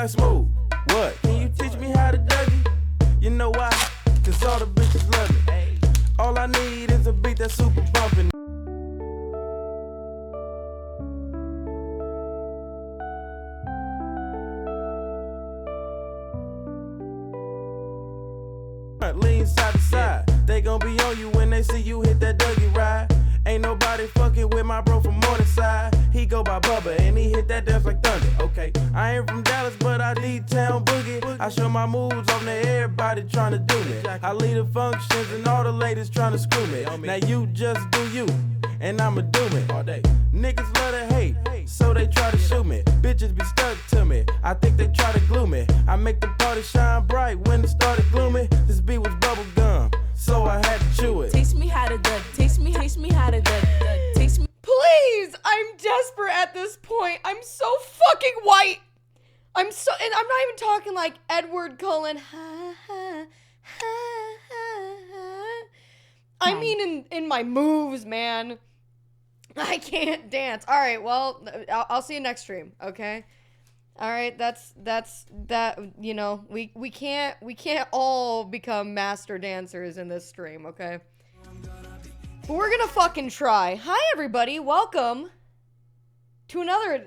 like smooth. What? Can you teach me how to dougie? You know why? Cause all the bitches love me. All I need is a beat that's super bumpin'. Lean side to side. They gon' be on you when they see you hit that dougie ride. Ain't nobody fucking with my bro from Morningside. He go by Bubba and he hit that dance like thunder. Okay, I ain't from Dallas, but I D-town boogie. I show my moves on to everybody trying to do me. I lead the functions and all the ladies trying to screw me. Now you just do you, and I'ma do me all day. Niggas love to hate, so they try to shoot me. Bitches be stuck to me, I think they try to glue me. I make the party shine bright when it started gloomy. This beat was bubble gum, so I had to chew it. Taste me how to do. Taste me how to do. Taste me. Please, I'm desperate at this point. I'm so fucking white. And I'm not even talking like Edward Cullen. I mean in my moves, man. I can't dance. All right, well, I'll see you next stream, okay? All right, that's that, you know, we can't all become master dancers in this stream, okay? But we're gonna fucking try. Hi, everybody. Welcome to another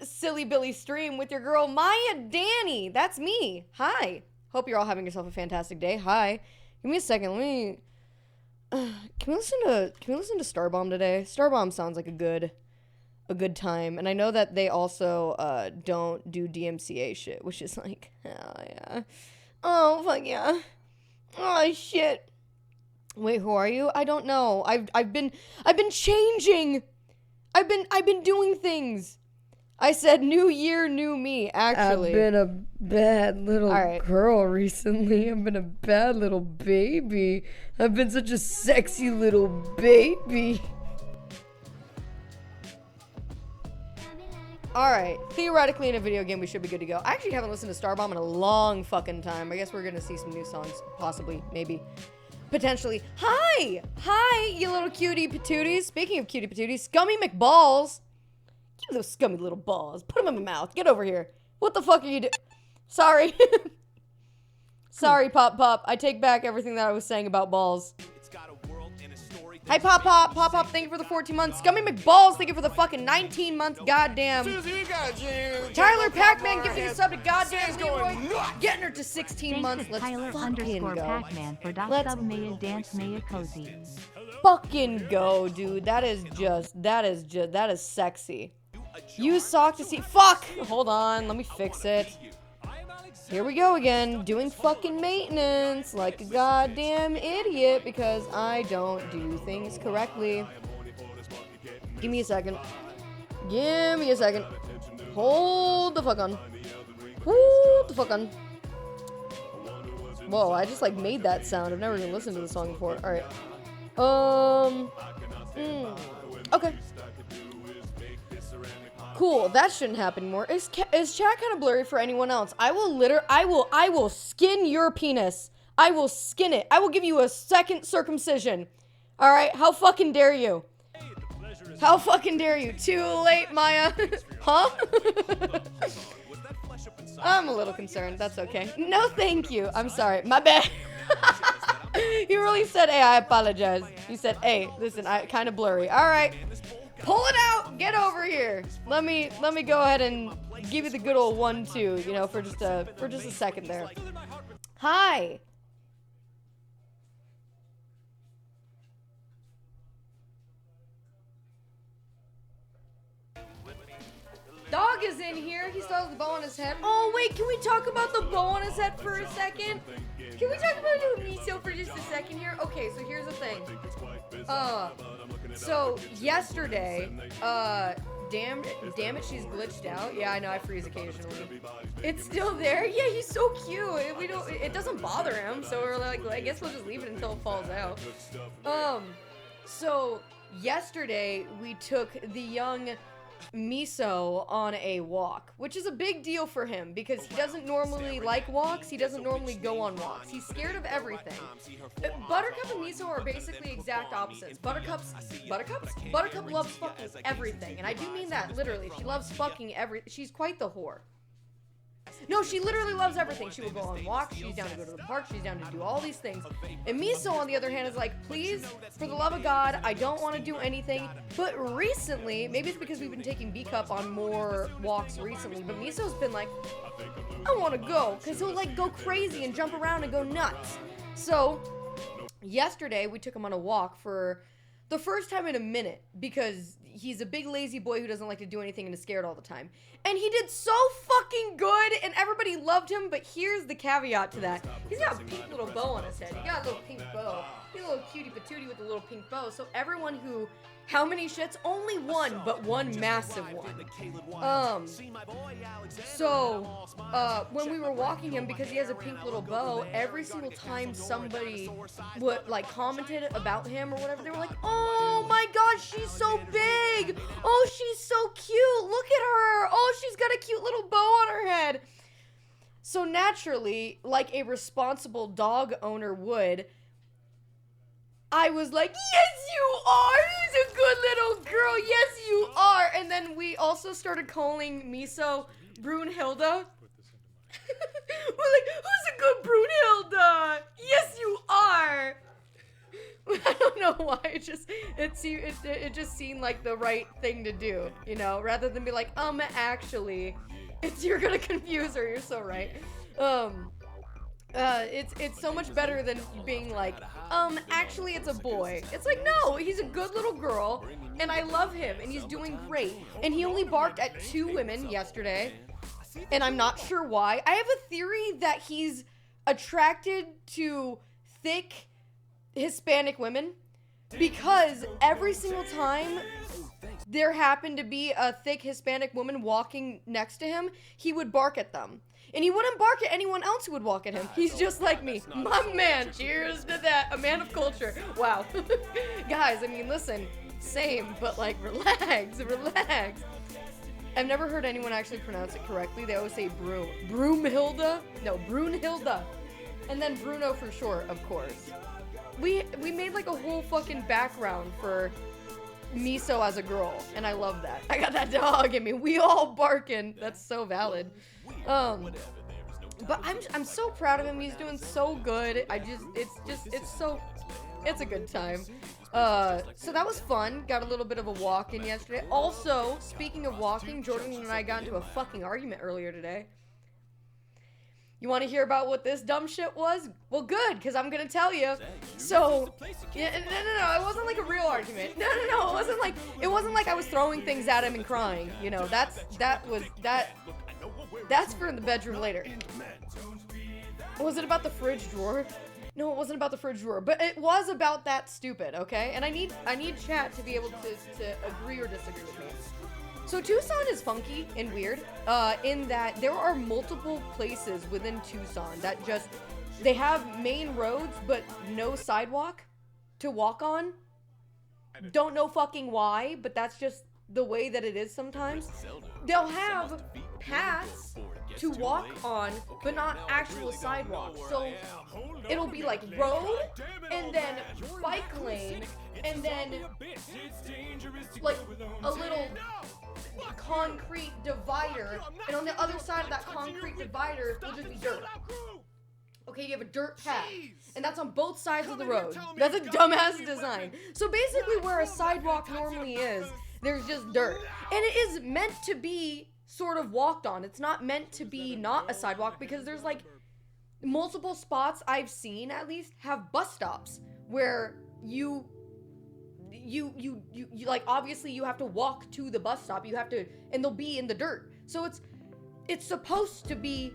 Silly Billy stream with your girl, Maya Danny. That's me. Hi. Hope you're all having yourself a fantastic day. Hi. Give me a second. Let me... Can we listen to Starbomb today? Starbomb sounds like a good time. And I know that they also don't do DMCA shit, which is like, hell yeah. Oh, fuck yeah. Oh, shit. Wait, who are you? I don't know. I've been changing. I've been doing things. I said new year, new me, actually. I've been a bad little girl recently. I've been a bad little baby. I've been such a sexy little baby. Alright, theoretically in a video game we should be good to go. I actually haven't listened to Starbomb in a long fucking time. I guess we're gonna see some new songs, possibly, maybe. Potentially. Hi! Hi, you little cutie patooties. Speaking of cutie patooties, Scummy McBalls. Give me those scummy little balls. Put them in my mouth. Get over here. What the fuck are you doing? Sorry. Sorry, Pop Pop. I take back everything that I was saying about balls. Hi, Pop Pop. Pop Pop, thank you for the 14 months. Scummy McBalls, thank you for the fucking 19 months. Goddamn. Tyler Pac-Man gifting a sub to goddamn Leroy. Getting her to 16 months. Let's fucking go. Pac-Man for sub Maya dance Maya cozy. Fucking go, dude. That is sexy. Use sock to see. Fuck! Hold on, let me fix it. Here we go again, doing fucking maintenance like a goddamn idiot because I don't do things correctly. Give me a second. Give me a second. Hold the fuck on. Hold the fuck on. Whoa, I just like made that sound. I've never even listened to the song before. Alright. Okay. Cool, that shouldn't happen anymore. Is chat kind of blurry for anyone else? I will skin your penis. I will skin it. I will give you a second circumcision. Alright, how fucking dare you? How fucking dare you? Too late, Maya. Huh? I'm a little concerned. That's okay. No, thank you. I'm sorry. My bad. You really said, hey, I apologize. You said, hey, listen, I kind of blurry. Alright. Pull it out! Get over here! Let me go ahead and give you the good old 1-2, you know, for just a second there. Hi! Dog is in here. He still has the bow on his head. Oh, wait, can we talk about the bow on his head for a second? Can we talk about Miso for just a second here? Okay, so here's the thing. So yesterday, damn it, she's glitched out. Yeah, I know, I freeze occasionally. It's still there. Yeah, he's so cute. It doesn't bother him, so we're like, I guess we'll just leave it until it falls out. So yesterday we took the young Miso on a walk, which is a big deal for him because he doesn't normally like walks. He doesn't normally go on walks. He's scared of everything. Buttercup and Miso are basically exact opposites. Buttercup loves fucking everything, and I do mean that literally. She loves fucking she's quite the whore. No, she literally loves everything. She will go on walks. She's down to go to the park. She's down to do all these things. And Miso, on the other hand, is like, please, for the love of God, I don't want to do anything. But recently, maybe it's because we've been taking B-Cup on more walks recently, but Miso's been like, I want to go, because he'll like go crazy and jump around and go nuts. So yesterday we took him on a walk for the first time in a minute, because he's a big lazy boy who doesn't like to do anything and is scared all the time. And he did so fucking good, and everybody loved him, but here's the caveat to that. He's got a pink little bow on his head. He got a little pink bow. He's a little cutie patootie with a little pink bow. So everyone who, how many shits? Only one, but one massive one. When we were walking him, because he has a pink little bow, every single time somebody would like commented about him or whatever, they were like, oh my god, she's so big. Oh, she's so cute. Look at her. Oh, she's got a cute little bow on her head. So naturally, like a responsible dog owner would, I was like, yes, you are. She's a good little girl. Yes, you are. And then we also started calling Miso Brunhilde. We're like, who's a good Brunhilde? Yes, you are. I don't know why. It just seemed like the right thing to do, you know, rather than be like, actually, you're gonna confuse her. You're so right. It's so much better than being like, actually it's a boy. It's like, no, he's a good little girl, and I love him, and he's doing great. And he only barked at 2 women yesterday, and I'm not sure why. I have a theory that he's attracted to thick Hispanic women, because every single time there happened to be a thick Hispanic woman walking next to him, he would bark at them. And he wouldn't bark at anyone else who would walk at him. He's just like me. My man, cheers to that. A man of culture. Wow. Guys, I mean, listen, same, but like, relax. I've never heard anyone actually pronounce it correctly. They always say Broomhilda? No, Brunhilde. And then Bruno for short, of course. We made like a whole fucking background for Miso as a girl, and I love that. I got that dog in me. We all barking. That's so valid. But I'm so proud of him. He's doing so good. It's a good time. So that was fun. Got a little bit of a walk in yesterday. Also, speaking of walking, Jordan and I got into a fucking argument earlier today. You want to hear about what this dumb shit was? Well, good, because I'm going to tell you. So, no, it wasn't like a real argument. No, it wasn't like I was throwing things at him and crying. You know, that's for the bedroom later. Was it about the fridge drawer? No, it wasn't about the fridge drawer, but it was about that stupid, okay? And I need chat to be able to agree or disagree with me. So Tucson is funky and weird, in that there are multiple places within Tucson that they have main roads, but no sidewalk to walk on. Don't know fucking why, but that's just the way that it is sometimes. They'll have paths to walk on, but not actual sidewalks. So it'll be like road, and then bike lane, and then like a little concrete divider, and on the other side of that concrete divider will just be dirt. Okay, you have a dirt path, and that's on both sides of the road. That's a dumbass design. So basically where a sidewalk normally is, there's just dirt. And it is meant to be sort of walked on. It's not meant to be not a sidewalk, because there's like multiple spots I've seen at least have bus stops where you like, obviously you have to walk to the bus stop. You have to, and they'll be in the dirt. So it's supposed to be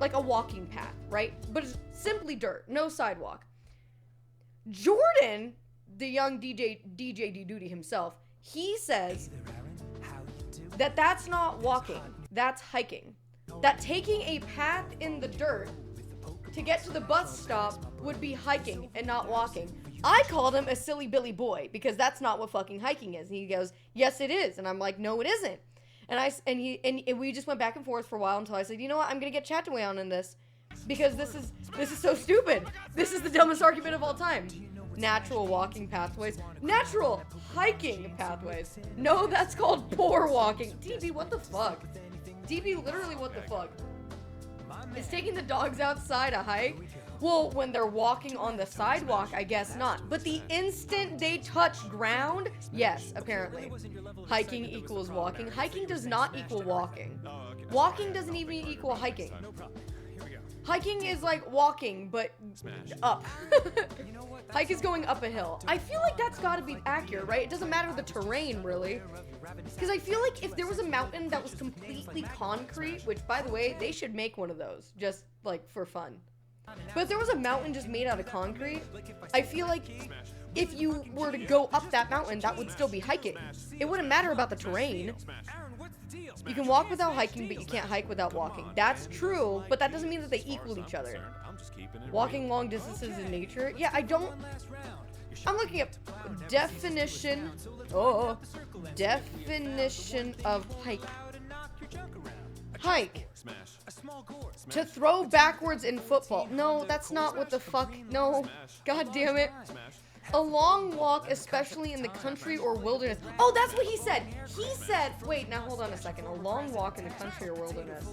like a walking path, right? But it's simply dirt, no sidewalk. Jordan, the young DJ D Duty himself, he says that that's not walking, that's hiking. That taking a path in the dirt to get to the bus stop would be hiking and not walking. I called him a silly Billy boy, because that's not what fucking hiking is. And he goes, yes, it is. And I'm like, no, it isn't. And we just went back and forth for a while until I said, you know what, I'm gonna get chat to weigh on in this, because this is so stupid. This is the dumbest argument of all time. Natural walking pathways, natural hiking pathways. No, that's called poor walking. DB, what the fuck? DB, literally, what the fuck? Is taking the dogs outside a hike? Well, when they're walking on the sidewalk, I guess not. But the instant they touch ground, yes, apparently. Hiking equals walking. Hiking does not equal walking. Walking doesn't even equal hiking. Hiking is like walking, but up. Hike is going up a hill. I feel like that's gotta be accurate, right? It doesn't matter the terrain, really. Because I feel like if there was a mountain that was completely concrete, which, by the way, they should make one of those, just, like, for fun. But if there was a mountain just made out of concrete, I feel like if you were to go up that mountain, that would still be hiking. It wouldn't matter about the terrain. You can walk without hiking, but you can't hike without walking. That's true, but that doesn't mean that they equal each other. Walking long distances in nature? Yeah, I'm looking up definition. Oh, definition of hike. Hike. To throw backwards in football. No, that's not what the fuck. No. God damn it. A long walk, especially in the country or wilderness. Oh, that's what he said. He said, wait, now hold on a second. A long walk in the country or wilderness.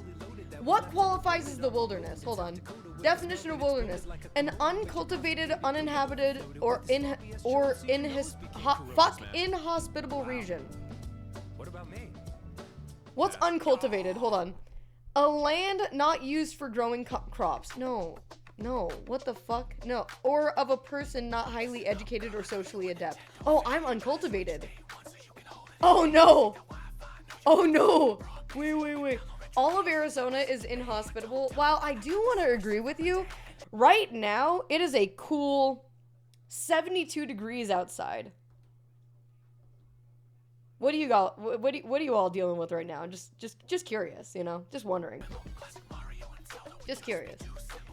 What qualifies as the wilderness? Hold on. Definition of wilderness: an uncultivated, uninhabited, or inhospitable region. What's uncultivated? Hold on. A land not used for growing crops. No. What the fuck? No. Or of a person not highly educated or socially adept. Oh, I'm uncultivated. Oh no. Wait. All of Arizona is inhospitable. While I do want to agree with you, right now it is a cool 72 degrees outside. What do you got? What are you all dealing with right now? Just curious, you know, just wondering. Just curious.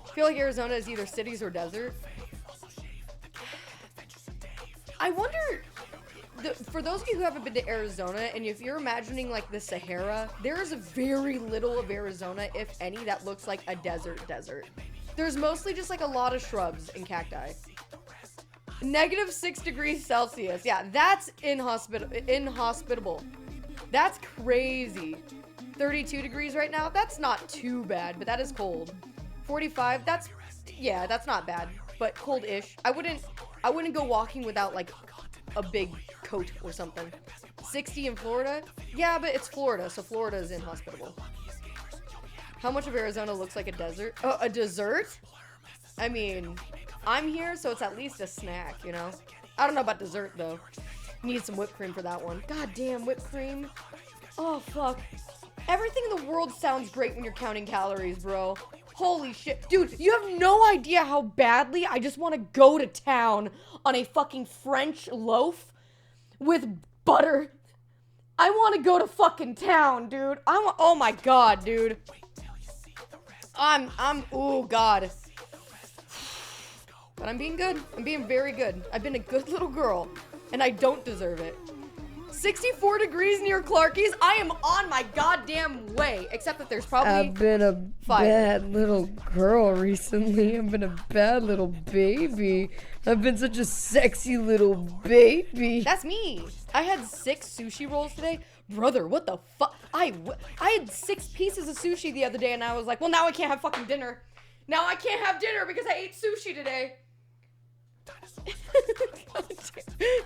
I feel like Arizona is either cities or desert. I wonder. For those of you who haven't been to Arizona, and if you're imagining like the Sahara, there is very little of Arizona, if any, that looks like a desert. There's mostly just like a lot of shrubs and cacti. -6 degrees Celsius. Yeah, that's inhospitable. That's crazy. 32 degrees right now. That's not too bad, but that is cold. 45. That's not bad, but cold-ish. I wouldn't go walking without like a big coat or something. 60 in Florida? Yeah, but it's Florida, so Florida is inhospitable. How much of Arizona looks like a desert? Oh, a dessert? I mean, I'm here, so it's at least a snack, you know? I don't know about dessert, though. Need some whipped cream for that one. God damn, whipped cream. Oh, fuck. Everything in the world sounds great when you're counting calories, bro. Holy shit. Dude, you have no idea how badly I just want to go to town on a fucking French loaf with butter. I want to go to fucking town, dude. Oh my god, dude. Oh god. But I'm being good. I'm being very good. I've been a good little girl, and I don't deserve it. 64 degrees near Clarky's. I am on my goddamn way. Except that there's probably I've been a bad little girl recently. I've been a bad little baby. I've been such a sexy little baby. That's me. I had 6 sushi rolls today. Brother, what the fuck? I had 6 pieces of sushi the other day, and I was like, well, now I can't have fucking dinner. Now I can't have dinner because I ate sushi today.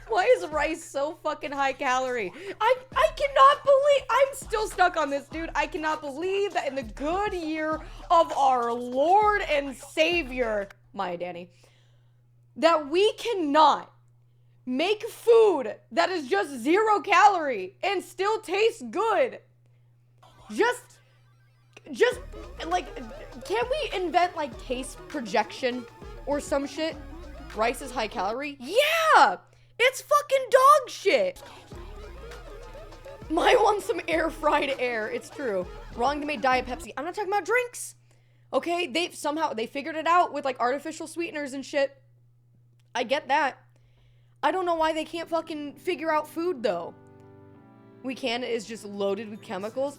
Why is rice so fucking high calorie? I cannot believe, I'm still stuck on this, dude. I cannot believe that in the good year of our Lord and Savior, Maya Danny, that we cannot make food that is just 0 calorie and still tastes good. Just like, can we invent like taste projection or some shit? Rice is high calorie? Yeah! It's fucking dog shit! Might want some air fried air. It's true. Wrong to make Diet Pepsi. I'm not talking about drinks. Okay? They figured it out with like artificial sweeteners and shit. I get that. I don't know why they can't fucking figure out food though. We can is just loaded with chemicals.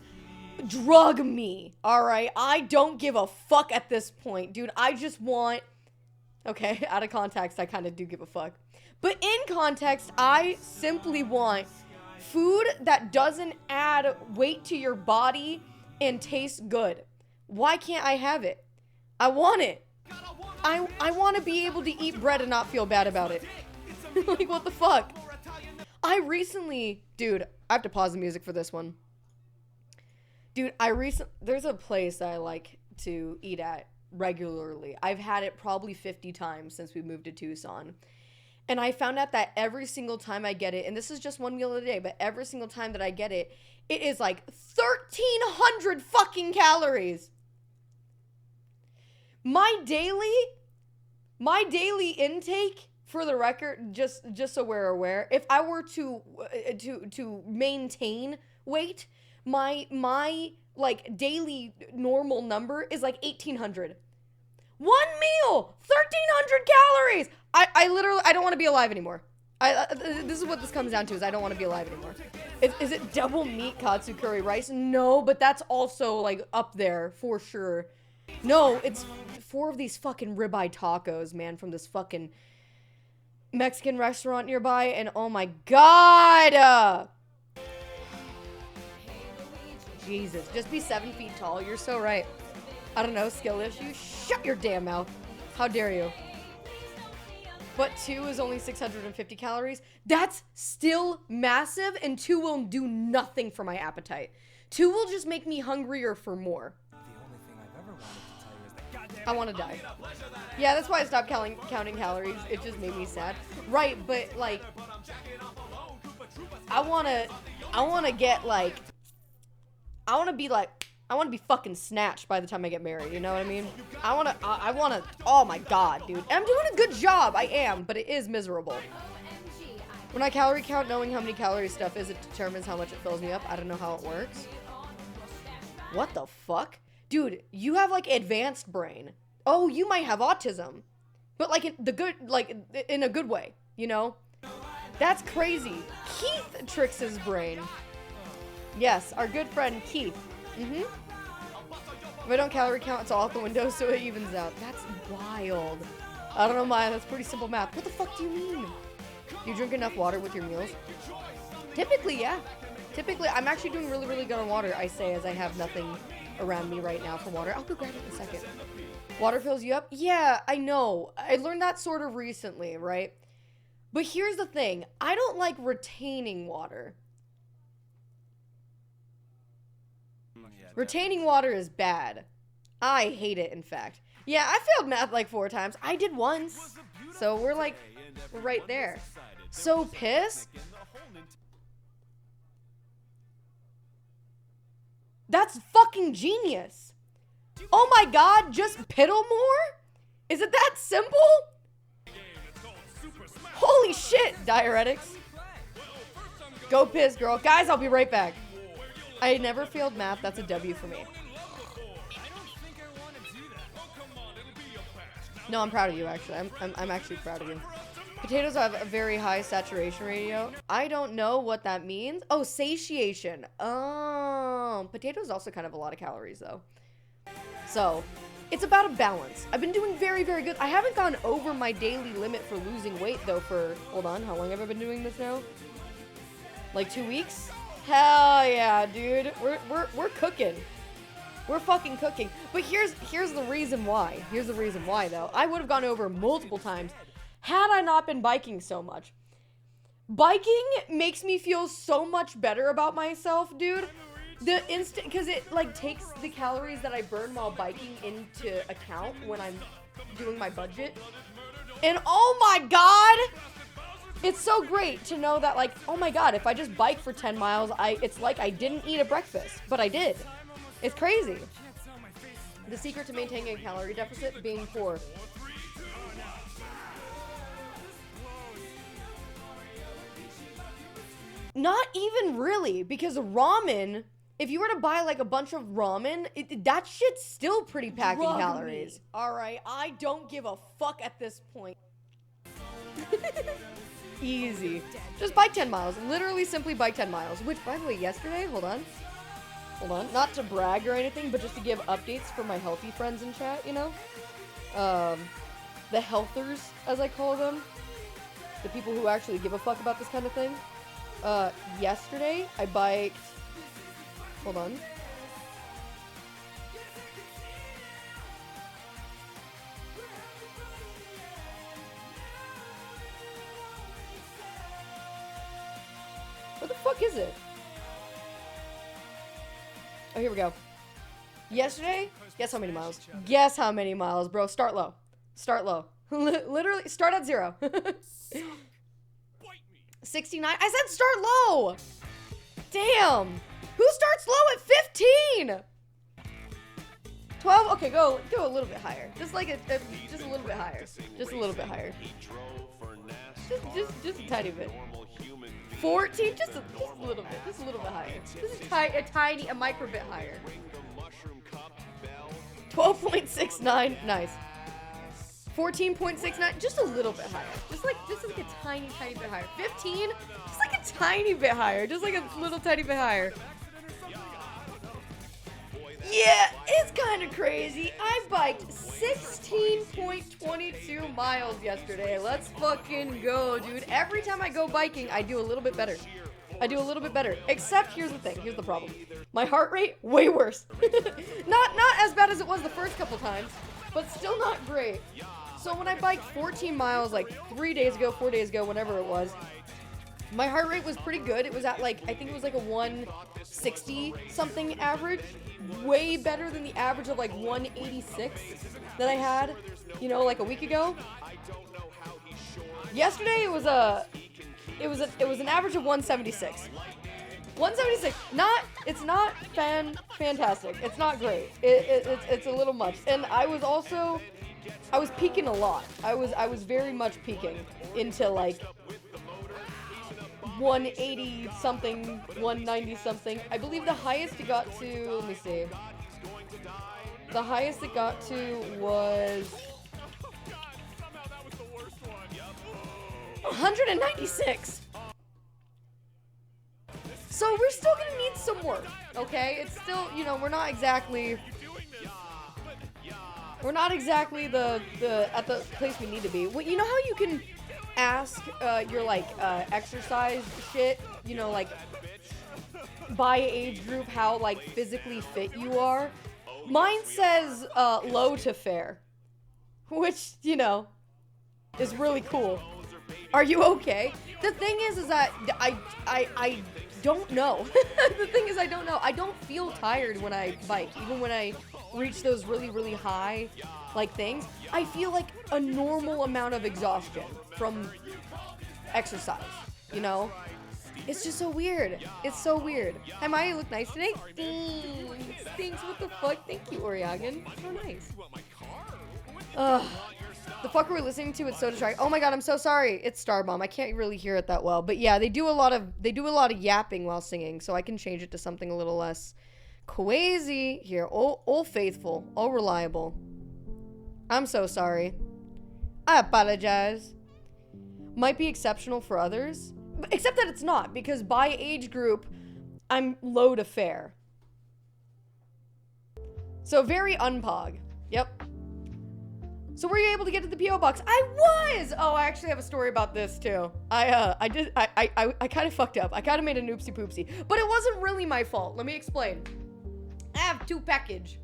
Drug me. Alright? I don't give a fuck at this point, dude. I just want... Okay, out of context, I kind of do give a fuck. But in context, I simply want food that doesn't add weight to your body and tastes good. Why can't I have it? I want it. I want to be able to eat bread and not feel bad about it. Like, what the fuck? I recently... Dude, I have to pause the music for this one. Dude, there's a place that I like to eat at regularly. I've had it probably 50 times since we moved to Tucson. And I found out that every single time I get it, and this is just one meal a day, but every single time that I get it, it is like 1,300 fucking calories. My daily intake, for the record, just so we're aware, if I were to maintain weight, my like daily normal number is like 1,800. One meal, 1,300 calories. I literally, I don't want to be alive anymore. This is what this comes down to, is I don't want to be alive anymore. Is it double meat katsu curry rice? No, but that's also like up there for sure. No, it's 4 of these fucking ribeye tacos, man, from this fucking Mexican restaurant nearby, and oh my god! Jesus, just be 7 feet tall. You're so right. I don't know, skill issue? Shut your damn mouth. How dare you? But 2 is only 650 calories. That's still massive, and 2 will do nothing for my appetite. 2 will just make me hungrier for more. I want to die. Yeah, that's why I stopped counting calories. It just made me sad. Right, but like, I want to get like, I want to be fucking snatched by the time I get married, you know what I mean? I want to, oh my god, dude. And I'm doing a good job, I am, but it is miserable. When I calorie count, knowing how many calories stuff is, it determines how much it fills me up. I don't know how it works. What the fuck? Dude, you have like advanced brain. Oh, you might have autism. But like in a good way, you know? That's crazy. Keith tricks his brain. Yes, our good friend Keith. If I don't calorie count, it's all out the window, so it evens out. That's wild. I don't know, Maya, that's pretty simple math. What the fuck do you mean? You drink enough water with your meals? Typically, yeah. Typically, I'm actually doing really, really good on water, I say, as I have nothing around me right now for water. I'll go grab it in a second. Water fills you up? Yeah, I know. I learned that sort of recently, right? But here's the thing. I don't like retaining water. Retaining water is bad. I hate it, in fact. Yeah, I failed math like 4 times. I did once. So we're right there. So piss? That's fucking genius. Oh my god, just piddle more? Is it that simple? Holy shit, diuretics. Go piss, girl. Guys, I'll be right back. I never failed math. That's a W for me. No, I'm proud of you, actually. I'm actually proud of you. Potatoes have a very high saturation ratio. I don't know what that means. Oh, satiation. Oh, potatoes also kind of a lot of calories, though. So, it's about a balance. I've been doing very, very good. I haven't gone over my daily limit for losing weight, though, for... Hold on, how long have I been doing this now? Like 2 weeks? Hell yeah, dude. We're cooking. We're fucking cooking. But here's the reason why. Here's the reason why, though. I would have gone over multiple times had I not been biking so much. Biking makes me feel so much better about myself, dude. The instant, because it like takes the calories that I burn while biking into account when I'm doing my budget. And oh my god, it's so great to know that, like, oh my god, if I just bike for 10 miles, it's like I didn't eat a breakfast, but I did. It's crazy. The secret to maintaining a calorie deficit, being poor. Not even really, because ramen, if you were to buy like a bunch of ramen, that shit's still pretty packed in calories. Alright, I don't give a fuck at this point. Easy. Just bike 10 miles. Literally simply bike 10 miles. Which, by the way, yesterday, hold on. Not to brag or anything, but just to give updates for my healthy friends in chat, you know? The healthers, as I call them. The people who actually give a fuck about this kind of thing. Yesterday, I biked... Hold on. fuck is it? Oh, here we go. Yesterday, guess how many miles? Guess how many miles, bro. Start low. Start low. Literally, start at 0. 69. I said start low. Damn. Who starts low at 15? 12. Okay, go a little bit higher. Just like just a little bit higher. Just a little bit higher. Just a tiny bit. 14. Just a little bit. Just a little bit higher. Just a micro bit higher. 12.69. Nice. 14.69, just a little bit higher. Just like a tiny bit higher. 15, just like a tiny bit higher. Just like a little tiny bit higher. Yeah, it's kind of crazy. I biked 16.22 miles yesterday. Let's fucking go, dude. Every time I go biking, I do a little bit better. Except here's the thing. Here's the problem. My heart rate, way worse. not as bad as it was the first couple times, but still not great. So when I biked 14 miles like 4 days ago, whatever it was, my heart rate was pretty good. It was at like, I think it was like a 160 something average. Way better than the average of like 186 that I had, you know, like a week ago. Yesterday it was an average of 176. 176. It's not fantastic. It's not great. It's a little much. And I was peaking a lot. I was very much peaking into like 180 something, 190 something. I believe the highest it got to, let me see. The highest it got to was 196. So we're still gonna need some work, okay? It's still, you know, we're not exactly the at the place we need to be. Well, you know how you can ask your like exercise shit, you know, like by age group how like physically fit you are? Mine says low to fair, which, you know, is really cool. Are you okay? The thing is that I don't know. The thing is I don't know. I don't feel tired when I bike, even when I reach those really, really high like things. I feel like a normal amount of exhaustion from exercise, you know? It's just so weird. It's so weird. Hi, Maya, you look nice today. Thanks. What the fuck? Thank you, Oriagan. So nice. Ugh. The fuck are we listening to? It's so distracting. Oh my god, I'm so sorry. It's Starbomb. I can't really hear it that well. But yeah, they do a lot of yapping while singing, so I can change it to something a little less crazy here. All faithful, all reliable. I'm so sorry. I apologize. Might be exceptional for others, except that it's not, because by age group, I'm low to fair. So very unpog. Yep. So were you able to get to the P.O. box? I was! Oh, I actually have a story about this too. I kind of fucked up. I kind of made a noopsie poopsie, but it wasn't really my fault. Let me explain. I have 3 package.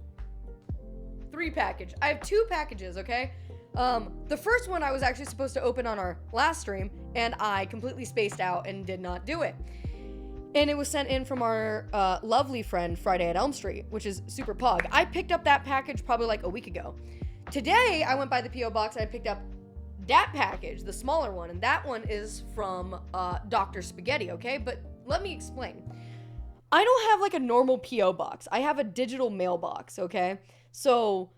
I have 2 packages, okay? The first one I was actually supposed to open on our last stream, and I completely spaced out and did not do it. And it was sent in from our lovely friend Friday at Elm Street, which is super pog. I picked up that package probably like a week ago. Today, I went by the P.O. box and I picked up that package, the smaller one, and that one is from Dr. Spaghetti, okay? But let me explain. I don't have like a normal P.O. box. I have a digital mailbox, okay? So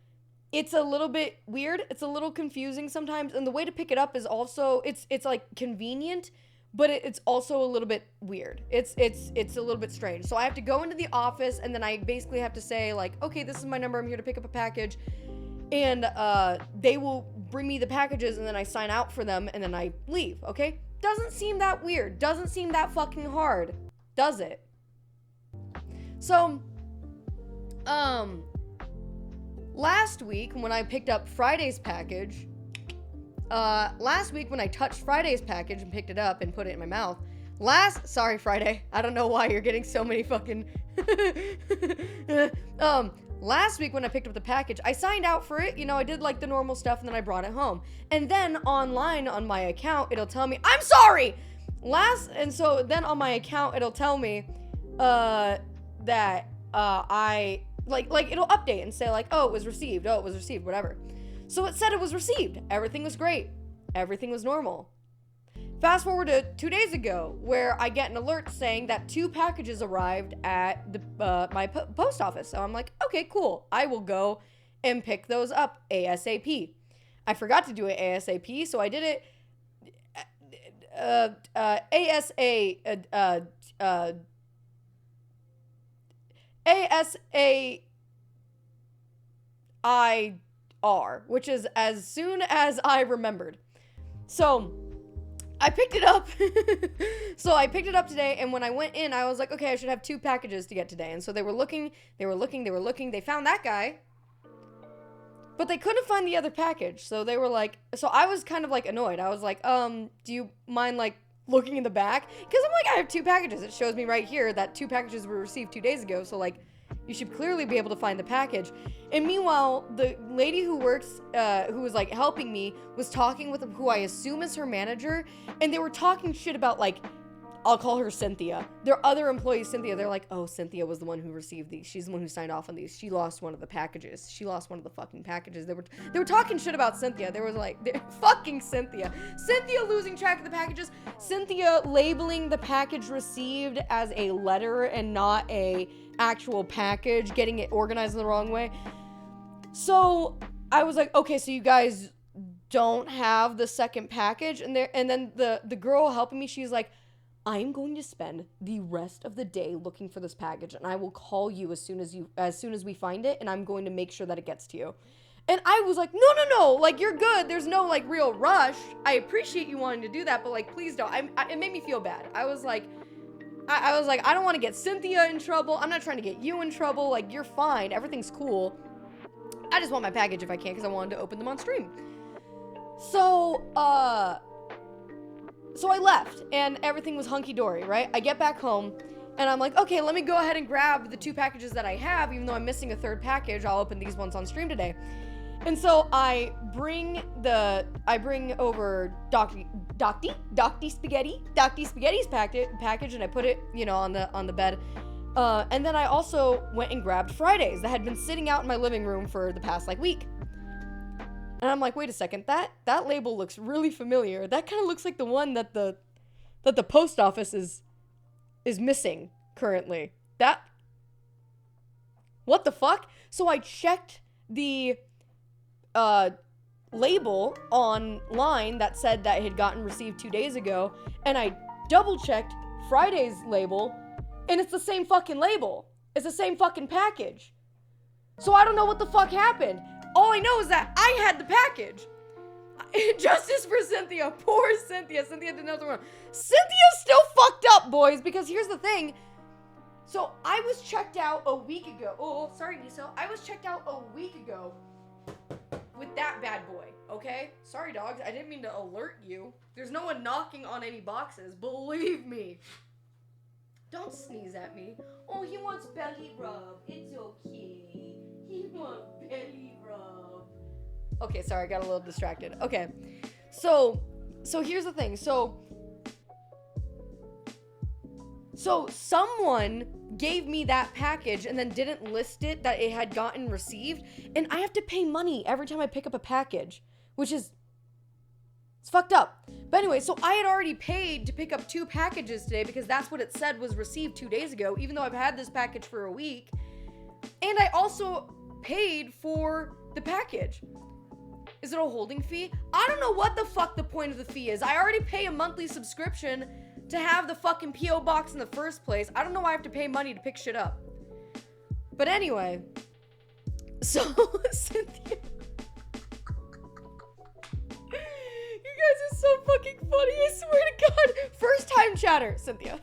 it's a little bit weird. It's a little confusing sometimes, and the way to pick it up is also, it's like convenient, but it's also a little bit weird. It's a little bit strange. So I have to go into the office, and then I basically have to say like, okay, this is my number. I'm here to pick up a package. And they will bring me the packages, and then I sign out for them, and then I leave, okay? Doesn't seem that weird. Doesn't seem that fucking hard, does it? So, last week when I picked up Friday's package, last week when I touched Friday's package and picked it up and put it in my mouth, sorry Friday, I don't know why you're getting so many fucking, last week when I picked up the package, I signed out for it, you know, I did like the normal stuff, and then I brought it home. And then online on my account, it'll tell me, I'm sorry! And so then on my account, it'll tell me, that, I, like, it'll update and say, like, oh, it was received, whatever. So it said it was received. Everything was great. Everything was normal. Fast forward to 2 days ago, where I get an alert saying that 2 packages arrived at the my post office. So I'm like, okay, cool. I will go and pick those up ASAP. I forgot to do it ASAP, so I did it ASAIR, which is as soon as I remembered. So I picked it up. So I picked it up today, and when I went in, I was like, okay, I should have 2 packages to get today. And so they were looking. They found that guy, but they couldn't find the other package. So they were like, so I was kind of like annoyed. I was like, do you mind like looking in the back? Because I'm like, I have 2 packages. It shows me right here that 2 packages were received 2 days ago. So like, you should clearly be able to find the package. And meanwhile, the lady who works, who was like helping me, was talking with who I assume is her manager, and they were talking shit about like, I'll call her Cynthia. Their other employee, Cynthia, they're like, oh, Cynthia was the one who received these. She's the one who signed off on these. She lost one of the packages. She lost one of the fucking packages. They were talking shit about Cynthia. They were like, fucking Cynthia. Cynthia losing track of the packages. Cynthia labeling the package received as a letter and not a actual package, getting it organized in the wrong way. So I was like, okay, so you guys don't have the second package? And then the girl helping me, she's like, I'm going to spend the rest of the day looking for this package, and I will call you as soon as we find it, and I'm going to make sure that it gets to you. And I was like, no, like, you're good. There's no, like, real rush. I appreciate you wanting to do that, but, like, please don't. It made me feel bad. I was like, I don't want to get Cynthia in trouble. I'm not trying to get you in trouble. Like, you're fine. Everything's cool. I just want my package if I can, because I wanted to open them on stream. So I left, and everything was hunky-dory, right? I get back home, and I'm like, okay, let me go ahead and grab the 2 packages that I have, even though I'm missing a 3rd package. I'll open these ones on stream today. And so I bring over Docty Spaghetti's package, and I put it, on the bed. And then I also went and grabbed Fridays that had been sitting out in my living room for the past, like, week. And I'm like, wait a second, that label looks really familiar. That kind of looks like the one that the post office is missing currently. What the fuck? So I checked the label online that said that it had gotten received 2 days ago, and I double checked Friday's label, and it's the same fucking label. It's the same fucking package. So I don't know what the fuck happened. All I know is that I had the package. Justice for Cynthia. Poor Cynthia. Cynthia didn't know the wrong. Cynthia's still fucked up, boys, because here's the thing. So I was checked out a week ago. Oh, sorry, Miso. I was checked out a week ago with that bad boy, okay? Sorry, dogs. I didn't mean to alert you. There's no one knocking on any boxes. Believe me. Don't sneeze at me. Oh, he wants belly rub. It's okay. He wants belly rub. Okay, sorry, I got a little distracted. Okay, so here's the thing. So someone gave me that package and then didn't list it that it had gotten received, and I have to pay money every time I pick up a package, which is, it's fucked up. But anyway, so I had already paid to pick up 2 packages today because that's what it said was received 2 days ago, even though I've had this package for a week. And I also paid for the package. Is it a holding fee? I don't know what the fuck the point of the fee is. I already pay a monthly subscription to have the fucking P.O. box in the first place. I don't know why I have to pay money to pick shit up. But anyway, so Cynthia, you guys are so fucking funny, I swear to God. First time chatter, Cynthia.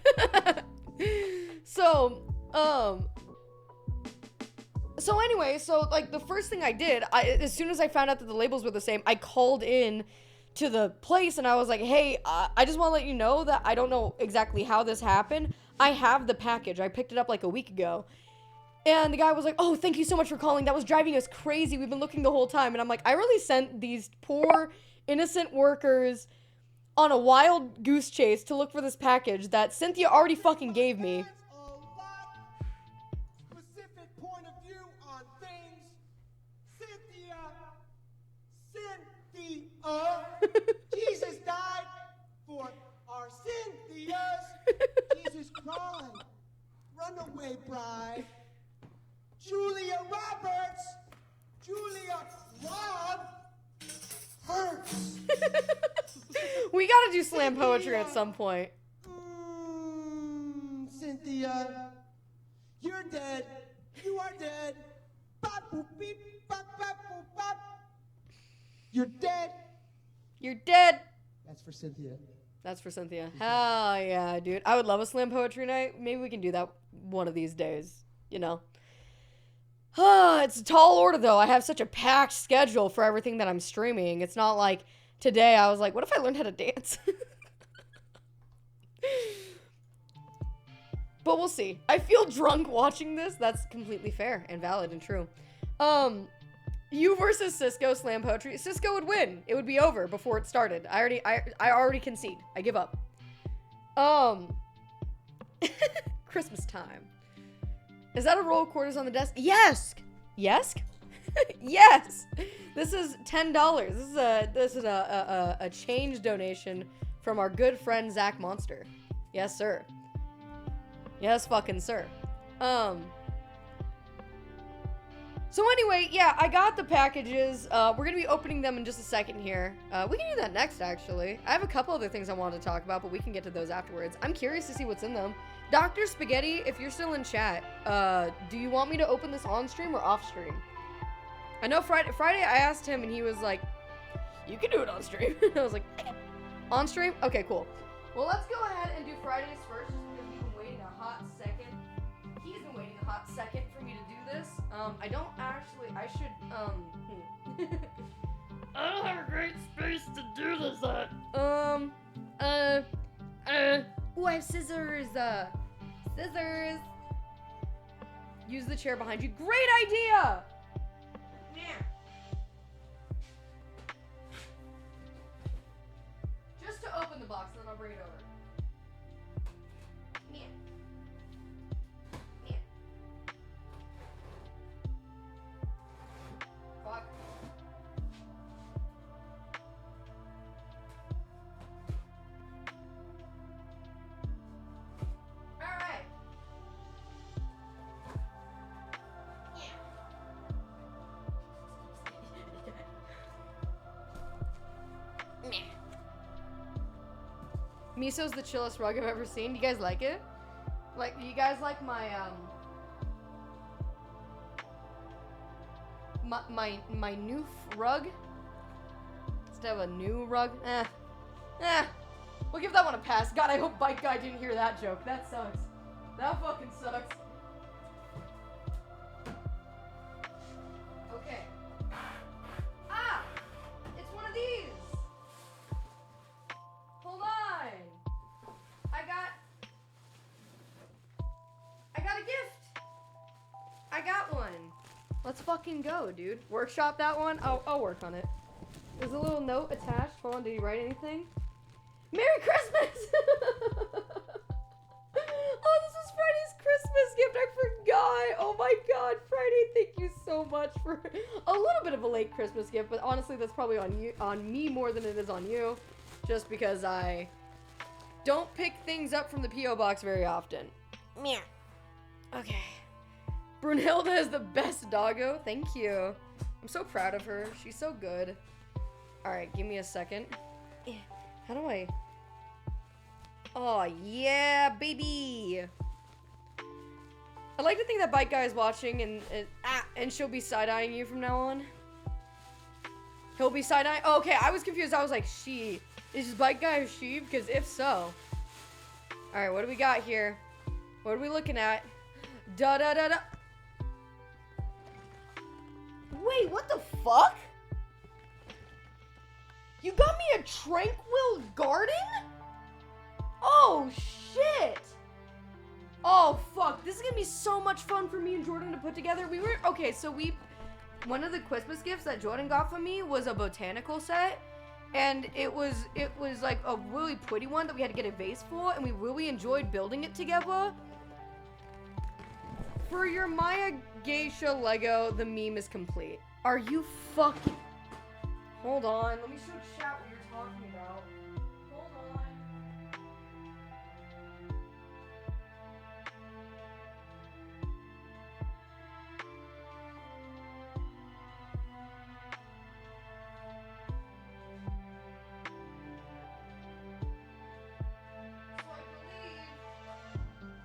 So anyway, like the first thing I did, as soon as I found out that the labels were the same, I called in to the place and I was like, hey, I just want to let you know that I don't know exactly how this happened. I have the package. I picked it up like a week ago. And the guy was like, oh, thank you so much for calling. That was driving us crazy. We've been looking the whole time. And I'm like, I really sent these poor innocent workers on a wild goose chase to look for this package that Cynthia already fucking gave me. Specific point of view on things. Cynthia. Jesus died for our Cynthias. Jesus cried. Runaway bride. Julia Roberts. Julia Rob hurts. We gotta do slam poetry at some point. Cynthia, you're dead. You are dead. Bop, boop, beep, bop, bop, boop, bop. You're dead. You're dead. That's for Cynthia. That's for Cynthia. Hell yeah, dude. I would love a slam poetry night. Maybe we can do that one of these days, you know. It's a tall order, though. I have such a packed schedule for everything that I'm streaming. It's not like today I was like, what if I learned how to dance? But we'll see. I feel drunk watching this. That's completely fair and valid and true. You versus Cisco slam poetry. Cisco would win. It would be over before it started. I already concede. I give up. Christmas time. Is that a roll of quarters on the desk? Yes. Yes. Yes. This is $10. This is a change donation from our good friend Zach Monster. Yes, sir. Yes, fucking sir. So anyway, yeah, I got the packages. We're gonna be opening them in just a second here. We can do that next, actually. I have a couple other things I wanted to talk about, but we can get to those afterwards. I'm curious to see what's in them. Dr. Spaghetti, if you're still in chat, do you want me to open this on stream or off stream? I know Friday I asked him and he was like, you can do it on stream. I was like, on stream? Okay, cool. Well, let's go ahead and do Fridays first just because he's been waiting a hot second. He's been waiting a hot second for me to do this. I don't actually, I should, I don't have a great space to do this at. Ooh, I have scissors. Scissors. Use the chair behind you. Great idea! Yeah. Just to open the box, then I'll bring it over. Yeah. Yeah. Fuck. Alright. Miso's the chillest rug I've ever seen. Do you guys like it? Like, you guys like my my new rug? Instead of a new rug? We'll give that one a pass. God, I hope Bike Guy didn't hear that joke. That sucks. That fucking sucks. Okay. Ah! It's one of these! Hold on! I got a gift! I got one! Let's fucking go, dude. Workshop that one? I'll work on it. There's a little note attached. Hold on, did he write anything? Merry Christmas! Oh, this is Friday's Christmas gift. I forgot. Oh my god, Friday, thank you so much for a little bit of a late Christmas gift, but honestly, that's probably on me more than it is on you, just because I don't pick things up from the P.O. box very often. Meow. Okay. Brunhilde is the best doggo. Thank you. I'm so proud of her. She's so good. Alright, give me a second. How do I... Oh, yeah, baby! I like to think that Bike Guy is watching and she'll be side-eyeing you from now on. He'll be side-eyeing... Oh, okay, I was confused. I was like, she. Is Bike Guy a she? Because if so... Alright, what do we got here? What are we looking at? Da-da-da-da... Wait, what the fuck? You got me a tranquil garden? Oh, shit. Oh, fuck. This is gonna be so much fun for me and Jordan to put together. Okay, so one of the Christmas gifts that Jordan got for me was a botanical set. And it was like a really pretty one that we had to get a vase for, and we really enjoyed building it together. For your Maya Geisha Lego, the meme is complete. Are you fucking... Hold on, let me show chat what you're talking about. Hold on.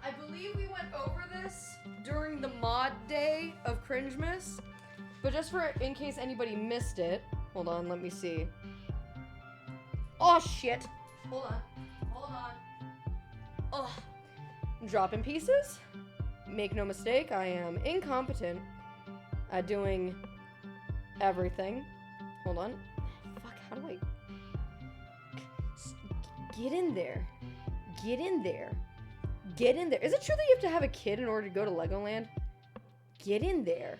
I believe we went over this during the mod day of Cringemas, but just for in case anybody missed it, hold on, let me see. Oh shit! Hold on. Oh, drop in pieces. Make no mistake, I am incompetent at doing everything. Hold on. Fuck, how do I... Get in there. Get in there. Get in there. Is it true that you have to have a kid in order to go to Legoland? Get in there.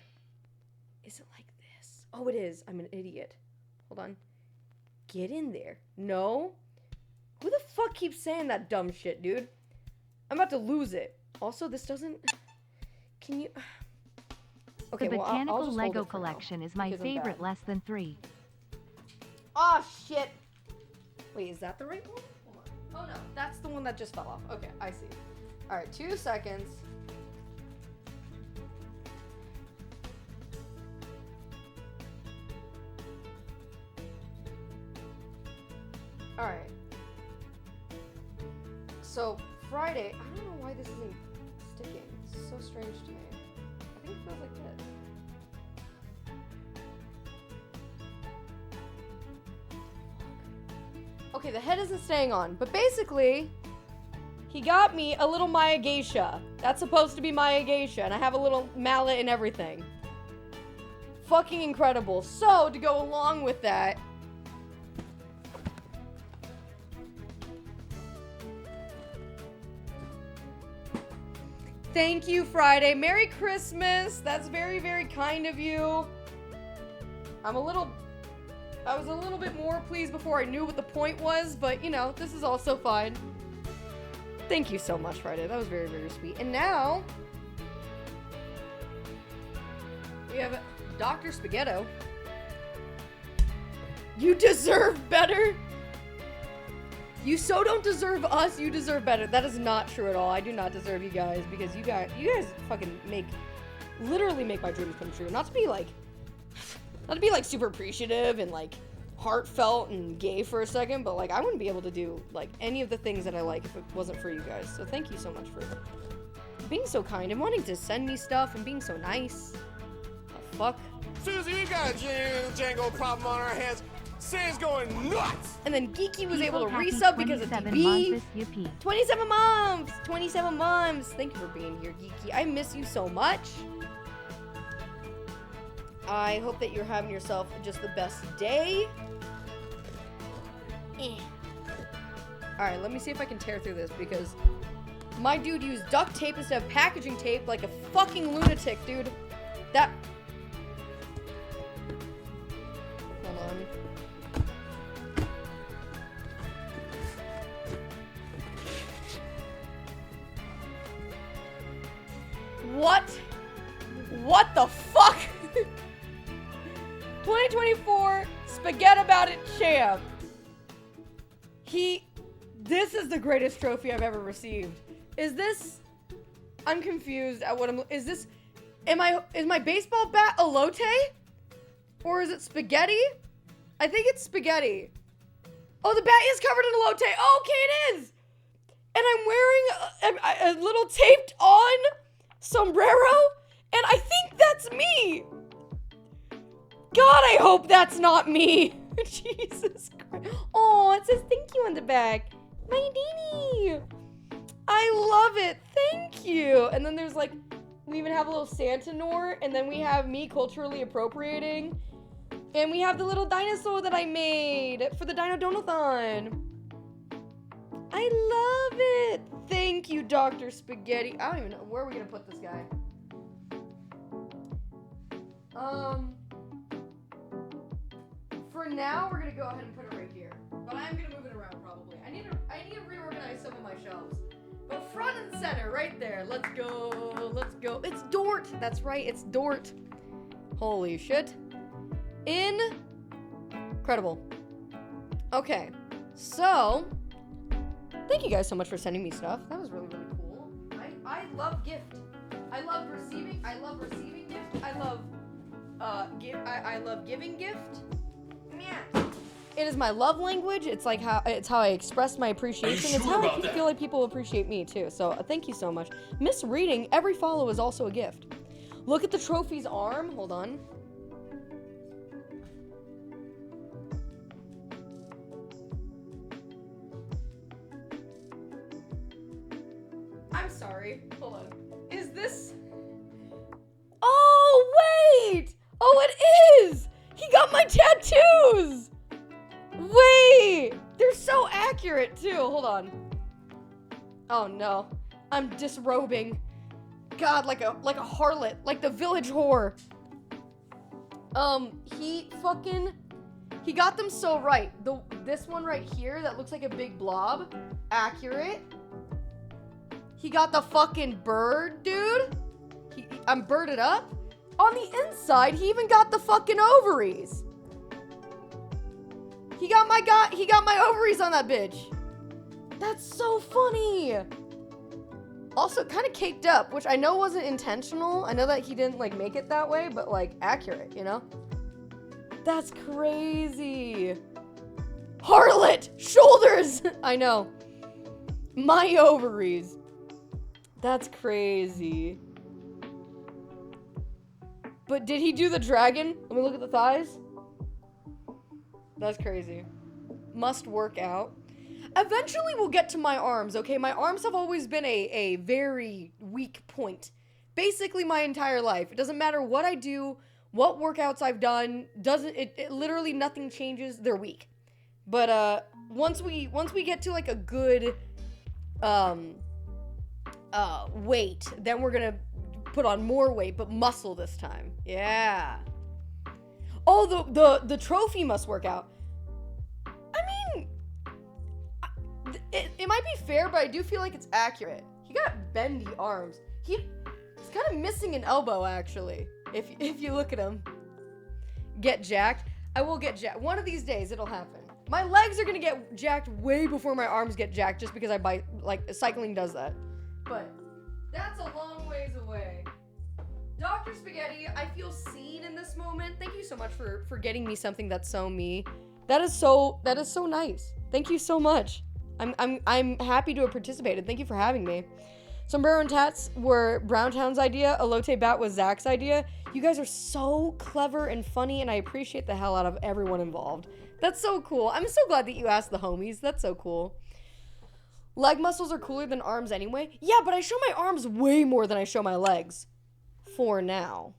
Is it like this? Oh, it is. I'm an idiot. Hold on. Get in there. No. Who the fuck keeps saying that dumb shit, dude? I'm about to lose it. Also, this doesn't... Can you... Okay, the well, botanical I'll just hold Lego it for now, collection is my because I'm favorite bad. less than 3. Oh, shit. Wait, is that the right one? Hold on. Oh, no. That's the one that just fell off. Okay, I see. All right, 2 seconds. All right. So, Friday, I don't know why this isn't sticking. It's so strange to me. I think it feels like this. Okay, the head isn't staying on, but basically, he got me a little Maya Geisha. That's supposed to be Maya Geisha, and I have a little mallet and everything. Fucking incredible. So, to go along with that, thank you, Friday. Merry Christmas. That's very, very kind of you. I was a little bit more pleased before I knew what the point was, but, you know, this is also fine. Thank you so much, Friday. That was very, very sweet. And now, we have Dr. Spaghetto. You deserve better. You so don't deserve us, you deserve better. That is not true at all. I do not deserve you guys, because you guys fucking literally make my dreams come true. Not to be like super appreciative and like heartfelt and gay for a second, but like I wouldn't be able to do like any of the things that I like if it wasn't for you guys. So thank you so much for being so kind and wanting to send me stuff and being so nice. The fuck? Susie, we got a Django problem on our hands. Sam's going nuts! And then Geeky was able to Happy resub because of 27 DB. months, yippee. 27 months! 27 months! Thank you for being here, Geeky. I miss you so much. I hope that you're having yourself just the best day. Alright, let me see if I can tear through this, because my dude used duct tape instead of packaging tape like a fucking lunatic, dude. That... Hold on. What? What the fuck? 2024 Spaghetti About It champ. This is the greatest trophy I've ever received. Is this? I'm confused at what is my baseball bat elote? Or is it spaghetti? I think it's spaghetti. Oh, the bat is covered in elote. Oh, okay, it is. And I'm wearing a little taped on sombrero, and I think that's me. God, I hope that's not me. Jesus Christ. Oh, it says thank you on the back. My Dini. I love it. Thank you. And then there's like, we even have a little Santa Nor, and then we have me culturally appropriating. And we have the little dinosaur that I made for the Dino Donathon. I love it. Thank you, Dr. Spaghetti. I don't even know. Where are we going to put this guy? For now, we're going to go ahead and put it right here. I'm gonna move it around probably. I need to reorganize some of my shelves. But front and center, right there. Let's go. Let's go. It's Dort. That's right. It's Dort. Holy shit. Incredible. Okay. So, thank you guys so much for sending me stuff. That was really, really cool. I love gift. I love receiving gift. I love I love giving gift. Yeah. It is my love language. It's like how I express my appreciation. It's how I feel like people appreciate me too. So thank you so much. Misreading, every follow is also a gift. Look at the trophy's arm. Hold on. I'm sorry. Hold on. Is this? Oh, wait! Oh, it is! He got my tattoos! Wait! They're so accurate, too. Hold on. Oh, no. I'm disrobing. God, like a harlot. Like the village whore. He got them so right. This one right here that looks like a big blob. Accurate. He got the fucking bird, dude. I'm birded up. On the inside, he even got the fucking ovaries. He got my ovaries on that bitch. That's so funny. Also, kind of caked up, which I know wasn't intentional. I know that he didn't, like, make it that way, but, like, accurate, you know? That's crazy. Harlot! Shoulders! I know. My ovaries. That's crazy. But did he do the dragon? Let me look at the thighs. That's crazy. Must work out. Eventually we'll get to my arms, okay? My arms have always been a very weak point. Basically my entire life. It doesn't matter what I do, what workouts I've done, it literally nothing changes, they're weak. But once we get to like a good weight, then we're gonna put on more weight, but muscle this time. Yeah. Oh, the trophy must work out. I mean, it might be fair, but I do feel like it's accurate. He got bendy arms. He's kind of missing an elbow, actually. If you look at him. Get jacked. I will get jacked. One of these days, it'll happen. My legs are gonna get jacked way before my arms get jacked, just because cycling does that. But that's a long ways away. Dr. Spaghetti, I feel seen in this moment. Thank you so much for getting me something that's so me. That is so nice. Thank you so much. I'm happy to have participated. Thank you for having me. Sombrero and Tats were Browntown's idea. Elote Bat was Zach's idea. You guys are so clever and funny, and I appreciate the hell out of everyone involved. That's so cool. I'm so glad that you asked the homies. That's so cool. Leg muscles are cooler than arms anyway. Yeah, but I show my arms way more than I show my legs. For now.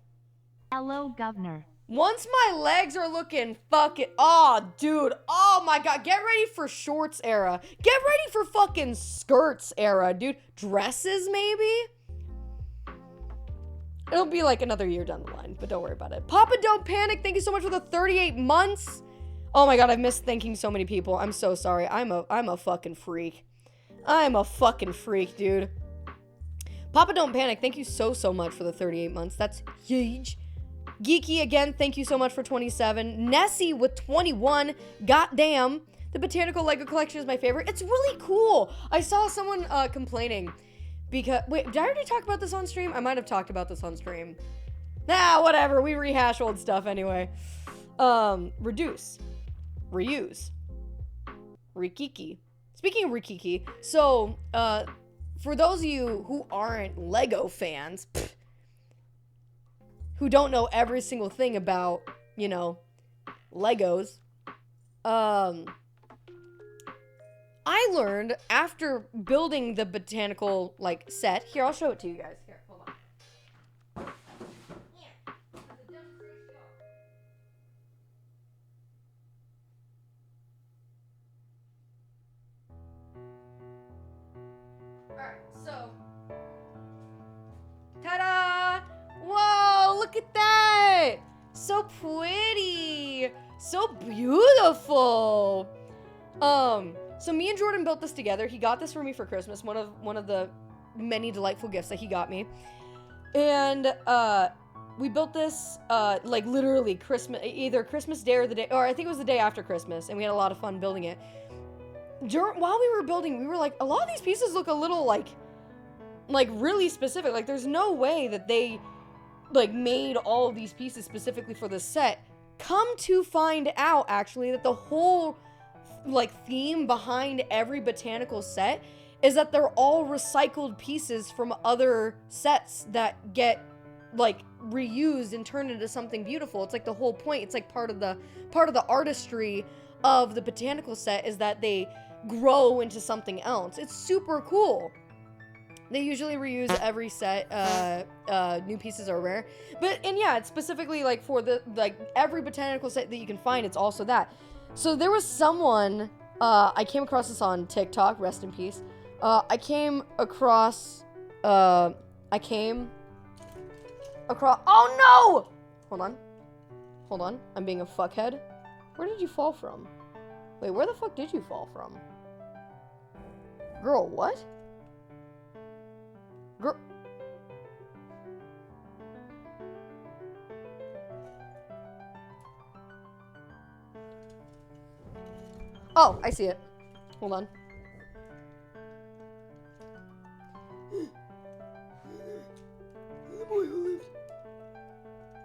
Hello, Governor. Once my legs are looking fucking... Oh, dude. Oh, my God. Get ready for shorts era. Get ready for fucking skirts era, dude. Dresses, maybe? It'll be like another year down the line, but don't worry about it. Papa Don't Panic, thank you so much for the 38 months. Oh, my God. I've missed thanking so many people. I'm so sorry. I'm a fucking freak. I'm a fucking freak, dude. Papa Don't Panic, thank you so much for the 38 months. That's huge. Geeky again, thank you so much for 27. Nessie with 21. Goddamn. The Botanical Lego Collection is my favorite. It's really cool. I saw someone complaining because... Wait, did I already talk about this on stream? I might have talked about this on stream. Nah, whatever. We rehash old stuff anyway. Reduce. Reuse. Rikiki. Speaking of Rikiki, so, for those of you who aren't Lego fans, who don't know every single thing about, you know, Legos, I learned after building the botanical, like, set. Here, I'll show it to you guys. Here, hold on. Alright, so. Ta-da! Whoa, look at that! So pretty! So beautiful! So me and Jordan built this together. He got this for me for Christmas, one of the many delightful gifts that he got me. And we built this like literally either Christmas Day or I think it was the day after Christmas, and we had a lot of fun building it. While we were building, we were like, a lot of these pieces look a little like really specific. Like there's no way that they like made all of these pieces specifically for this set. Come to find out actually that the whole like theme behind every botanical set is that they're all recycled pieces from other sets that get like reused and turned into something beautiful. It's like the whole point. It's like part of the artistry of the botanical set is that they grow into something else. It's super cool. They usually reuse every set. New pieces are rare, and yeah, it's specifically like for the like every botanical set that you can find. It's also that. So there was someone I came across this on TikTok. Rest in peace. I came across. Oh no! Hold on. I'm being a fuckhead. Where did you fall from? Wait, where the fuck did you fall from? Girl, what? Girl. Oh, I see it. Hold on. The boy who lived,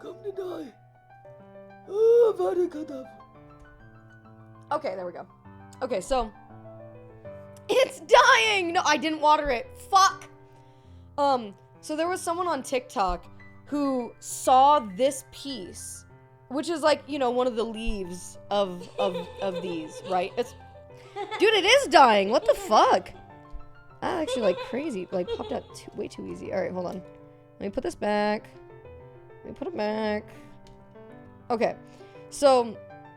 come to die. Oh, Vadakadav. Okay, there we go. Okay, so it's dying. No, I didn't water it. Fuck. So there was someone on TikTok who saw this piece, which is like, you know, one of the leaves of these, right? Dude, it is dying. What the fuck? That actually like crazy, like popped out way too easy. All right, hold on. Let me put this back. Let me put it back. Okay, so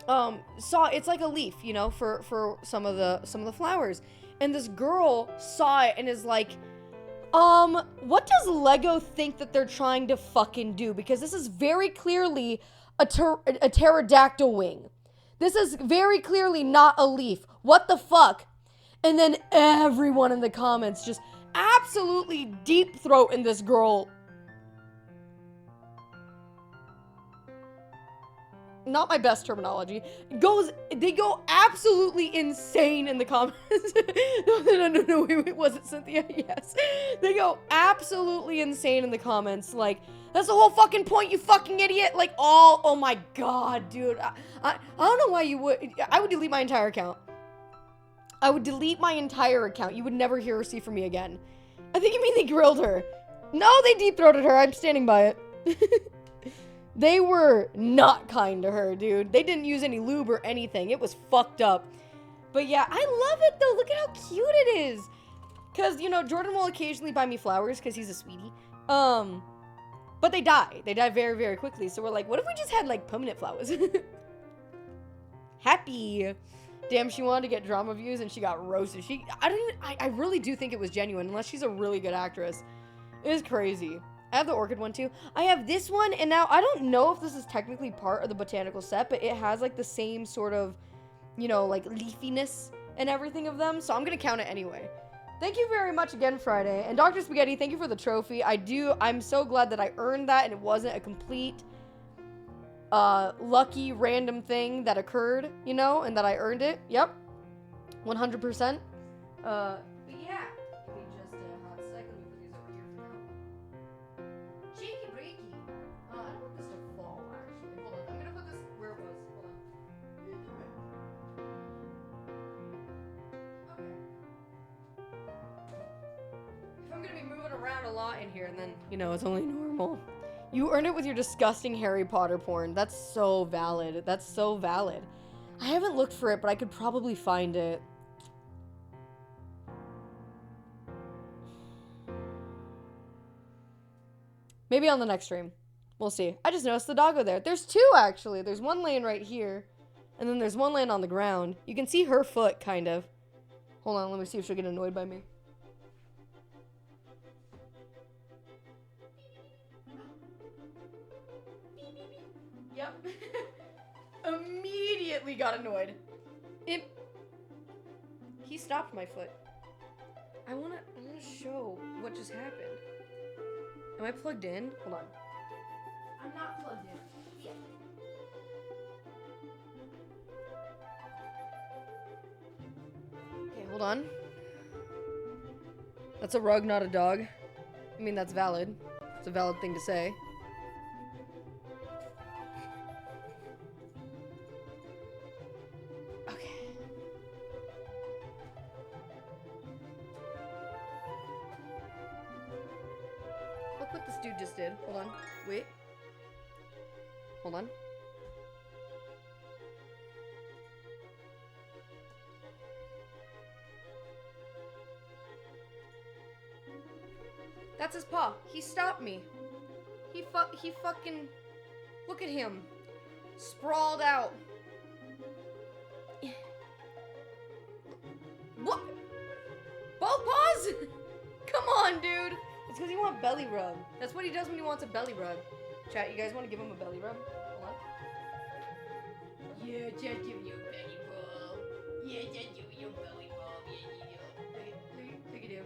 it's like a leaf, you know, for some of the flowers, and this girl saw it and is like, what does Lego think that they're trying to fucking do? Because this is very clearly a pterodactyl wing. This is very clearly not a leaf. What the fuck? And then everyone in the comments just absolutely deep throat in this girl. Not my best terminology. They go absolutely insane in the comments. No, wait, was it Cynthia? Yes. They go absolutely insane in the comments. Like, that's the whole fucking point, you fucking idiot. Like, oh my god, dude. I don't know why you would. I would delete my entire account. I would delete my entire account. You would never hear or see from me again. I think you mean they grilled her. No, they deep-throated her. I'm standing by it. They were not kind to her, dude. They didn't use any lube or anything. It was fucked up. But yeah, I love it though. Look at how cute it is. Because, you know, Jordan will occasionally buy me flowers because he's a sweetie. But they die. They die very, very quickly. So we're like, what if we just had like permanent flowers? Happy. Damn, she wanted to get drama views and she got roasted. I really do think it was genuine, unless she's a really good actress. It is crazy. I have the orchid one too. I have this one, and now I don't know if this is technically part of the botanical set, but it has like the same sort of, you know, like leafiness and everything of them, so I'm gonna count it anyway. Thank you very much again, Friday. And Dr. Spaghetti, thank you for the trophy. I'm so glad that I earned that and it wasn't a complete lucky random thing that occurred, you know, and that I earned it. Yep. 100%. But yeah. Give me just a hot second. Let me put these over here for now. Cheeky breaky. I don't want this to fall, actually. Hold on. I'm gonna put this where it was. Hold on. Okay. If I'm gonna be moving around a lot in here, and then, you know, it's only normal. You earned it with your disgusting Harry Potter porn. That's so valid. That's so valid. I haven't looked for it, but I could probably find it. Maybe on the next stream. We'll see. I just noticed the doggo there. There's two, actually. There's one laying right here, and then there's one laying on the ground. You can see her foot, kind of. Hold on, let me see if she'll get annoyed by me. Yep. Immediately got annoyed. He stopped my foot. I wanna show what just happened. Am I plugged in? Hold on. I'm not plugged in. Yeah. Okay, hold on. That's a rug, not a dog. I mean, that's valid. It's a valid thing to say. Okay. Look what this dude just did. Hold on. Wait. Hold on. That's his paw. He stopped me. He fucking... Look at him. Sprawled out. What? Both paws? Come on, dude. It's because he wants belly rub. That's what he does when he wants a belly rub. Chat, you guys want to give him a belly rub? Hold on. Yeah, chat, give you a belly rub. Yeah, chat, give you a belly rub. Look at him.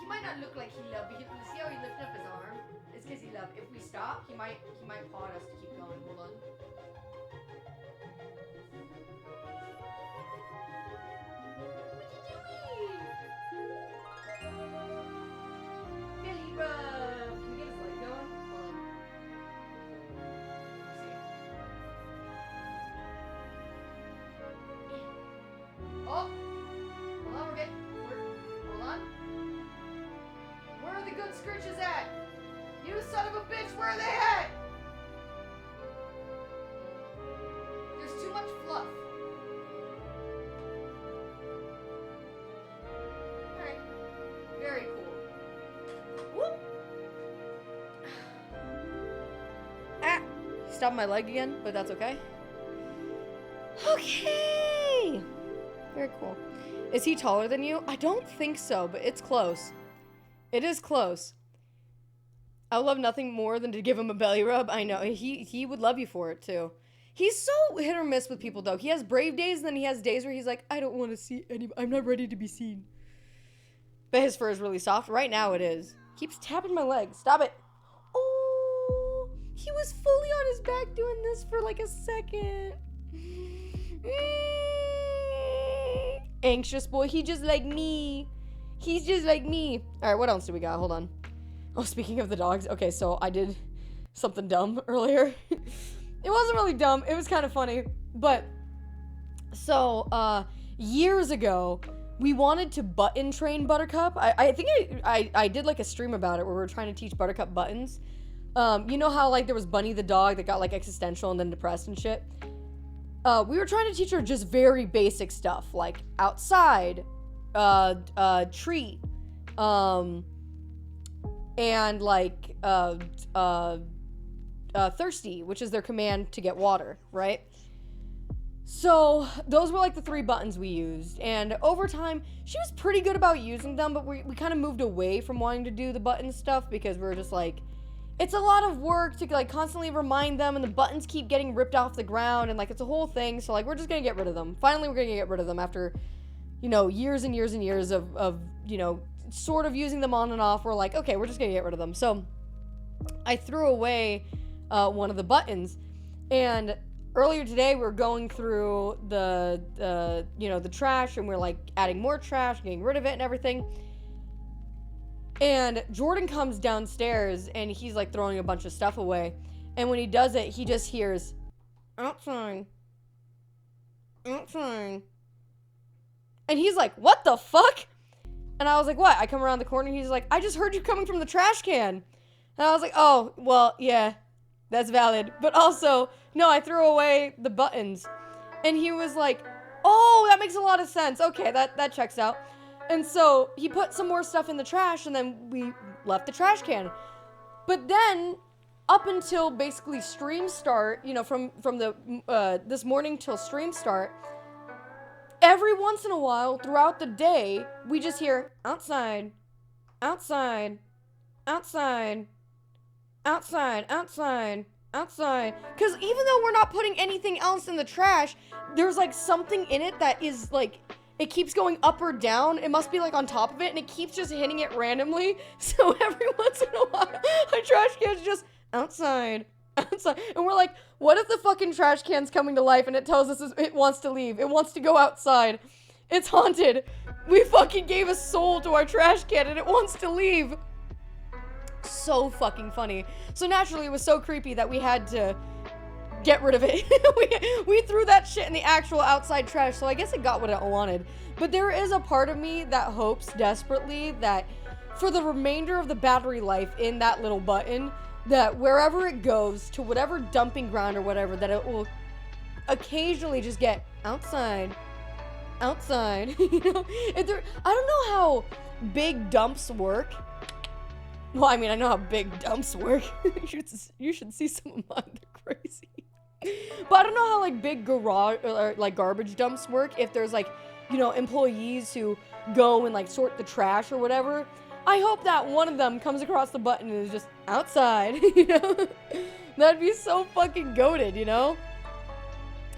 He might not look like he love, but see how he lifted up his arm? It's because he love. If we stop, he might paw us to keep going. Hold on. Belly rub. Can we get his leg going? Hold on. Oh! Hold on, we're getting... Hold on. Where are the good scritches at? You son of a bitch, where are they at? There's too much fluff. Alright. Very cool. Whoop! Ah! Stopped my leg again, but that's okay. Okay! Very cool. Is he taller than you? I don't think so, but it's close. It is close. I would love nothing more than to give him a belly rub. I know. He would love you for it, too. He's so hit or miss with people, though. He has brave days, and then he has days where he's like, I don't want to see anybody. I'm not ready to be seen. But his fur is really soft. Right now, it is. Keeps tapping my leg. Stop it. Oh, he was fully on his back doing this for like a second. Anxious boy. He just like me. He's just like me. All right, what else do we got? Hold on. Oh, speaking of the dogs. Okay, so I did something dumb earlier. It wasn't really dumb. It was kind of funny. But, so, years ago, we wanted to button train Buttercup. I think I did like a stream about it where we were trying to teach Buttercup buttons. You know how like there was Bunny the dog that got like existential and then depressed and shit? We were trying to teach her just very basic stuff like outside, treat, and like thirsty, which is their command to get water, right? So those were like the 3 buttons we used, and over time she was pretty good about using them, but we kind of moved away from wanting to do the button stuff because we were just like, it's a lot of work to like constantly remind them, and the buttons keep getting ripped off the ground, and like it's a whole thing. So like we're just gonna get rid of them. Finally, we're gonna get rid of them after, you know, years and years and years of you know, sort of using them on and off. We're like, okay, we're just gonna get rid of them. So I threw away one of the buttons, and earlier today we were going through the you know, the trash, and we're like adding more trash, getting rid of it and everything. And Jordan comes downstairs and he's like throwing a bunch of stuff away. And when he does it, he just hears, outside. Outside. And he's like, what the fuck? And I was like, what? I come around the corner and he's like, I just heard you coming from the trash can. And I was like, oh, well, yeah, that's valid. But also, no, I threw away the buttons. And he was like, oh, that makes a lot of sense. Okay, that checks out. And so he put some more stuff in the trash, and then we left the trash can. But then, up until basically stream start, you know, from the this morning till stream start, every once in a while throughout the day, we just hear outside, outside, outside, outside, outside, outside. Because even though we're not putting anything else in the trash, there's like something in it that is like, it keeps going up or down. It must be like on top of it, and it keeps just hitting it randomly. So every once in a while, a trash can's just outside. Outside. And we're like, what if the fucking trash can's coming to life and it tells us it wants to leave? It wants to go outside. It's haunted. We fucking gave a soul to our trash can and it wants to leave. So fucking funny. So naturally, it was so creepy that we had to get rid of it. we threw that shit in the actual outside trash, so I guess it got what it wanted. But there is a part of me that hopes desperately that for the remainder of the battery life in that little button, that wherever it goes, to whatever dumping ground or whatever, that it will occasionally just get outside. You know? I don't know how big dumps work. Well, I mean, I know how big dumps work. You should see some of mine. They're crazy. But I don't know how, like, big garage, or, like, garbage dumps work. If there's, like, you know, employees who go and, like, sort the trash or whatever. I hope that one of them comes across the button and is just outside, you know? That'd be so fucking goated, you know?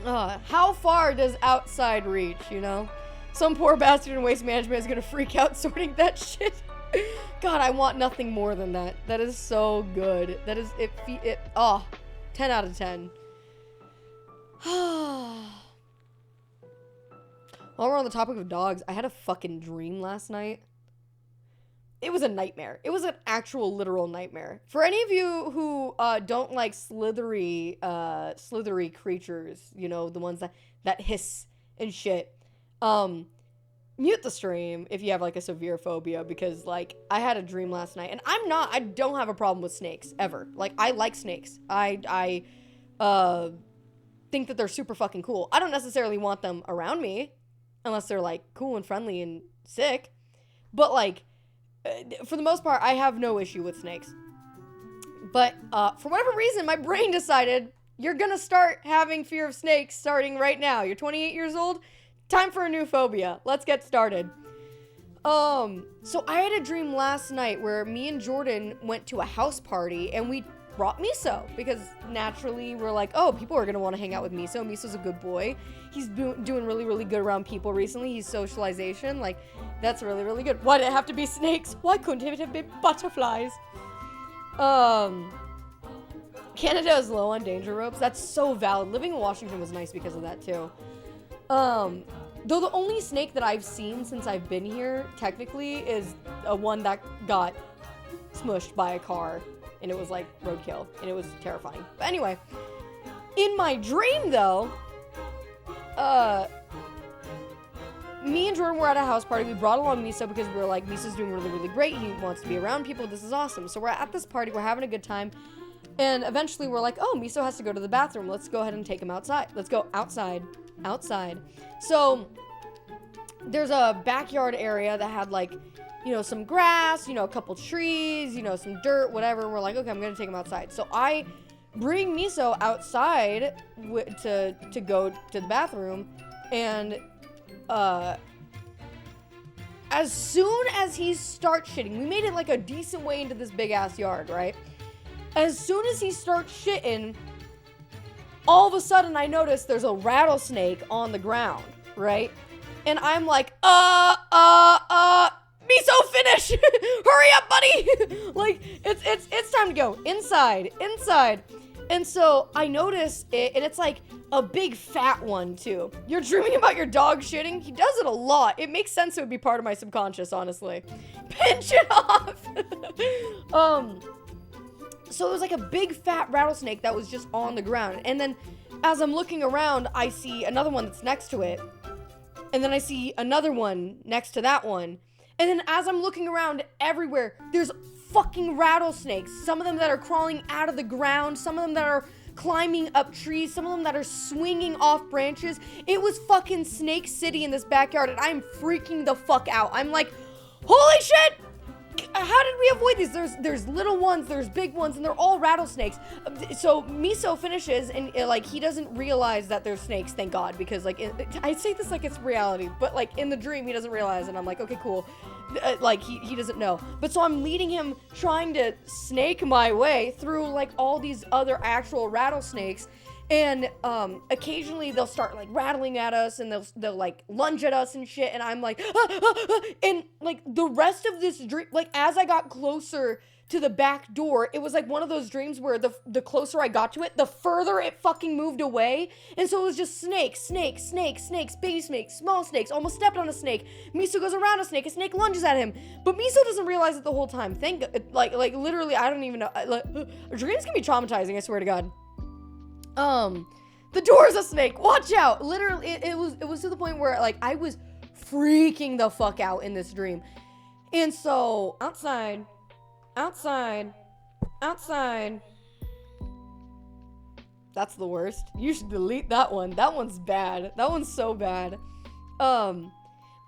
How far does outside reach, you know? Some poor bastard in waste management is gonna freak out sorting that shit. God, I want nothing more than that. That is so good. That is, 10 out of 10. While we're on the topic of dogs, I had a fucking dream last night. It was a nightmare. It was an actual literal nightmare. For any of you who don't like slithery creatures, you know, the ones that hiss and shit, mute the stream if you have like a severe phobia, because like I had a dream last night, and I don't have a problem with snakes ever. Like, I like snakes. I think that they're super fucking cool. I don't necessarily want them around me unless they're like cool and friendly and sick, but like for the most part, I have no issue with snakes. But for whatever reason, my brain decided you're gonna start having fear of snakes starting right now. You're 28 years old. Time for a new phobia. Let's get started. So I had a dream last night where me and Jordan went to a house party and we brought Miso, because naturally we're like, oh, people are gonna want to hang out with Miso. Miso's a good boy. He's doing really, really good around people recently. He's socialization. Like, that's really, really good. Why did it have to be snakes? Why couldn't it have been butterflies? Canada is low on danger ropes. That's so valid. Living in Washington was nice because of that too. Though the only snake that I've seen since I've been here, technically, is a one that got smushed by a car, and it was like roadkill, and it was terrifying. But anyway, in my dream though, me and Jordan were at a house party. We brought along Miso because we were like, Miso's doing really, really great. He wants to be around people. This is awesome. So we're at this party. We're having a good time. And eventually we're like, oh, Miso has to go to the bathroom. Let's go ahead and take him outside. Let's go outside. So there's a backyard area that had like, you know, some grass, you know, a couple trees, you know, some dirt, whatever. We're like, okay, I'm going to take him outside. So I bring Miso outside to go to the bathroom. And as soon as he starts shitting, we made it like a decent way into this big ass yard, right? As soon as he starts shitting, all of a sudden I notice there's a rattlesnake on the ground, right? And I'm like, Miso, finish! Hurry up, buddy! Like, it's time to go. Inside. And so I notice it, and it's like a big fat one too. You're dreaming about your dog shitting? He does it a lot. It makes sense it would be part of my subconscious, honestly. Pinch it off! So it was like a big fat rattlesnake that was just on the ground. And then as I'm looking around, I see another one that's next to it. And then I see another one next to that one. And then as I'm looking around everywhere, there's fucking rattlesnakes. Some of them that are crawling out of the ground. Some of them that are climbing up trees. Some of them that are swinging off branches. It was fucking Snake City in this backyard. And I'm freaking the fuck out. I'm like, holy shit! how did we avoid these? There's little ones, there's big ones, and they're all rattlesnakes. So Miso finishes, and like he doesn't realize that there's snakes, thank God, because like I say this like it's reality, but like in the dream he doesn't realize, and I'm like, okay, cool. Like he doesn't know. But so I'm leading him, trying to snake my way through like all these other actual rattlesnakes. And occasionally they'll start like rattling at us, and they'll like lunge at us and shit, and I'm like and like the rest of this dream, like as I got closer to the back door, it was like one of those dreams where the closer I got to it, the further it fucking moved away. And so it was just snakes, baby snakes, small snakes, almost stepped on a snake. Miso goes around a snake lunges at him, but Miso doesn't realize it the whole time. Like literally, I don't even know, dreams can be traumatizing, I swear to God. The door's a snake. Watch out. Literally, it was to the point where like I was freaking the fuck out in this dream. And so outside. That's the worst. You should delete that one. That one's bad. That one's so bad. But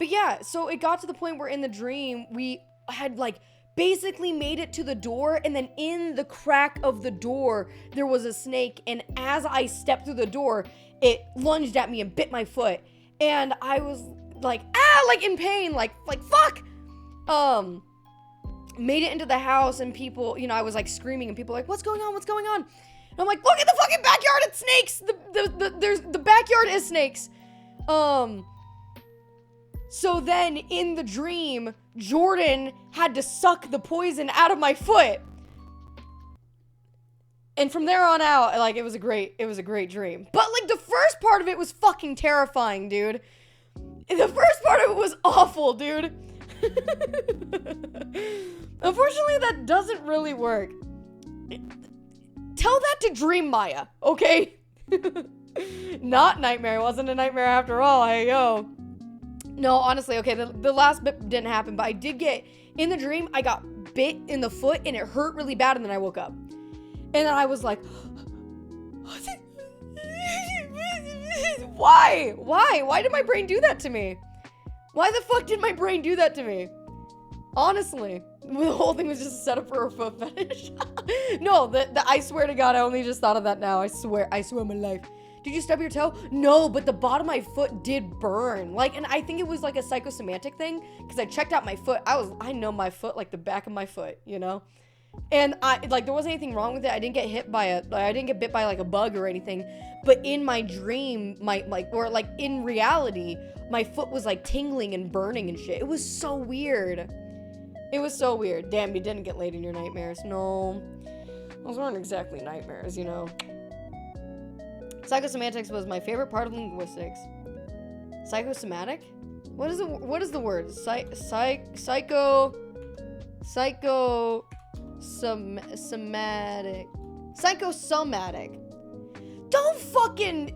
yeah, so it got to the point where in the dream we had like basically made it to the door, and then in the crack of the door there was a snake, and as I stepped through the door it lunged at me and bit my foot, and I was like like in pain, like fuck. Made it into the house, and people, you know, I was like screaming, and people were like, what's going on, and I'm like, look at the fucking backyard, it's snakes. The backyard is snakes. So then in the dream, Jordan had to suck the poison out of my foot. And from there on out, like, it was a great dream. But like the first part of it was fucking terrifying, dude. The first part of it was awful, dude. Unfortunately, that doesn't really work. Tell that to Dream Maya, okay? Not nightmare. It wasn't a nightmare after all. Hey, yo. No, honestly, okay, the last bit didn't happen, but I did get, in the dream, I got bit in the foot, and it hurt really bad, and then I woke up. And then I was like, why? Why did my brain do that to me? Why the fuck did my brain do that to me? Honestly, the whole thing was just a setup for a foot fetish. No, I swear to God, I only just thought of that now. I swear my life. Did you stub your toe? No, but the bottom of my foot did burn. Like, and I think it was like a psychosomatic thing, because I checked out my foot. I know my foot like the back of my foot, you know? And there wasn't anything wrong with it. I didn't get bit by like a bug or anything. But in my dream, in reality, my foot was like tingling and burning and shit. It was so weird. Damn, you didn't get laid in your nightmares. No. Those weren't exactly nightmares, you know? Psychosemantics was my favorite part of linguistics. Psychosomatic? What is the word? Psychosomatic. Psychosomatic. Don't fucking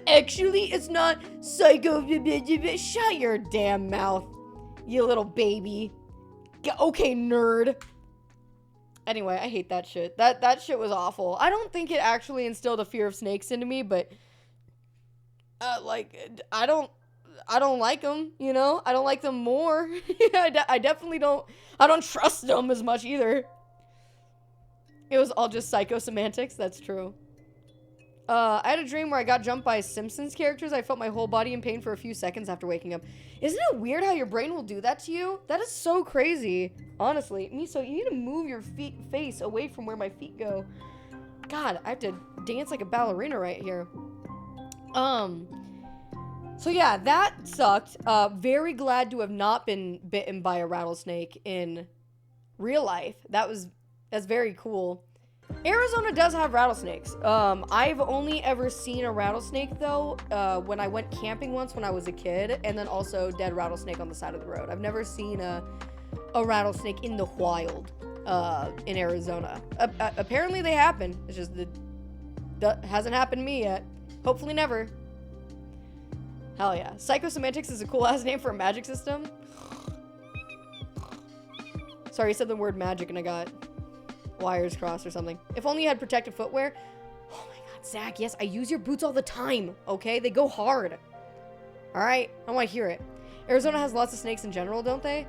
actually it's not psycho. Shut your damn mouth, you little baby. Okay, nerd. Anyway, I hate that shit. That shit was awful. I don't think it actually instilled a fear of snakes into me, but I don't like them, you know? I don't like them more. I definitely don't. I don't trust them as much either. It was all just psychosemantics. That's true. I had a dream where I got jumped by Simpsons characters. I felt my whole body in pain for a few seconds after waking up. Isn't it weird how your brain will do that to you? That is so crazy. Honestly. Miso, you need to move your face away from where my feet go. God, I have to dance like a ballerina right here. So yeah, that sucked. Very glad to have not been bitten by a rattlesnake in real life. That's very cool. Arizona does have rattlesnakes. I've only ever seen a rattlesnake though, when I went camping once when I was a kid, and then also dead rattlesnake on the side of the road. I've never seen a rattlesnake in the wild, in Arizona. Apparently they happen. It's just that hasn't happened to me yet. Hopefully never. Hell yeah. Psychosemantics is a cool ass name for a magic system. Sorry, you said the word magic and I got wires crossed or something. If only you had protective footwear. Oh my god, Zach, yes, I use your boots all the time, okay? They go hard. Alright? I want to hear it. Arizona has lots of snakes in general, don't they?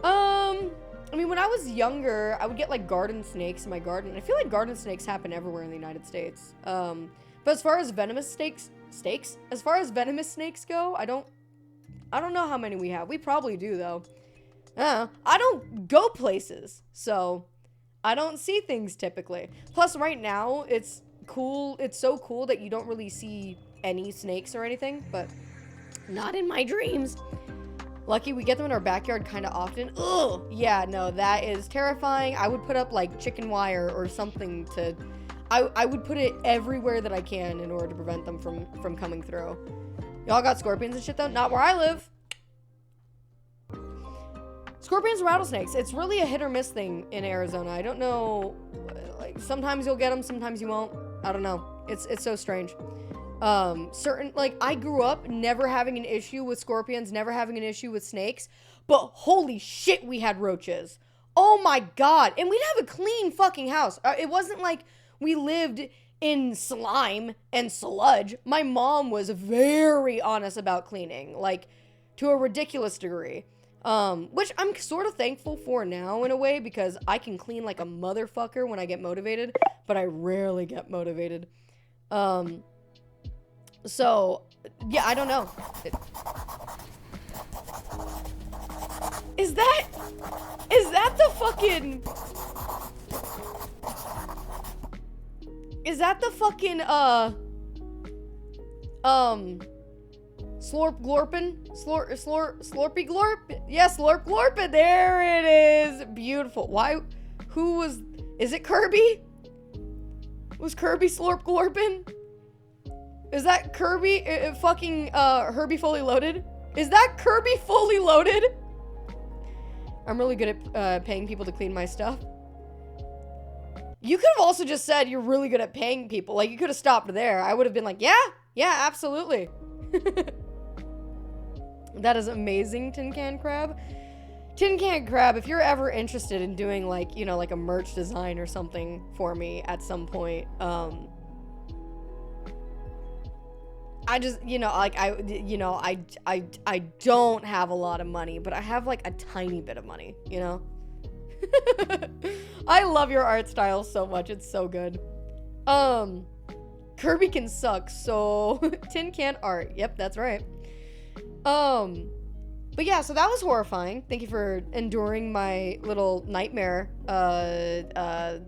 I mean, when I was younger, I would get like garden snakes in my garden. I feel like garden snakes happen everywhere in the United States. But as far as venomous snakes go, I don't know how many we have. We probably do though. I don't go places, so I don't see things typically. Plus, right now it's cool. It's so cool that you don't really see any snakes or anything, but not in my dreams. Lucky we get them in our backyard kind of often. Ugh! Yeah, no, that is terrifying. I would put up, like, chicken wire or something to... I would put it everywhere that I can in order to prevent them from coming through. Y'all got scorpions and shit, though? Not where I live. Scorpions and rattlesnakes. It's really a hit or miss thing in Arizona. I don't know... Like, sometimes you'll get them, sometimes you won't. I don't know. It's so strange. I grew up never having an issue with scorpions, never having an issue with snakes, but holy shit, we had roaches. Oh my god. And we'd have a clean fucking house. It wasn't like we lived in slime and sludge. My mom was very honest about cleaning, like, to a ridiculous degree. Which I'm sort of thankful for now in a way, because I can clean like a motherfucker when I get motivated, but I rarely get motivated. So, yeah, I don't know. Is that the fucking... Is that the fucking, Slorp Glorpin? Slorpy Glorp? Yes, Slorp Glorpin. There it is. Beautiful. Why? Who was... Is it Kirby? Was Kirby Slorp Glorpin? Is that Kirby Herbie Fully Loaded? Is that Kirby Fully Loaded? I'm really good at paying people to clean my stuff. You could have also just said you're really good at paying people. Like, you could have stopped there. I would have been like, yeah, absolutely. That is amazing, Tin Can Crab. Tin Can Crab, if you're ever interested in doing, like, you know, like a merch design or something for me at some point, I just, you know, like, I don't have a lot of money, but I have, like, a tiny bit of money, you know? I love your art style so much. It's so good. Kirby can suck, so Tin Can art. Yep, that's right. But yeah, so that was horrifying. Thank you for enduring my little nightmare, for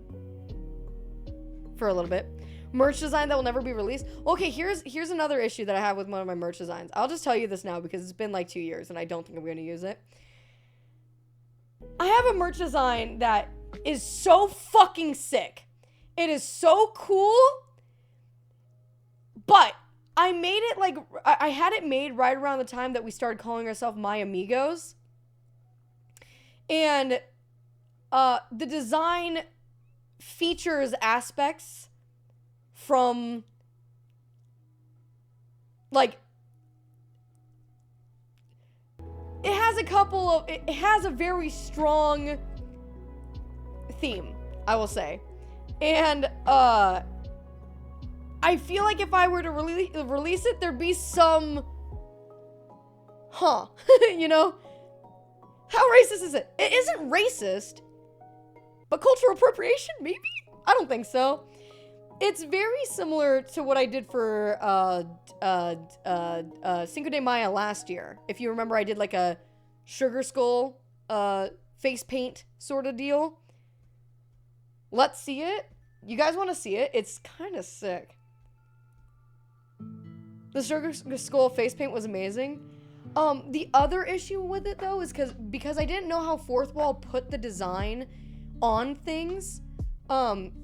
a little bit. Merch design that will never be released. Okay, here's another issue that I have with one of my merch designs. I'll just tell you this now because it's been like 2 years and I don't think I'm going to use it. I have a merch design that is so fucking sick. It is so cool, but I made it like, I had it made right around the time that we started calling ourselves My Amigos. And the design features aspects from, like, it has a very strong theme, I will say. And, I feel like if I were to release it, there'd be some, you know? How racist is it? It isn't racist, but cultural appropriation, maybe? I don't think so. It's very similar to what I did for, Cinco de Mayo last year. If you remember, I did like a sugar skull, face paint sort of deal. Let's see it. You guys want to see it? It's kind of sick. The sugar skull face paint was amazing. The other issue with it, though, is because I didn't know how Fourth Wall put the design on things.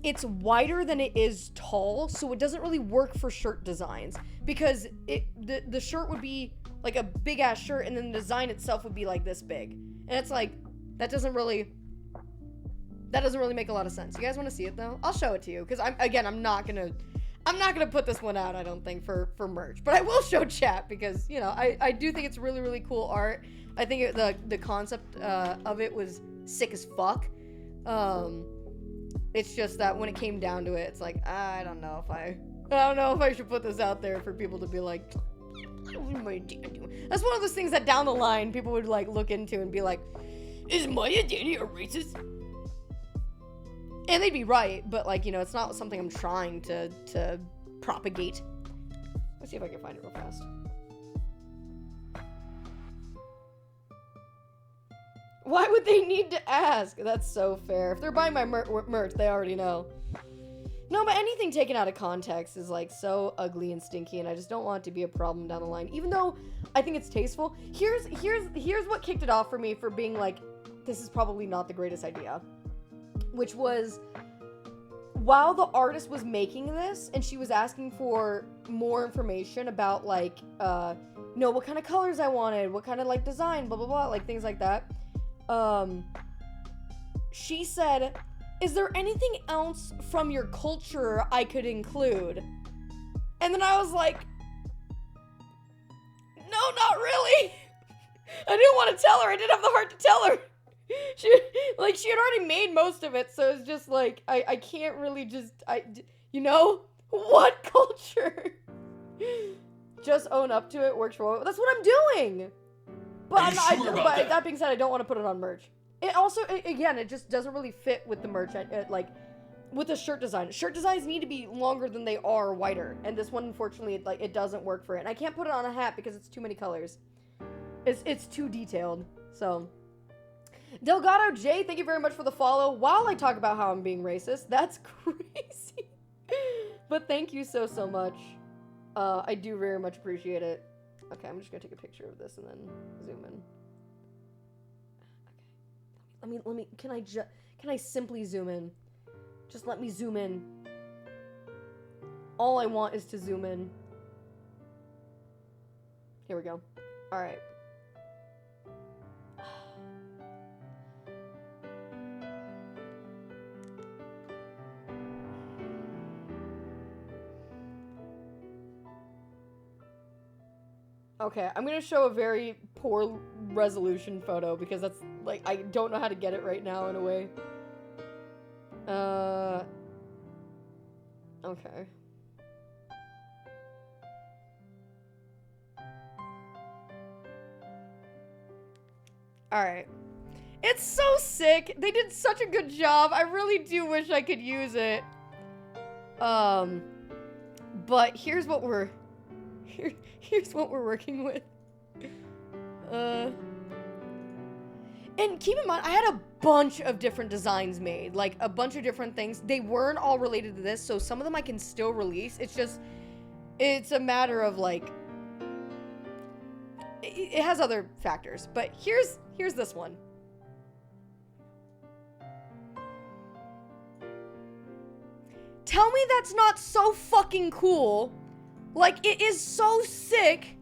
It's wider than it is tall, so it doesn't really work for shirt designs. Because the shirt would be like a big-ass shirt, and then the design itself would be like this big. And it's like, that doesn't really make a lot of sense. You guys want to see it, though? I'll show it to you, because I'm not gonna put this one out, I don't think, for merch. But I will show chat because, you know, I do think it's really, really cool art. I think the concept of it was sick as fuck. It's just that when it came down to it, it's like, I don't know if I should put this out there for people to be like, that's one of those things that down the line people would like look into and be like, is Maya Danny a racist? And they'd be right, but like, you know, it's not something I'm trying to propagate. Let's see if I can find it real fast. Why would they need to ask? That's so fair. If they're buying my merch, they already know. No, but anything taken out of context is like so ugly and stinky, and I just don't want it to be a problem down the line. Even though I think it's tasteful. Here's what kicked it off for me for being like, this is probably not the greatest idea. Which was, while the artist was making this, and she was asking for more information about like, what kind of colors I wanted, what kind of like design, blah blah blah, like things like that. She said, is there anything else from your culture I could include? And then I was like, no, not really. I didn't want to tell her. I didn't have the heart to tell her. She had already made most of it, so it's just like, I can't really just, what culture? Just own up to it, works for it. That's what I'm doing. But that being said, I don't want to put it on merch. It also, again, it just doesn't really fit with the merch, like, with the shirt design. Shirt designs need to be longer than they are wider, and this one, unfortunately, like, it doesn't work for it. And I can't put it on a hat because it's too many colors. It's too detailed, so. Delgado J, thank you very much for the follow. While I talk about how I'm being racist, that's crazy. But thank you so much. I do very much appreciate it. Okay, I'm just gonna take a picture of this and then zoom in. Okay. Let me, can I simply zoom in? Just let me zoom in. All I want is to zoom in. Here we go. Alright. Okay, I'm gonna show a very poor resolution photo because that's, like, I don't know how to get it right now in a way. Okay. Alright. It's so sick! They did such a good job! I really do wish I could use it. But here's what we're... Here's what we're working with. And keep in mind, I had a bunch of different designs made. Like, a bunch of different things. They weren't all related to this, so some of them I can still release. It's just... It's a matter of, like... It has other factors. But here's this one. Tell me that's not so fucking cool. Like, it is so sick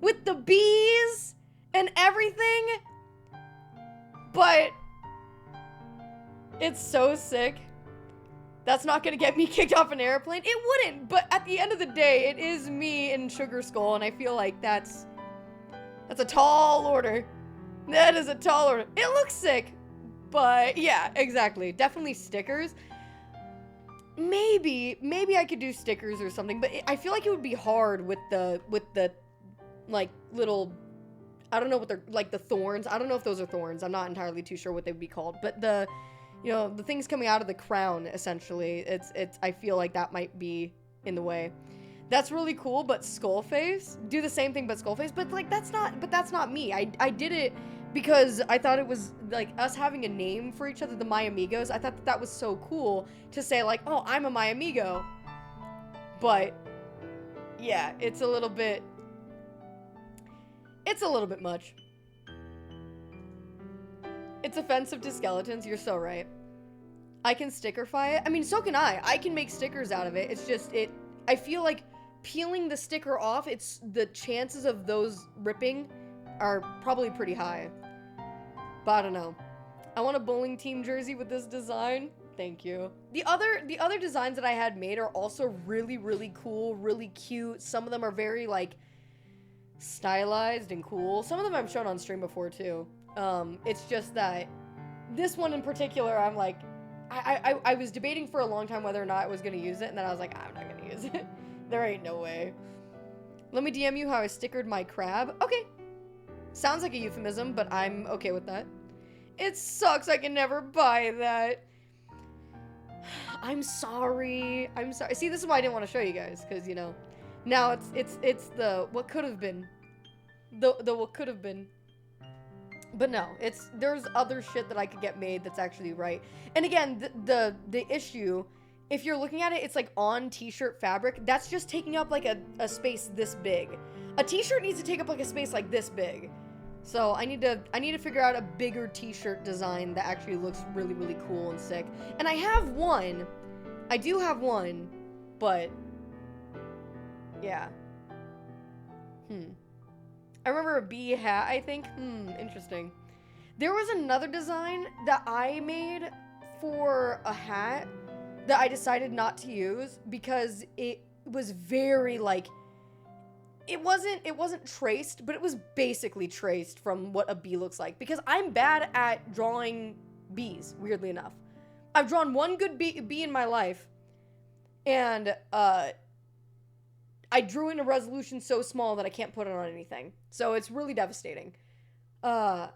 with the bees and everything, but it's so sick. That's not gonna get me kicked off an airplane. It wouldn't, but at the end of the day, it is me in Sugar Skull, and I feel like that's a tall order. That is a tall order. It looks sick, but yeah, exactly. Definitely stickers. Maybe I could do stickers or something, but I feel like it would be hard with the, like, little, I don't know what they're, like, the thorns. I don't know if those are thorns. I'm not entirely too sure what they would be called, but the things coming out of the crown, essentially, I feel like that might be in the way. That's really cool, but Skullface, do the same thing but Skullface, but, like, that's not me. I did it because I thought it was, like, us having a name for each other, the My Amigos. I thought that was so cool to say, like, oh, I'm a My Amigo. But, yeah, it's a little bit much. It's offensive to skeletons, you're so right. I can stickerify it. I mean, so can I. I can make stickers out of it. It's just, I feel like peeling the sticker off, the chances of those ripping are probably pretty high. But I don't know. I want a bowling team jersey with this design. Thank you. The other designs that I had made are also really, really cool, really cute. Some of them are very, like, stylized and cool. Some of them I've shown on stream before, too. It's just that this one in particular, I'm like, I was debating for a long time whether or not I was going to use it, and then I was like, I'm not going to use it. There ain't no way. Let me DM you how I stickered my crab. Okay. Sounds like a euphemism, but I'm okay with that. It sucks I can never buy that. I'm sorry. I'm sorry. See, this is why I didn't want to show you guys, because, you know, now it's the what could have been. The what could have been. But no, there's other shit that I could get made that's actually right. And again, the issue, if you're looking at it, it's like on t-shirt fabric. That's just taking up like a space this big. A t-shirt needs to take up like a space like this big. So I need to figure out a bigger t-shirt design that actually looks really, really cool and sick. And I have one. I do have one, but yeah. I remember a bee hat, I think. Interesting. There was another design that I made for a hat that I decided not to use because it was very like, it wasn't traced, but it was basically traced from what a bee looks like, because I'm bad at drawing bees, weirdly enough. I've drawn one good bee in my life, and I drew in a resolution so small that I can't put it on anything. So it's really devastating. But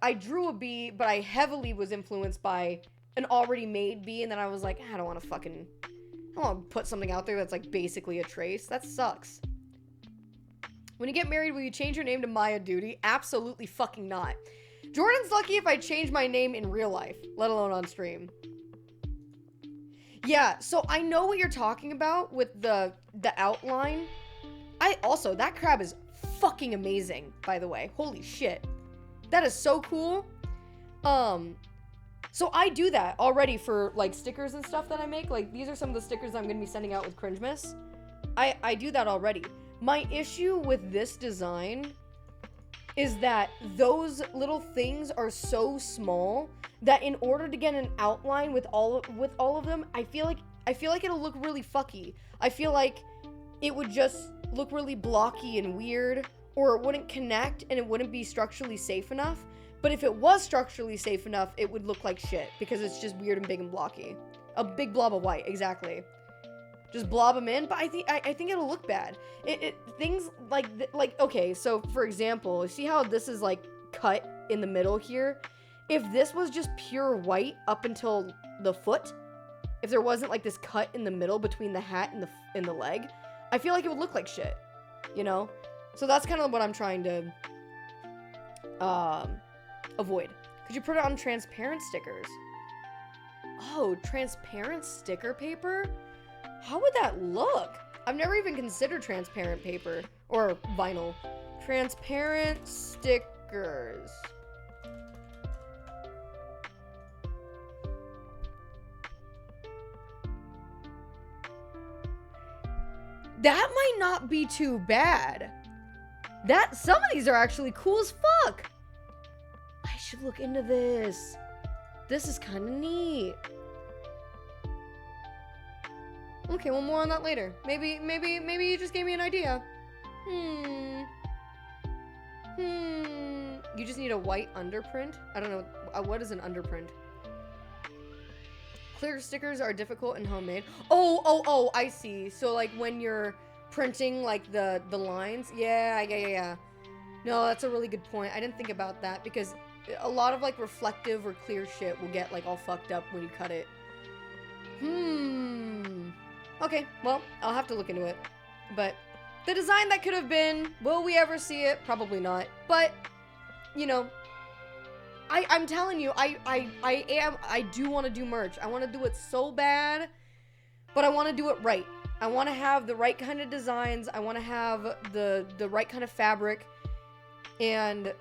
I drew a bee, but I heavily was influenced by an already made bee, and then I was like, I don't want to put something out there that's like basically a trace. That sucks. When you get married, will you change your name to Maya Duty? Absolutely fucking not. Jordan's lucky if I change my name in real life, let alone on stream. Yeah, so I know what you're talking about with the outline. That crab is fucking amazing, by the way. Holy shit. That is so cool. So I do that already for like stickers and stuff that I make. Like these are some of the stickers I'm gonna be sending out with Cringemas. I do that already. My issue with this design is that those little things are so small that in order to get an outline with all of them, I feel like it'll look really fucky. I feel like it would just look really blocky and weird, or it wouldn't connect and it wouldn't be structurally safe enough. But if it was structurally safe enough, it would look like shit because it's just weird and big and blocky. A big blob of white, exactly. Just blob them in, but I think it'll look bad. Things like okay, so for example, see how this is like cut in the middle here? If this was just pure white up until the foot, if there wasn't like this cut in the middle between the hat and the leg, I feel like it would look like shit, you know? So that's kind of what I'm trying to avoid. Could you put it on transparent stickers? Oh, transparent sticker paper? How would that look? I've never even considered transparent paper or vinyl. Transparent stickers. That might not be too bad. Some of these are actually cool as fuck. I should look into this. This is kind of neat. Okay, well, more on that later. Maybe you just gave me an idea. You just need a white underprint? I don't know. What is an underprint? Clear stickers are difficult and homemade. Oh, I see. So, like, when you're printing, like, the lines. Yeah. No, that's a really good point. I didn't think about that because a lot of, like, reflective or clear shit will get, like, all fucked up when you cut it. Okay, well, I'll have to look into it. But the design that could have been, will we ever see it? Probably not. But, you know, I'm telling you, I do want to do merch. I want to do it so bad, but I want to do it right. I want to have the right kind of designs. I want to have the right kind of fabric. And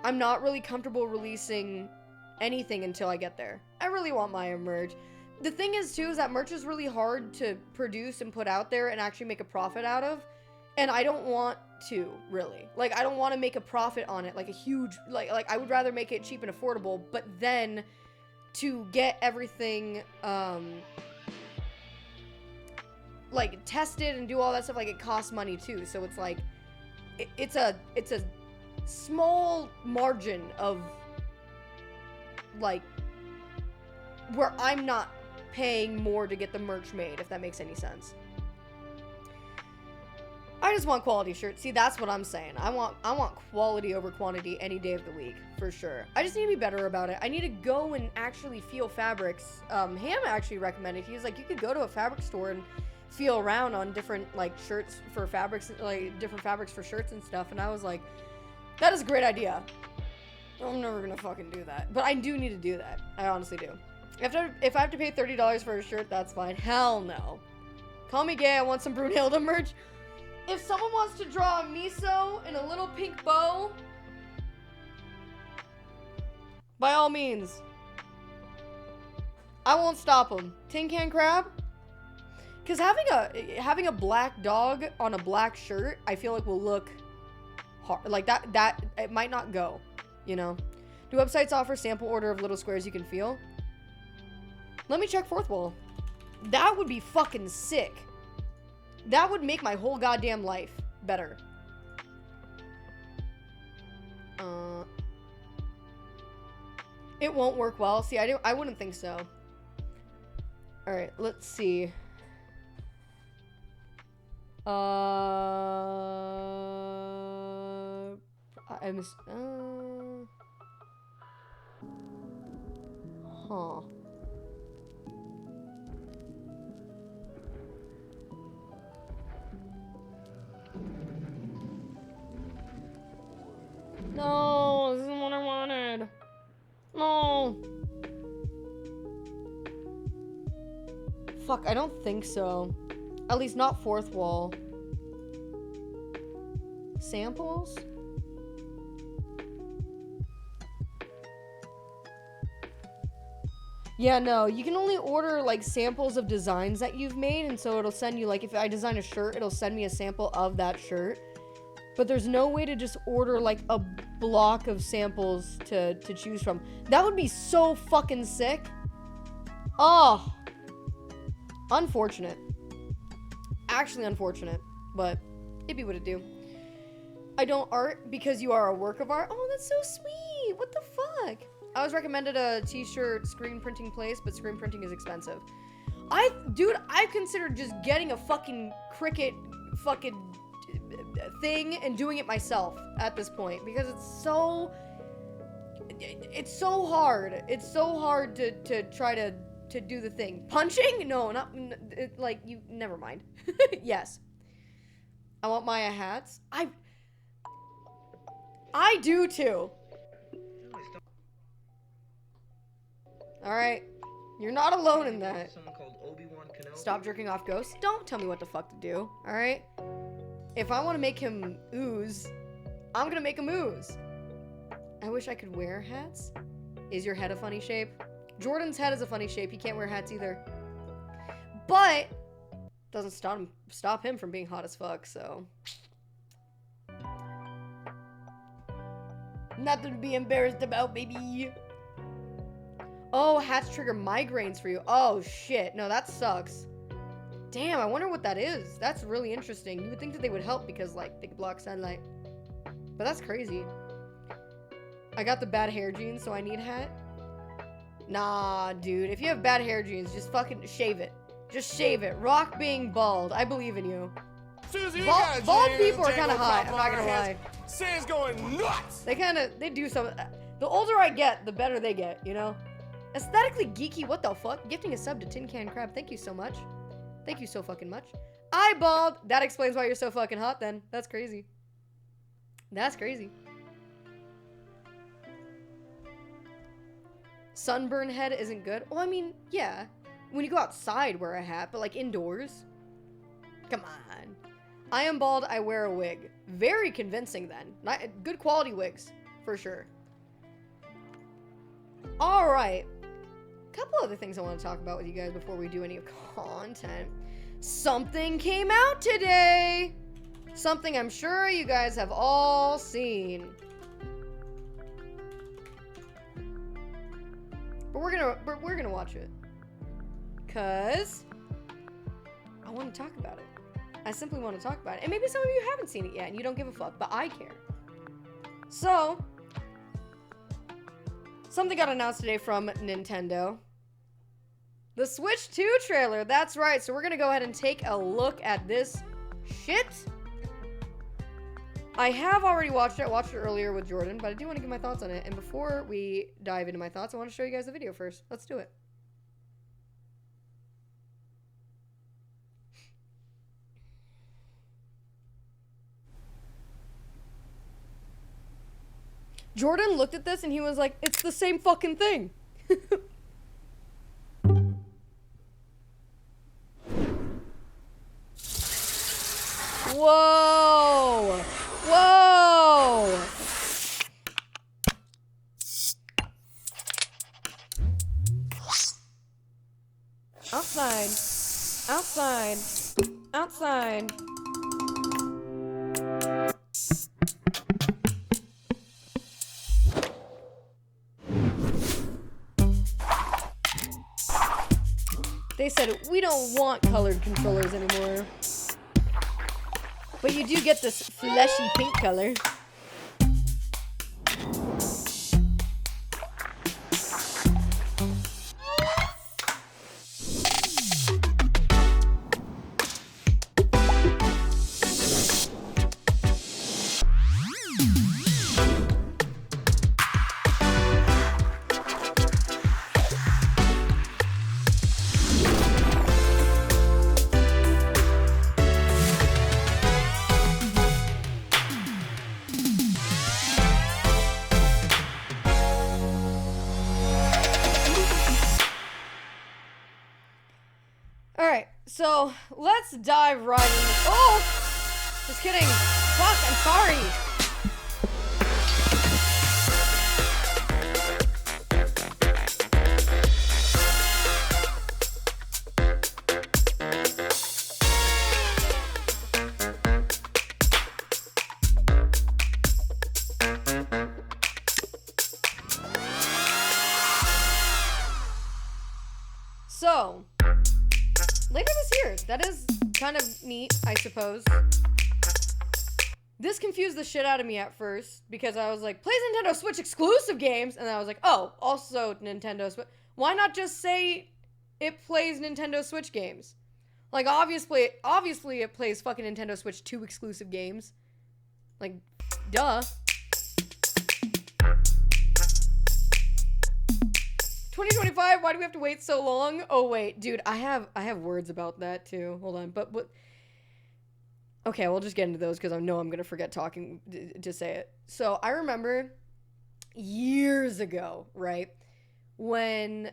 I'm not really comfortable releasing anything until I get there. I really want my merch. The thing is, too, is that merch is really hard to produce and put out there and actually make a profit out of. And I don't want to, really. Like, I don't want to make a profit on it, like a huge, like I would rather make it cheap and affordable, but then to get everything, like, tested and do all that stuff, like, it costs money, too. So it's like, it's a small margin of, like, where I'm not paying more to get the merch made, if that makes any sense. I just want quality shirts. See, that's what I'm saying. I want quality over quantity any day of the week, for sure. I just need to be better about it. I need to go and actually feel fabrics. Ham actually recommended. He was like, you could go to a fabric store and feel around on different, like, shirts for fabrics, like, different fabrics for shirts and stuff. And I was like, that is a great idea. I'm never gonna fucking do that. But I do need to do that. I honestly do. If I have to pay $30 for a shirt, that's fine. Hell no. Call me gay. I want some Brunhilde merch. If someone wants to draw a miso in a little pink bow, by all means, I won't stop them. Tin Can Crab? Because having a black dog on a black shirt, I feel like will look hard. Like that it might not go, you know? Do websites offer sample order of little squares you can feel? Let me check fourth wall. That would be fucking sick. That would make my whole goddamn life better. It won't work well. See, I wouldn't think so. All right, let's see. Huh. No, this isn't what I wanted. No. Fuck, I don't think so. At least not fourth wall. Samples? Yeah, no, you can only order like samples of designs that you've made, and so it'll send you, like, if I design a shirt, it'll send me a sample of that shirt. But there's no way to just order like a block of samples to choose from. That would be so fucking sick. Oh. Unfortunate. Actually unfortunate. But it'd be what it do. I don't art because you are a work of art. Oh, that's so sweet. What the fuck? I was recommended a t-shirt screen printing place, but screen printing is expensive. Dude, I've considered just getting a fucking Cricut fucking thing and doing it myself at this point because it's so hard. It's so hard to try to do the thing. Punching? No, not like you. Never mind. Yes. I want Maya hats. I do too. All right. You're not alone in that. Stop jerking off ghosts. Don't tell me what the fuck to do. All right. If I want to make him ooze, I'm gonna make him ooze. I wish I could wear hats. Is your head a funny shape? Jordan's head is a funny shape. He can't wear hats either. But doesn't stop him from being hot as fuck, so. Nothing to be embarrassed about, baby. Oh, hats trigger migraines for you. Oh, shit. No, that sucks. Damn, I wonder what that is. That's really interesting. You would think that they would help because, like, they could block sunlight. But that's crazy. I got the bad hair genes, so I need a hat. Nah, dude. If you have bad hair genes, just fucking shave it. Just shave it. Rock being bald. I believe in you. Susie, Bald people are kind of hot. I'm not gonna lie. Sam's going nuts. They do some. The older I get, the better they get, you know? Aesthetically geeky, what the fuck? Gifting a sub to Tin Can Crab. Thank you so much. Thank you so fucking much. I bald. That explains why you're so fucking hot then. That's crazy. That's crazy. Sunburn head isn't good. Well, I mean, yeah. When you go outside, wear a hat, but like indoors? Come on. I am bald, I wear a wig. Very convincing then. Good quality wigs, for sure. Alright. Couple other things I want to talk about with you guys before we do any content. Something came out today. Something I'm sure you guys have all seen. But we're gonna watch it. Cause I want to talk about it. I simply want to talk about it. And maybe some of you haven't seen it yet and you don't give a fuck, but I care. So, something got announced today from Nintendo. The Switch 2 trailer, that's right. So we're gonna go ahead and take a look at this shit. I have already watched it. I watched it earlier with Jordan, but I do want to give my thoughts on it. And before we dive into my thoughts, I want to show you guys the video first. Let's do it. Jordan looked at this and he was like, it's the same fucking thing. Whoa! Whoa! Outside. Outside. Outside. They said, we don't want colored controllers anymore. But you do get this fleshy pink color. Alright, so let's dive right in. Oh! Just kidding. Fuck, I'm sorry. So, later this year. That is kind of neat, I suppose. This confused the shit out of me at first because I was like, plays Nintendo Switch exclusive games, and then I was like, oh, also Nintendo Switch. Why not just say it plays Nintendo Switch games? Like, obviously it plays fucking Nintendo Switch 2 exclusive games. Like, duh. 2025, why do we have to wait so long? Oh wait, dude, I have words about that too. Hold on. But what? Okay, we'll just get into those because I know I'm going to forget talking to say it. So, I remember years ago, right? When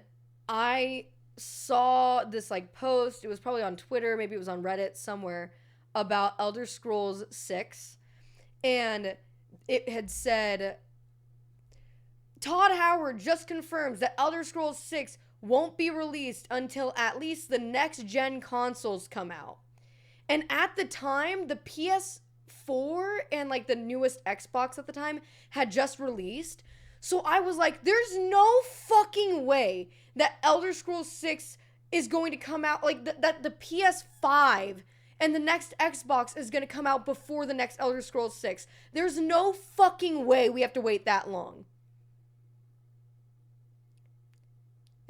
I saw this like post, it was probably on Twitter, maybe it was on Reddit somewhere, about Elder Scrolls 6, and it had said, Todd Howard just confirms that Elder Scrolls 6 won't be released until at least the next gen consoles come out. And at the time, the PS4 and like the newest Xbox at the time had just released. So I was like, there's no fucking way that Elder Scrolls 6 is going to come out, like that the PS5 and the next Xbox is going to come out before the next Elder Scrolls 6. There's no fucking way we have to wait that long.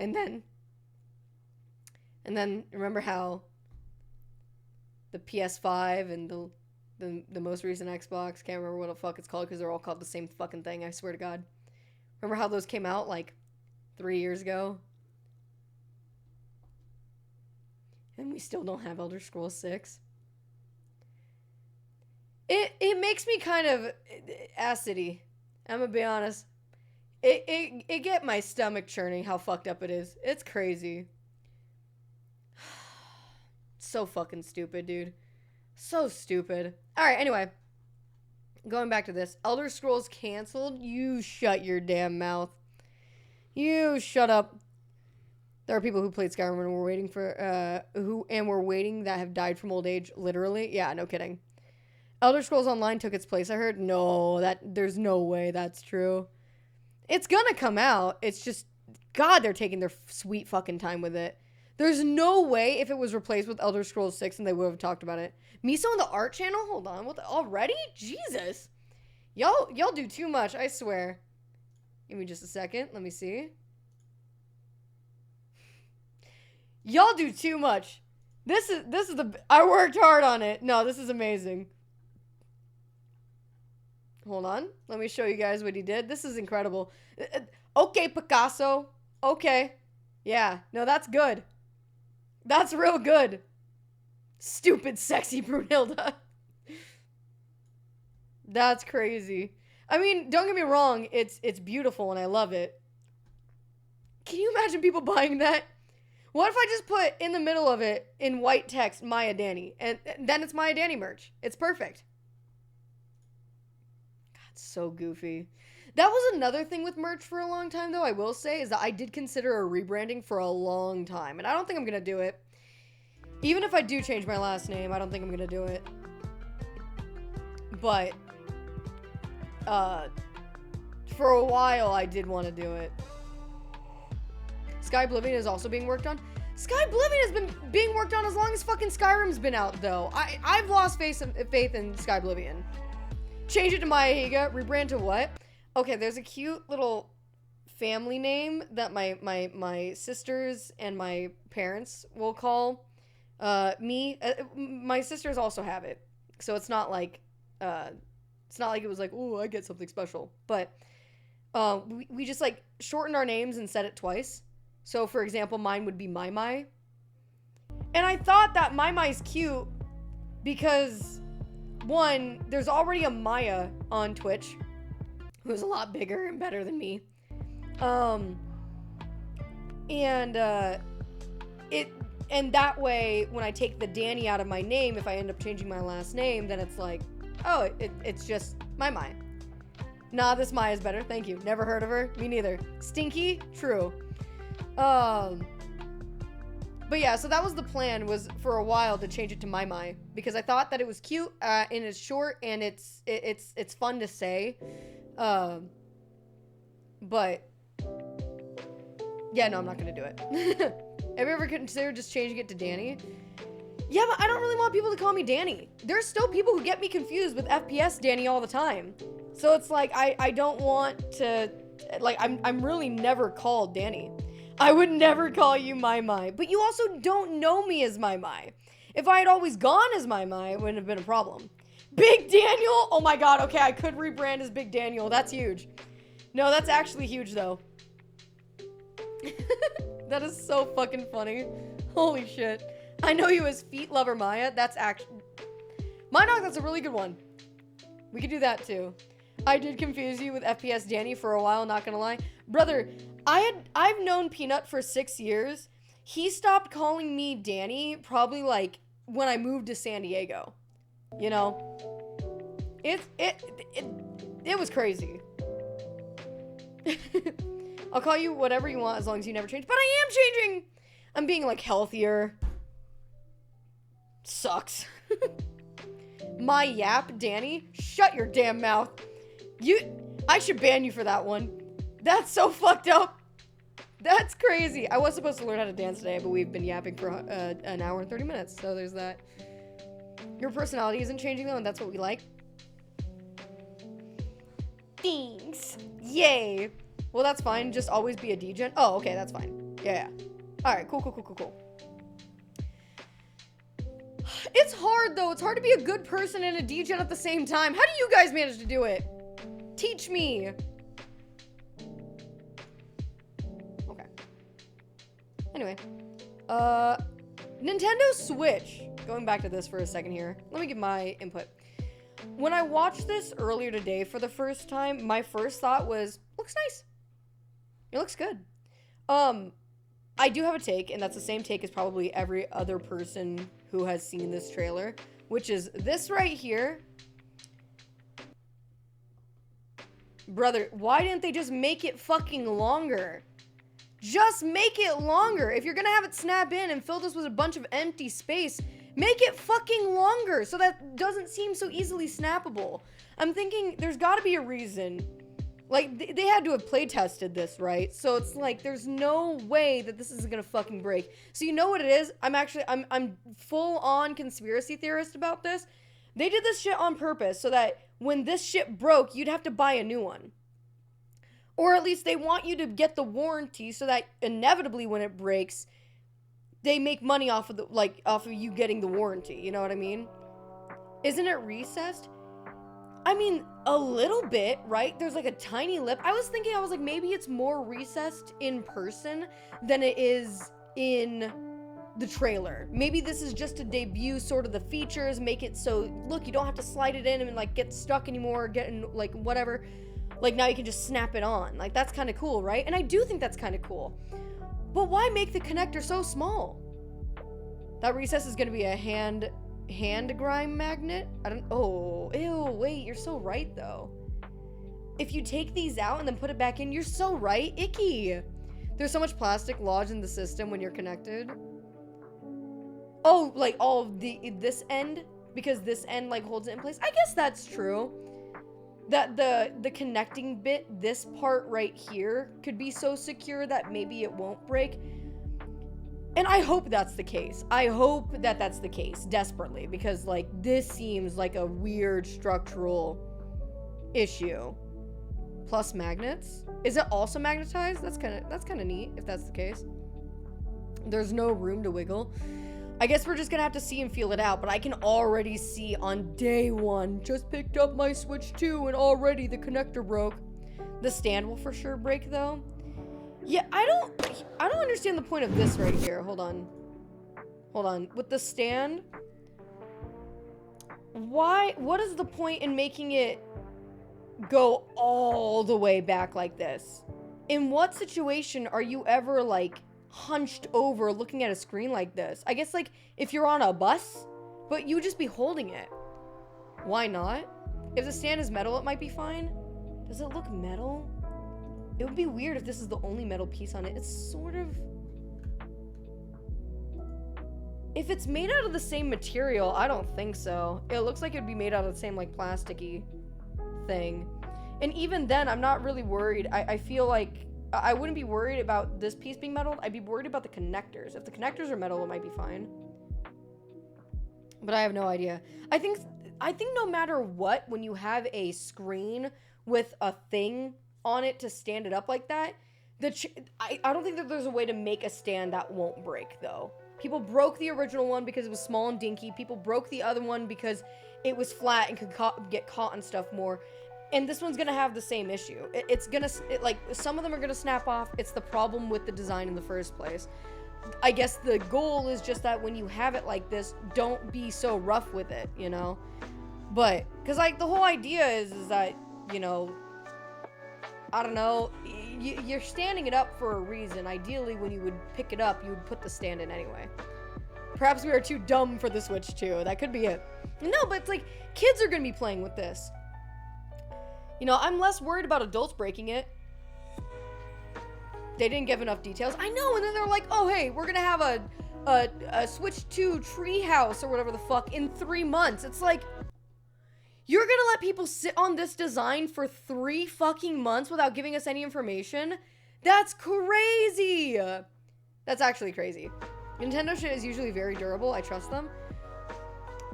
And then remember how the PS5 and the most recent Xbox, can't remember what the fuck it's called because they're all called the same fucking thing, I swear to God. Remember how those came out like 3 years ago? And we still don't have Elder Scrolls 6. It makes me kind of acidy. I'm gonna be honest. It get my stomach churning how fucked up it is. It's crazy. So fucking stupid, dude. So stupid. Alright, anyway. Going back to this. Elder Scrolls canceled? You shut your damn mouth. You shut up. There are people who played Skyrim and were waiting for, were waiting that have died from old age, literally. Yeah, no kidding. Elder Scrolls Online took its place, I heard. No, there's no way that's true. It's gonna come out. It's just, God, they're taking their sweet fucking time with it. There's no way if it was replaced with Elder Scrolls 6 and they would have talked about it. Miso on the art channel? Hold on. Already? Jesus. Y'all do too much, I swear. Give me just a second. Let me see. Y'all do too much. This is I worked hard on it. No, this is amazing. Hold on. Let me show you guys what he did. This is incredible. Okay, Picasso. Okay. Yeah. No, that's good. That's real good. Stupid, sexy Brunhilde. That's crazy. I mean, don't get me wrong. It's beautiful and I love it. Can you imagine people buying that? What if I just put in the middle of it in white text, Maya Danny, and then it's Maya Danny merch. It's perfect. God, so goofy. That was another thing with merch for a long time, though, I will say, is that I did consider a rebranding for a long time, and I don't think I'm going to do it. Even if I do change my last name, I don't think I'm going to do it. But, for a while, I did want to do it. Sky Oblivion is also being worked on. Sky Oblivion has been being worked on as long as fucking Skyrim's been out, though. I've lost faith in Sky Oblivion. Change it to Maya Higa. Rebrand to what? Okay, there's a cute little family name that my sisters and my parents will call me. My sisters also have it, so it's not like it was like, oh, I get something special. But we just like shortened our names and said it twice. So, for example, mine would be My Mai. And I thought that My Mai's cute because, one, there's already a Maya on Twitch who's a lot bigger and better than me. And that way, when I take the Danny out of my name, if I end up changing my last name, then it's like, oh, it's just My Mai. Nah, this Maya's better. Thank you. Never heard of her. Me neither. Stinky? True. But yeah, so that was the plan, was for a while to change it to My Mai, because I thought that it was cute, and it's short, and it's fun to say, but, yeah, no, I'm not gonna do it. Have you ever considered just changing it to Danny? Yeah, but I don't really want people to call me Danny. There's still people who get me confused with FPS Danny all the time, so it's like, I don't want to, like, I'm really never called Danny. I would never call you My Mai, but you also don't know me as My Mai. If I had always gone as My Mai, it wouldn't have been a problem. Big Daniel? Oh my god, okay, I could rebrand as Big Daniel. That's huge. No, that's actually huge, though. That is so fucking funny. Holy shit. I know you as Feet Lover Maya. That's actually... Minoc, that's a really good one. We could do that, too. I did confuse you with FPS Danny for a while, not gonna lie. Brother... I've known Peanut for 6 years. He stopped calling me Danny probably like when I moved to San Diego. You know? It was crazy. I'll call you whatever you want as long as you never change. But I am changing! I'm being like healthier. Sucks. My yap, Danny? Shut your damn mouth. I should ban you for that one. That's so fucked up. That's crazy. I was supposed to learn how to dance today, but we've been yapping for an hour and 30 minutes, so there's that. Your personality isn't changing, though, and that's what we like. Thanks. Yay. Well, that's fine. Just always be a degen. Oh, okay, that's fine. Yeah. Alright, cool. It's hard, though. It's hard to be a good person and a degen at the same time. How do you guys manage to do it? Teach me. Anyway, Nintendo Switch. Going back to this for a second here. Let me give my input. When I watched this earlier today for the first time, my first thought was, looks nice. It looks good. I do have a take, and that's the same take as probably every other person who has seen this trailer, which is this right here. Brother, why didn't they just make it fucking longer? Just make it longer. If you're gonna have it snap in and fill this with a bunch of empty space, make it fucking longer so that doesn't seem so easily snappable. I'm thinking there's gotta be a reason. Like, they had to have play tested this, right? So it's like, there's no way that this isn't gonna fucking break. So you know what it is? I'm full on conspiracy theorist about this. They did this shit on purpose so that when this shit broke, you'd have to buy a new one. Or at least they want you to get the warranty so that inevitably when it breaks, they make money off of you getting the warranty. You know what I mean? Isn't it recessed? I mean, a little bit, right? There's like a tiny lip. I was thinking, maybe it's more recessed in person than it is in the trailer. Maybe this is just to debut sort of the features, make it so, look, you don't have to slide it in and like get stuck anymore, get in like whatever. Like now you can just snap it on. Like that's kind of cool, right? And I do think that's kind of cool. But why make the connector so small? That recess is going to be a hand grime magnet? Oh, ew, wait, you're so right though. If you take these out and then put it back in, you're so right, icky. There's so much plastic lodged in the system when you're connected. Oh, like all of this end? Because this end like holds it in place? I guess that's true. That the connecting bit, this part right here, could be so secure that maybe it won't break. And I hope that's the case. I hope that that's the case, desperately, because like this seems like a weird structural issue. Plus magnets? Is it also magnetized? That's kind of neat if that's the case. There's no room to wiggle. I guess we're just gonna have to see and feel it out, but I can already see on day one, just picked up my Switch 2 and already the connector broke. The stand will for sure break though. Yeah, I don't understand the point of this right here. Hold on. With the stand, what is the point in making it go all the way back like this? In what situation are you ever like hunched over looking at a screen like this? I guess like if you're on a bus, but you would just be holding it. Why not? If the stand is metal, it might be fine. Does it look metal? It would be weird if this is the only metal piece on it. It's sort of... If it's made out of the same material, I don't think so. It looks like it would be made out of the same like plasticky thing. And even then, I'm not really worried. I feel like I wouldn't be worried about this piece being metal. I'd be worried about the connectors. If the connectors are metal, it might be fine. But I have no idea. I think no matter what, when you have a screen with a thing on it to stand it up like that, I don't think that there's a way to make a stand that won't break, though. People broke the original one because it was small and dinky. People broke the other one because it was flat and could get caught and stuff more. And this one's gonna have the same issue. Like, some of them are gonna snap off. It's the problem with the design in the first place. I guess the goal is just that when you have it like this, don't be so rough with it, you know? But, because, like, the whole idea is that, you know, I don't know, you're standing it up for a reason. Ideally, when you would pick it up, you would put the stand in anyway. Perhaps we are too dumb for the Switch 2. That could be it. No, but it's like, kids are gonna be playing with this. You know, I'm less worried about adults breaking it. They didn't give enough details. I know, and then they're like, oh, hey, we're gonna have a Switch 2 treehouse or whatever the fuck in 3 months. It's like, you're gonna let people sit on this design for 3 fucking months without giving us any information? That's crazy! That's actually crazy. Nintendo shit is usually very durable. I trust them.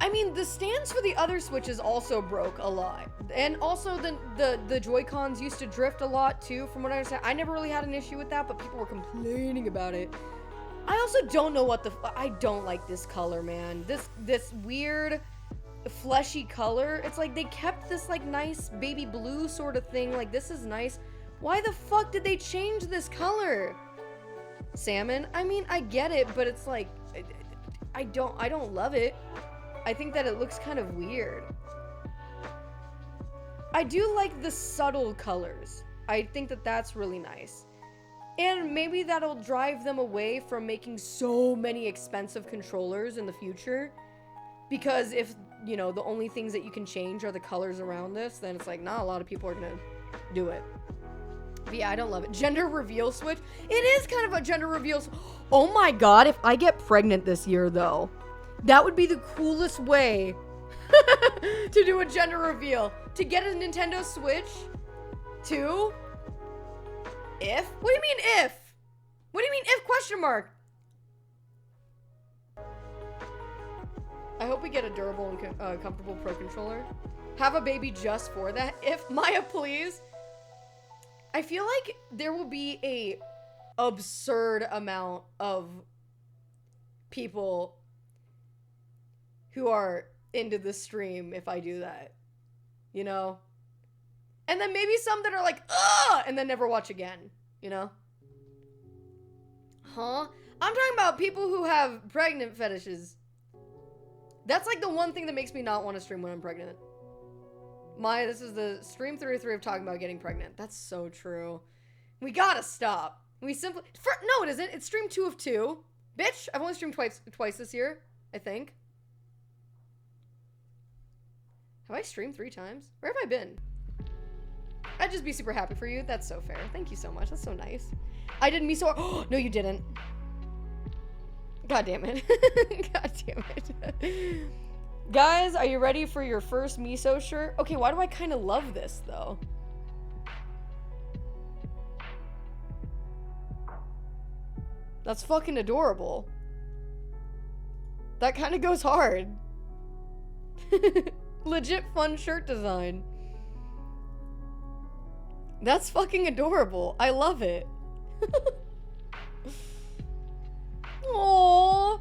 I mean, the stands for the other Switches also broke a lot. And also, the Joy-Cons used to drift a lot, too, from what I understand. I never really had an issue with that, but people were complaining about it. I also don't know what I don't like this color, man. This weird, fleshy color. It's like they kept this, like, nice baby blue sort of thing. Like, this is nice. Why the fuck did they change this color? Salmon? I mean, I get it, but it's like, I don't love it. I think that it looks kind of weird. I do like the subtle colors. I think that that's really nice. And maybe that'll drive them away from making so many expensive controllers in the future. Because if, you know, the only things that you can change are the colors around this, then it's like, not a lot of people are gonna do it. But yeah, I don't love it. Gender reveal Switch? It is kind of a gender reveal. Oh my god, if I get pregnant this year, though, that would be the coolest way to do a gender reveal. To get a Nintendo Switch 2? If? What do you mean if? What do you mean if question mark? I hope we get a durable and comfortable Pro Controller. Have a baby just for that. If, Maya, please. I feel like there will be a absurd amount of people who are into the stream if I do that. you know? And then maybe some that are like, ugh, and then never watch again, you know? Huh? I'm talking about people who have pregnant fetishes. That's like the one thing that makes me not want to stream when I'm pregnant. This is the stream 33 of talking about getting pregnant. That's so true. We gotta stop. We simply, no it isn't. It's stream 2 of 2. Bitch, I've only streamed twice this year, I think. Have I streamed 3 times? Where have I been? I'd just be super happy for you. That's so fair. Thank you so much. That's so nice. I did miso. Oh, no, you didn't. God damn it. God damn it. Guys, are you ready for your first miso shirt? Okay, why do I kind of love this, though? That's fucking adorable. That kind of goes hard. Legit fun shirt design. That's fucking adorable. I love it. Aww.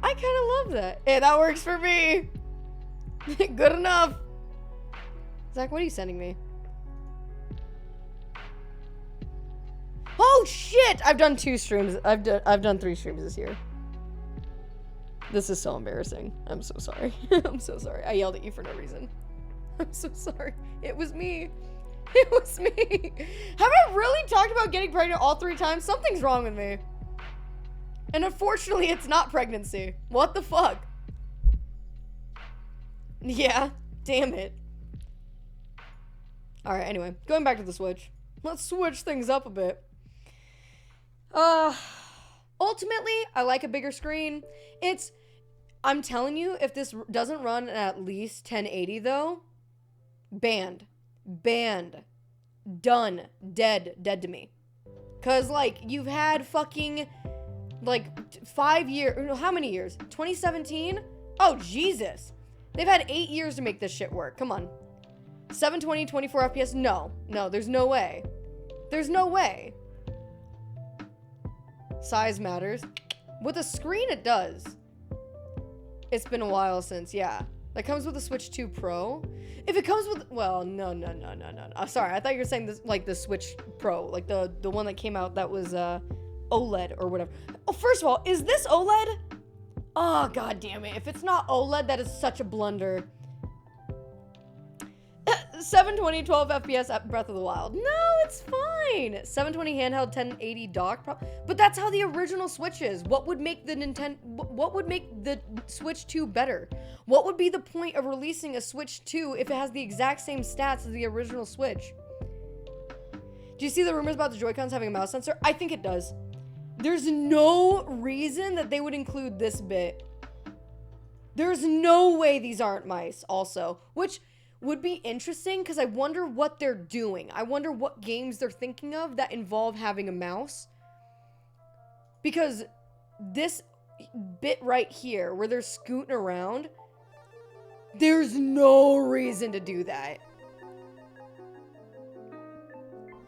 I kind of love that. Hey, that works for me. Good enough. Zach, what are you sending me? Oh shit! I've done 2 streams. I've done 3 streams this year. This is so embarrassing. I'm so sorry. I'm so sorry. I yelled at you for no reason. I'm so sorry. It was me. It was me. Have I really talked about getting pregnant all 3 times? Something's wrong with me. And unfortunately, it's not pregnancy. What the fuck? Yeah, damn it. Alright, anyway. Going back to the Switch. Let's switch things up a bit. Ultimately, I like a bigger screen. I'm telling you, if this doesn't run at least 1080 though, banned. Done. Dead to me. Cause like, you've had fucking, like, 5 years, how many years? 2017? Oh, Jesus. They've had 8 years to make this shit work. Come on. 720, 24 FPS? No, there's no way. There's no way. Size matters. With a screen, it does. It's been a while since, yeah. That comes with the Switch 2 Pro. If it comes with, well, no. Sorry, I thought you were saying this, like the Switch Pro, like the one that came out that was OLED or whatever. Oh, first of all, is this OLED? Oh, god damn it. If it's not OLED, that is such a blunder. 720, 12 FPS at Breath of the Wild. No, it's fine. 720 handheld, 1080 dock. But that's how the original Switch is. What would make the Switch 2 better? What would be the point of releasing a Switch 2 if it has the exact same stats as the original Switch? Do you see the rumors about the Joy-Cons having a mouse sensor? I think it does. There's no reason that they would include this bit. There's no way these aren't mice also, which would be interesting because I wonder what they're doing. I wonder what games they're thinking of that involve having a mouse. Because this bit right here where they're scooting around, there's no reason to do that.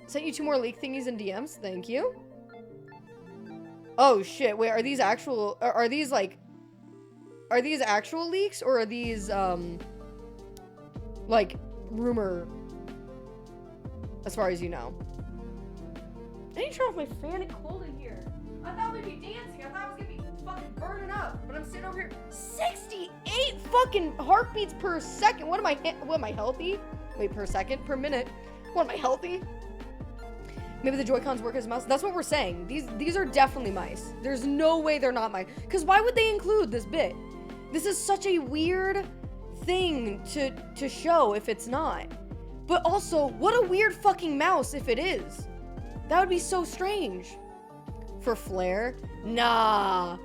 Sent you 2 more leak thingies in DMs. Thank you. Oh shit, wait, are these actual, are these actual leaks or are these, like, rumor, as far as you know? I need to turn off my fan. It's cold in here. I thought we'd be dancing. I thought I was gonna be fucking burning up, but I'm sitting over here. 68 fucking heartbeats per second. What am I healthy? Wait, per second? Per minute? What, am I healthy? Maybe the Joy-Cons work as a mouse. That's what we're saying. These are definitely mice. There's no way they're not mice. Because why would they include this bit? This is such a weird thing to show if it's not. But also, what a weird fucking mouse if it is. That would be so strange. For flair? Nah,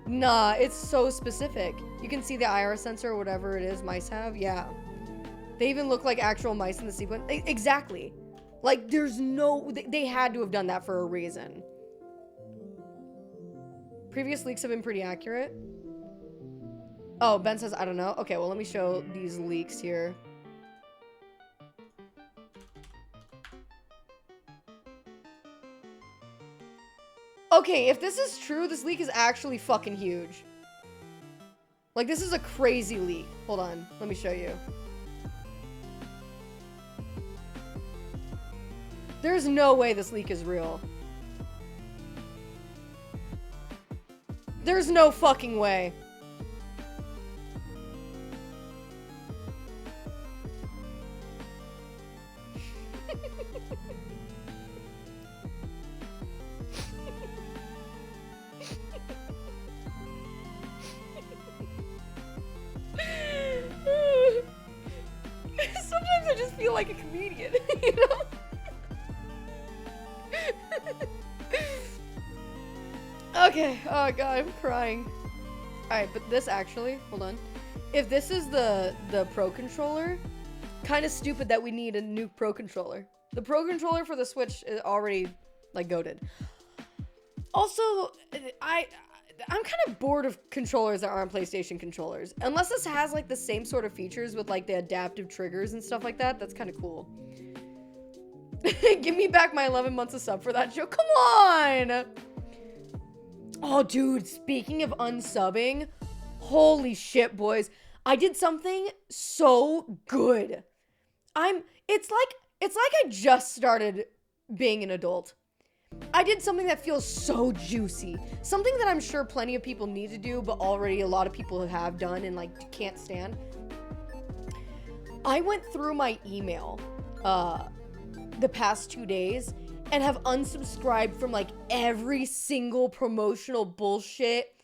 it's so specific. You can see the IR sensor or whatever it is mice have. Yeah. They even look like actual mice in the sequence. Exactly. Like, there's no... They had to have done that for a reason. Previous leaks have been pretty accurate. Oh, Ben says, I don't know. Okay, well, let me show these leaks here. Okay, if this is true, this leak is actually fucking huge. Like, this is a crazy leak. Hold on. Let me show you. There's no way this leak is real. There's no fucking way. Sometimes I just feel like a comedian, you know? Okay, oh god, I'm crying. Alright, but this actually, hold on. If this is the Pro Controller, kind of stupid that we need a new Pro Controller. The Pro Controller for the Switch is already, like, goated. Also, I'm kind of bored of controllers that aren't PlayStation controllers. Unless this has, like, the same sort of features with, like, the adaptive triggers and stuff like that, that's kind of cool. Give me back my 11 months of sub for that joke. Come on! Oh, dude, speaking of unsubbing, holy shit, boys. I did something so good. It's like I just started being an adult. I did something that feels so juicy. Something that I'm sure plenty of people need to do, but already a lot of people have done and, like, can't stand. I went through my email, the past 2 days and have unsubscribed from, like, every single promotional bullshit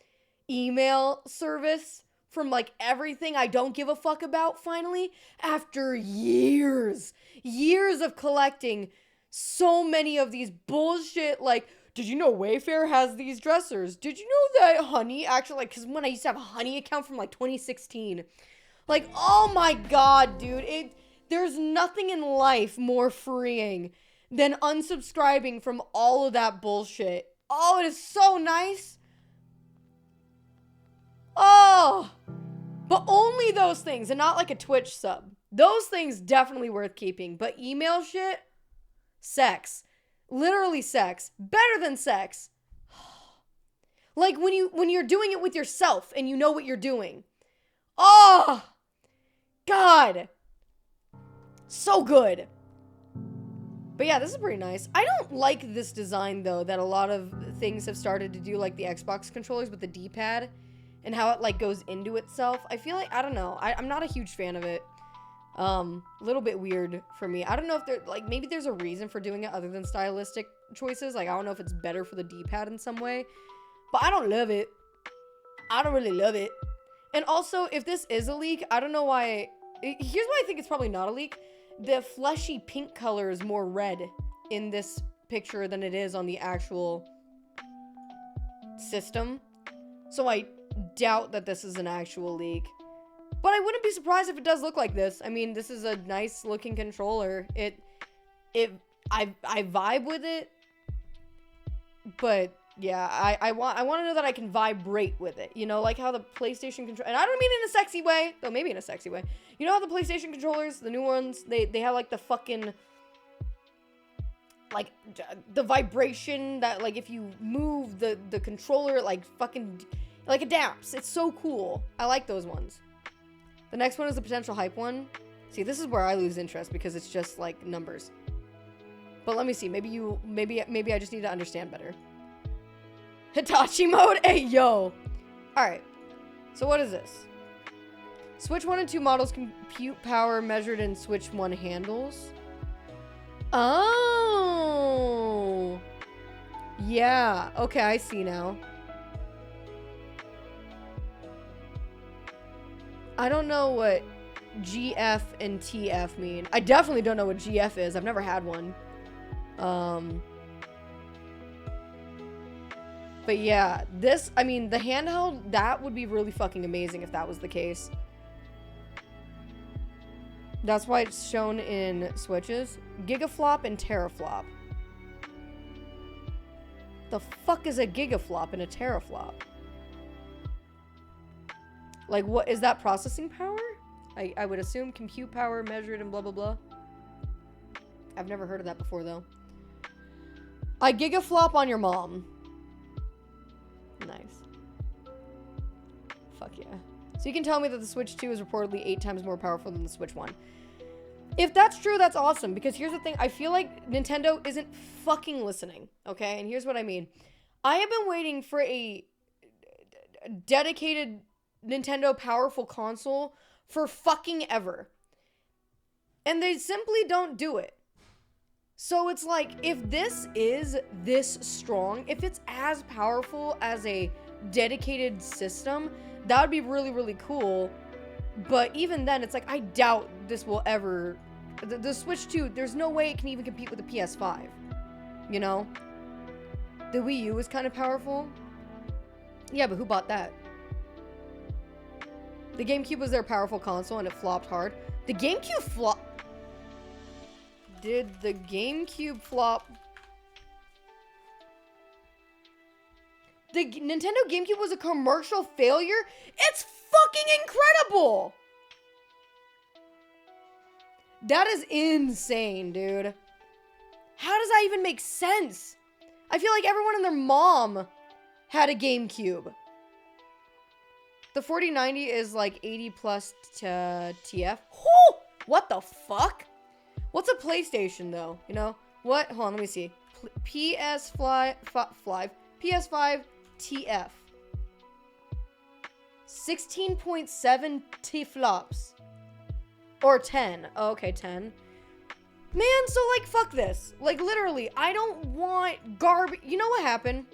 email service from, like, everything I don't give a fuck about, finally, after years of collecting so many of these bullshit, like, did you know Wayfair has these dressers? Did you know that Honey actually, like, because when I used to have a Honey account from, like, 2016, like, oh my god, dude, there's nothing in life more freeing than unsubscribing from all of that bullshit. Oh, it is so nice. Oh, but only those things and not like a Twitch sub. Those things definitely worth keeping, but email shit, sex, literally sex, better than sex. Like when you're doing it with yourself and you know what you're doing. Oh, God. So good. But yeah, this is pretty nice. I don't like this design, though, that a lot of things have started to do, like the Xbox controllers with the D-pad and how it, like, goes into itself. I feel like, I don't know. I'm not a huge fan of it. A little bit weird for me. I don't know if there, like, maybe there's a reason for doing it other than stylistic choices. Like, I don't know if it's better for the D-pad in some way. But I don't love it. I don't really love it. And also, if this is a leak, I don't know why. Here's why I think it's probably not a leak. The fleshy pink color is more red in this picture than it is on the actual system. So I doubt that this is an actual leak. But I wouldn't be surprised if it does look like this. I mean, this is a nice looking controller. I vibe with it. But yeah, I want to know that I can vibrate with it. You know, like how the PlayStation controller, and I don't mean in a sexy way, though maybe in a sexy way. You know how the PlayStation controllers, the new ones, they have like the fucking, like, the vibration that, like, if you move the controller, like, fucking, like, it damps. It's so cool. I like those ones. The next one is the potential hype one. See, this is where I lose interest because it's just, like, numbers. But let me see. Maybe I just need to understand better. Hitachi mode? Hey, yo. Alright. So what is this? Switch 1 and 2 models compute power measured in Switch 1 handles. Oh. Yeah. Okay, I see now. I don't know what GF and TF mean. I definitely don't know what GF is. I've never had one. But yeah, this, I mean, the handheld, that would be really fucking amazing if that was the case. That's why it's shown in Switches. Gigaflop and teraflop. The fuck is a gigaflop and a teraflop? Like, what is that, processing power? I would assume compute power measured and blah blah blah. I've never heard of that before though. I gigaflop on your mom. Nice. Fuck yeah. So you can tell me that the Switch 2 is reportedly 8 times more powerful than the Switch 1. If that's true, that's awesome, because here's the thing. I feel like Nintendo isn't fucking listening, okay? And here's what I mean. I have been waiting for a dedicated Nintendo powerful console for fucking ever. And they simply don't do it. So it's like, if this is this strong, if it's as powerful as a dedicated system, that would be really, really cool. But even then, it's like, I doubt this will ever... The Switch 2, there's no way it can even compete with the PS5. You know? The Wii U was kind of powerful. Yeah, but who bought that? The GameCube was their powerful console and it flopped hard. The GameCube flopped... Did the GameCube flop? The Nintendo GameCube was a commercial failure? It's fucking incredible! That is insane, dude. How does that even make sense? I feel like everyone and their mom had a GameCube. The 4090 is like 80 plus to TF. Whoo! What the fuck? What's a PlayStation though? You know? What? Hold on, let me see. PS5 TF. 16.7 T-flops. Or 10. Oh, okay, 10. Man, so like, fuck this. Like, literally, I don't want garbage. You know what happened?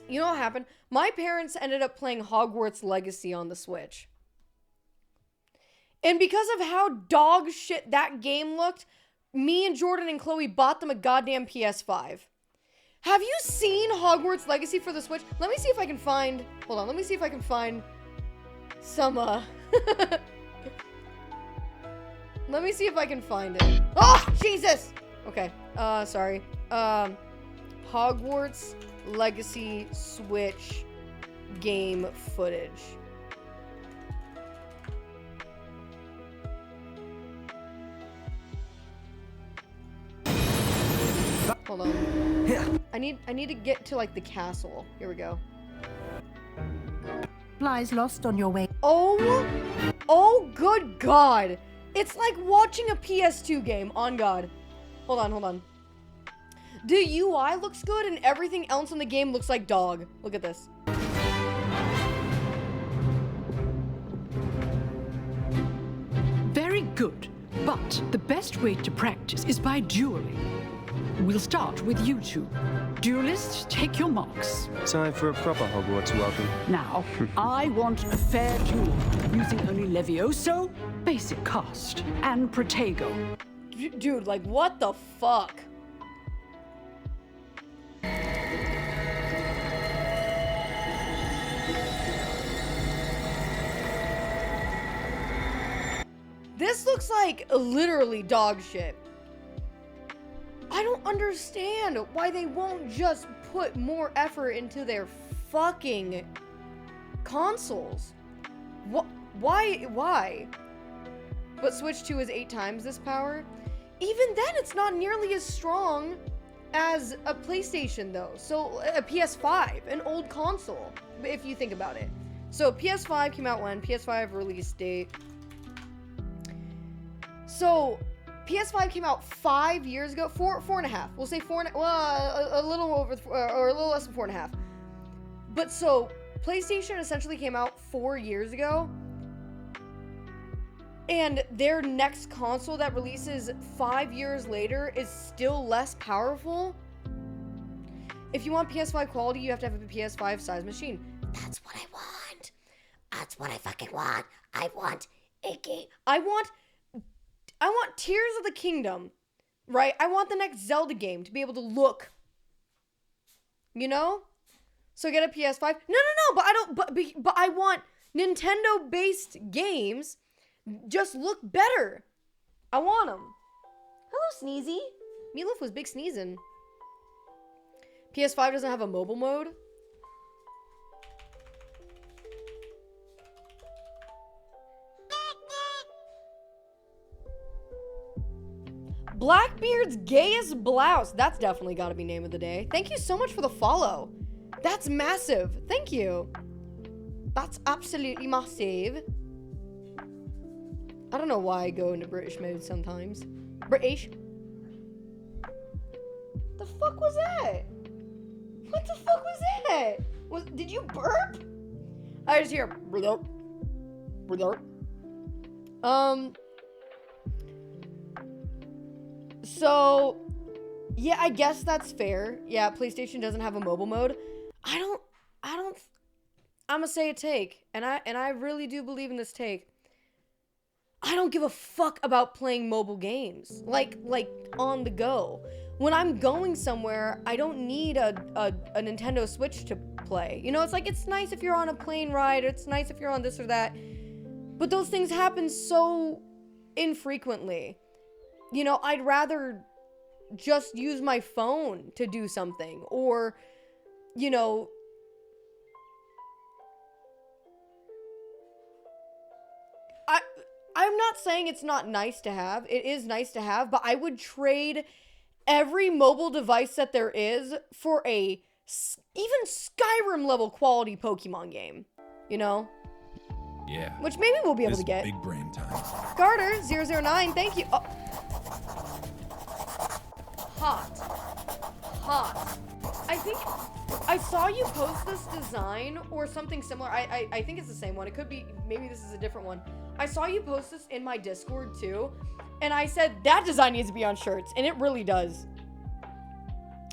You know what happened? My parents ended up playing Hogwarts Legacy on the Switch. And because of how dog shit that game looked, me and Jordan and Chloe bought them a goddamn PS5. Have you seen Hogwarts Legacy for the Switch? Let me see if I can find... Hold on, let me see if I can find some, Let me see if I can find it. Oh, Jesus! Okay, sorry. Hogwarts Legacy Switch game footage. Hold on. I need to get to like the castle. Here we go. Supplies lost on your way. Oh good God. It's like watching a PS2 game, on God. Hold on. The UI looks good and everything else in the game looks like dog. Look at this. Very good, but the best way to practice is by dueling. We'll start with you two. Duelists, take your marks. Time for a proper Hogwarts welcome. Now, I want a fair duel, using only Levioso, basic cast, and Protego. Dude, like, what the fuck? This looks like literally dog shit. I don't understand why they won't just put more effort into their fucking consoles. Why? But Switch 2 is 8 times this power. Even then, it's not nearly as strong as a PlayStation, though. So, a PS5, an old console, if you think about it. So, PS5 came out when? PS5 release date. So, PS5 came out 5 years ago, four and a half. We'll say a little over, or a little less than 4.5. But so, PlayStation essentially came out 4 years ago. And their next console that releases 5 years later is still less powerful. If you want PS5 quality, you have to have a PS5 size machine. That's what I want. That's what I fucking want. I want a game. I want Tears of the Kingdom, right? I want the next Zelda game to be able to look, you know? So get a PS5. No, but I don't, but I want Nintendo-based games just look better. I want them. Hello, Sneezy. Meatloaf was big sneezing. PS5 doesn't have a mobile mode. Blackbeard's gayest blouse. That's definitely got to be name of the day. Thank you so much for the follow. That's massive. Thank you. That's absolutely massive. I don't know why I go into British mode sometimes. British? The fuck was that? What the fuck was that? Did you burp? I just hear blurp. Blurp. So, yeah, I guess that's fair. Yeah, PlayStation doesn't have a mobile mode. I'm gonna say a take, and I really do believe in this take. I don't give a fuck about playing mobile games, like on the go. When I'm going somewhere, I don't need a Nintendo Switch to play. You know, it's nice if you're on a plane ride, it's nice if you're on this or that, but those things happen so infrequently. You know, I'd rather just use my phone to do something, or, you know, I'm not saying it's not nice to have. It is nice to have, but I would trade every mobile device that there is for a even Skyrim level quality Pokemon game, you know? Yeah. Which maybe we'll be able to get. Big brain time. Carter 009, thank you. Oh. Hot. I think I saw you post this design or something similar. I think it's the same one. It could be, maybe this is a different one. I saw you post this in my Discord too, and I said that design needs to be on shirts, and it really does.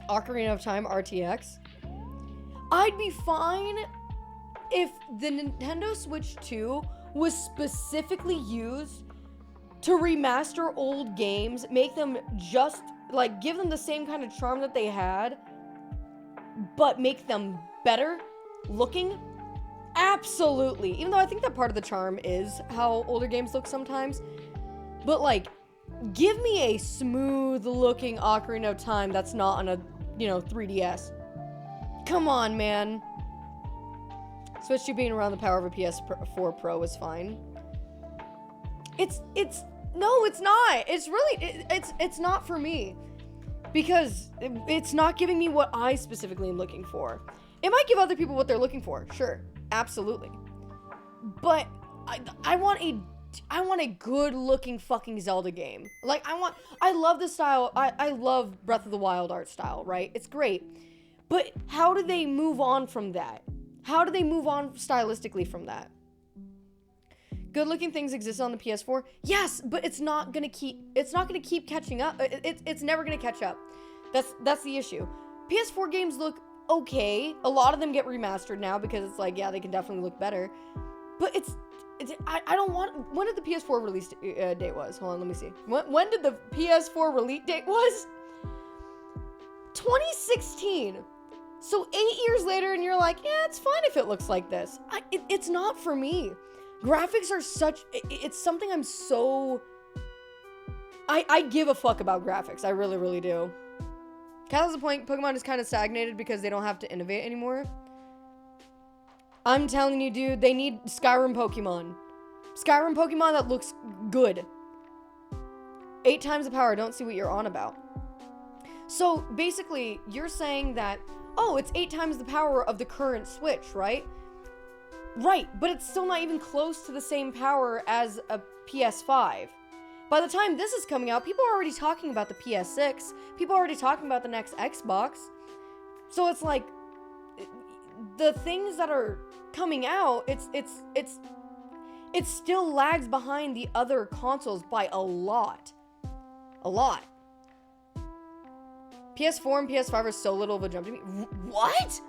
Ocarina of Time RTX. I'd be fine if the Nintendo Switch 2 was specifically used to remaster old games, make them just, like, give them the same kind of charm that they had, but make them better looking. Absolutely. Even though I think that part of the charm is how older games look sometimes. But, like, give me a smooth looking Ocarina of Time that's not on a, 3DS. Come on, man. Switch 2 being around the power of a PS4 Pro is fine. No, it's not. It's really, it's not for me. Because it's not giving me what I specifically am looking for. It might give other people what they're looking for, sure. Absolutely. But I want a good looking fucking Zelda game. Like, I love the style. I love Breath of the Wild art style, right? It's great. But how do they move on from that? How do they move on stylistically from that? Good looking things exist on the PS4. Yes, but it's not gonna keep catching up. It's never gonna catch up. That's the issue. PS4 games look okay. A lot of them get remastered now because it's like, yeah, they can definitely look better. But I don't want. When did the PS4 release date was? Hold on, let me see. When did the PS4 release date was? 2016. So 8 years later, and you're like, yeah, it's fine if it looks like this. It's not for me. Graphics are it's something I'm so. I give a fuck about graphics. I really, really do. Kind of the point, Pokemon is kind of stagnated because they don't have to innovate anymore. I'm telling you, dude, they need Skyrim Pokemon. Skyrim Pokemon that looks good. 8 times the power, don't see what you're on about. So, basically, you're saying that, oh, it's 8 times the power of the current Switch, right? Right, but it's still not even close to the same power as a PS5. By the time this is coming out, people are already talking about the PS6. People are already talking about the next Xbox. So it's like, the things that are coming out, it still lags behind the other consoles by a lot. A lot. PS4 and PS5 are so little of a jump to me. What?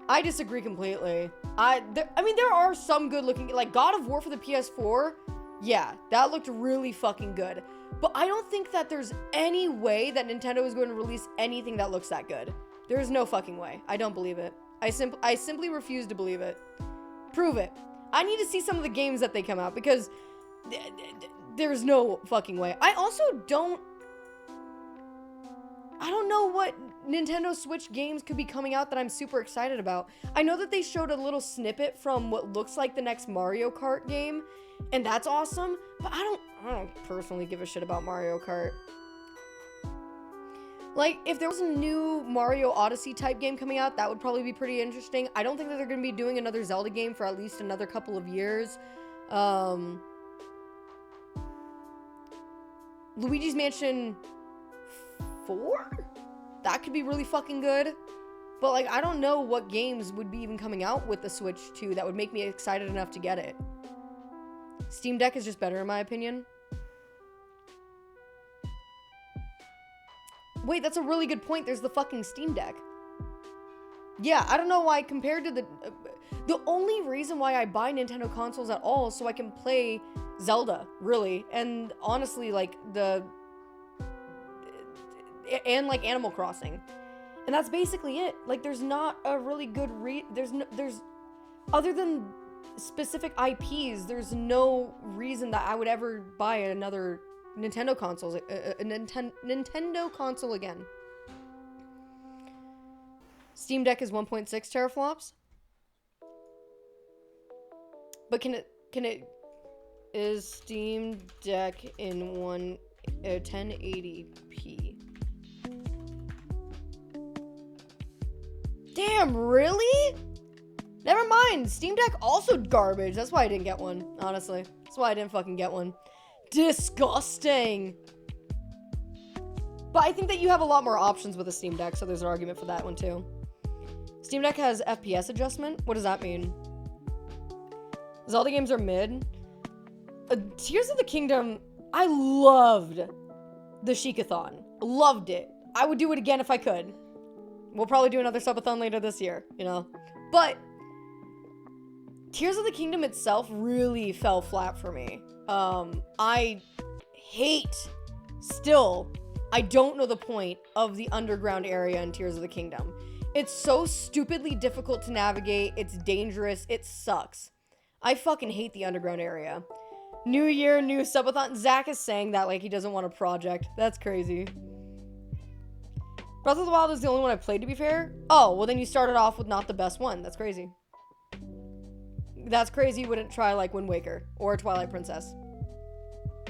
I disagree completely. There are some good looking, like God of War for the PS4. Yeah, that looked really fucking good. But I don't think that there's any way that Nintendo is going to release anything that looks that good. There's no fucking way. I don't believe it. I simply refuse to believe it. Prove it. I need to see some of the games that they come out because there's no fucking way. I don't know what Nintendo Switch games could be coming out that I'm super excited about. I know that they showed a little snippet from what looks like the next Mario Kart game, and that's awesome, but I don't personally give a shit about Mario Kart. Like, if there was a new Mario Odyssey type game coming out, that would probably be pretty interesting. I don't think that they're going to be doing another Zelda game for at least another couple of years. Luigi's Mansion 4? That could be really fucking good. But, like, I don't know what games would be even coming out with the Switch 2 that would make me excited enough to get it. Steam Deck is just better, in my opinion. Wait, that's a really good point. There's the fucking Steam Deck. Yeah, I don't know why compared to the only reason why I buy Nintendo consoles at all is so I can play Zelda, really. And honestly, like, and like Animal Crossing. And that's basically it. Like, there's not a really good there's other than specific IPs, there's no reason that I would ever buy another Nintendo consoles, a Nintendo console again. Steam Deck is 1.6 teraflops. But is Steam Deck in 1080p? Damn, really? Never mind. Steam Deck also garbage. That's why I didn't get one, honestly. That's why I didn't fucking get one. Disgusting. But I think that you have a lot more options with a Steam Deck, so there's an argument for that one too. Steam Deck has FPS adjustment. What does that mean? Zelda games are mid. Tears of the Kingdom, I loved the Sheikathon. Loved it. I would do it again if I could. We'll probably do another subathon later this year, you know? But Tears of the Kingdom itself really fell flat for me. I don't know the point of the underground area in Tears of the Kingdom. It's so stupidly difficult to navigate. It's dangerous. It sucks. I fucking hate the underground area. New year, new subathon. Zach is saying that like he doesn't want a project. That's crazy. Breath of the Wild is the only one I've played, to be fair. Oh, well then you started off with not the best one. That's crazy. That's crazy you wouldn't try like Wind Waker or Twilight Princess.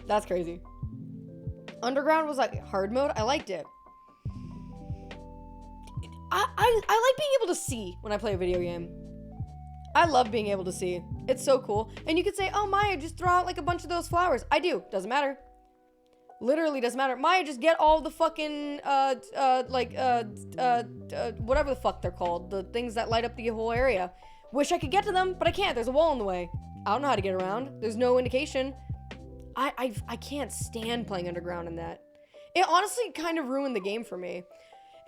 That's crazy. Underground was like hard mode. I liked it. I like being able to see when I play a video game. I love being able to see. It's so cool. And you could say, oh, Maya, just throw out like a bunch of those flowers. I do. Doesn't matter. Literally doesn't matter. Maya, just get all the fucking, whatever the fuck they're called. The things that light up the whole area. Wish I could get to them, but I can't. There's a wall in the way. I don't know how to get around. There's no indication. I can't stand playing underground in that. It honestly kind of ruined the game for me.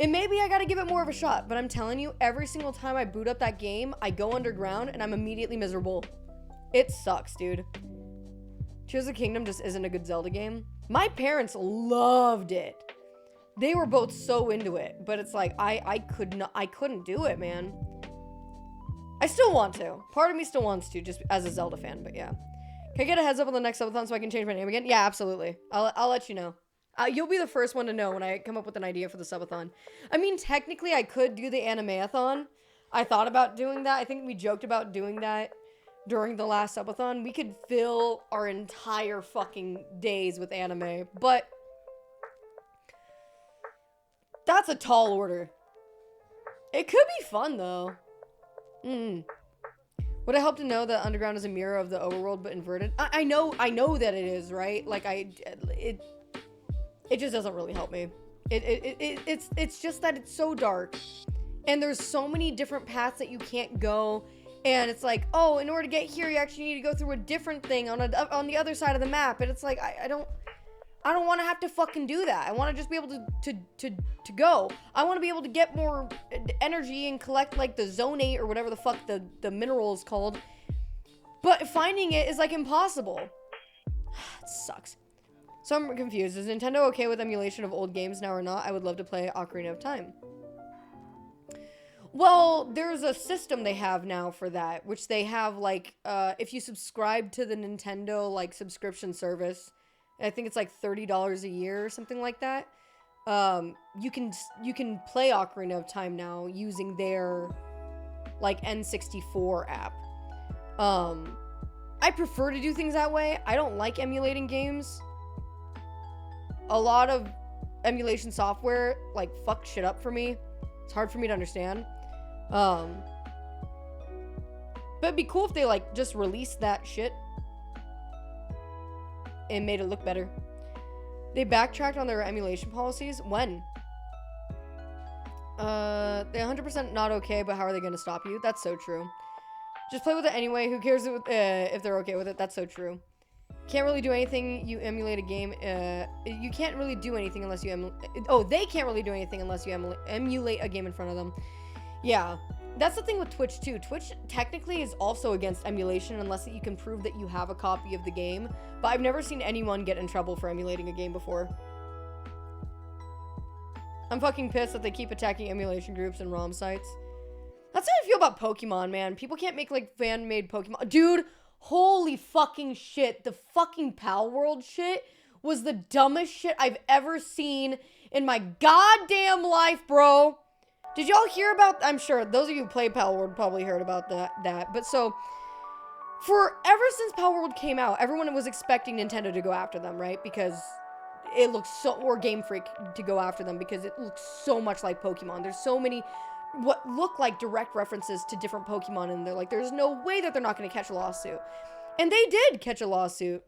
And maybe I gotta give it more of a shot, but I'm telling you, every single time I boot up that game, I go underground and I'm immediately miserable. It sucks, dude. Tears of the Kingdom just isn't a good Zelda game. My parents loved it. They were both so into it, but it's like, I couldn't do it, man. I still want to. Part of me still wants to, just as a Zelda fan, but yeah. Can I get a heads up on the next subathon so I can change my name again? Yeah, absolutely. I'll let you know. You'll be the first one to know when I come up with an idea for the subathon. I mean, technically, I could do the anime-a-thon. I thought about doing that. I think we joked about doing that during the last subathon. We could fill our entire fucking days with anime, but that's a tall order. It could be fun, though. Would it help to know that Underground is a mirror of the overworld, but inverted? I know that it is, right? Like, it just doesn't really help me. It's just that it's so dark. And there's so many different paths that you can't go. And it's like, oh, in order to get here, you actually need to go through a different thing on the other side of the map. And it's like, I don't want to have to fucking do that. I want to just be able to go. I want to be able to get more energy and collect, like, the Zonate or whatever the fuck the mineral is called. But finding it is, like, impossible. It sucks. So I'm confused. Is Nintendo okay with emulation of old games now or not? I would love to play Ocarina of Time. Well, there's a system they have now for that, which they have, like, if you subscribe to the Nintendo, like, subscription service, I think it's like $30 a year or something like that, you can play Ocarina of Time now using their, like, N64 app. I prefer to do things that way. I don't like emulating games. A lot of emulation software, like, fucked shit up for me. It's hard for me to understand. But it'd be cool if they, like, just released that shit and made it look better. They backtracked on their emulation policies. When? They're 100% not okay, but how are they going to stop you? That's so true. Just play with it anyway. Who cares if they're okay with it? That's so true. Can't really do anything. You emulate a game. You can't really do anything unless you emulate. Oh, they can't really do anything unless you emulate a game in front of them. Yeah. That's the thing with Twitch, too. Twitch technically is also against emulation unless you can prove that you have a copy of the game. But I've never seen anyone get in trouble for emulating a game before. I'm fucking pissed that they keep attacking emulation groups and ROM sites. That's how I feel about Pokemon, man. People can't make, like, fan-made Pokemon. Dude, holy fucking shit. The fucking Pal World shit was the dumbest shit I've ever seen in my goddamn life, bro. Did y'all hear about... I'm sure those of you who play Pal World probably heard about that. But so, ever since Pal World came out, everyone was expecting Nintendo to go after them, right? Because it looks so... Or Game Freak to go after them because it looks so much like Pokemon. There's so many... what look like direct references to different Pokemon, and they're like, there's no way that they're not going to catch a lawsuit. And they did catch a lawsuit.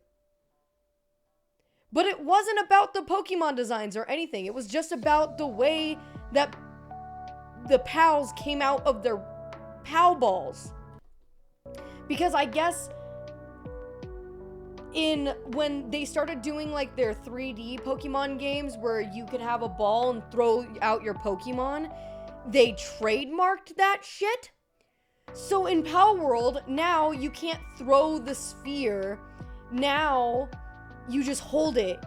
But it wasn't about the Pokemon designs or anything. It was just about the way that the pals came out of their pal balls. Because I guess when they started doing like their 3D Pokemon games where you could have a ball and throw out your Pokemon, they trademarked that shit. So in Pal World, now you can't throw the sphere. Now you just hold it.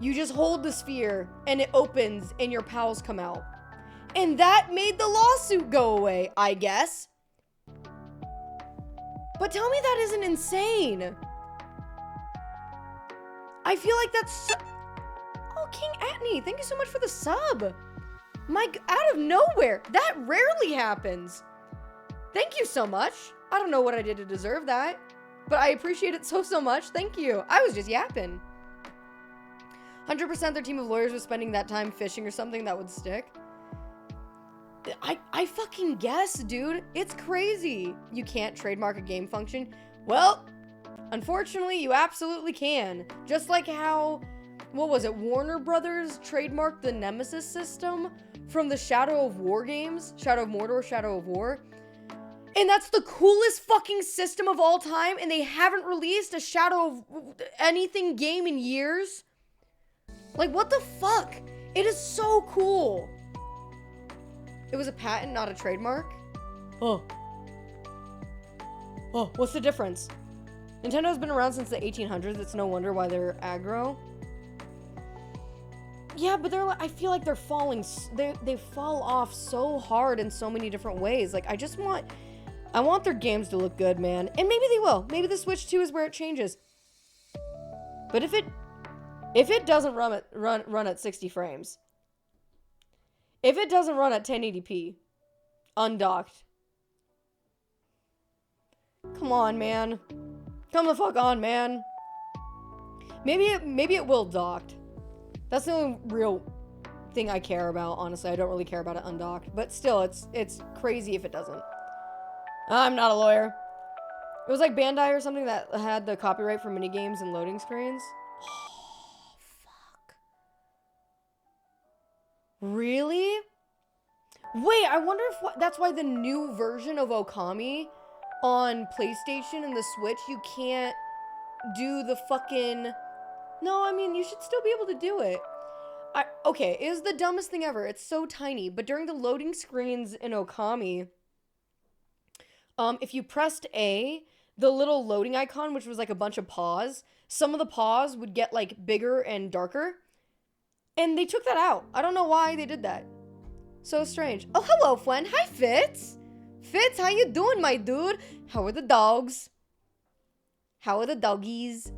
You just hold the sphere and it opens and your pals come out. And that made the lawsuit go away, I guess. But tell me that isn't insane. I feel like that's so... Oh, King Atney, thank you so much for the sub. Out of nowhere. That rarely happens. Thank you so much. I don't know what I did to deserve that, but I appreciate it so much. Thank you. I was just yapping. 100% their team of lawyers was spending that time fishing or something that would stick. I fucking guess, dude. It's crazy. You can't trademark a game function. Well, unfortunately, you absolutely can. Just like how, what was it, Warner Brothers trademarked the Nemesis system from the Shadow of War games? Shadow of Mordor, Shadow of War. And that's the coolest fucking system of all time, and they haven't released a Shadow of anything game in years? Like, what the fuck? It is so cool. It was a patent, not a trademark? Oh, what's the difference? Nintendo's been around since the 1800s. It's no wonder why they're aggro. Yeah, but they're like, I feel like they're falling, they fall off so hard in so many different ways. Like, I want their games to look good, man. And maybe they will. Maybe the Switch 2 is where it changes. But if it doesn't run at 60 frames, if it doesn't run at 1080p, undocked, come on, man. Come the fuck on, man. Maybe it will docked. That's the only real thing I care about, honestly. I don't really care about it undocked. But still, it's crazy if it doesn't. I'm not a lawyer. It was like Bandai or something that had the copyright for minigames and loading screens. Oh, fuck. Really? Wait, I wonder if that's why the new version of Okami on PlayStation and the Switch, you can't do the fucking... No, I mean, you should still be able to do it. Okay, it is the dumbest thing ever. It's so tiny. But during the loading screens in Okami, if you pressed A, the little loading icon, which was like a bunch of paws, some of the paws would get like bigger and darker. And they took that out. I don't know why they did that. So strange. Oh, hello, Fwen. Hi, Fitz. Fitz, how you doing, my dude? How are the dogs? How are the doggies?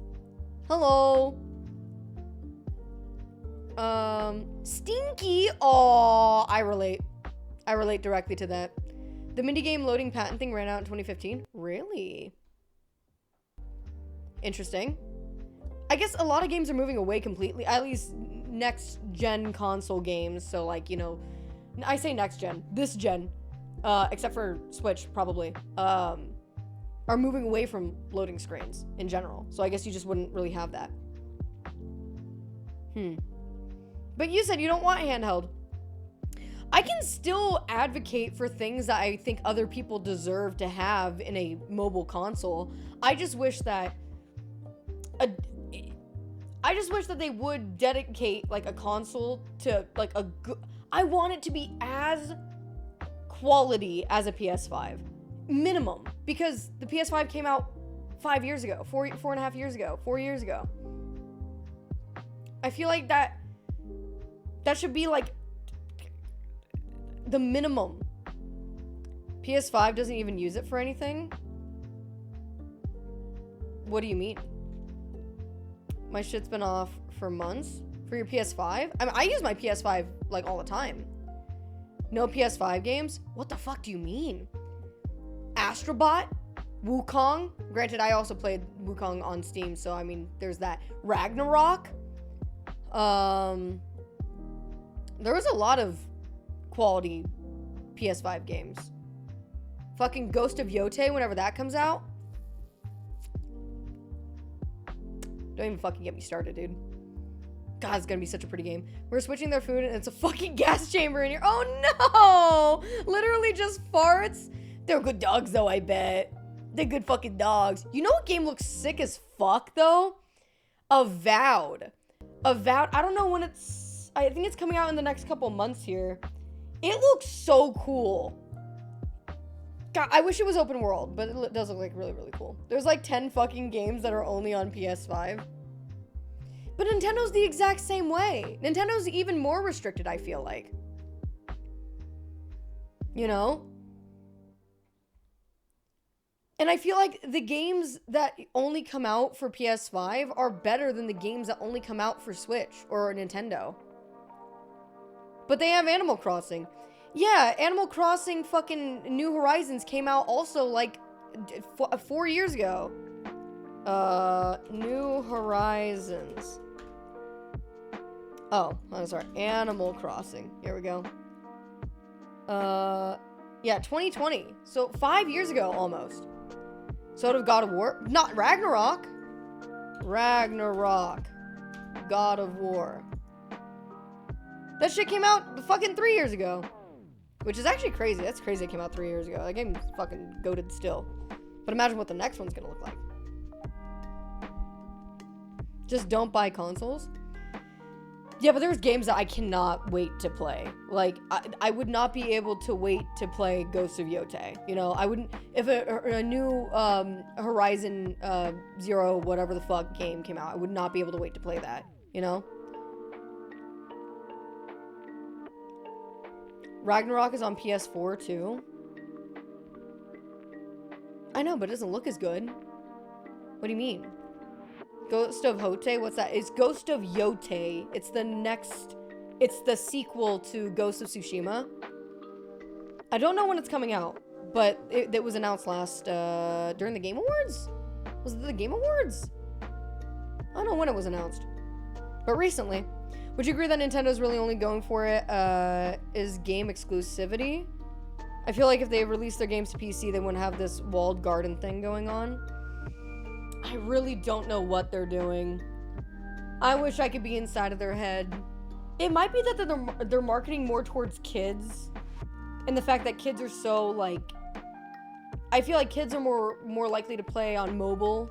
Hello. Stinky. Oh, I relate. I relate directly to that. The minigame loading patent thing ran out in 2015. Really? Interesting. I guess a lot of games are moving away completely. At least next gen console games, so like, you know, I say next gen, this gen, except for Switch probably, are moving away from loading screens in general. So I guess you just wouldn't really have that. But you said you don't want handheld. I can still advocate for things that I think other people deserve to have in a mobile console. I just wish that they would dedicate like a console to like I want it to be as quality as a PS5 minimum, because the PS5 came out 5 years ago, 4.5 years ago, 4 years ago. I feel like that should be like the minimum. PS5 doesn't even use it for anything. What do you mean? My shit's been off for months for your PS5? I mean, I use my PS5 like all the time. No PS5 games? What the fuck do you mean? Astrobot? Wukong? Granted, I also played Wukong on Steam, so I mean, there's that. Ragnarok? There was a lot of quality PS5 games. Fucking Ghost of Yote, whenever that comes out. Don't even fucking get me started, dude. God, it's gonna be such a pretty game. We're switching their food and it's a fucking gas chamber in here. Oh no! Literally just farts. They're good dogs though, I bet. They're good fucking dogs. You know what game looks sick as fuck though? Avowed. Avowed, I don't know when it's... I think it's coming out in the next couple months here. It looks so cool. God, I wish it was open world, but it does look like really, really cool. There's like 10 fucking games that are only on PS5. But Nintendo's the exact same way. Nintendo's even more restricted, I feel like. You know? And I feel like the games that only come out for PS5 are better than the games that only come out for Switch or Nintendo. But they have Animal Crossing. Yeah, Animal Crossing fucking New Horizons came out also like 4 years ago. New Horizons. Oh, I'm sorry. Animal Crossing. Here we go. Yeah, 2020. So 5 years ago almost. So did God of War. Not Ragnarok. Ragnarok. God of War. That shit came out fucking 3 years ago. Which is actually crazy. That's crazy it came out 3 years ago. That game is fucking goated still. But imagine what the next one's gonna look like. Just don't buy consoles. Yeah, but there's games that I cannot wait to play. Like, I would not be able to wait to play Ghost of Yote. You know, I wouldn't... If a new Horizon Zero, whatever the fuck game came out, I would not be able to wait to play that. You know? Ragnarok is on PS4 too. I know, but it doesn't look as good. What do you mean? Ghost of Hote? What's that? It's Ghost of Yote. It's the next... It's the sequel to Ghost of Tsushima. I don't know when it's coming out, but it was announced last... during the Game Awards? Was it the Game Awards? I don't know when it was announced. But recently. Would you agree that Nintendo's really only going for it is game exclusivity? I feel like if they released their games to PC, they wouldn't have this walled garden thing going on. I really don't know what they're doing. I wish I could be inside of their head. It might be that they're marketing more towards kids. And the fact that kids are so, like... I feel like kids are more likely to play on mobile.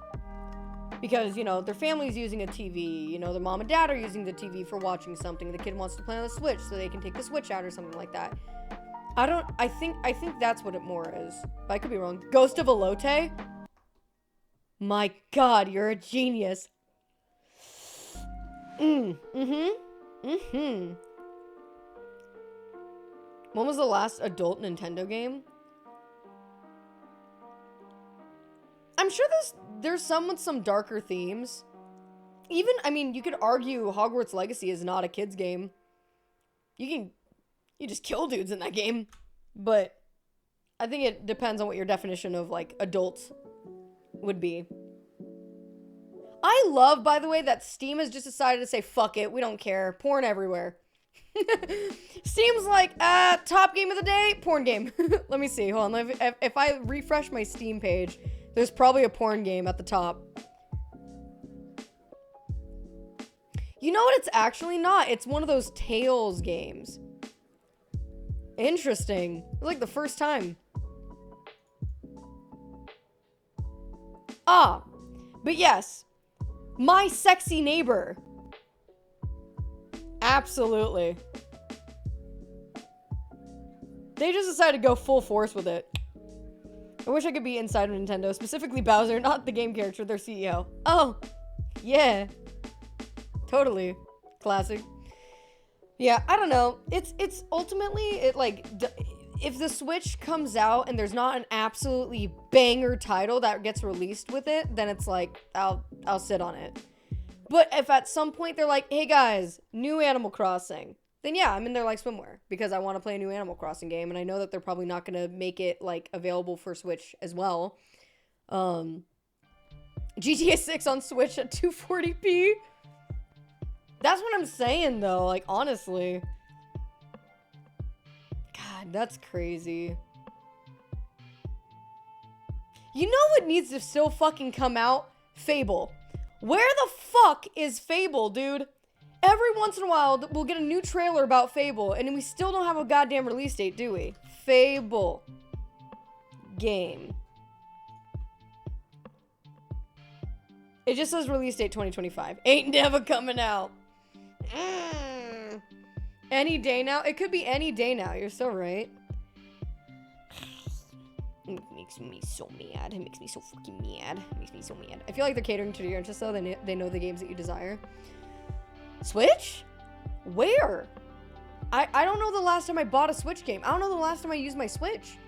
Because, you know, their family's using a TV. You know, their mom and dad are using the TV for watching something. The kid wants to play on the Switch so they can take the Switch out or something like that. I think that's what it more is. But I could be wrong. Ghost of Elote? My God, you're a genius. When was the last adult Nintendo game? I'm sure there's some with some darker themes. Even, I mean, you could argue Hogwarts Legacy is not a kid's game. You just kill dudes in that game. But I think it depends on what your definition of, like, adults would be. I love, by the way, that Steam has just decided to say, fuck it, we don't care. Porn everywhere. Steam's like, top game of the day, porn game. Let me see, hold on. If I refresh my Steam page, there's probably a porn game at the top. You know what? It's actually not. It's one of those Tales games. Interesting. It's like the first time. But yes. My Sexy Neighbor. Absolutely. They just decided to go full force with it. I wish I could be inside of Nintendo, specifically Bowser, not the game character, their CEO. Oh, yeah. Totally. Classic. Yeah, I don't know. It's ultimately, if the Switch comes out and there's not an absolutely banger title that gets released with it, then it's like, I'll sit on it. But if at some point they're like, hey guys, new Animal Crossing, then yeah, I'm in there like swimwear because I want to play a new Animal Crossing game, and I know that they're probably not going to make it like available for Switch as well. GTA 6 on Switch at 240p. That's what I'm saying though, like honestly. God, that's crazy. You know what needs to still fucking come out? Fable. Where the fuck is Fable, dude? Every once in a while, we'll get a new trailer about Fable, and we still don't have a goddamn release date, do we? Fable. Game. It just says release date 2025. Ain't never coming out. Any day now? It could be any day now. You're so right. It makes me so mad. It makes me so fucking mad. It makes me so mad. I feel like they're catering to your interests though. They know the games that you desire. Switch? Where? I don't know the last time I bought a Switch game. I don't know the last time I used my Switch.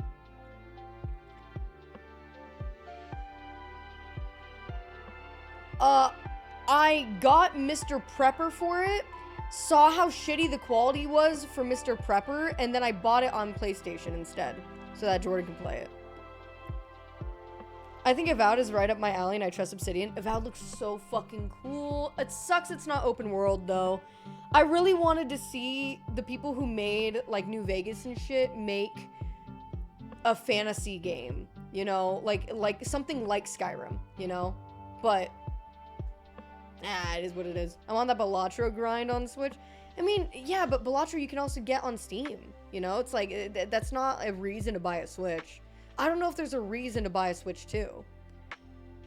I got Mr. Prepper for it, saw how shitty the quality was for Mr. Prepper, and then I bought it on PlayStation instead, so that Jordan can play it. I think Avowed is right up my alley, and I trust Obsidian. Avowed looks so fucking cool. It sucks it's not open world, though. I really wanted to see the people who made, like, New Vegas and shit make a fantasy game, you know? Like something like Skyrim, you know? But it is what it is. I want that Balatro grind on Switch. I mean, yeah, but Balatro you can also get on Steam, you know? It's like, that's not a reason to buy a Switch. I don't know if there's a reason to buy a Switch 2.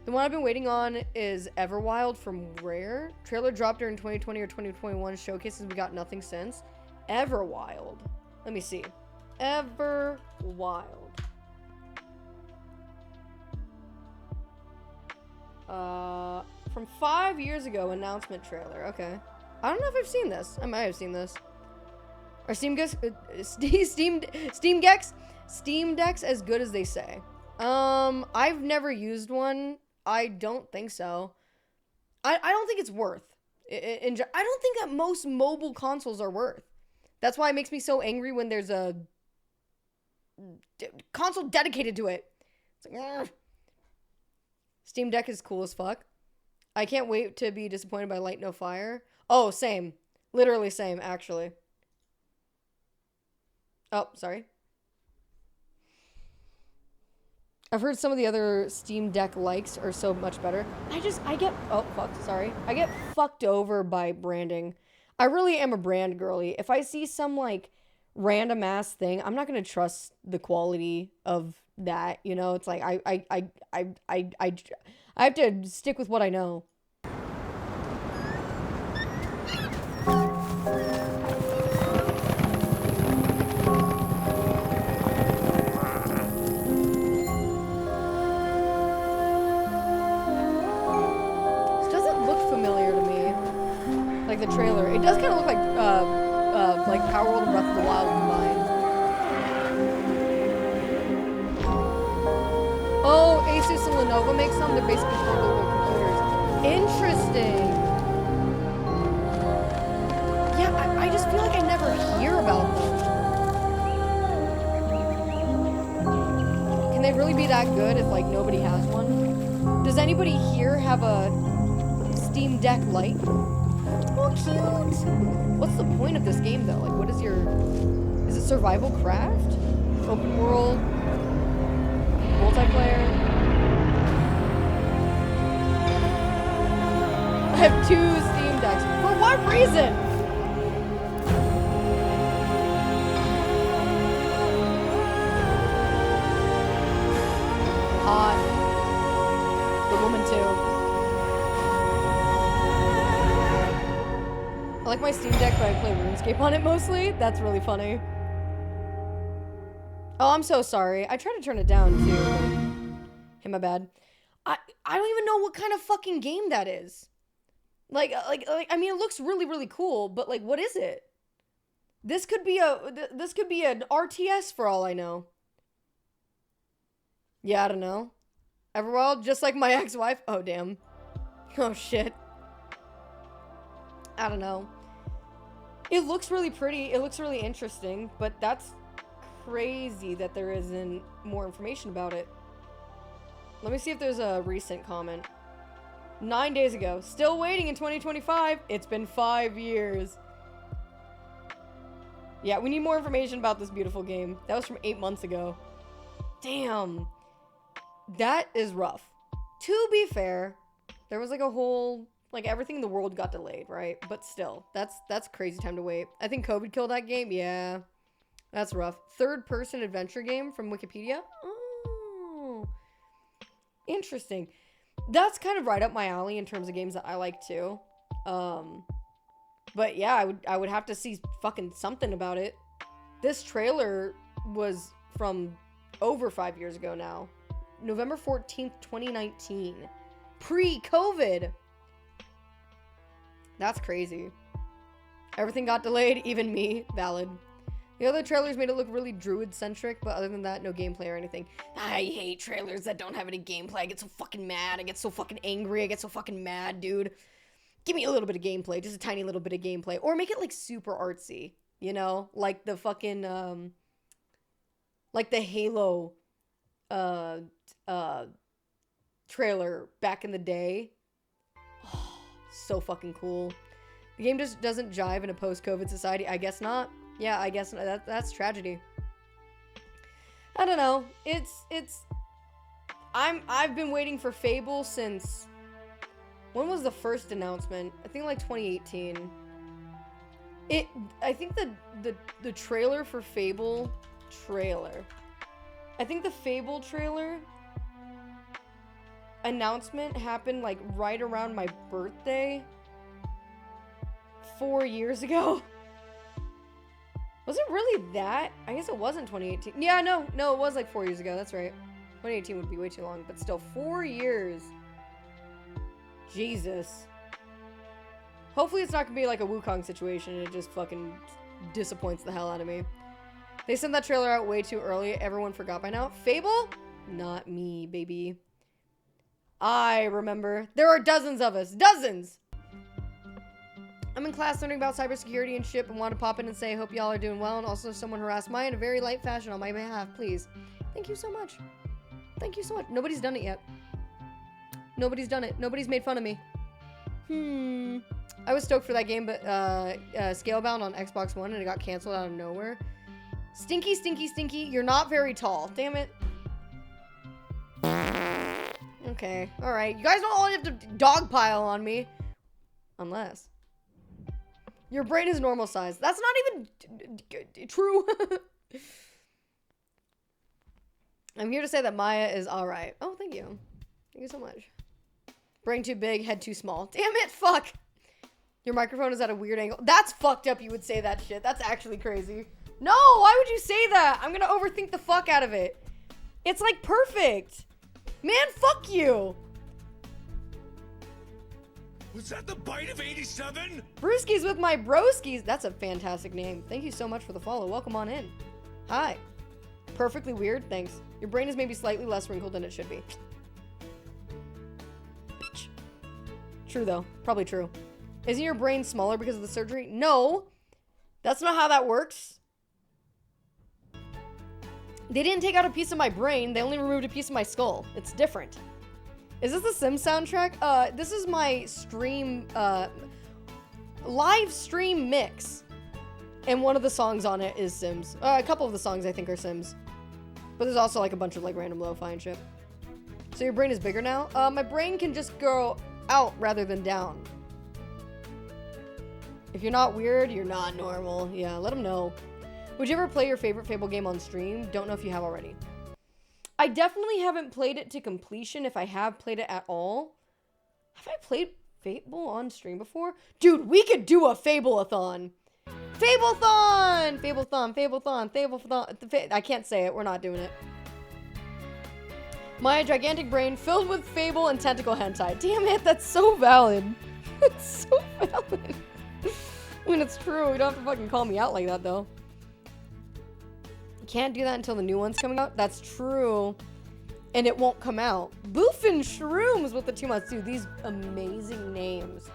The one I've been waiting on is Everwild from Rare. Trailer dropped during 2020 or 2021 showcases. We got nothing since. Everwild. Let me see. Everwild. From 5 years ago, announcement trailer. Okay. I don't know if I've seen this. I might have seen this. Are Steam Decks as good as they say? I've never used one. I don't think so. I don't think it's worth. I don't think that most mobile consoles are worth. That's why it makes me so angry when there's a console dedicated to it. It's like, ugh. Steam Deck is cool as fuck. I can't wait to be disappointed by Light No Fire. Oh, same. Literally same, actually. Oh, sorry. I've heard some of the other Steam Deck likes are so much better. I get fucked over by branding. I really am a brand girly. If I see some, like, random ass thing, I'm not gonna trust the quality of that, you know? It's like, I have to stick with what I know. The trailer. It does kind of look like Power World and Breath of the Wild combined. Oh, Asus and Lenovo make some. They're basically portable computers. Interesting. Yeah, I just feel like I never hear about them. Can they really be that good if like nobody has one? Does anybody here have a Steam Deck Lite. Oh, cute. What's the point of this game, though? Like, what is your... Is it survival craft? Open world? Multiplayer? I have 2 Steam Decks. For what reason? Hot. The woman, too. I like my Steam Deck, but I play RuneScape on it mostly. That's really funny. Oh, I'm so sorry. I tried to turn it down, too. Hey, my bad. I don't even know what kind of fucking game that is. Like, I mean, it looks really, really cool, but, like, what is it? This could be an RTS for all I know. Yeah, I don't know. Everwild, just like my ex-wife. Oh, damn. Oh, shit. I don't know. It looks really pretty. It looks really interesting, but that's crazy that there isn't more information about it. Let me see if there's a recent comment. 9 days ago. Still waiting in 2025. It's been 5 years. Yeah, we need more information about this beautiful game. That was from 8 months ago. Damn. That is rough. To be fair, there was like a whole... Like, everything in the world got delayed, right? But still, that's crazy time to wait. I think COVID killed that game. Yeah, that's rough. Third-person adventure game from Wikipedia. Oh, interesting. That's kind of right up my alley in terms of games that I like, too. But yeah, I would have to see fucking something about it. This trailer was from over 5 years ago now. November 14th, 2019. Pre-COVID. That's crazy. Everything got delayed, even me. Valid. The other trailers made it look really druid-centric, but other than that, no gameplay or anything. I hate trailers that don't have any gameplay. I get so fucking mad. I get so fucking angry. I get so fucking mad, dude. Give me a little bit of gameplay. Just a tiny little bit of gameplay. Or make it, like, super artsy. You know? Like the fucking, like the Halo, trailer back in the day. So fucking cool. The game just doesn't jive in a post-COVID society. I guess not. Yeah, I guess that's tragedy. I don't know. I've been waiting for Fable since... When was the first announcement? I think like 2018. I think the trailer for Fable trailer. I think the Fable trailer announcement happened like right around my birthday 4 years ago. Was it really that? I guess it wasn't 2018. Yeah, no, it was like 4 years ago. That's right. 2018 would be way too long, but still 4 years. Jesus. Hopefully it's not gonna be like a Wukong situation and it just fucking disappoints the hell out of me. They sent that trailer out way too early. Everyone forgot by now. Fable? Not me, baby. I remember. There are dozens of us. Dozens! I'm in class learning about cybersecurity and shit and want to pop in and say, hope y'all are doing well, and also someone harassed Maya in a very light fashion on my behalf, please. Thank you so much. Thank you so much. Nobody's done it yet. Nobody's done it. Nobody's made fun of me. I was stoked for that game, but Scalebound on Xbox One, and it got canceled out of nowhere. Stinky, stinky, stinky. You're not very tall. Damn it. Okay, alright. You guys don't all have to dogpile on me. Unless. Your brain is normal size. That's not even true. I'm here to say that Maya is alright. Oh, thank you. Thank you so much. Brain too big, head too small. Damn it, fuck. Your microphone is at a weird angle. That's fucked up you would say that shit. That's actually crazy. No, why would you say that? I'm gonna overthink the fuck out of it. It's like perfect. Man, fuck you. Was that the bite of 87? Brewskis with my broskis. That's a fantastic name. Thank you so much for the follow. Welcome on in. Hi. Perfectly weird. Thanks. Your brain is maybe slightly less wrinkled than it should be. True, though. Probably true. Isn't your brain smaller because of the surgery? No. That's not how that works. They didn't take out a piece of my brain. They only removed a piece of my skull. It's different. Is this the Sims soundtrack? This is my stream, live stream mix. And one of the songs on it is Sims. A couple of the songs I think are Sims. But there's also like a bunch of like random lo-fi and shit. So your brain is bigger now? My brain can just go out rather than down. If you're not weird, you're not normal. Yeah, let them know. Would you ever play your favorite Fable game on stream? Don't know if you have already. I definitely haven't played it to completion if I have played it at all. Have I played Fable on stream before? Dude, we could do a Fable-a-thon. Fable-thon! Fable-thon, Fable-thon, Fable-thon. I can't say it. We're not doing it. My gigantic brain filled with Fable and tentacle hentai. Damn it, that's so valid. It's so valid. I mean, it's true. You don't have to fucking call me out like that, though. Can't do that until the new one's coming out. That's true. And it won't come out. Boofin' Shrooms with the 2 months, too. These amazing names.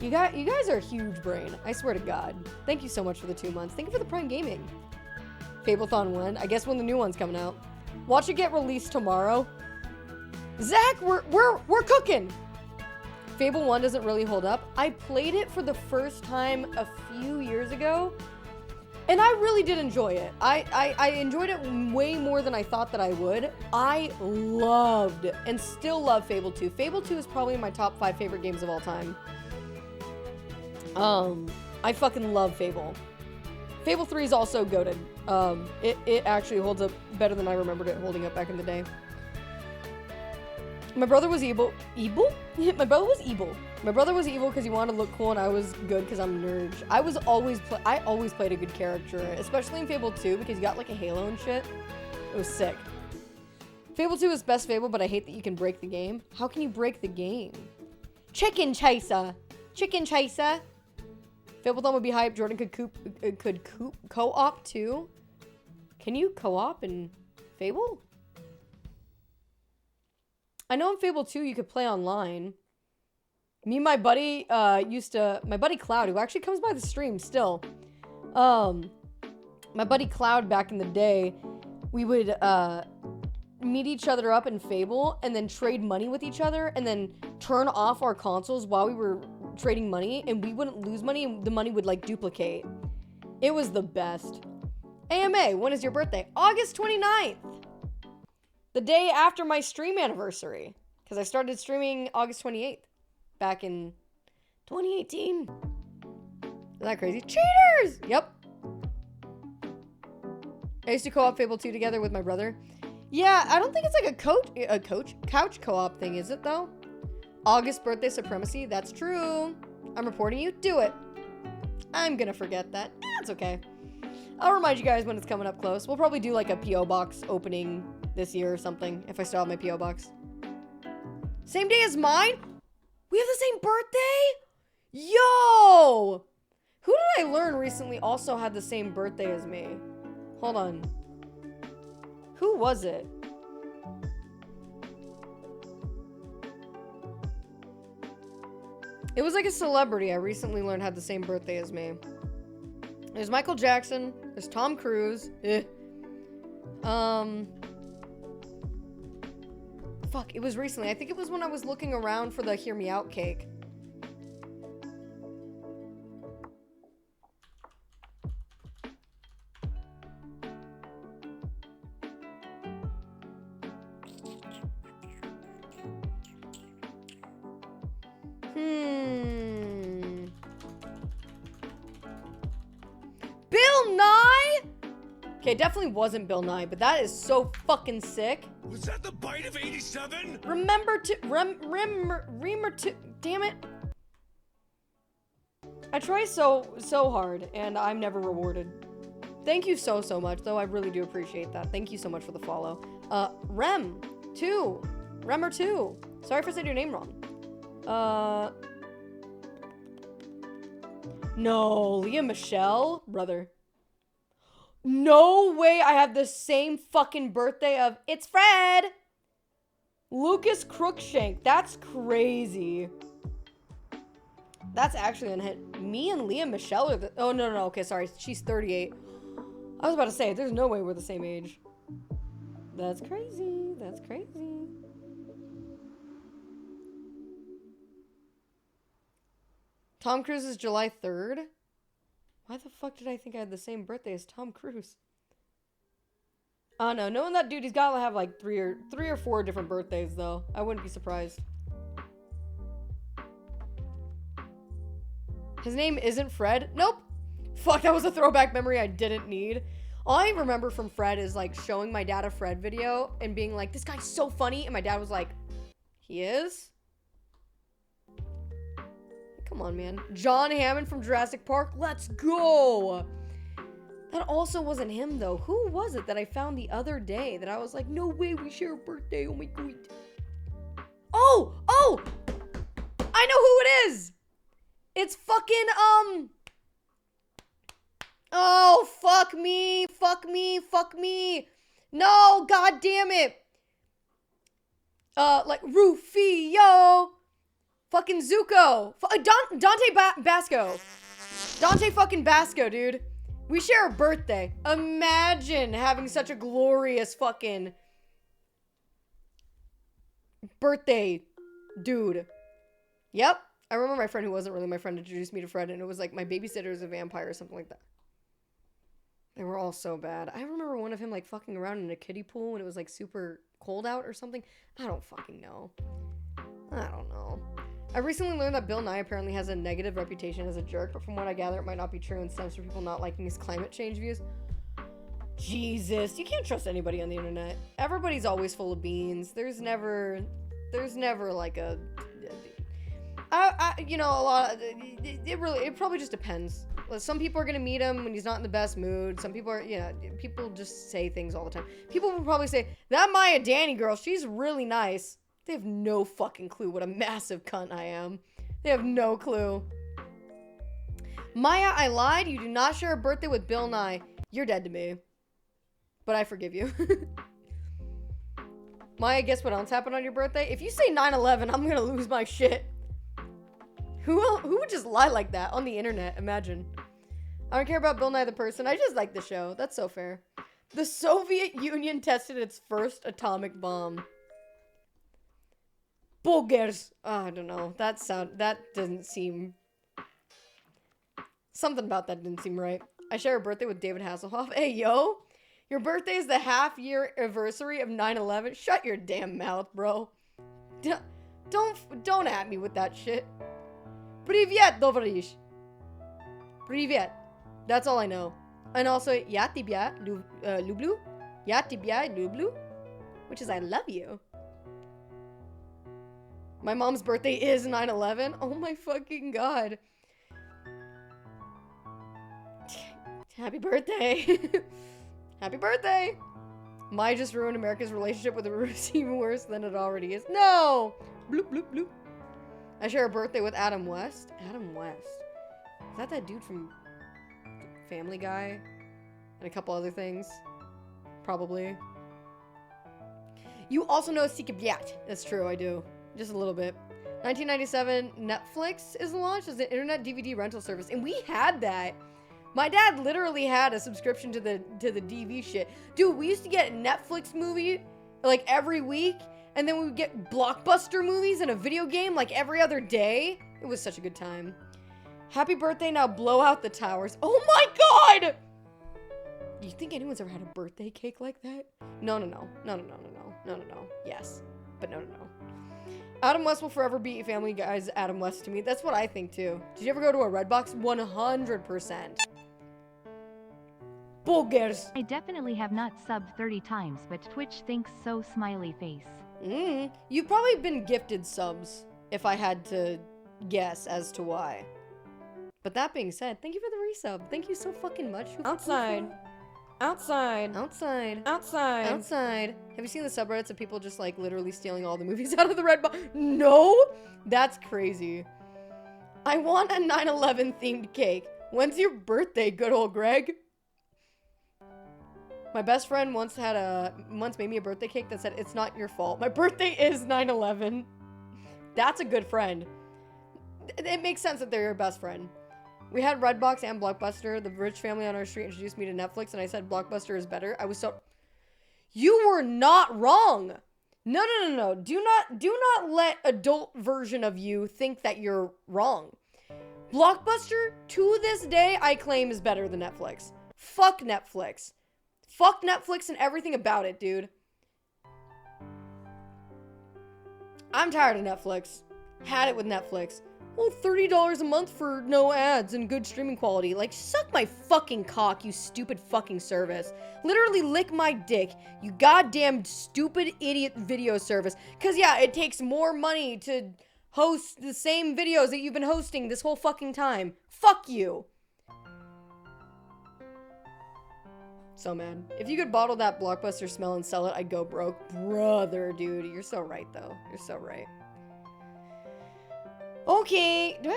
You guys are a huge brain. I swear to God. Thank you so much for the 2 months. Thank you for the Prime Gaming. Fableton 1. I guess when the new one's coming out. Watch it get released tomorrow. Zach, we're cooking. Fable 1 doesn't really hold up. I played it for the first time a few years ago. And I really did enjoy it. I enjoyed it way more than I thought that I would. I loved and still love Fable 2. Fable 2 is probably my top 5 favorite games of all time. I fucking love Fable. Fable 3 is also goated. It actually holds up better than I remembered it holding up back in the day. My brother was evil. Evil? My brother was evil. My brother was evil because he wanted to look cool, and I was good because I'm nerd. I always played a good character, especially in Fable 2 because you got like a halo and shit. It was sick. Fable 2 is best Fable, but I hate that you can break the game. How can you break the game? Chicken chaser. Chicken chaser. Fable would be hype. Jordan could co-op too. Can you co-op in Fable? I know in Fable 2 you could play online. Me and my buddy my buddy Cloud, who actually comes by the stream still. My buddy Cloud back in the day, we would meet each other up in Fable and then trade money with each other and then turn off our consoles while we were trading money, and we wouldn't lose money and the money would like duplicate. It was the best. AMA, when is your birthday? August 29th. The day after my stream anniversary. Because I started streaming August 28th. Back in 2018. Isn't that crazy? Cheaters! Yep. I used to co-op Fable 2 together with my brother. Yeah, I don't think it's like a couch co-op thing, is it though? August birthday supremacy. That's true. I'm reporting you. Do it. I'm gonna forget that. That's okay. I'll remind you guys when it's coming up close. We'll probably do like a P.O. box opening this year or something, if I still have my P.O. box. Same day as mine? We have the same birthday? Yo! Who did I learn recently also had the same birthday as me? Hold on. Who was it? It was like a celebrity I recently learned had the same birthday as me. There's Michael Jackson. There's Tom Cruise. Fuck, it was recently. I think it was when I was looking around for the Hear Me Out cake. Bill Nye? Okay, it definitely wasn't Bill Nye, but that is so fucking sick. Was that the bite of 87? Remember to damn it. I try so hard and I'm never rewarded. Thank you so much, though. I really do appreciate that. Thank you so much for the follow. Remmer 2. Sorry if I said your name wrong. No, Leah Michelle, brother. No way I have the same fucking birthday of It's Fred. Lucas Crookshank. That's crazy. That's actually unhit. Me and Leah Michelle are the... Oh, no. Okay, sorry. She's 38. I was about to say, there's no way we're the same age. That's crazy. That's crazy. Tom Cruise is July 3rd? Why the fuck did I think I had the same birthday as Tom Cruise? I don't know. Knowing that dude, he's got to have like three or four different birthdays, though. I wouldn't be surprised. His name isn't Fred? Nope. Fuck, that was a throwback memory I didn't need. All I remember from Fred is like showing my dad a Fred video and being like, this guy's so funny. And my dad was like, he is? Come on, man. John Hammond from Jurassic Park. Let's go. That also wasn't him, though. Who was it that I found the other day that I was like, no way, we share a birthday. Oh my god. Oh! I know who it is! It's fucking, oh, fuck me. No, god damn it. Like, Rufio. Fucking Zuko. Dante Basco. Dante fucking Basco, dude. We share a birthday. Imagine having such a glorious fucking birthday, dude. Yep. I remember my friend who wasn't really my friend introduced me to Fred, and it was like my babysitter is a vampire or something like that. They were all so bad. I remember one of him like fucking around in a kiddie pool when it was like super cold out or something. I don't fucking know. I don't know. I recently learned that Bill Nye apparently has a negative reputation as a jerk, but from what I gather, it might not be true and stems from people not liking his climate change views. Jesus, you can't trust anybody on the internet. Everybody's always full of beans. There's never like a, you know, a lot. It probably just depends. Some people are gonna meet him when he's not in the best mood. Some people are, people just say things all the time. People will probably say, that Maya Danny girl, she's really nice. They have no fucking clue what a massive cunt I am. They have no clue. Maya, I lied. You do not share a birthday with Bill Nye. You're dead to me. But I forgive you. Maya, guess what else happened on your birthday? If you say 9/11, I'm gonna lose my shit. Who would just lie like that on the internet? Imagine. I don't care about Bill Nye the person. I just like the show. That's so fair. The Soviet Union tested its first atomic bomb. Bulgars. Oh, I don't know. That doesn't seem... Something about that didn't seem right. I share a birthday with David Hasselhoff. Hey, yo. Your birthday is the half-year anniversary of 9/11. Shut your damn mouth, bro. Don't at me with that shit. Привет, товарищ. Привет. That's all I know. And also, я тебя люблю. Я тебя люблю. Which is I love you. My mom's birthday is 9/11. Oh my fucking god. Happy birthday. Happy birthday. Mai just ruined America's relationship with the Rus even worse than it already is. No! Bloop, bloop, bloop. I share a birthday with Adam West. Adam West. Is that dude from Family Guy? And a couple other things? Probably. You also know Sika Biat. That's true, I do. Just a little bit. 1997, Netflix is launched as an internet DVD rental service, and we had that. My dad literally had a subscription to the DV shit. Dude, we used to get Netflix movie like every week, and then we would get Blockbuster movies and a video game like every other day. It was such a good time. Happy birthday, now blow out the towers. Oh my god! Do you think anyone's ever had a birthday cake like that? No. Yes, but no. Adam West will forever be Family Guy's Adam West to me. That's what I think too. Did you ever go to a Redbox? 100%. Bulgars. I definitely have not subbed 30 times, but Twitch thinks so, smiley face. You've probably been gifted subs, if I had to guess as to why. But that being said, thank you for the resub. Thank you so fucking much. Outside. Outside. Outside. Outside. Outside. Have you seen the subreddits of people just like literally stealing all the movies out of the Redbox? No! That's crazy. I want a 9/11 themed cake. When's your birthday, good old Greg? My best friend once made me a birthday cake that said, "It's not your fault. My birthday is 9/11. That's a good friend. It makes sense that they're your best friend. We had Redbox and Blockbuster. The rich family on our street introduced me to Netflix, and I said Blockbuster is better. I was so... You were not wrong. No. Do not let adult version of you think that you're wrong. Blockbuster, to this day, I claim is better than Netflix. Fuck Netflix. Fuck Netflix and everything about it, dude. I'm tired of Netflix. Had it with Netflix. Well, $30 a month for no ads and good streaming quality. Like, suck my fucking cock, you stupid fucking service. Literally lick my dick, you goddamn stupid idiot video service. Cause yeah, it takes more money to host the same videos that you've been hosting this whole fucking time. Fuck you. So mad. If you could bottle that Blockbuster smell and sell it, I'd go broke. Brother, dude. You're so right, though. You're so right. Okay. Did I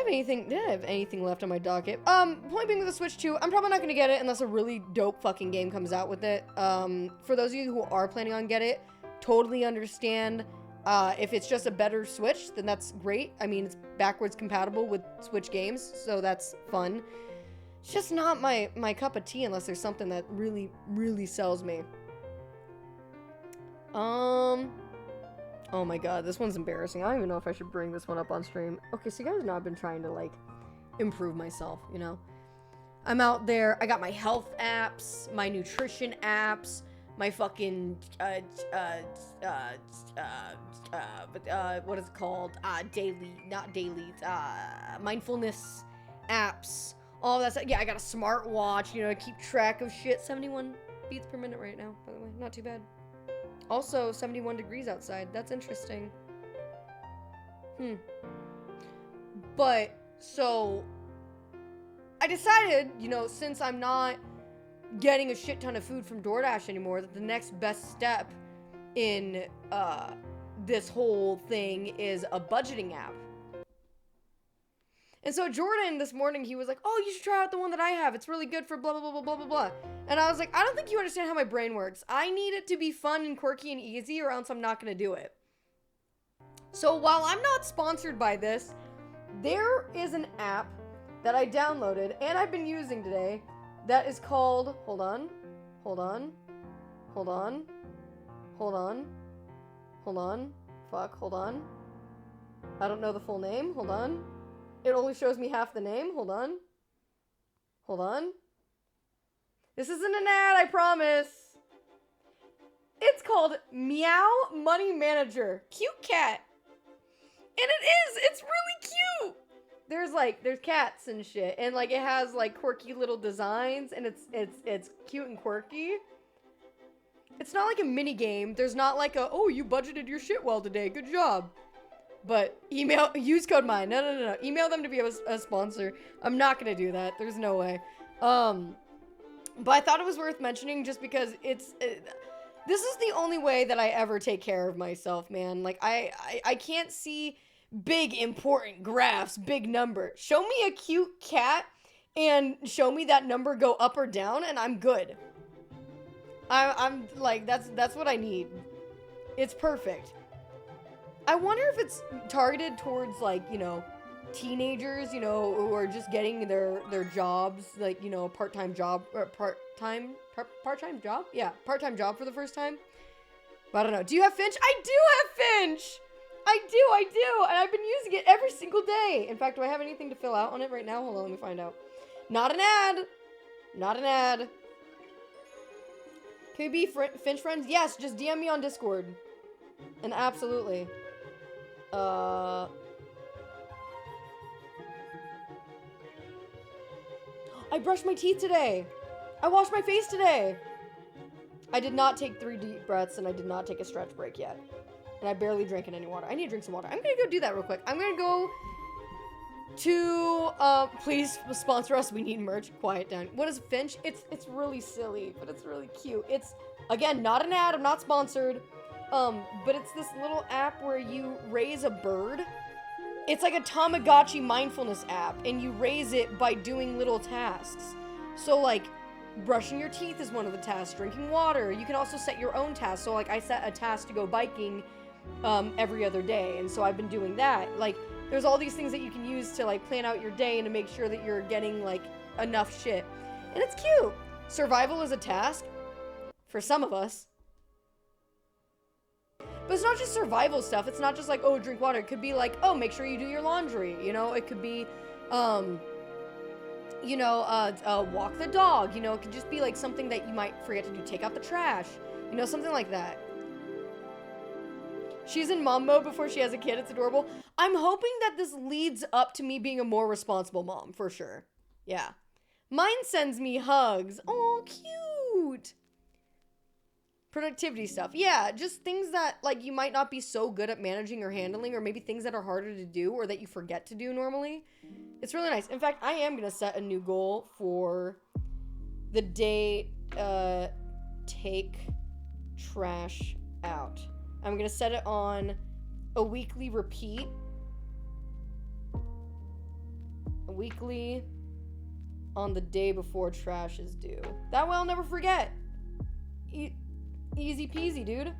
have anything left on my docket? Point being with the Switch 2, I'm probably not going to get it unless a really dope fucking game comes out with it. For those of you who are planning on get it, totally understand. If it's just a better Switch, then that's great. I mean, it's backwards compatible with Switch games, so that's fun. It's just not my cup of tea unless there's something that really, really sells me. Oh my god, this one's embarrassing. I don't even know if I should bring this one up on stream. Okay, so you guys know I've been trying to, like, improve myself, you know? I'm out there, I got my health apps, my nutrition apps, my fucking, what is it called? Mindfulness apps. All that stuff. Yeah, I got a smartwatch, you know, to keep track of shit. 71 beats per minute right now, by the way. Not too bad. Also, 71 degrees outside. That's interesting. But, so, I decided, you know, since I'm not getting a shit ton of food from DoorDash anymore, that the next best step in, this whole thing is a budgeting app. And so Jordan, this morning, he was like, oh, you should try out the one that I have. It's really good for blah, blah, blah, blah, blah, blah, blah. And I was like, I don't think you understand how my brain works. I need it to be fun and quirky and easy, or else I'm not going to do it. So while I'm not sponsored by this, there is an app that I downloaded and I've been using today that is called, hold on. I don't know the full name. Hold on. It only shows me half the name. Hold on. This isn't an ad, I promise. It's called Meow Money Manager. Cute cat. And it is. It's really cute. There's cats and shit. And, like, it has, like, quirky little designs. And it's cute and quirky. It's not like a mini game. There's not like a, oh, you budgeted your shit well today. Good job. But use code MINE. No. Email them to be a sponsor. I'm not gonna do that. There's no way. But I thought it was worth mentioning just because this is the only way that I ever take care of myself, man. Like, I can't see big, important graphs, big numbers. Show me a cute cat and show me that number go up or down and I'm good. I'm like, that's what I need. It's perfect. I wonder if it's targeted towards, like, you know, teenagers, you know, who are just getting their jobs, like, you know, part-time job, or part-time job? Yeah, part-time job for the first time. But I don't know. Do you have Finch? I do have Finch! I do! And I've been using it every single day. In fact, do I have anything to fill out on it right now? Hold on, let me find out. Not an ad. Can we be Finch friends? Yes, just DM me on Discord. And absolutely. I brushed my teeth today. I washed my face today. I did not take 3 deep breaths and I did not take a stretch break yet. And I barely drank any water. I need to drink some water. I'm gonna go do that real quick. I'm gonna go to, please sponsor us. We need merch. Quiet down. What is Finch? It's really silly, but it's really cute. It's, again, not an ad. I'm not sponsored. But it's this little app where you raise a bird. It's like a Tamagotchi mindfulness app, and you raise it by doing little tasks. So, like, brushing your teeth is one of the tasks, drinking water. You can also set your own tasks. So, like, I set a task to go biking, every other day, and so I've been doing that. Like, there's all these things that you can use to, like, plan out your day and to make sure that you're getting, like, enough shit. And it's cute. Survival is a task for some of us. But it's not just survival stuff. It's not just like, oh, drink water. It could be like, oh, make sure you do your laundry. You know, it could be, Walk the dog. It could just be like something that you might forget to do. Take out the trash. Something like that. She's in mom mode before she has a kid. It's adorable. I'm hoping that this leads up to me being a more responsible mom, for sure. Yeah. Mine sends me hugs. Oh, cute. Productivity stuff. Yeah, just things that, like, you might not be so good at managing or handling, or maybe things that are harder to do or that you forget to do normally. It's really nice. In fact, I am going to set a new goal for the day, take trash out. I'm going to set it on a weekly repeat. A weekly on the day before trash is due. That way I'll never forget. Easy peasy, dude.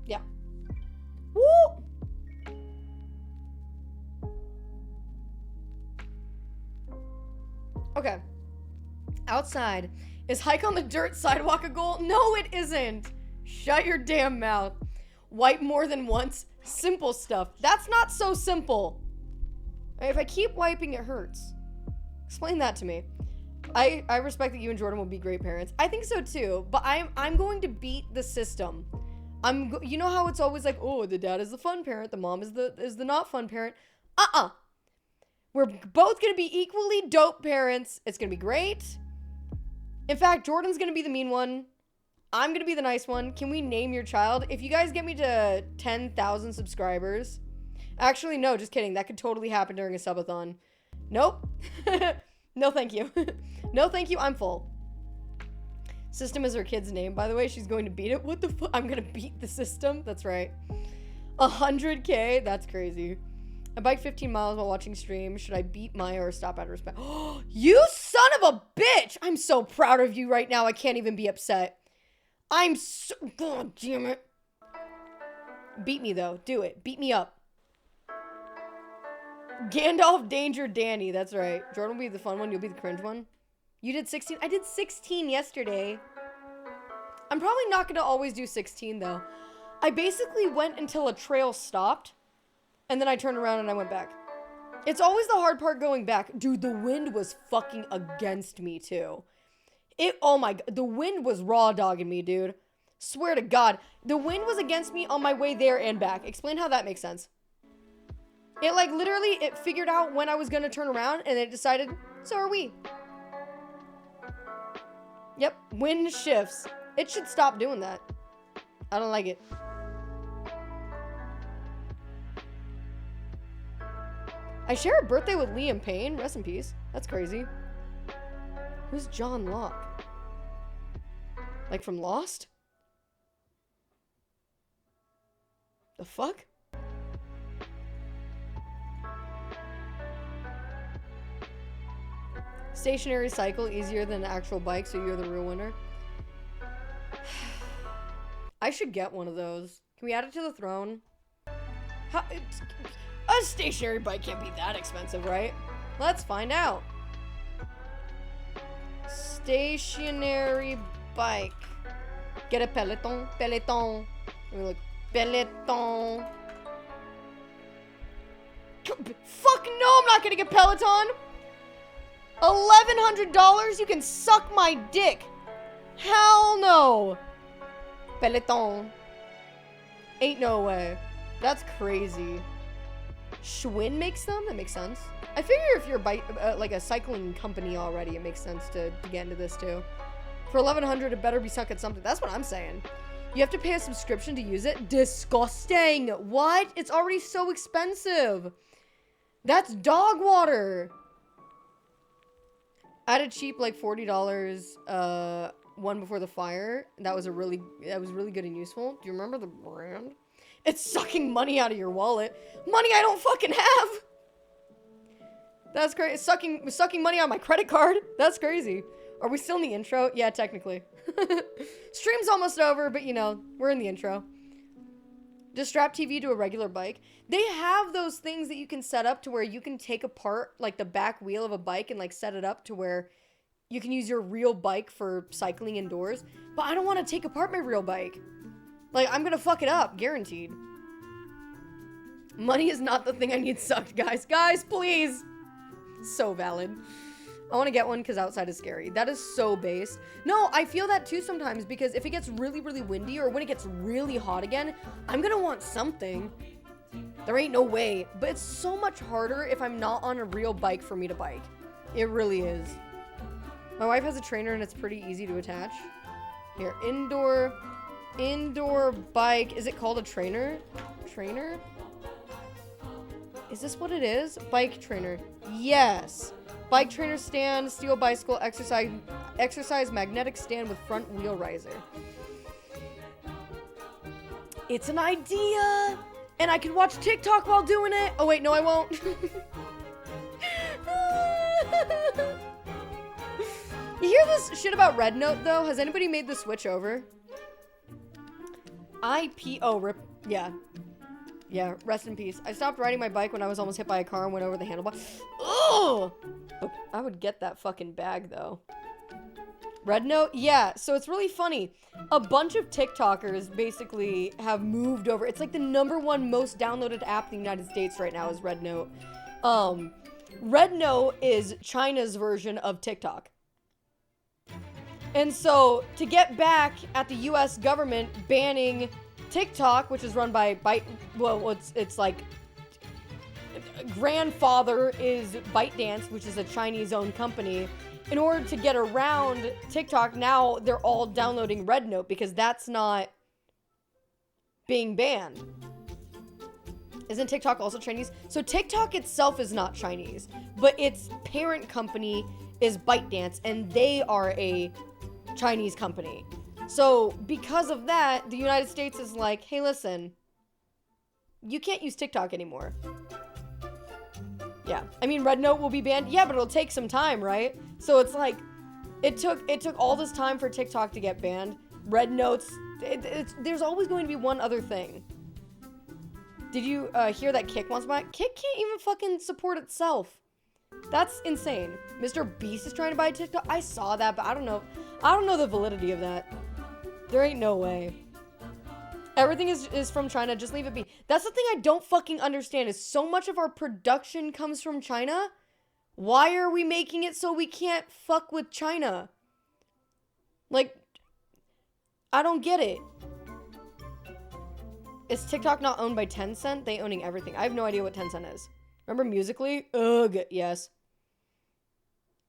Yeah. Woo! Okay. Outside. Is hike on the dirt sidewalk a goal? No, it isn't. Shut your damn mouth. Wipe more than once. Simple stuff. That's not so simple. If I keep wiping, it hurts. Explain that to me. I respect that you and Jordan will be great parents. I think so too, but I'm going to beat the system. You know how it's always like, oh, the dad is the fun parent, the mom is the not fun parent. We're both gonna be equally dope parents. It's gonna be great. In fact, Jordan's gonna be the mean one. I'm gonna be the nice one. Can we name your child? If you guys get me to 10,000 subscribers. Actually, no, just kidding. That could totally happen during a subathon. Nope. No, thank you. No, thank you. I'm full. System is her kid's name. By the way, she's going to beat it. What the fuck? I'm gonna beat the system? That's right. 100K? That's crazy. I biked 15 miles while watching stream. Should I beat Maya or stop out of respect? You son of a bitch! I'm so proud of you right now. I can't even be upset. I'm so... God damn it. Beat me, though. Do it. Beat me up. Gandalf, Danger, Danny. That's right. Jordan will be the fun one. You'll be the cringe one. You did 16. I did 16 yesterday. I'm probably not going to always do 16, though. I basically went until a trail stopped. And then I turned around and I went back. It's always the hard part going back. Dude, the wind was fucking against me, too. Oh my god. The wind was raw dogging me, dude. Swear to God. The wind was against me on my way there and back. Explain how that makes sense. It, like, literally, it figured out when I was gonna turn around, and it decided, so are we. Yep. Wind shifts. It should stop doing that. I don't like it. I share a birthday with Liam Payne. Rest in peace. That's crazy. Who's John Locke? Like from Lost? The fuck? Stationary cycle easier than an actual bike, so you're the real winner. I should get one of those. Can we add it to the throne? A stationary bike can't be that expensive, right? Let's find out. Stationary bike. Get a Peloton. Peloton. Let me look. Peloton. Fuck no, I'm not gonna get Peloton. $1,100? You can suck my dick. Hell no. Peloton. Ain't no way. That's crazy. Schwinn makes them? That makes sense. I figure if you're like a cycling company already, it makes sense to get into this too. For $1,100, it better be stuck at something. That's what I'm saying. You have to pay a subscription to use it? Disgusting. What? It's already so expensive. That's dog water. I had a cheap like $40 one before the fire. That was really good and useful. Do you remember the brand? It's sucking money out of your wallet. Money I don't fucking have. That's crazy. Sucking money out of my credit card. That's crazy. Are we still in the intro? Yeah, technically. Stream's almost over, but you know, we're in the intro. Just strap TV to a regular bike. They have those things that you can set up to where you can take apart like the back wheel of a bike and like set it up to where you can use your real bike for cycling indoors, but I don't want to take apart my real bike. Like, I'm gonna fuck it up, guaranteed. Money is not the thing I need sucked, guys. Guys, please. So valid. I want to get one because outside is scary. That is so based. No, I feel that too sometimes because if it gets really, really windy or when it gets really hot again, I'm gonna want something. There ain't no way. But it's so much harder if I'm not on a real bike for me to bike. It really is. My wife has a trainer and it's pretty easy to attach. Here, indoor bike. Is it called a trainer? Trainer? Is this what it is? Bike trainer. Yes. Bike trainer stand, steel bicycle, exercise magnetic stand with front wheel riser. It's an idea! And I can watch TikTok while doing it! Oh wait, no I won't. You hear this shit about Red Note though? Has anybody made the switch over? RIP. Yeah. Yeah, rest in peace. I stopped riding my bike when I was almost hit by a car and went over the handlebar. Ugh! I would get that fucking bag, though. Red Note? Yeah, so it's really funny. A bunch of TikTokers basically have moved over. It's like the #1 most downloaded app in the United States right now is Red Note. Red Note is China's version of TikTok. And so, to get back at the US government banning TikTok, which is run by it's like grandfather is ByteDance, which is a Chinese-owned company. In order to get around TikTok, now they're all downloading Red Note because that's not being banned. Isn't TikTok also Chinese? So TikTok itself is not Chinese, but its parent company is ByteDance, and they are a Chinese company. So, because of that, the United States is like, hey, listen, you can't use TikTok anymore. Yeah. I mean, Red Note will be banned. Yeah, but it'll take some time, right? So it's like, it took all this time for TikTok to get banned. Red Notes, there's always going to be one other thing. Did you hear that Kick wants my... Kick can't even fucking support itself. That's insane. Mr. Beast is trying to buy TikTok. I saw that, but I don't know. I don't know the validity of that. There ain't no way. Everything is from China. Just leave it be. That's the thing I don't fucking understand is so much of our production comes from China. Why are we making it so we can't fuck with China? Like, I don't get it. Is TikTok not owned by Tencent? They owning everything. I have no idea what Tencent is. Remember Musical.ly? Ugh, yes.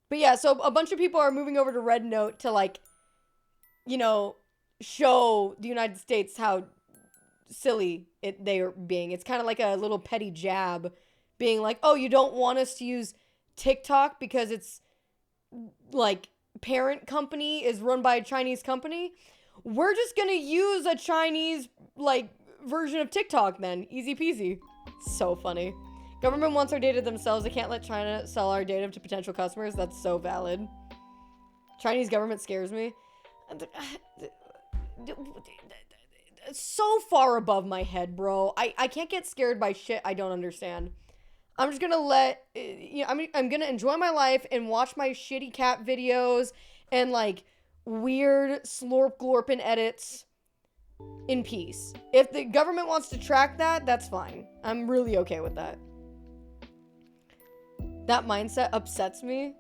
But yeah, so a bunch of people are moving over to Red Note to like, you know, show the United States how silly they are being. It's kind of like a little petty jab being like, oh, you don't want us to use TikTok because it's like parent company is run by a Chinese company? We're just gonna use a Chinese like version of TikTok then. Easy peasy. So funny. Government wants our data themselves. They can't let China sell our data to potential customers. That's so valid. Chinese government scares me. So far above my head, bro. I can't get scared by shit I don't understand. I'm just gonna let, you know, I'm gonna enjoy my life and watch my shitty cat videos and like weird slorp glorpin edits in peace. If the government wants to track that, that's fine. I'm really okay with that. That mindset upsets me.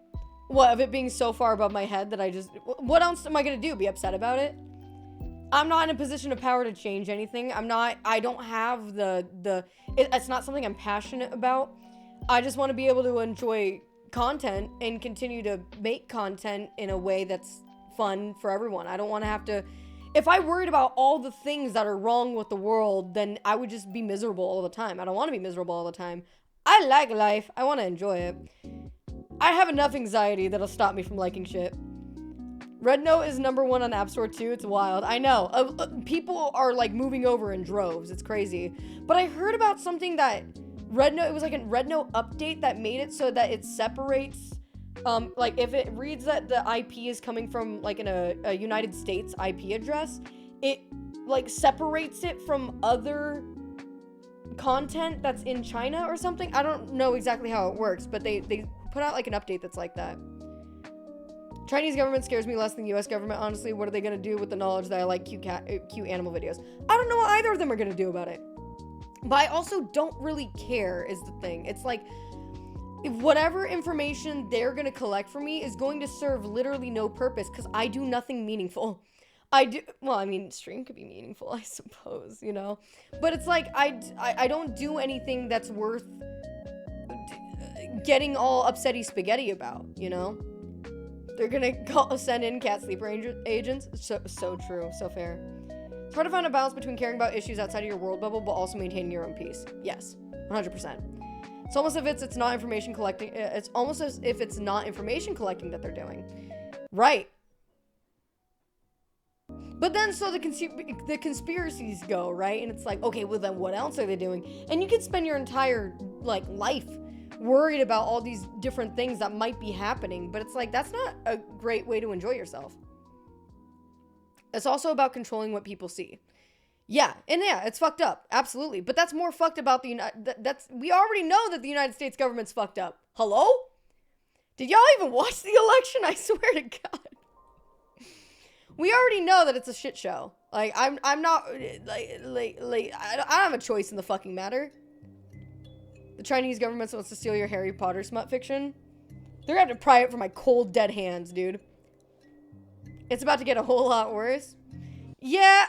What, of it being so far above my head that I just... What else am I gonna do? Be upset about it? I'm not in a position of power to change anything. I don't have it's not something I'm passionate about. I just want to be able to enjoy content and continue to make content in a way that's fun for everyone. I don't want to have to... If I worried about all the things that are wrong with the world, then I would just be miserable all the time. I don't want to be miserable all the time. I like life. I want to enjoy it. I have enough anxiety that'll stop me from liking shit. Red Note is #1 on App Store too. It's wild. I know. People are like moving over in droves. It's crazy. But I heard about something that Red Note, it was like a Red Note update that made it so that it separates, like if it reads that the IP is coming from like a United States IP address, it like separates it from other content that's in China or something. I don't know exactly how it works, but they put out like an update that's like that. Chinese government scares me less than US government, honestly. What are they gonna do with the knowledge that I like cute animal videos? I don't know what either of them are gonna do about it. But I also don't really care is the thing. It's like, if whatever information they're gonna collect for me is going to serve literally no purpose because I do nothing meaningful. Well, I mean, stream could be meaningful, I suppose, you know? But it's like, I don't do anything that's worth getting all upsetty spaghetti about, you know? They're gonna send in cat sleeper agents. So true, so fair. It's hard to find a balance between caring about issues outside of your world bubble, but also maintaining your own peace. Yes, 100%. It's almost as if it's not information collecting. It's almost as if it's not information collecting that they're doing. Right. But then so the conspiracies go, right? And it's like, okay, well then what else are they doing? And you could spend your entire like life worried about all these different things that might be happening, but it's like that's not a great way to enjoy yourself. It's also about controlling what people see. Yeah, and yeah, it's fucked up, absolutely. But that's more fucked about we already know that the United States government's fucked up. Hello? Did y'all even watch the election? I swear to God. We already know that it's a shit show. Like, I'm not, I don't have a choice in the fucking matter. The Chinese government wants to steal your Harry Potter smut fiction. They're gonna have to pry it from my cold, dead hands, dude. It's about to get a whole lot worse. Yeah,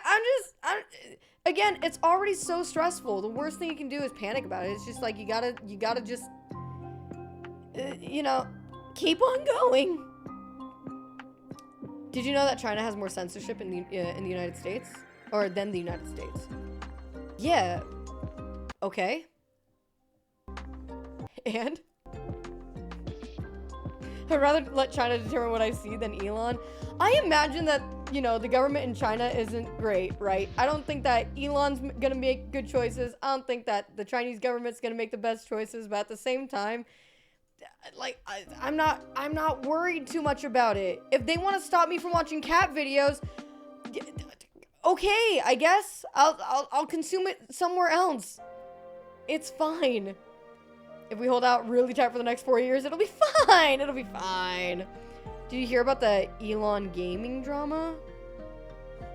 again, it's already so stressful. The worst thing you can do is panic about it. It's just like, you gotta just, you know, keep on going. Did you know that China has more censorship in the United States? Or than the United States? Yeah. Okay. And? I'd rather let China determine what I see than Elon. I imagine that, you know, the government in China isn't great, right? I don't think that Elon's gonna make good choices. I don't think that the Chinese government's gonna make the best choices, but at the same time, like, I'm not worried too much about it. If they want to stop me from watching cat videos, okay, I guess I'll consume it somewhere else. It's fine. If we hold out really tight for the next 4 years, it'll be fine. It'll be fine. Did you hear about the Elon gaming drama?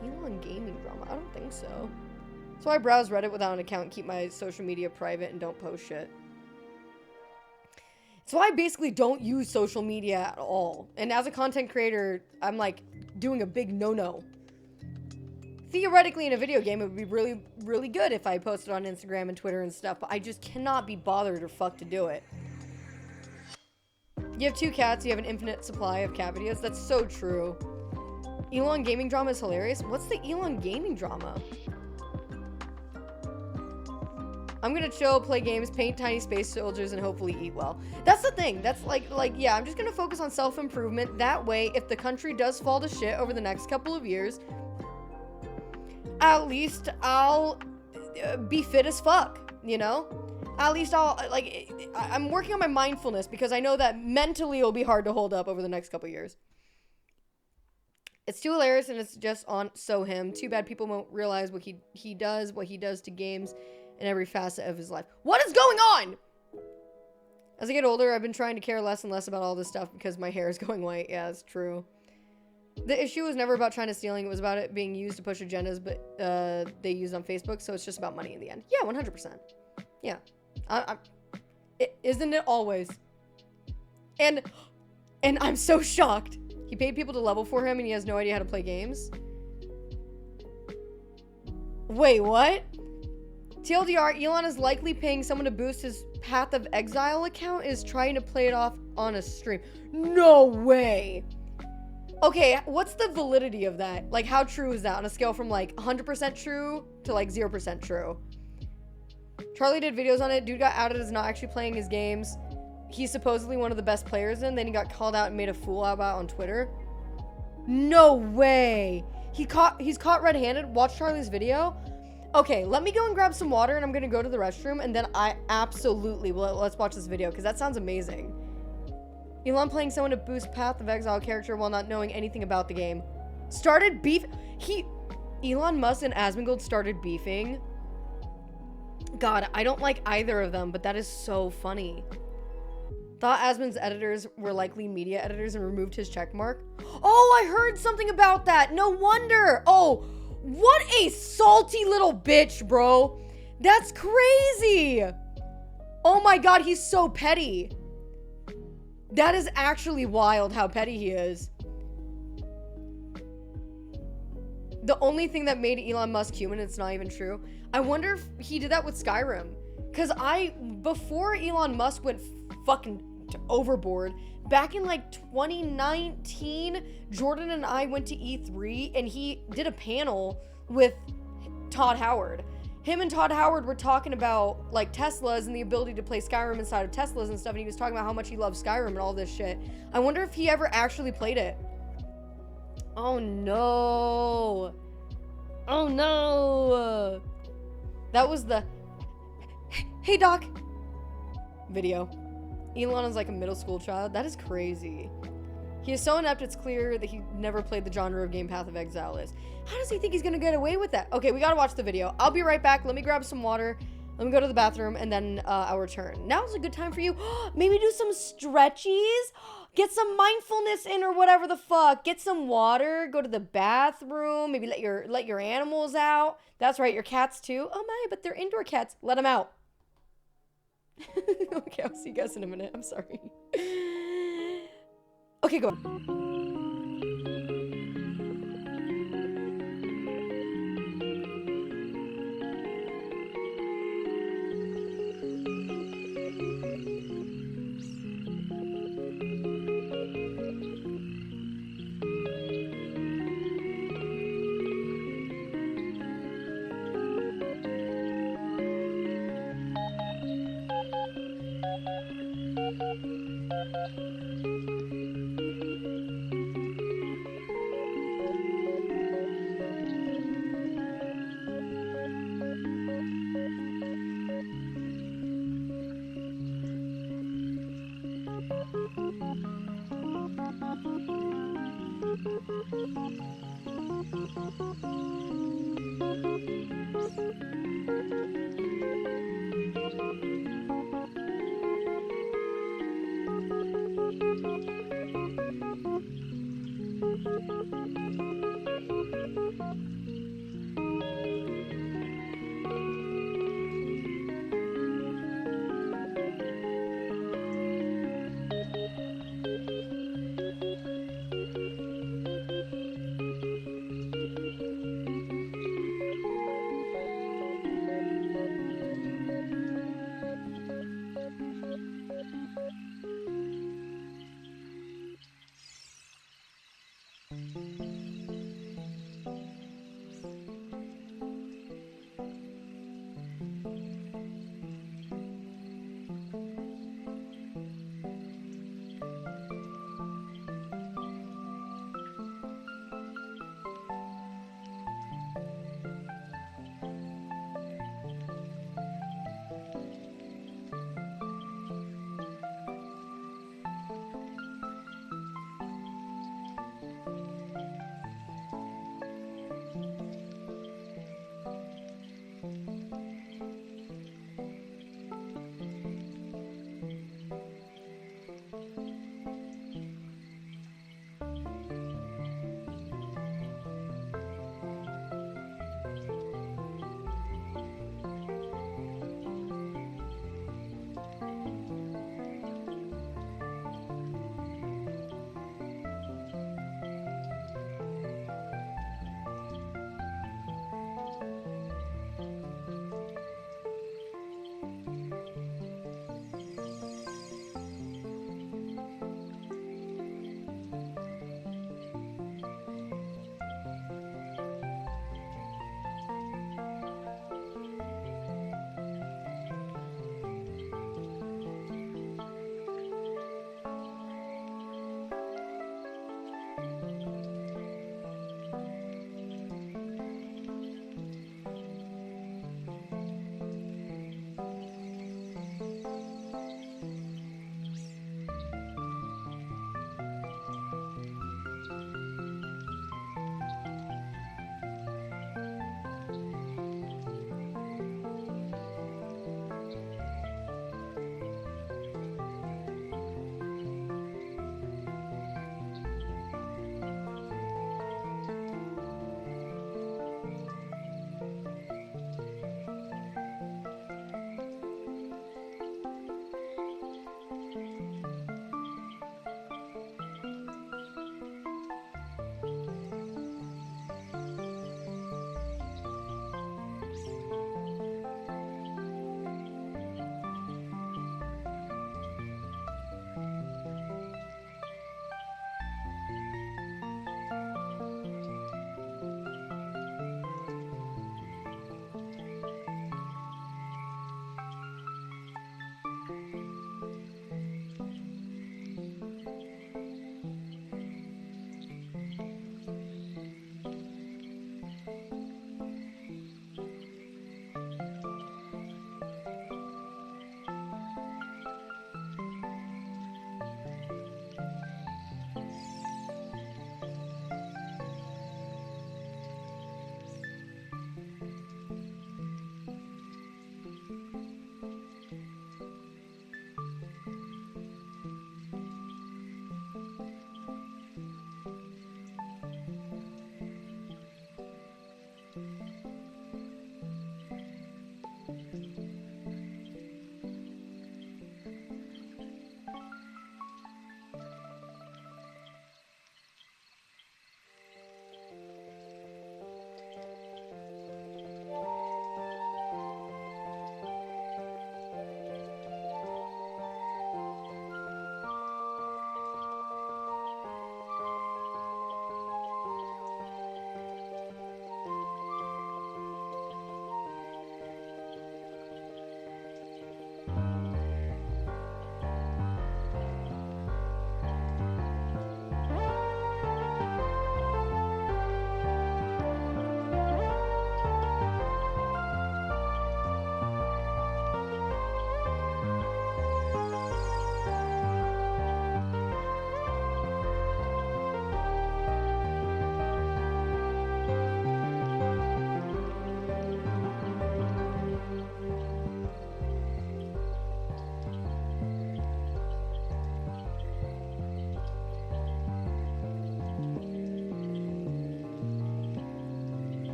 Elon gaming drama? I don't think so. So I browse Reddit without an account, keep my social media private, and don't post shit. So I basically don't use social media at all. And as a content creator, I'm like doing a big no-no. Theoretically, in a video game, it would be really, really good if I posted on Instagram and Twitter and stuff, but I just cannot be bothered or fucked to do it. You have 2 cats, you have an infinite supply of cat videos. That's so true. Elon gaming drama is hilarious. What's the Elon gaming drama? I'm gonna chill, play games, paint tiny space soldiers, and hopefully eat well. That's the thing. That's like, yeah, I'm just gonna focus on self-improvement. That way, if the country does fall to shit over the next couple of years, at least I'll be fit as fuck, you know? At least I'm working on my mindfulness because I know that mentally it'll be hard to hold up over the next couple of years. It's too hilarious and it's just on so him. Too bad people won't realize what he does to games in every facet of his life. What is going on? As I get older, I've been trying to care less and less about all this stuff because my hair is going white. Yeah, it's true. The issue was never about China stealing. It was about it being used to push agendas, but they used on Facebook, so it's just about money in the end. Yeah, 100%. Yeah. Isn't it always? And I'm so shocked. He paid people to level for him and he has no idea how to play games. Wait, what? TLDR, Elon is likely paying someone to boost his Path of Exile account and is trying to play it off on a stream. No way. Okay, what's the validity of that? Like, how true is that on a scale from like 100% true to like 0% true? Charlie did videos on it. Dude got outed as not actually playing his games. He's supposedly one of the best players in. Then he got called out and made a fool about on Twitter. No way. He's caught red-handed. Watch Charlie's video. Okay, let me go and grab some water and I'm gonna go to the restroom and then I absolutely will. Let's watch this video because that sounds amazing. Elon playing someone to boost Path of Exile character while not knowing anything about the game. Started beef. Elon Musk and Asmongold started beefing. God, I don't like either of them, but that is so funny. Thought Asmon's editors were likely media editors and removed his check mark. Oh, I heard something about that. No wonder. Oh, what a salty little bitch, bro. That's crazy. Oh my God, he's so petty. That is actually wild how petty he is. The only thing that made Elon Musk human, it's not even true. I wonder if he did that with Skyrim. Because before Elon Musk went fucking overboard, back in like 2019, Jordan and I went to E3 and he did a panel with Todd Howard. Him and Todd Howard were talking about like Teslas and the ability to play Skyrim inside of Teslas and stuff, and he was talking about how much he loves Skyrim and all this shit. I wonder if he ever actually played it. Oh no. Oh no. That was the "Hey Doc" video. Elon is like a middle school child. That is crazy. He is so inept, it's clear that he never played the genre of game Path of Exile is. How does he think he's gonna get away with that? Okay, we gotta watch the video. I'll be right back. Let me grab some water. Let me go to the bathroom, and then I'll return. Now's a good time for you. Maybe do some stretchies. Get some mindfulness in or whatever the fuck. Get some water. Go to the bathroom. Maybe let your animals out. That's right, your cats too. Oh my, but they're indoor cats. Let them out. Okay, I'll see you guys in a minute. I'm sorry. Okay, go on.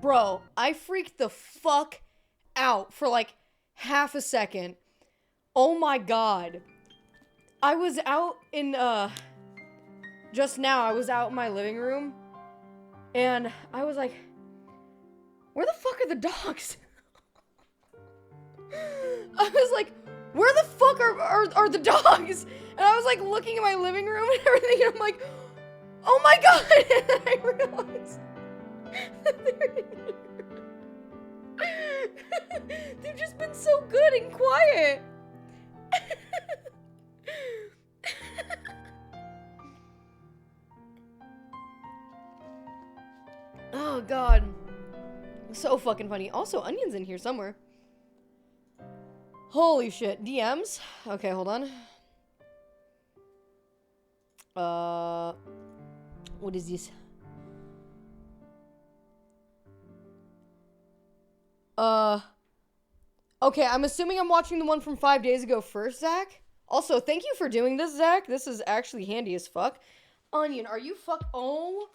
Bro, I freaked the fuck out for like half a second. Oh my god. I was out in, just now, I was out in my living room, and I was like, where the fuck are the dogs? I was like, where the fuck are the dogs? And I was like looking at my living room and everything, and I'm like, oh my god! And then I realized that they're in here. They've just been so good and quiet. Oh god. So fucking funny. Also, Onion's in here somewhere. Holy shit. DMs? Okay, hold on. What is this? Okay, I'm assuming I'm watching the one from 5 days ago first, Zach. Also, thank you for doing this, Zach. This is actually handy as fuck. Onion, are you oh.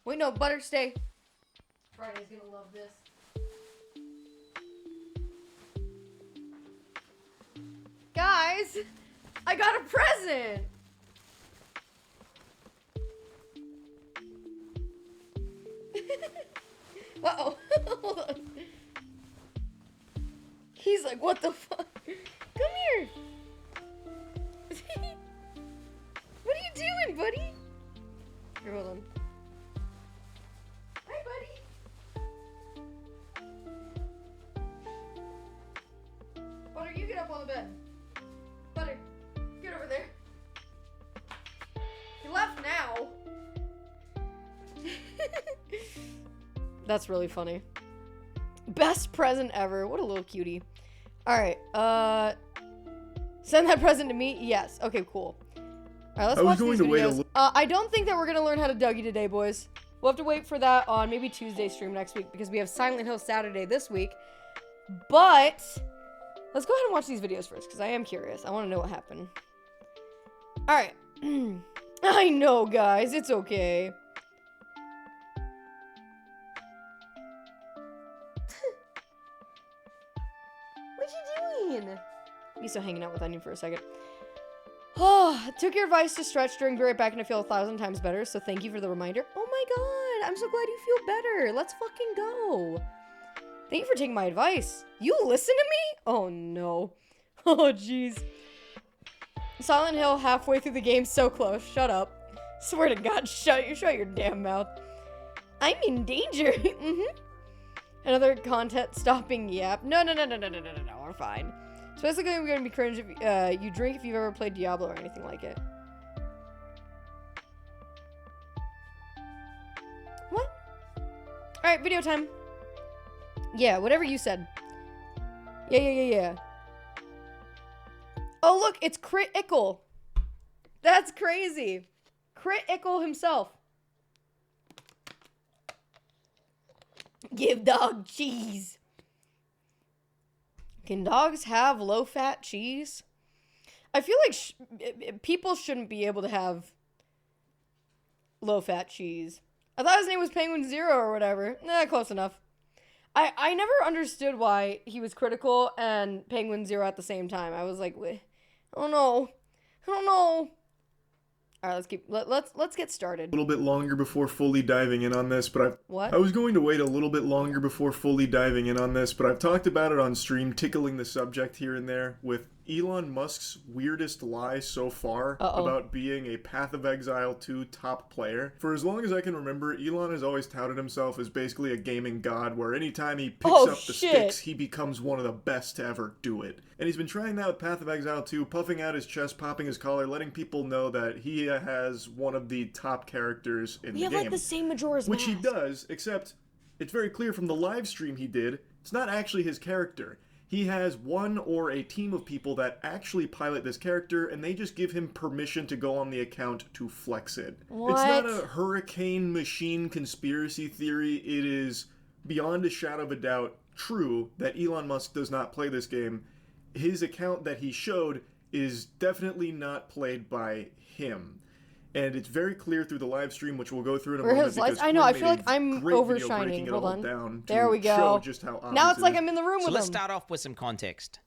Wait, no, Butter, stay. Friday's gonna love this. Guys, I got a present. Uh-oh. Hold on. He's like, what the fuck? Come here. What are you doing, buddy? Here, hold on. Hi, buddy. Butter, you get up on the bed. Butter, get over there. He left now. That's really funny. Best present ever. What a little cutie. Alright, send that present to me? Yes. Okay, cool. Alright, let's watch these videos. I don't think that we're gonna learn how to Dougie today, boys. We'll have to wait for that on maybe Tuesday stream next week, because we have Silent Hill Saturday this week. But let's go ahead and watch these videos first, because I am curious. I want to know what happened. Alright. I know, guys. It's okay. What you doing? Miso hanging out with Onion for a second. Oh, took your advice to stretch during Be Right Back and I feel 1,000 times better, so thank you for the reminder. Oh my god, I'm so glad you feel better. Let's fucking go. Thank you for taking my advice. You listen to me? Oh no. Oh jeez. Silent Hill halfway through the game, so close. Shut up. Swear to God, shut your damn mouth. I'm in danger. Mm-hmm. Another content stopping yap. No, we're fine. It's basically we're gonna be cringe if you drink if you've ever played Diablo or anything like it. What? Alright, video time. Yeah, whatever you said. Yeah. Oh look, it's Crit Ickle. That's crazy. Crit Ickle himself. Give dog cheese. Can dogs have low-fat cheese? I feel like people shouldn't be able to have low-fat cheese. I thought his name was Penguin Zero or whatever. Nah, close enough. I never understood why he was critical and Penguin Zero at the same time. I was like, I don't know. All right, let's get started. A little bit longer before fully diving in on this, but What? I was going to wait a little bit longer before fully diving in on this, but I've talked about it on stream, tickling the subject here and there, with Elon Musk's weirdest lie so far about being a Path of Exile 2 top player. For as long as I can remember, Elon has always touted himself as basically a gaming god, where anytime he picks up the sticks, he becomes one of the best to ever do it. And he's been trying that with Path of Exile 2, puffing out his chest, popping his collar, letting people know that he has one of the top characters in the game. We have like the same Majora's Mask. Which he does, except it's very clear from the live stream he did, it's not actually his character. He has one or a team of people that actually pilot this character, and they just give him permission to go on the account to flex it. What? It's not a hurricane machine conspiracy theory. It is beyond a shadow of a doubt true that Elon Musk does not play this game. His account that he showed is definitely not played by him. And it's very clear through the live stream, which we'll go through in a Where moment. his lights? Because I know. I Quinn feel made like a I'm great video overshining. breaking it Hold all on. down There to we go. show just how Now it's obvious like it is. I'm in the room So with let's him. start off with some context.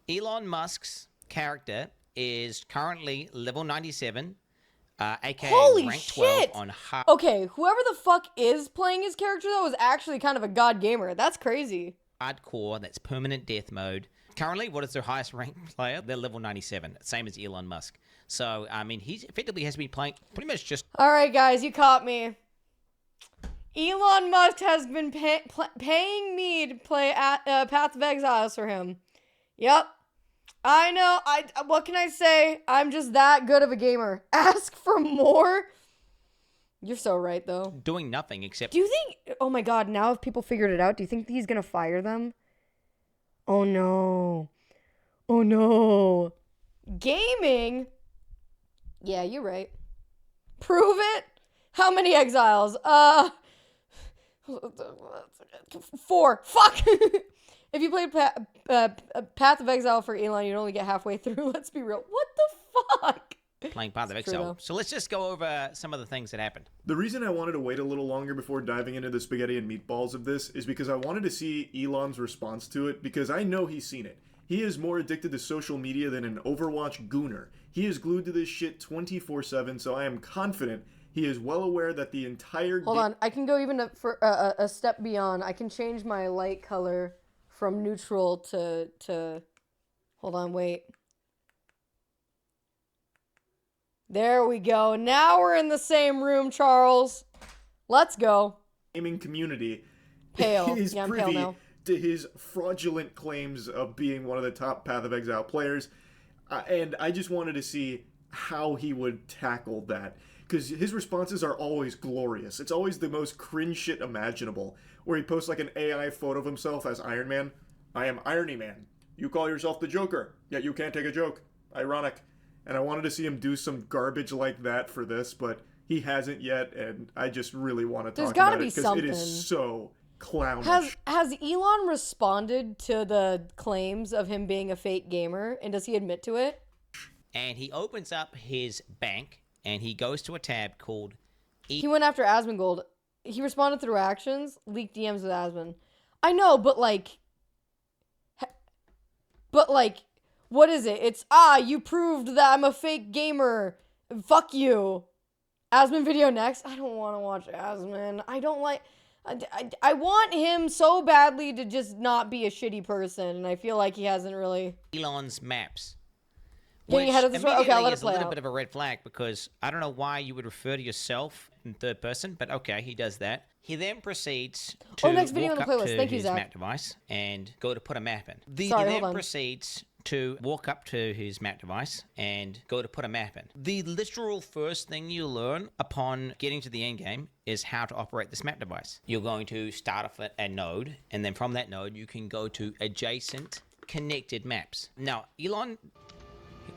Elon Musk's character is currently level 97, aka Holy rank 12 shit! on hard. Okay, whoever the fuck is playing his character though is actually kind of a god gamer. That's crazy. Hardcore, that's permanent death mode. Currently, what is their highest ranked player? They're level 97, same as Elon Musk. So, I mean, he effectively has been playing pretty much just... All right, guys, you caught me. Elon Musk has been paying me to play Path of Exiles for him. Yep. I know. What can I say? I'm just that good of a gamer. Ask for more? You're so right, though. doing nothing except... Do you think... Oh, my God. Now if people figured it out, do you think he's going to fire them? Oh, no. Oh, no. Gaming? Yeah, you're right. Prove it? How many exiles? 4. Fuck! If you played Path of Exile for Elon, you'd only get halfway through. Let's be real. What the fuck? Playing Path of It's true, Exile. though. So let's just go over some of the things that happened. The reason I wanted to wait a little longer before diving into the spaghetti and meatballs of this is because I wanted to see Elon's response to it, because I know he's seen it. He is more addicted to social media than an Overwatch gooner. He is glued to this shit 24/7, so I am confident he is well aware that the entire... Hold on. I can go even for a step beyond. I can change my light color from neutral to... Hold on, wait. There we go. Now we're in the same room, Charles. Let's go. Gaming community Pale. is Yeah, I'm privy pale now. to his fraudulent claims of being one of the top Path of Exile players. And I just wanted to see how he would tackle that. Because his responses are always glorious. It's always the most cringe shit imaginable. Where he posts like an AI photo of himself as Iron Man. I am Irony Man. You call yourself the Joker, yet you can't take a joke. Ironic. And I wanted to see him do some garbage like that for this, but he hasn't yet, and I just really want to There's talk gotta about be it because something. it is so clownish. Has Elon responded to the claims of him being a fake gamer, and does he admit to it? And he opens up his bank, and he goes to a tab called... He went after Asmongold. He responded through actions, leaked DMs with Asmon. I know, but like... what is it? It's, you proved that I'm a fake gamer. Fuck you. Asmon video next. I don't want to watch Asmon. I don't like... I want him so badly to just not be a shitty person, and I feel like he hasn't really... Elon's maps. Getting ahead of the story? Okay, I'll let it is play a little out. bit of a red flag, because I don't know why you would refer to yourself in third person, but okay, he does that. He then proceeds to next video walk on the up playlist. to Thank you, his Zach. map device and go to put a map in. Sorry, He hold then on. proceeds to walk up to his map device and go to put a map in. The literal first thing you learn upon getting to the end game is how to operate this map device. You're going to start off at a node, and then from that node you can go to adjacent connected maps. Now, Elon,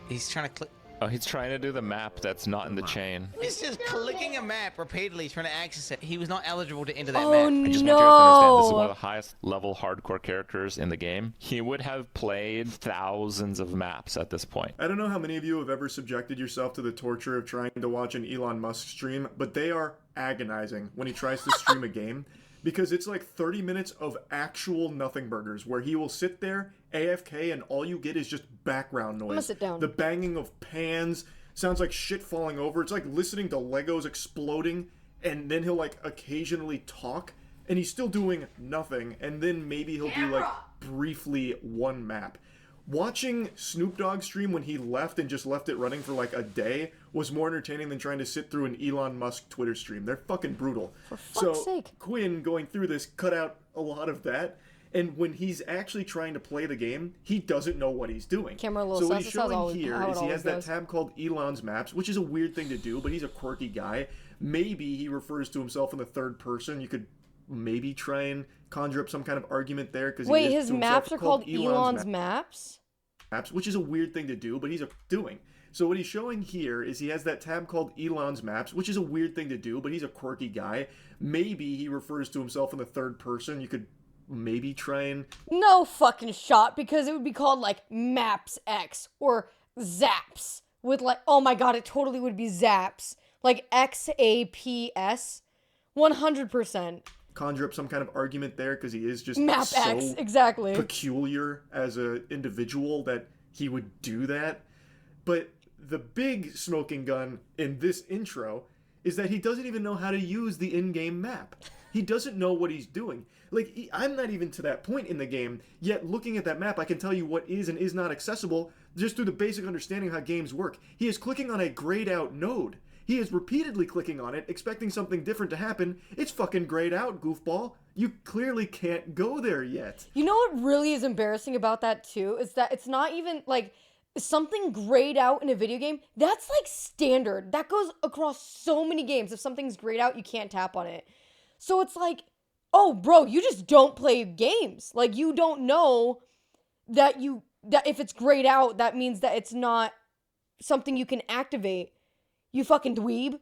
he's trying to click... Oh, he's trying to do the map that's not in the chain. He's just clicking a map repeatedly, trying to access it. He was not eligible to enter that Oh, map. I just want you guys to understand, this is no. one of the highest level hardcore characters in the game. He would have played thousands of maps at this point. I don't know how many of you have ever subjected yourself to the torture of trying to watch an Elon Musk stream, but they are agonizing when he tries to stream a game. Because it's like 30 minutes of actual nothing burgers where he will sit there AFK and all you get is just background noise. gonna sit down. The banging of pans sounds like shit falling over. It's like listening to Legos exploding, and then he'll like occasionally talk and he's still doing nothing, and then maybe he'll do like briefly one map. Watching Snoop Dogg stream when he left and just left it running for like a day was more entertaining than trying to sit through an Elon Musk Twitter stream. They're fucking brutal. For fuck's sake. Quinn going through this cut out a lot of that, and when he's actually trying to play the game, he doesn't know what he's doing. Camera a little so what sus. he's This is showing always- here how it is he always has that goes. tab called Elon's Maps, which is a weird thing to do, but he's a quirky guy. Maybe he refers to himself in the third person. You could maybe try and conjure up some kind of argument there. Wait, his maps are called Elon's Maps? Maps, which is a weird thing to do, but he's doing. So what he's showing here is he has that tab called Elon's Maps, which is a weird thing to do, but he's a quirky guy. Maybe he refers to himself in the third person. You could maybe try and... No fucking shot, because it would be called like Maps X or Zaps with like, oh my god, it totally would be Zaps. Like XAPS. 100%. Conjure up some kind of argument there because he is just Map so X, exactly. peculiar as an individual that he would do that. But the big smoking gun in this intro is that he doesn't even know how to use the in-game map. He doesn't know what he's doing. Like, I'm not even to that point in the game, yet looking at that map, I can tell you what is and is not accessible just through the basic understanding of how games work. He is clicking on a grayed out node. He is repeatedly clicking on it, expecting something different to happen. It's fucking grayed out, goofball. You clearly can't go there yet. You know what really is embarrassing about that, too? Is that it's not even, like, something grayed out in a video game. That's, like, standard. That goes across so many games. If something's grayed out, you can't tap on it. So it's like, oh, bro, you just don't play games. Like, you don't know that if it's grayed out, that means that it's not something you can activate. You fucking dweeb.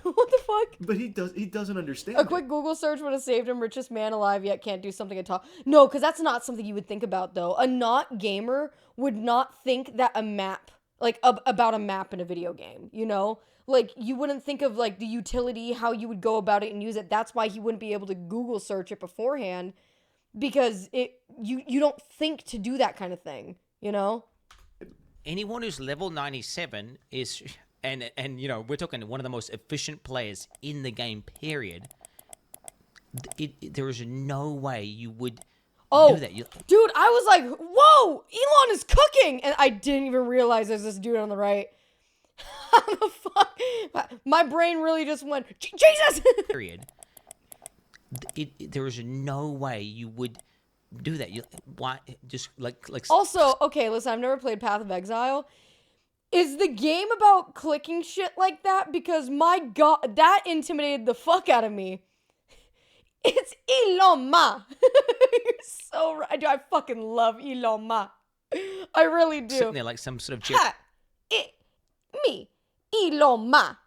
What the fuck? But he doesn't understand. A quick Google search would have saved him. Richest man alive, yet can't do something at all. No, because that's not something you would think about, though. A not gamer would not think that a map, like, about a map in a video game, you know? Like, you wouldn't think of, like, the utility, how you would go about it and use it. That's why he wouldn't be able to Google search it beforehand, because you don't think to do that kind of thing, you know? Anyone who's level 97 is... And you know, we're talking one of the most efficient players in the game, period. There is no way you would do that. Dude, I was like, whoa, Elon is cooking! And I didn't even realize there's this dude on the right. How the fuck? My brain really just went, Jesus! Period. There is no way you would do that. Why? Just like. Also, okay, listen, I've never played Path of Exile. Is the game about clicking shit like that? Because my god, that intimidated the fuck out of me. It's Elon Musk. You're so right. Dude, I fucking love Elon Musk. I really do. Sitting there like some sort of... Me, Elon Musk.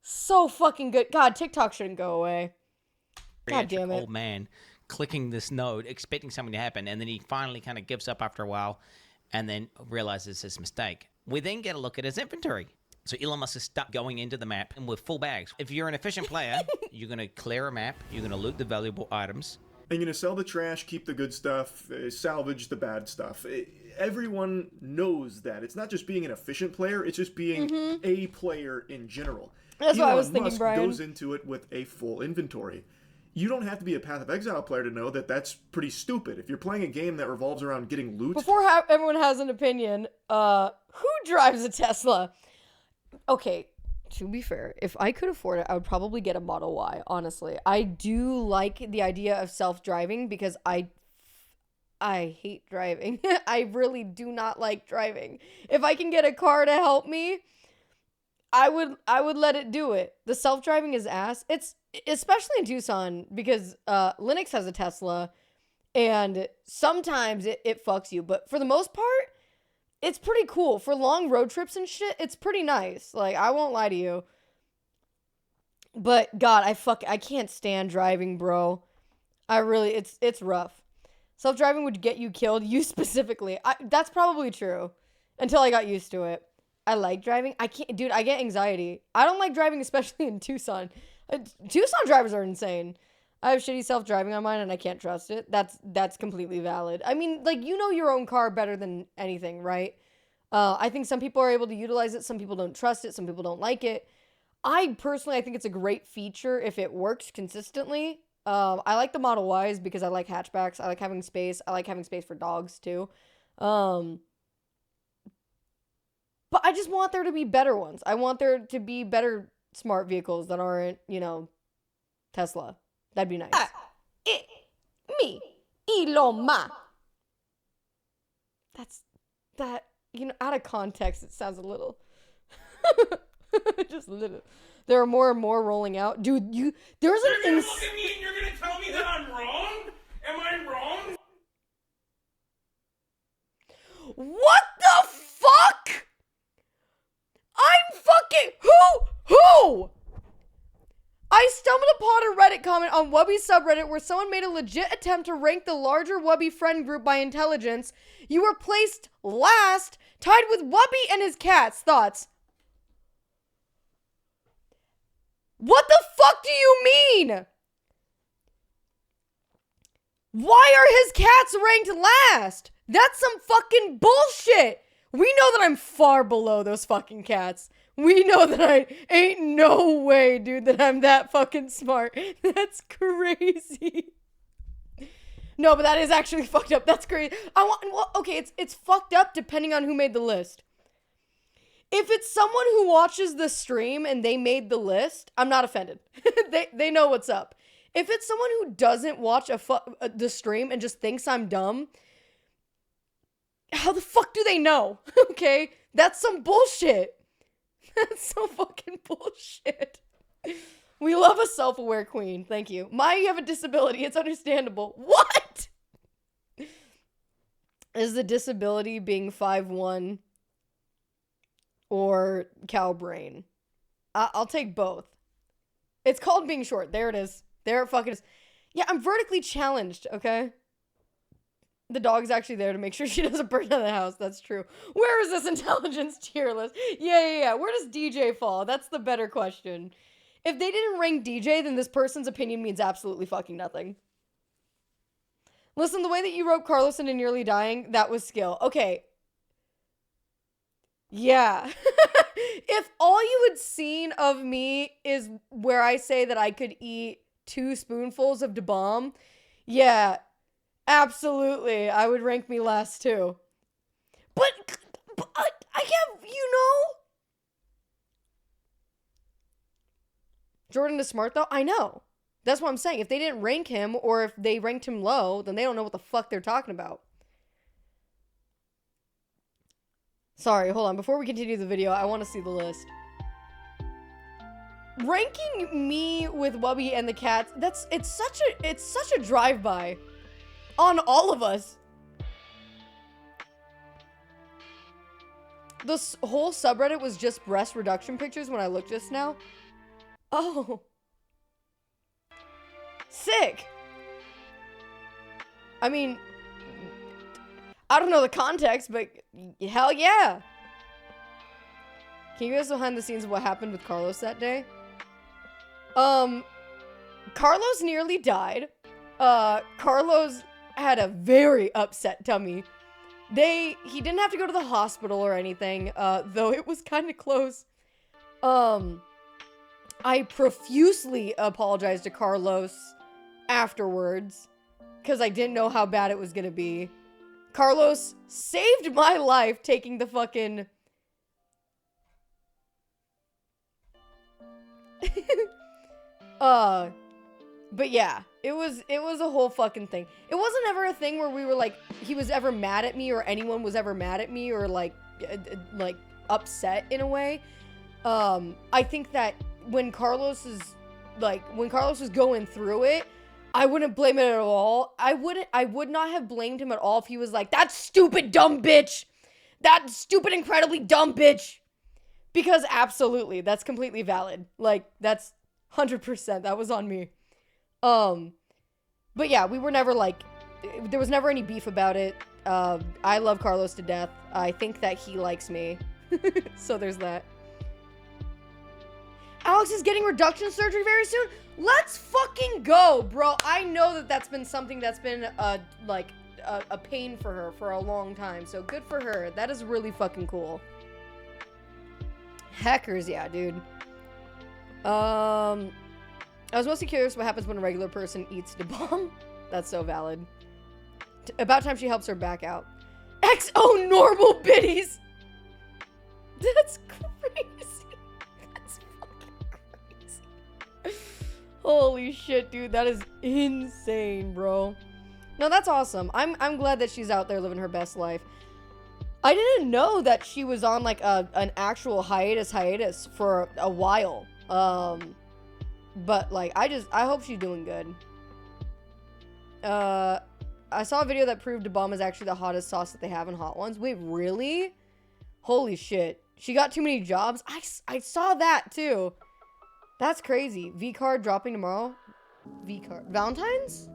So fucking good. God, TikTok shouldn't go away. God damn it. Old man clicking this node, expecting something to happen, and then he finally kind of gives up after a while and then realizes his mistake. We then get a look at his inventory. So Elon Musk is stuck going into the map and with full bags. If you're an efficient player, you're going to clear a map, you're going to loot the valuable items. And you're going to sell the trash, keep the good stuff, salvage the bad stuff. Everyone knows that. It's not just being an efficient player, it's just being a player in general. That's what I was thinking, Musk Brian. goes into it with a full inventory. You don't have to be a Path of Exile player to know that that's pretty stupid. If you're playing a game that revolves around getting loot... Before everyone has an opinion, who drives a Tesla? Okay, to be fair, if I could afford it, I would probably get a Model Y, honestly. I do like the idea of self-driving because I hate driving. I really do not like driving. If I can get a car to help me, I would let it do it. The self-driving is ass. It's especially in Tucson because Linux has a Tesla and sometimes it fucks you, but for the most part, it's pretty cool. For long road trips and shit, it's pretty nice. Like, I won't lie to you. But God, I can't stand driving, bro. It's rough. Self-driving would get you killed, you specifically. That's probably true until I got used to it. I like driving. I get anxiety. I don't like driving, especially in Tucson. Tucson drivers are insane. I have shitty self-driving on mine and I can't trust it. That's completely valid. I mean, like, you know your own car better than anything, right? I think some people are able to utilize it. Some people don't trust it. Some people don't like it. I think it's a great feature if it works consistently. I like the Model Ys because I like hatchbacks. I like having space. I like having space for dogs too. But I just want there to be better ones. I want there to be better smart vehicles that aren't, Tesla. That'd be nice. Me, Elon Musk. Out of context, it sounds a little. Just a little. There are more and more rolling out. Dude, there's an... You're gonna look at me and you're gonna tell me that I'm wrong? Am I wrong? What the fuck? I'm fucking... Who? I stumbled upon a Reddit comment on Wubby subreddit where someone made a legit attempt to rank the larger Wubby friend group by intelligence. You were placed last, tied with Wubby and his cats. Thoughts? do you mean? Why are his cats ranked last? That's some fucking bullshit. We know that I'm far below those fucking cats. We know that I ain't no way, dude, that I'm that fucking smart. That's crazy. No, but that is actually fucked up. That's crazy. Okay, it's fucked up depending on who made the list. If it's someone who watches the stream and they made the list, I'm not offended. they know what's up. If it's someone who doesn't watch the stream and just thinks I'm dumb, how the fuck do they know? Okay? That's some bullshit. That's so fucking bullshit. We love a self-aware queen. Thank you. Maya, you have a disability. It's understandable. What? Is the disability being 5'1" or cow brain? I'll take both. It's called being short. There it is. There it fucking is. Yeah, I'm vertically challenged, okay? The dog's actually there to make sure she doesn't burn down the house. That's true. Where is this intelligence tier list? Yeah. Where does DJ fall? That's the better question. If they didn't rank DJ, then this person's opinion means absolutely fucking nothing. Listen, the way that you wrote Carlos into nearly dying, that was skill. Okay. Yeah. If all you had seen of me is where I say that I could eat 2 spoonfuls of DeBomb, yeah, absolutely, I would rank me last too. But I can't, Jordan is smart though? I know. That's what I'm saying. If they didn't rank him, or if they ranked him low, then they don't know what the fuck they're talking about. Sorry, hold on. Before we continue the video, I want to see the list. Ranking me with Wubby and the cats, it's such a drive-by on all of us. This whole subreddit was just breast reduction pictures when I looked just now. Oh. Sick. I mean, I don't know the context, but hell yeah. Can you guys behind the scenes of what happened with Carlos that day? Carlos nearly died. Carlos had a very upset tummy. He didn't have to go to the hospital or anything, though it was kind of close. I profusely apologized to Carlos afterwards, because I didn't know how bad it was gonna be. Carlos saved my life taking the fucking... But yeah, it was a whole fucking thing. It wasn't ever a thing where we were like, he was ever mad at me or anyone was ever mad at me or like upset in a way. I think that when Carlos was going through it, I wouldn't blame it at all. I would not have blamed him at all if he was like, that stupid dumb bitch, that stupid incredibly dumb bitch. Because absolutely, that's completely valid. Like, that's 100%, that was on me. But yeah, we were never like, there was never any beef about it. I love Carlos to death. I think that he likes me. So there's that. Alex is getting reduction surgery very soon. Let's fucking go, bro. I know that that's been something that's been a pain for her for a long time. So good for her. That is really fucking cool. Hackers, yeah, dude. I was mostly curious what happens when a regular person eats DeBomb. That's so valid. About time she helps her back out. XO normal biddies. That's crazy. That's fucking crazy. Holy shit, dude. That is insane, bro. No, that's awesome. I'm glad that she's out there living her best life. I didn't know that she was on like an actual hiatus for a while. But like I hope she's doing good. I saw a video that proved DeBomb is actually the hottest sauce that they have in Hot Ones. Wait, really? Holy shit. She got too many jobs? I saw that too. That's crazy. V-card dropping tomorrow. V-card. Valentine's?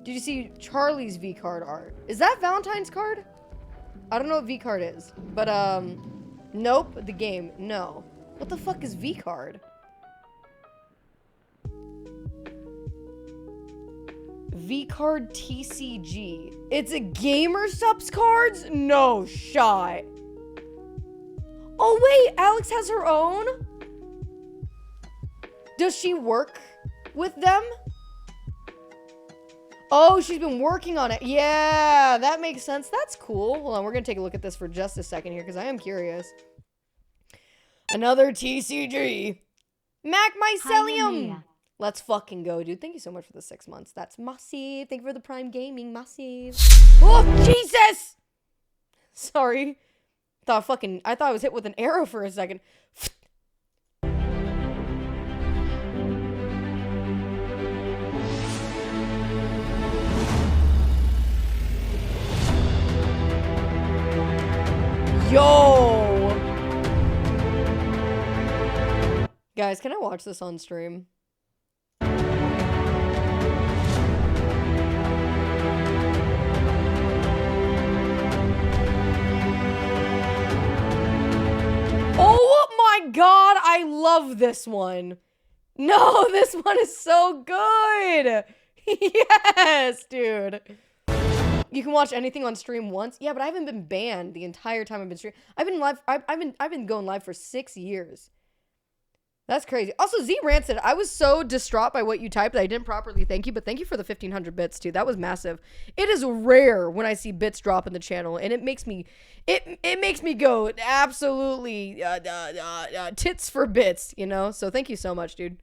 Did you see Charlie's V-card art? Is that Valentine's card? I don't know what V-card is. But, nope. The game. No. What the fuck is V-card? V-Card TCG. It's a Gamer Subs cards? No shot. Oh wait, Alex has her own? Does she work with them? Oh, she's been working on it. Yeah, that makes sense. That's cool. Hold on, we're gonna take a look at this for just a second here because I am curious. Another TCG. Mac Mycelium. Let's fucking go, dude. Thank you so much for the 6 months. That's massive. Thank you for the Prime Gaming. Massive. Oh, Jesus! Sorry. I thought I was hit with an arrow for a second. Yo! Guys, can I watch this on stream? Oh my god, I love this one. No, this one is so good. Yes, dude. You can watch anything on stream once. Yeah, but I haven't been banned the entire time I've been streaming. I've been live. I've been going live for 6 years. That's crazy. Also, Z Rancid, I was so distraught by what you typed that I didn't properly thank you, but thank you for the 1,500 bits, too. That was massive. It is rare when I see bits drop in the channel, and it makes me, it makes me go absolutely tits for bits, you know? So thank you so much, dude.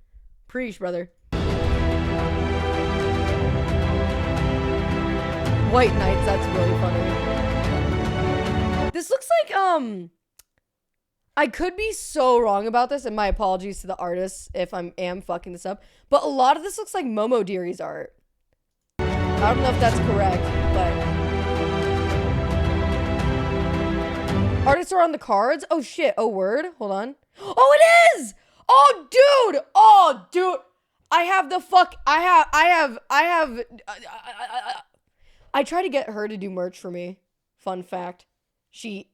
Preach, brother. White Knights, that's really funny. This looks like, I could be so wrong about this, and my apologies to the artists if I am fucking this up, but a lot of this looks like Momo Deary's art. I don't know if that's correct, but... Artists are on the cards? Oh shit, oh word, hold on. Oh, it is! Oh, dude! Oh, dude! I have the fuck, I tried to get her to do merch for me. Fun fact. She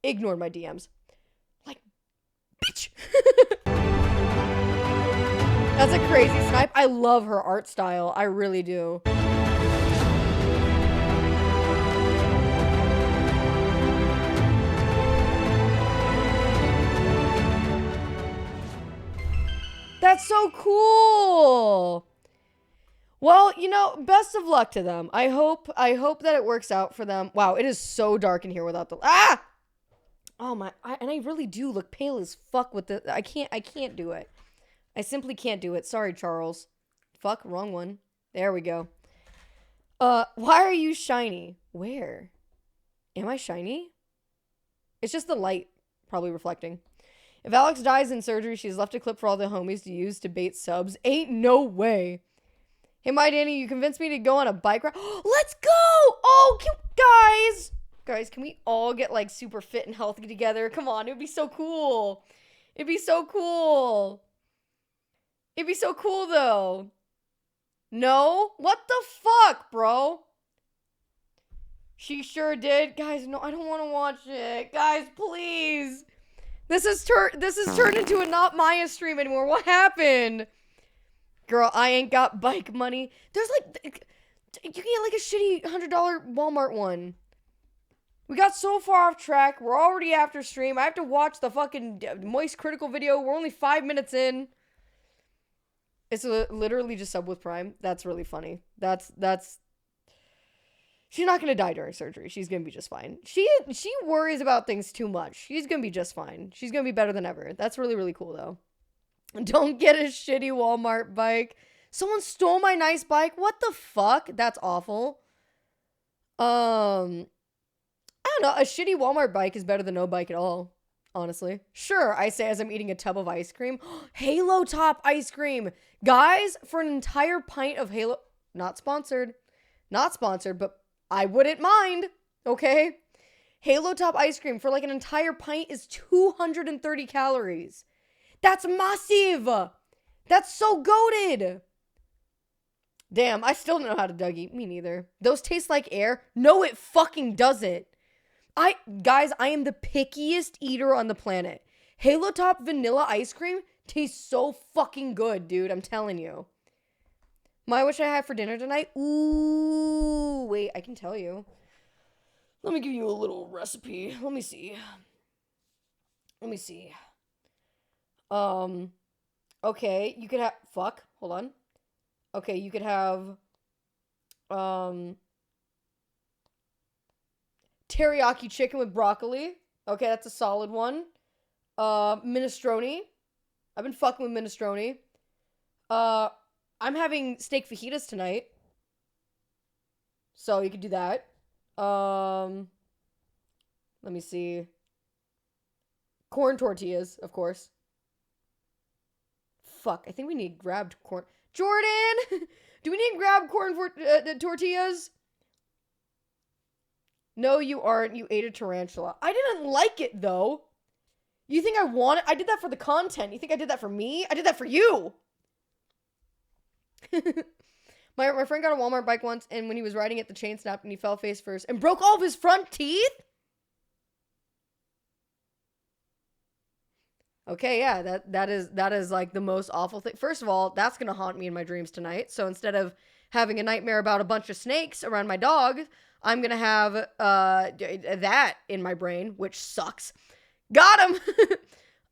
ignored my DMs. Like, bitch. That's a crazy snipe. I love her art style. I really do. That's so cool. Well, you know, best of luck to them. I hope that it works out for them. Wow, it is so dark in here without the... Ah! Oh my... and I really do look pale as fuck with the... I can't do it. I simply can't do it. Sorry, Charles. Fuck, wrong one. There we go. Why are you shiny? Where? Am I shiny? It's just the light probably reflecting. If Alex dies in surgery, she's left a clip for all the homies to use to bait subs. Ain't no way. Hey, my Danny, you convinced me to go on a bike ride. Let's go! Oh, guys, can we all get like super fit and healthy together? Come on, it would be so cool. It'd be so cool. It'd be so cool, though. No? What the fuck, bro? She sure did. Guys, no, I don't want to watch it. Guys, please. This is turned into a not Maya stream anymore. What happened? Girl, I ain't got bike money. There's like, you can get like a shitty $100 Walmart one. We got so far off track. We're already after stream. I have to watch the fucking Moist Critical video. We're only 5 minutes in. It's literally just sub with Prime. That's really funny. That's. She's not gonna die during surgery. She's gonna be just fine. She worries about things too much. She's gonna be just fine. She's gonna be better than ever. That's really, really cool though. Don't get a shitty Walmart bike. Someone stole my nice bike. What the fuck? That's awful. I don't know. A shitty Walmart bike is better than no bike at all. Honestly. Sure, I say as I'm eating a tub of ice cream. Halo Top ice cream. Guys, for an entire pint of Halo... Not sponsored. Not sponsored, but I wouldn't mind. Okay? Halo Top ice cream for like an entire pint is 230 calories. That's massive. That's so goated. Damn, I still don't know how to Dougie. Me neither. Those taste like air? No, it fucking doesn't. Guys, I am the pickiest eater on the planet. Halo Top vanilla ice cream tastes so fucking good, dude. I'm telling you. My wish I had for dinner tonight? Ooh, wait, I can tell you. Let me give you a little recipe. Let me see. Okay, you could have, hold on. Okay, you could have, teriyaki chicken with broccoli. Okay, that's a solid one. Minestrone. I've been fucking with minestrone. I'm having steak fajitas tonight. So you could do that. Let me see. Corn tortillas, of course. Fuck, I think we need grabbed corn. Jordan! Do we need grabbed corn for tortillas? No, you aren't. You ate a tarantula. I didn't like it, though. You think I want it? I did that for the content. You think I did that for me? I did that for you. My friend got a Walmart bike once, and when he was riding it, the chain snapped, and he fell face first and broke all of his front teeth? Okay, yeah, that is like the most awful thing. First of all, that's gonna haunt me in my dreams tonight. So instead of having a nightmare about a bunch of snakes around my dog, I'm gonna have that in my brain, which sucks. Got him.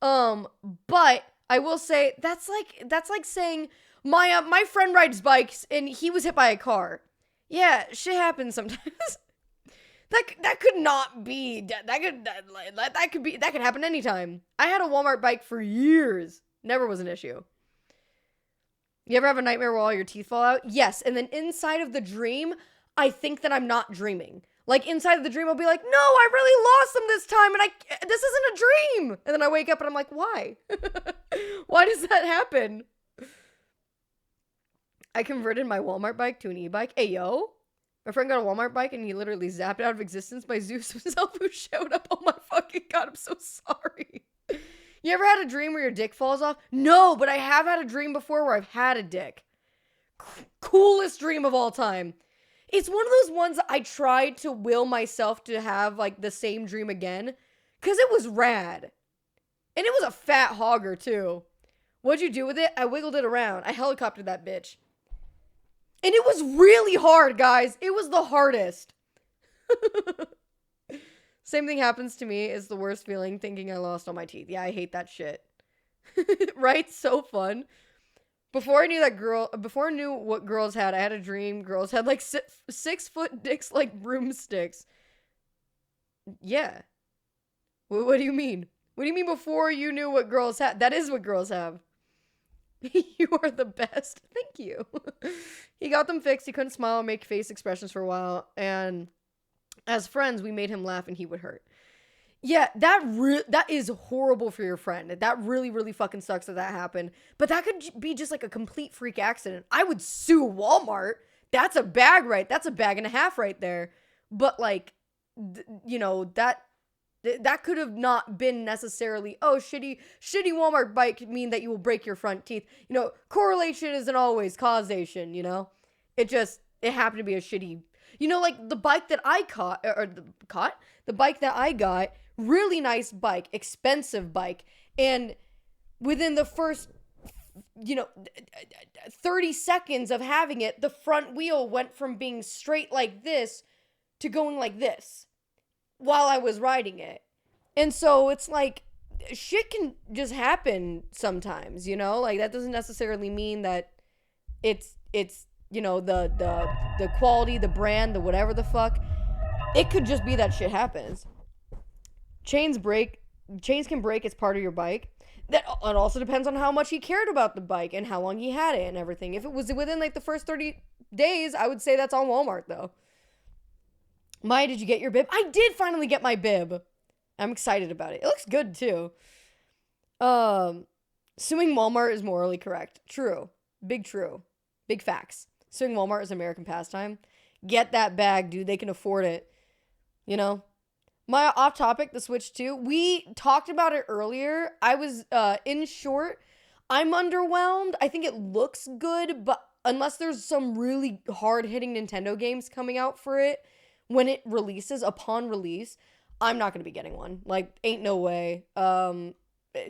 But I will say that's like saying my friend rides bikes and he was hit by a car. Yeah, shit happens sometimes. That could not be. That could happen anytime. I had a Walmart bike for years. Never was an issue. You ever have a nightmare where all your teeth fall out? Yes. And then inside of the dream, I think that I'm not dreaming. Like inside of the dream, I'll be like, no, I really lost them this time, and this isn't a dream. And then I wake up and I'm like, why? Why does that happen? I converted my Walmart bike to an e-bike. Hey, yo. My friend got a Walmart bike and he literally zapped out of existence by Zeus himself who showed up. Oh my fucking god, I'm so sorry. You ever had a dream where your dick falls off? No, but I have had a dream before where I've had a dick. Coolest dream of all time. It's one of those ones that I tried to will myself to have like the same dream again because it was rad. And it was a fat hogger too. What'd you do with it? I wiggled it around. I helicoptered that bitch. And it was really hard, guys. It was the hardest. Same thing happens to me. It's the worst feeling thinking I lost all my teeth. Yeah, I hate that shit. Right? So fun. Before I knew what girls had, I had a dream. Girls had like 6-foot dicks like broomsticks. Yeah. What do you mean? What do you mean before you knew what girls had? That is what girls have. You are the best. Thank you. He got them fixed. He couldn't smile or make face expressions for a while. And as friends, we made him laugh and he would hurt. Yeah, that is horrible for your friend. That really, really fucking sucks that happened. But that could be just like a complete freak accident. I would sue Walmart. That's a bag that's a bag and a half right there. But like, that could have not been necessarily, oh, shitty Walmart bike could mean that you will break your front teeth. Correlation isn't always causation, It happened to be a shitty, like the bike that I the bike that I got, really nice bike, expensive bike. And within the first, 30 seconds of having it, the front wheel went from being straight like this to going like this while I was riding it. And so it's like shit can just happen sometimes, like that doesn't necessarily mean that it's the quality, the brand, the whatever the fuck. It could just be that shit happens. Chains can break, it's part of your bike. It also depends on how much he cared about the bike and how long he had it and everything. If it was within like the first 30 days, I would say that's on Walmart though. Maya, did you get your bib? I did finally get my bib. I'm excited about it. It looks good too. Suing Walmart is morally correct. True. Big true. Big facts. Suing Walmart is American pastime. Get that bag, dude. They can afford it. My off topic, the Switch 2. We talked about it earlier. I was, in short, I'm underwhelmed. I think it looks good, but unless there's some really hard-hitting Nintendo games coming out for it, when it releases, upon release, I'm not going to be getting one. Like, ain't no way.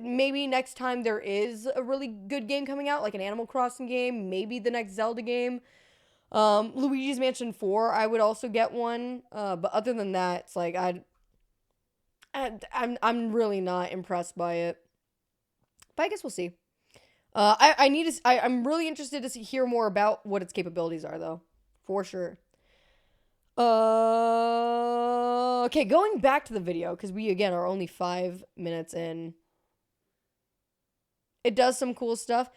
maybe next time there is a really good game coming out, like an Animal Crossing game, maybe the next Zelda game. Luigi's Mansion 4, I would also get one. But other than that, it's like I'm really not impressed by it. But I guess we'll see. I'm really interested to hear more about what its capabilities are, though, for sure. Okay, going back to the video, because we, again, are only 5 minutes in. It does some cool stuff.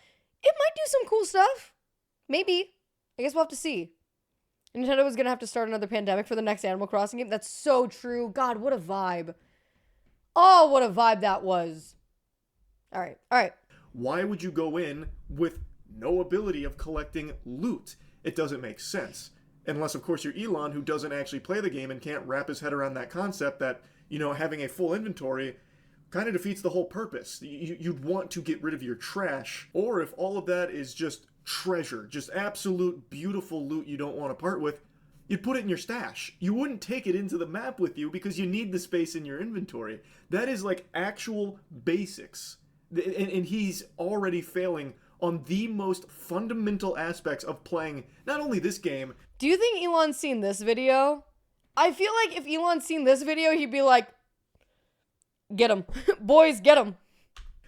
It might do some cool stuff. Maybe. I guess we'll have to see. Nintendo is going to have to start another pandemic for the next Animal Crossing game. That's so true. God, what a vibe. Oh, what a vibe that was. All right. Why would you go in with no ability of collecting loot? It doesn't make sense. Unless, of course, you're Elon, who doesn't actually play the game and can't wrap his head around that concept that, having a full inventory kind of defeats the whole purpose. You'd want to get rid of your trash. Or if all of that is just treasure, just absolute beautiful loot you don't want to part with, you'd put it in your stash. You wouldn't take it into the map with you because you need the space in your inventory. That is like actual basics. And he's already failing on the most fundamental aspects of playing not only this game. Do you think Elon's seen this video? I feel like if Elon's seen this video, he'd be like, get him. Boys, get him.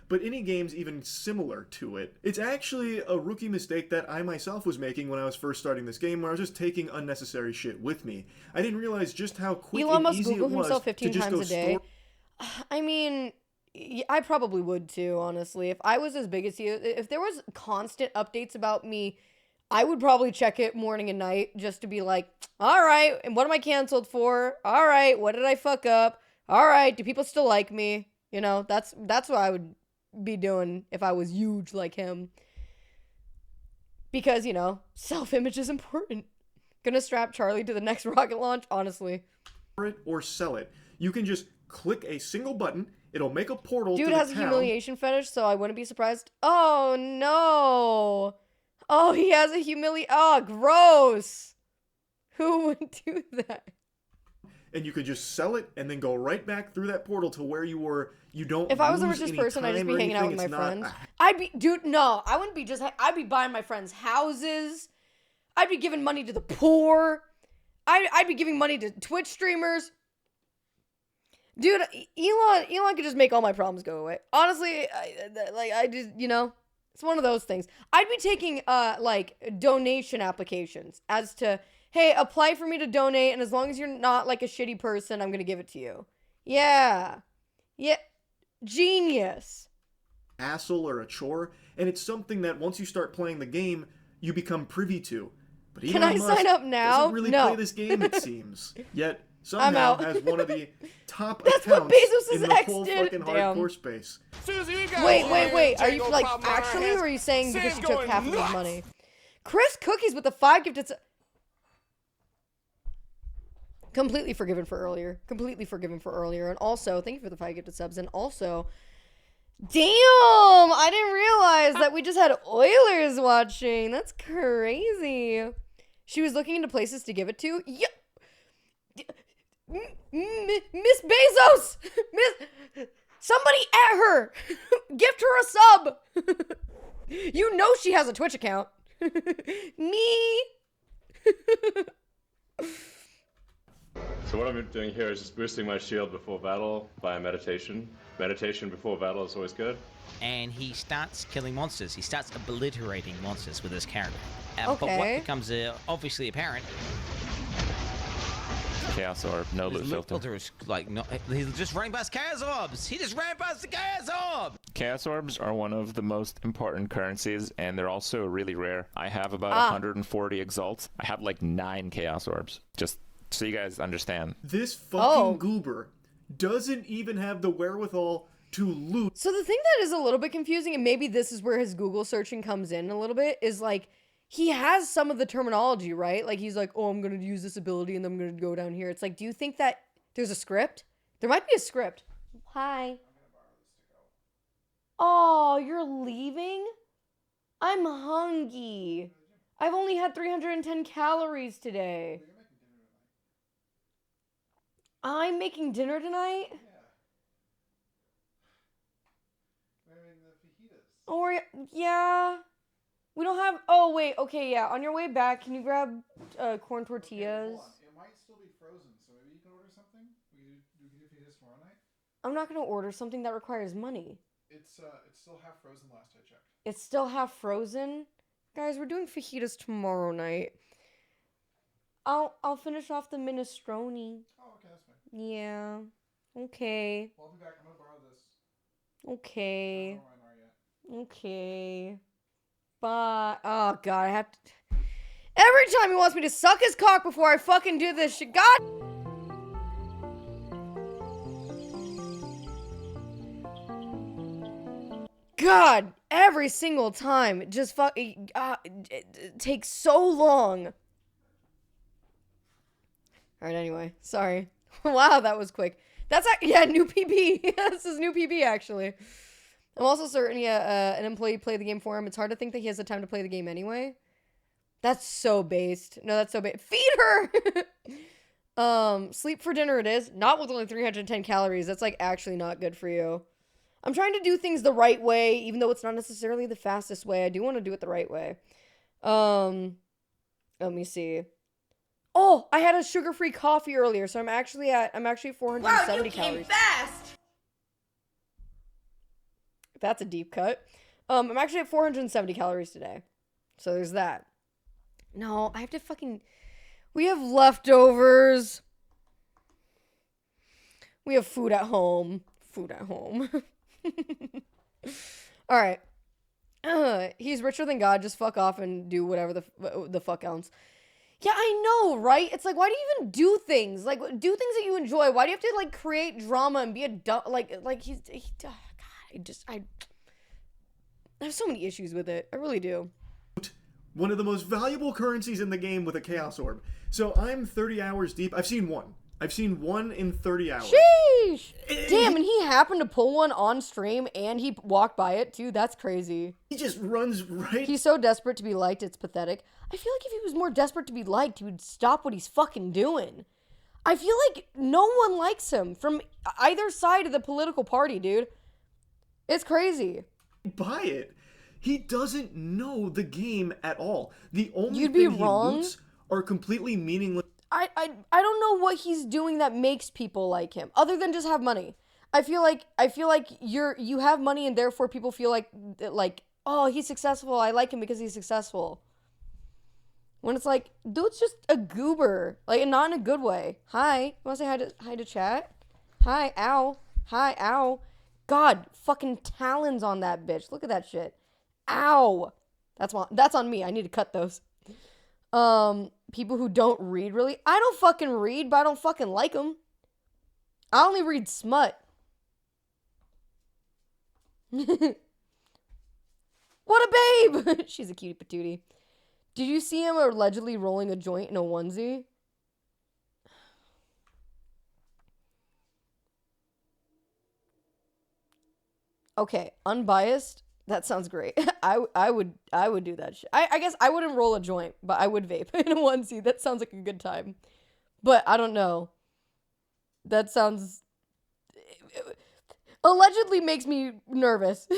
But any games even similar to it, it's actually a rookie mistake that I myself was making when I was first starting this game, where I was just taking unnecessary shit with me. I didn't realize just how quick Elon and must easy Google it was himself to 15 just times go a day. I mean, I probably would too, honestly. If I was as big as he is, if there was constant updates about me, I would probably check it morning and night just to be like, all right, and what am I canceled for? All right, what did I fuck up? All right, do people still like me? That's what I would be doing if I was huge like him. Because, self-image is important. Gonna strap Charlie to the next rocket launch, honestly. Or sell it. You can just click a single button. It'll make a portal to the Dude has a humiliation fetish, so I wouldn't be surprised. Oh, no. Oh, he has a Oh, gross. Who would do that? And you could just sell it and then go right back through that portal to where you were. You don't. If I was the richest person, I'd just be hanging out with my friends. I wouldn't be I'd be buying my friends' houses. I'd be giving money to the poor. I'd be giving money to Twitch streamers. Dude, Elon could just make all my problems go away. Honestly, I just, it's one of those things. I'd be taking, donation applications as to, hey, apply for me to donate, and as long as you're not, a shitty person, I'm gonna give it to you. Yeah. Genius. Hassle or a chore, and it's something that once you start playing the game, you become privy to. But Elon Can I Musk sign up now? doesn't really No. play this game, it seems. Yet somehow has one of the top That's what accounts Bezos' in the ex whole did. fucking Damn. hardcore space. Wait. Are you actually, or are you saying because she took half of his money? Chris Cookies with the 5 gifted. Completely forgiven for earlier. And also, thank you for the 5 gifted subs. And also, damn, I didn't realize that we just had Oilers watching. That's crazy. She was looking into places to give it to. Yep. Miss Bezos! Somebody at her! Gift her a sub! You know she has a Twitch account. Me? So what I'm doing here is just boosting my shield before battle via meditation. Meditation before battle is always good. And he starts killing monsters. He starts obliterating monsters with his character. But what Okay. becomes obviously apparent... Chaos Orb, no loot filter. Is he's just running past Chaos Orbs. He just ran past the Chaos Orb. Chaos Orbs are one of the most important currencies, and they're also really rare. I have about 140 Exalts. I have 9 Chaos Orbs. Just so you guys understand. This fucking goober doesn't even have the wherewithal to loot. So the thing that is a little bit confusing, and maybe this is where his Google searching comes in a little bit, is he has some of the terminology, right? He's like, oh, I'm going to use this ability and then I'm going to go down here. It's do you think that there's a script? There might be a script. Hi. Oh, you're leaving? I'm hungry. I've only had 310 calories today. I'm making dinner tonight? Or, yeah. We don't have... Oh, wait. Okay, yeah. On your way back, can you grab corn tortillas? Okay, it might still be frozen, so maybe you can order something? We can do fajitas tomorrow night? I'm not going to order something that requires money. It's still half frozen last I checked. It's still half frozen? Guys, we're doing fajitas tomorrow night. I'll finish off the minestrone. Oh, okay, that's fine. Yeah. Okay. Well, I'll be back. I'm gonna borrow this. Okay. I don't know where mine are yet. Okay. Bye. Oh, God, I have to... Every time he wants me to suck his cock before I fucking do this shit. God... God, every single time. Just it takes so long. Alright, anyway. Sorry. Wow, that was quick. That's, yeah, new PB. This is new PB, actually. I'm also certain an employee played the game for him. It's hard to think that he has the time to play the game anyway. That's so based. No, that's so based. Feed her! Sleep for dinner it is. Not with only 310 calories. That's, like, actually not good for you. I'm trying to do things the right way, even though it's not necessarily the fastest way. I do want to do it the right way. Let me see. Oh, I had a sugar-free coffee earlier, so I'm actually at 470 wow, you calories. Came fast. That's a deep cut. I'm actually at 470 calories today. So there's that. No, I have to fucking... We have leftovers. We have food at home. Food at home. Alright. He's richer than God. Just fuck off and do whatever the fuck else. Yeah, I know, right? It's like, why do you even do things? Like, do things that you enjoy. Why do you have to, like, create drama and be a dumb... Like God, I have so many issues with it. I really do. One of the most valuable currencies in the game with a Chaos Orb. So I'm 30 hours deep. I've seen one. I've seen one in 30 hours. Sheesh! Damn, and he happened to pull one on stream, and he walked by it, too. That's crazy. He just runs right... He's so desperate to be liked, it's pathetic. I feel like if he was more desperate to be liked, he would stop what he's fucking doing. I feel like no one likes him from either side of the political party, dude. It's crazy. Buy it. He doesn't know the game at all. The only You'd be thing wrong. He loots are completely meaningless. I don't know what he's doing that makes people like him, other than just have money. I feel like you have money and therefore people feel like, oh, he's successful. I like him because he's successful. When it's like, dude's just a goober, like, not in a good way. Hi, you want to say hi to chat? Hi, ow. Hi, ow. God, fucking talons on that bitch. Look at that shit. Ow. That's on me. I need to cut those. People who don't read, really. I don't fucking read, but I don't fucking like them. I only read smut. What a babe! She's a cutie patootie. Did you see him allegedly rolling a joint in a onesie? Okay, unbiased. That sounds great. I would do that shit. I guess I wouldn't roll a joint, but I would vape in a onesie. That sounds like a good time. But I don't know. That sounds... allegedly makes me nervous.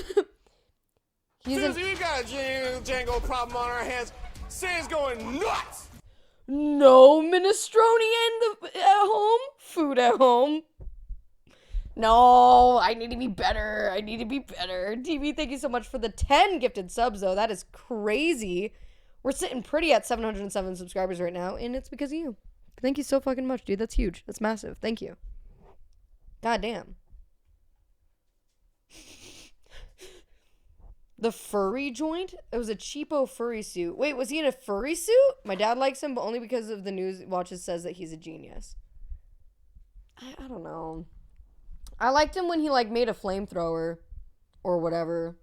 Susie, we got a Django problem on our hands. Sam's going nuts! No minestrone at home? Food at home? No, I need to be better. I need to be better. TV, thank you so much for the 10 gifted subs, though. That is crazy. We're sitting pretty at 707 subscribers right now, and it's because of you. Thank you so fucking much, dude. That's huge. That's massive. Thank you. God damn. The furry joint? It was a cheapo furry suit. Wait, was he in a furry suit? My dad likes him, but only because of the news watches says that he's a genius. I don't know. I liked him when he, like, made a flamethrower or whatever.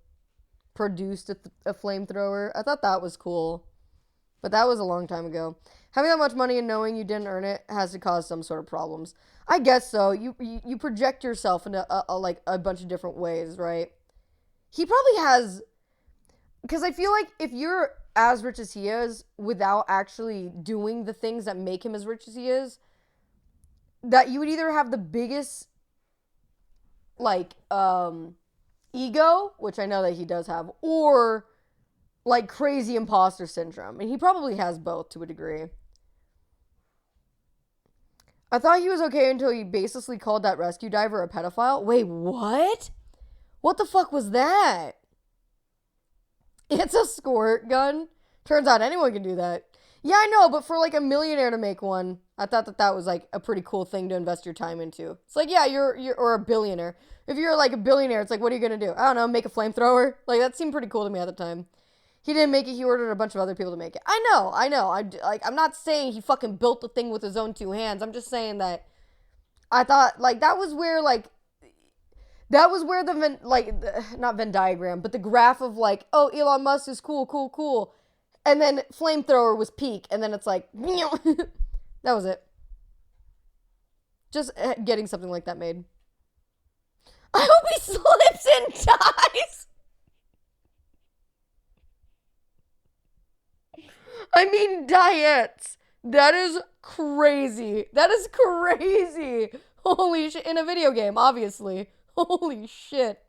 Produced a flamethrower. I thought that was cool. But that was a long time ago. Having that much money and knowing you didn't earn it has to cause some sort of problems. I guess so. You project yourself into a bunch of different ways, right? He probably has... Because I feel like if you're as rich as he is without actually doing the things that make him as rich as he is, that you would either have the biggest, like, ego, which I know that he does have, or like crazy imposter syndrome. And he probably has both to a degree. I thought he was okay until he basically called that rescue diver a pedophile. Wait, what? What the fuck was that? It's a squirt gun. Turns out anyone can do that. Yeah, I know, but for like a millionaire to make one, I thought that was like a pretty cool thing to invest your time into. It's like, yeah, you're or a billionaire. If you're like a billionaire, it's like, what are you gonna do? I don't know, make a flamethrower. Like, that seemed pretty cool to me at the time. He didn't make it. He ordered a bunch of other people to make it. I know. I'm not saying he fucking built the thing with his own two hands. I'm just saying that I thought like that was where not Venn diagram, but the graph of like, oh, Elon Musk is cool. And then flamethrower was peak. And then it's like, that was it. Just getting something like that made. I hope he slips and dies. I mean, diets. That is crazy. Holy shit. In a video game, obviously. Holy shit.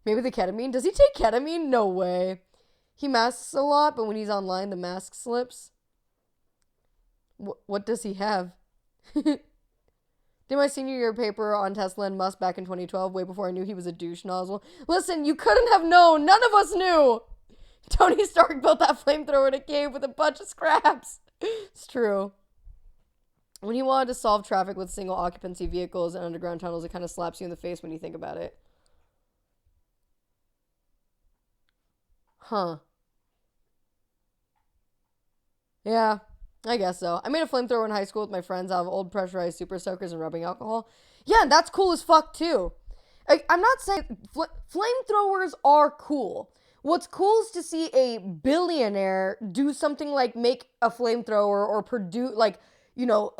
Maybe the ketamine. Does he take ketamine? No way. He masks a lot, but when he's online, the mask slips. What does he have? Did my senior year paper on Tesla and Musk back in 2012, way before I knew he was a douche nozzle. Listen, you couldn't have known. None of us knew. Tony Stark built that flamethrower in a cave with a bunch of scraps. It's true. When he wanted to solve traffic with single occupancy vehicles and underground tunnels, it kind of slaps you in the face when you think about it. Huh. Yeah, I guess so. I made a flamethrower in high school with my friends out of old pressurized super soakers and rubbing alcohol. Yeah, that's cool as fuck too. I'm not saying flamethrowers are cool. What's cool is to see a billionaire do something like make a flamethrower or produce, like, you know,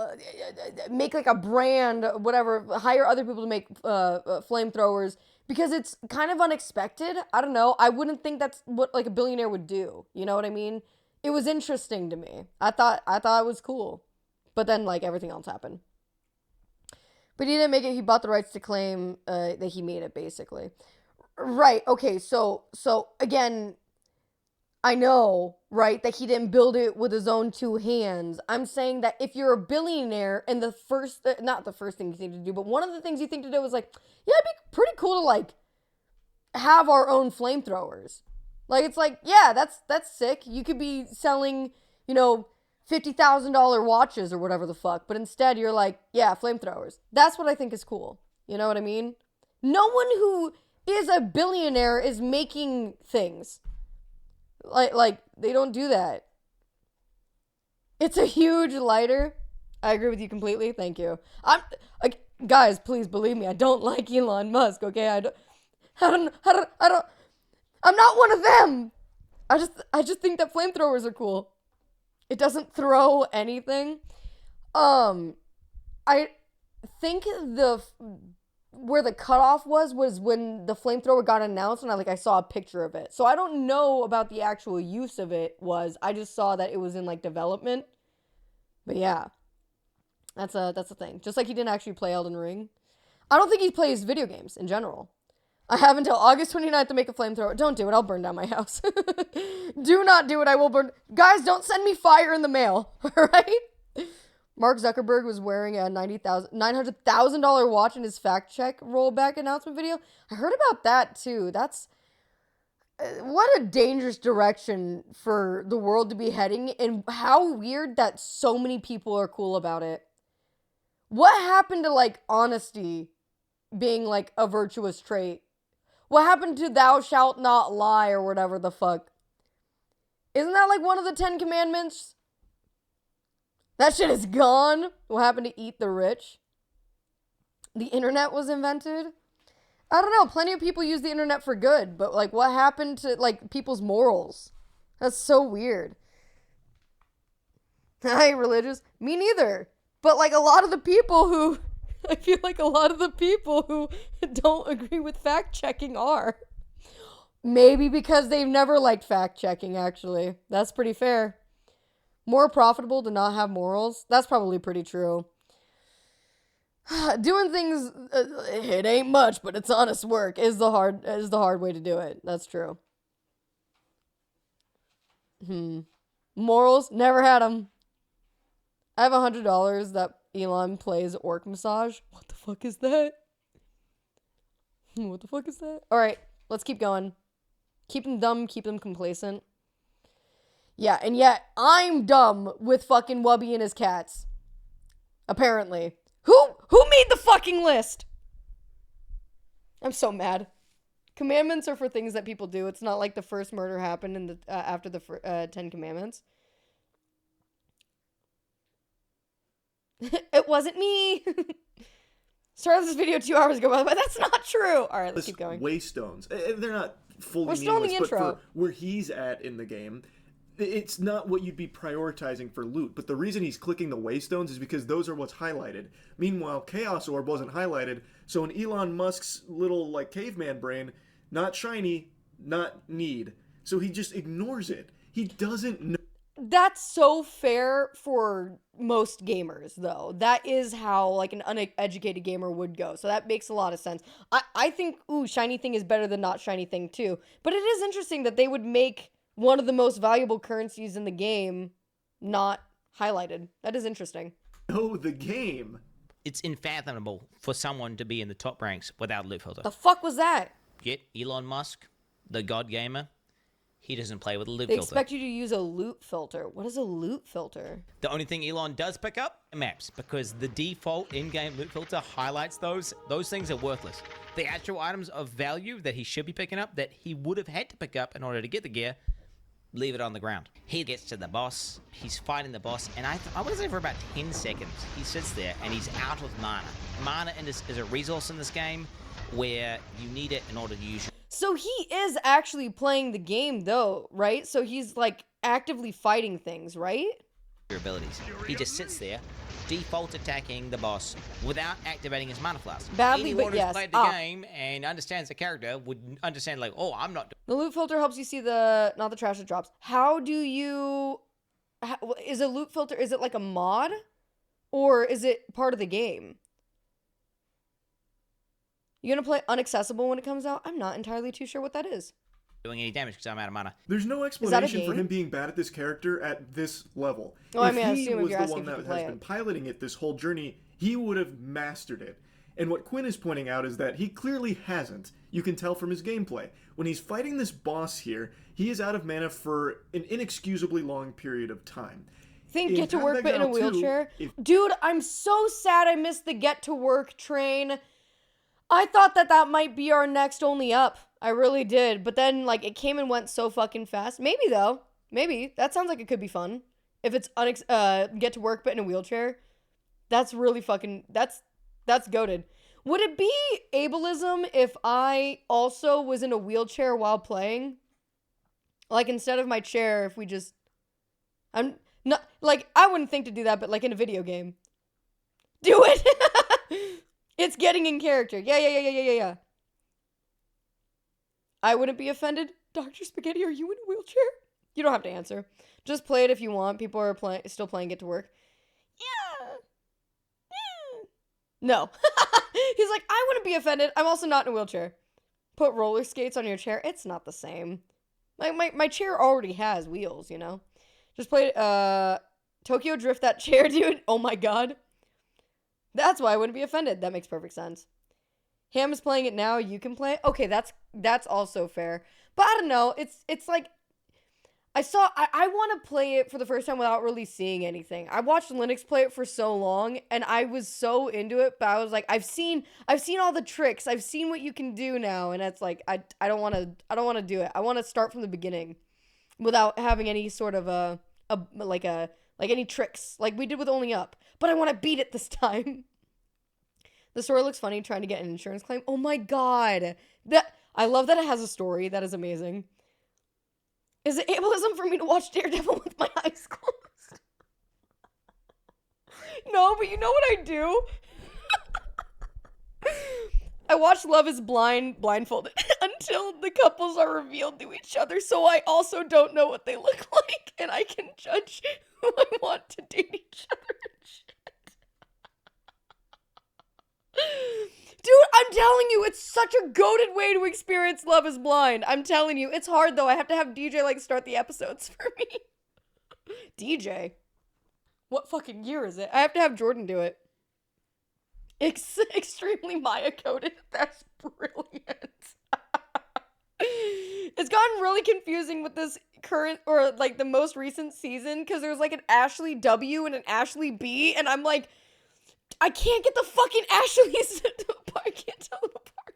make like a brand, whatever, hire other people to make flamethrowers because it's kind of unexpected. I don't know. I wouldn't think that's what like a billionaire would do. You know what I mean? It was interesting to me. I thought it was cool. But then like everything else happened. But he didn't make it. He bought the rights to claim that he made it, basically. Right. Okay. So again, I know, right, that he didn't build it with his own two hands. I'm saying that if you're a billionaire and the first, not the first thing you think to do, but one of the things you think to do is like, yeah, it'd be pretty cool to like have our own flamethrowers. Like, it's like, yeah, that's sick. You could be selling, you know, $50,000 watches or whatever the fuck. But instead you're like, yeah, flamethrowers. That's what I think is cool. You know what I mean? No one who is a billionaire is making things. Like they don't do that. It's a huge lighter. I agree with you completely. Thank you. I'm like, guys, please believe me. I don't like Elon Musk. Okay, I don't. I'm not one of them. I just think that flamethrowers are cool. It doesn't throw anything. I think where the cutoff was when the flamethrower got announced and I saw a picture of it. So I don't know about the actual use of it I just saw that it was in like development. But yeah. That's a thing. Just like he didn't actually play Elden Ring. I don't think he plays video games in general. I have until August 29th to make a flamethrower. Don't do it. I'll burn down my house. Do not do it. I will burn. Guys, don't send me fire in the mail. All right? Mark Zuckerberg was wearing a $900,000 watch in his fact check rollback announcement video. I heard about that too. That's what a dangerous direction for the world to be heading, and how weird that so many people are cool about it. What happened to like honesty being like a virtuous trait? What happened to thou shalt not lie or whatever the fuck? Isn't that like one of the 10 commandments? That shit is gone. What happened to eat the rich? The internet was invented. I don't know. Plenty of people use the internet for good, but like what happened to like people's morals? That's so weird. I ain't religious. Me neither. But like a lot of the people who, I feel like a lot of the people who don't agree with fact checking are. Maybe because they've never liked fact checking, actually. That's pretty fair. More profitable to not have morals? That's probably pretty true. Doing things, it ain't much, but it's honest work is the hard way to do it. That's true. Morals, never had them. I have $100 that Elon plays orc massage. What the fuck is that? What the fuck is that? All right, let's keep going. Keep them dumb, keep them complacent. Yeah, and yet I'm dumb with fucking Wubby and his cats. Apparently. Who made the fucking list? I'm so mad. Commandments are for things that people do. It's not like the first murder happened in the after the 10 Commandments. It wasn't me. Started this video 2 hours ago, but that's not true. All right, let's keep going. Waystones. They're not fully We're still in the meaningless, intro. but for where he's at in the game, it's not what you'd be prioritizing for loot. But the reason he's clicking the Waystones is because those are what's highlighted. Meanwhile, Chaos Orb wasn't highlighted, so in Elon Musk's little, like, caveman brain, not shiny, not need. So he just ignores it. He doesn't know. That's so fair for most gamers, though. That is how, like, an uneducated gamer would go. So that makes a lot of sense. I think, shiny thing is better than not shiny thing, too. But it is interesting that they would make one of the most valuable currencies in the game not highlighted. That is interesting. Know the game. It's unfathomable for someone to be in the top ranks without a loot filter. The fuck was that? Yet Elon Musk, the god gamer, he doesn't play with a loot They filter. expect you to use a loot filter. What is a loot filter? The only thing Elon does pick up are maps, because the default in-game loot filter highlights those. Those things are worthless. The actual items of value that he should be picking up, that he would have had to pick up in order to get the gear, leave it on the ground. He gets to the boss, he's fighting the boss, and I want to say for about 10 seconds, he sits there and he's out of mana. Mana is a resource in this game where you need it in order to use. So he is actually playing the game, though, right? So he's, like, actively fighting things, right? Your abilities. He just sits there, default attacking the boss without activating his mana flask. Badly, Anyone but who's yes. played the game and understands the character would understand, like, oh, I'm not. The loot filter helps you see not the trash that drops. How do you... is a loot filter, is it like a mod? Or is it part of the game? You gonna play Unaccessible when it comes out? I'm not entirely too sure what that is. Doing any damage because I'm out of mana. There's no explanation for him being bad at this character at this level. Well, I if mean, I he assume if was you're the asking one if you that can play has been it. piloting it this whole journey, he would have mastered it. And what Quinn is pointing out is that he clearly hasn't. You can tell from his gameplay. When he's fighting this boss here, he is out of mana for an inexcusably long period of time. Think get to work but in a Path of Exile 2, wheelchair? Dude, I'm so sad I missed the get to work train. I thought that might be our next only up. I really did. But then, like, it came and went so fucking fast. Maybe, though. Maybe. That sounds like it could be fun. If it's get to work but in a wheelchair. That's really fucking... That's goated. Would it be ableism if I also was in a wheelchair while playing? Like, instead of my chair, if we just... I'm not... Like, I wouldn't think to do that, but, like, in a video game. Do it! It's getting in character. Yeah. I wouldn't be offended. Dr. Spaghetti, are you in a wheelchair? You don't have to answer. Just play it if you want. People are still playing Get to Work. Yeah. No. He's like, I wouldn't be offended. I'm also not in a wheelchair. Put roller skates on your chair. It's not the same. My chair already has wheels, you know? Just play Tokyo Drift that chair, dude. Oh my god. That's why I wouldn't be offended. That makes perfect sense. Ham is playing it now. You can play it. Okay, that's also fair. But I don't know. It's like I want to play it for the first time without really seeing anything. I watched Linux play it for so long, and I was so into it. But I was like, I've seen all the tricks. I've seen what you can do now, and it's like I don't want to do it. I want to start from the beginning, without having any sort of any tricks like we did with Only Up. But I want to beat it this time. The story looks funny, trying to get an insurance claim. Oh my god. I love that it has a story. That is amazing. Is it ableism for me to watch Daredevil with my eyes closed? No, but you know what I do? I watch Love is Blind blindfolded until the couples are revealed to each other, so I also don't know what they look like, and I can judge... who I want to date each other and shit. Dude, I'm telling you, it's such a goated way to experience Love is Blind. I'm telling you. It's hard, though. I have to have DJ, like, start the episodes for me. DJ? What fucking year is it? I have to have Jordan do it. Extremely Maya coded. That's brilliant. It's gotten really confusing with this current, or, like, the most recent season, because there's, like, an Ashley W and an Ashley B, and I'm like, I can't get the fucking Ashleys apart. I can't tell them apart.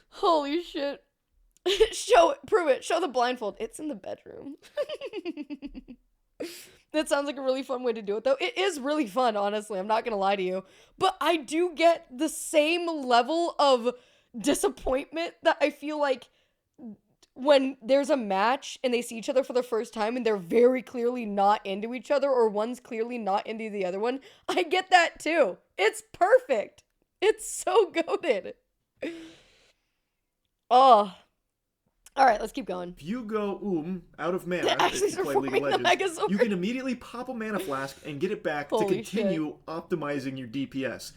Holy shit. Show it. Prove it. Show the blindfold. It's in the bedroom. That sounds like a really fun way to do it, though. It is really fun, honestly. I'm not gonna lie to you. But I do get the same level of disappointment that I feel like when there's a match and they see each other for the first time and they're very clearly not into each other, or one's clearly not into the other one. I get that too. It's perfect. It's so goated. Oh. Alright, let's keep going. If you go out of mana if you play League of Legends, you can immediately pop a mana flask and get it back to continue optimizing your DPS.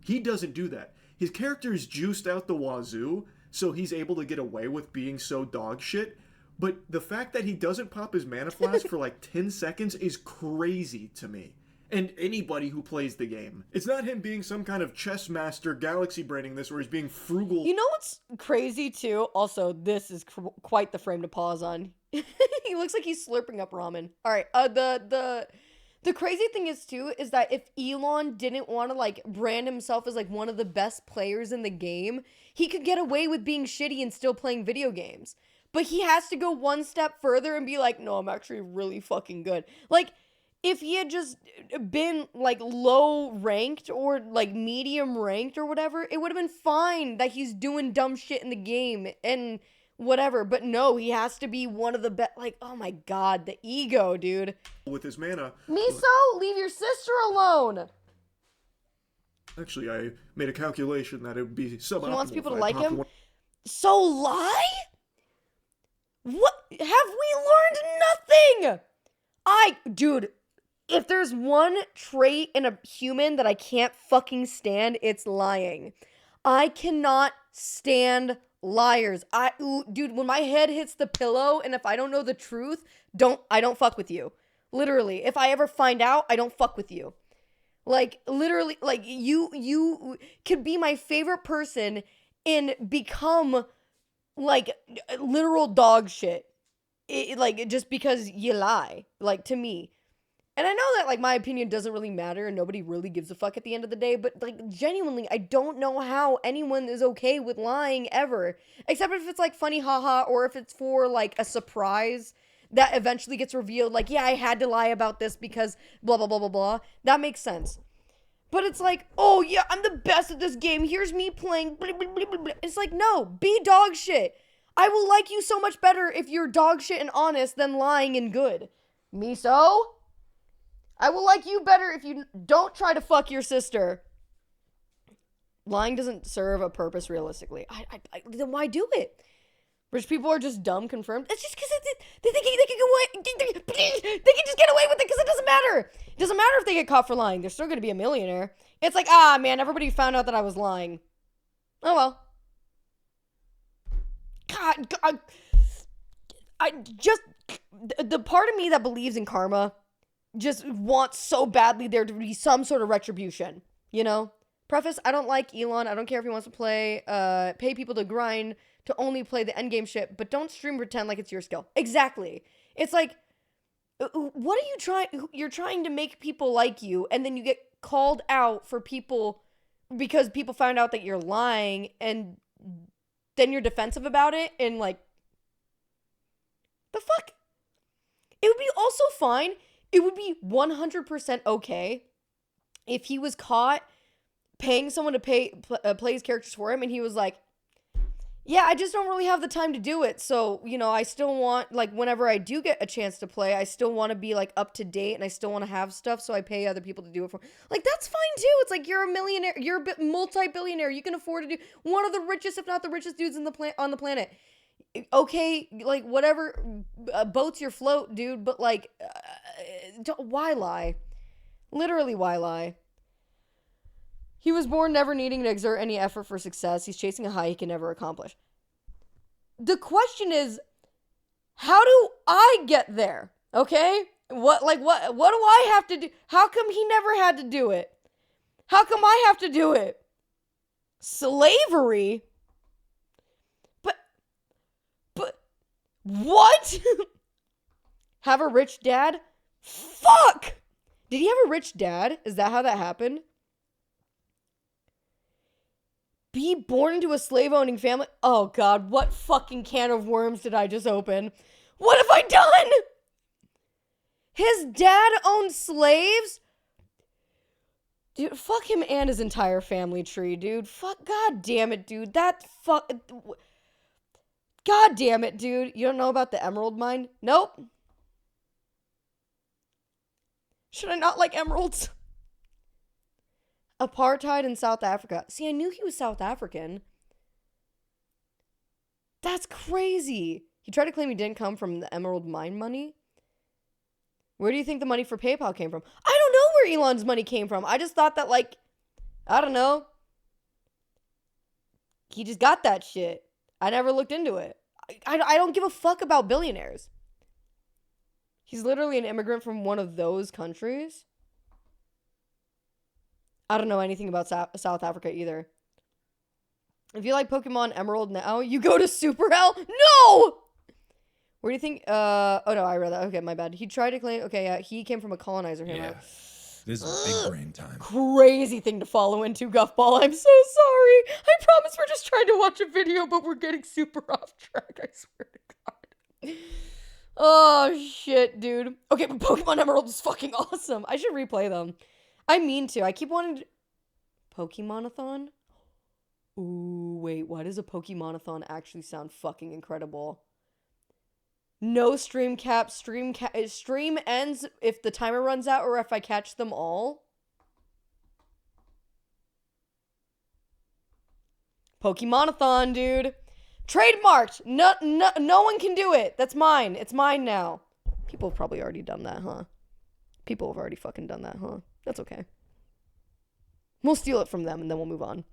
He doesn't do that. His character is juiced out the wazoo, so he's able to get away with being so dog shit. But the fact that he doesn't pop his mana flask for like 10 seconds is crazy to me. And anybody who plays the game. It's not him being some kind of chess master galaxy braining this, where he's being frugal. You know what's crazy too? Also, this is quite the frame to pause on. He looks like he's slurping up ramen. All right, the crazy thing is too, is that if Elon didn't want to like brand himself as like one of the best players in the game, he could get away with being shitty and still playing video games. But he has to go one step further and be like, no, I'm actually really fucking good. Like, if he had just been like low ranked or like medium ranked or whatever, it would have been fine that he's doing dumb shit in the game and whatever. But no, he has to be one of the best. Like, oh my god, the ego, dude. With his mana. Miso, leave your sister alone. Actually, I made a calculation that it would be suboptimal. He wants people to like him. So lie? What? Have we learned nothing? Dude, if there's one trait in a human that I can't fucking stand, it's lying. I cannot stand liars. Dude, when my head hits the pillow and if I don't know the truth, I don't fuck with you. Literally, if I ever find out, I don't fuck with you. Like, literally, like, you could be my favorite person and become, like, literal dog shit. Like, just because you lie, like, to me. And I know that, like, my opinion doesn't really matter and nobody really gives a fuck at the end of the day, but, like, genuinely, I don't know how anyone is okay with lying ever. Except if it's, like, funny haha, or if it's for, like, a surprise that eventually gets revealed, like, yeah, I had to lie about this because blah, blah, blah, blah, blah. That makes sense. But it's like, oh, yeah, I'm the best at this game. Here's me playing blah, blah, blah, blah, blah. It's like, no, be dog shit. I will like you so much better if you're dog shit and honest than lying and good. Miso? I will like you better if you don't try to fuck your sister. Lying doesn't serve a purpose realistically. Then why do it? Rich people are just dumb, confirmed. It's just because they think they can get away. They can just get away with it because it doesn't matter. It doesn't matter if they get caught for lying. They're still going to be a millionaire. It's like, man, everybody found out that I was lying. Oh, well. God, the part of me that believes in karma just wants so badly there to be some sort of retribution, you know? Preface, I don't like Elon. I don't care if he wants to pay people to grind to only play the endgame shit, but don't stream pretend like it's your skill. Exactly. It's like, what are you trying? You're trying to make people like you, and then you get called out for people because people found out that you're lying, and then you're defensive about it, and like, the fuck? It would be also fine. It would be 100% okay if he was caught paying someone to play his characters for him, and he was like, yeah, I just don't really have the time to do it. So, you know, I still want, like, whenever I do get a chance to play, I still want to be, like, up to date, and I still want to have stuff, so I pay other people to do it for me. Like, that's fine, too. It's like, you're a millionaire, you're a multi-billionaire, you can afford to do one of the richest, if not the richest dudes on the planet. Okay, like, whatever, boats your float, dude, but, like, why lie? Literally, why lie? He was born never needing to exert any effort for success. He's chasing a high he can never accomplish. The question is, how do I get there? Okay? What do I have to do? How come he never had to do it? How come I have to do it? Slavery? But what? Have a rich dad? Fuck! Did he have a rich dad? Is that how that happened? Be born into a slave-owning family? Oh god, what fucking can of worms did I just open? What have I done? His dad owned slaves? Dude, fuck him and his entire family tree, dude. Fuck, god damn it, dude. God damn it, dude. You don't know about the emerald mine? Nope. Should I not like emeralds? Apartheid in South Africa. See, I knew he was South African. That's crazy. He tried to claim he didn't come from the emerald mine money. Where do you think the money for PayPal came from? I don't know where Elon's money came from. I just thought that, like, I don't know. He just got that shit. I never looked into it. I don't give a fuck about billionaires. He's literally an immigrant from one of those countries. I don't know anything about South Africa either. If you like Pokemon Emerald now, you go to Super Hell? No! Where do you think, oh no, I read that. Okay, my bad. He tried to claim, okay, yeah, he came from a colonizer here. Yeah, this is big brain time. Crazy thing to follow into, Guffball. I'm so sorry. I promise we're just trying to watch a video, but we're getting super off track, I swear to God. Oh, shit, dude. Okay, but Pokemon Emerald is fucking awesome. I should replay them. I mean to. I keep wanting to... Pokemon-a-thon? Ooh, wait. Why does a Pokemon-a-thon actually sound fucking incredible? No stream cap. Stream ends if the timer runs out or if I catch them all. Pokemon-a-thon, dude. Trademarked. No one can do it. That's mine. It's mine now. People have probably already done that, huh? People have already fucking done that, huh? That's okay. We'll steal it from them and then we'll move on.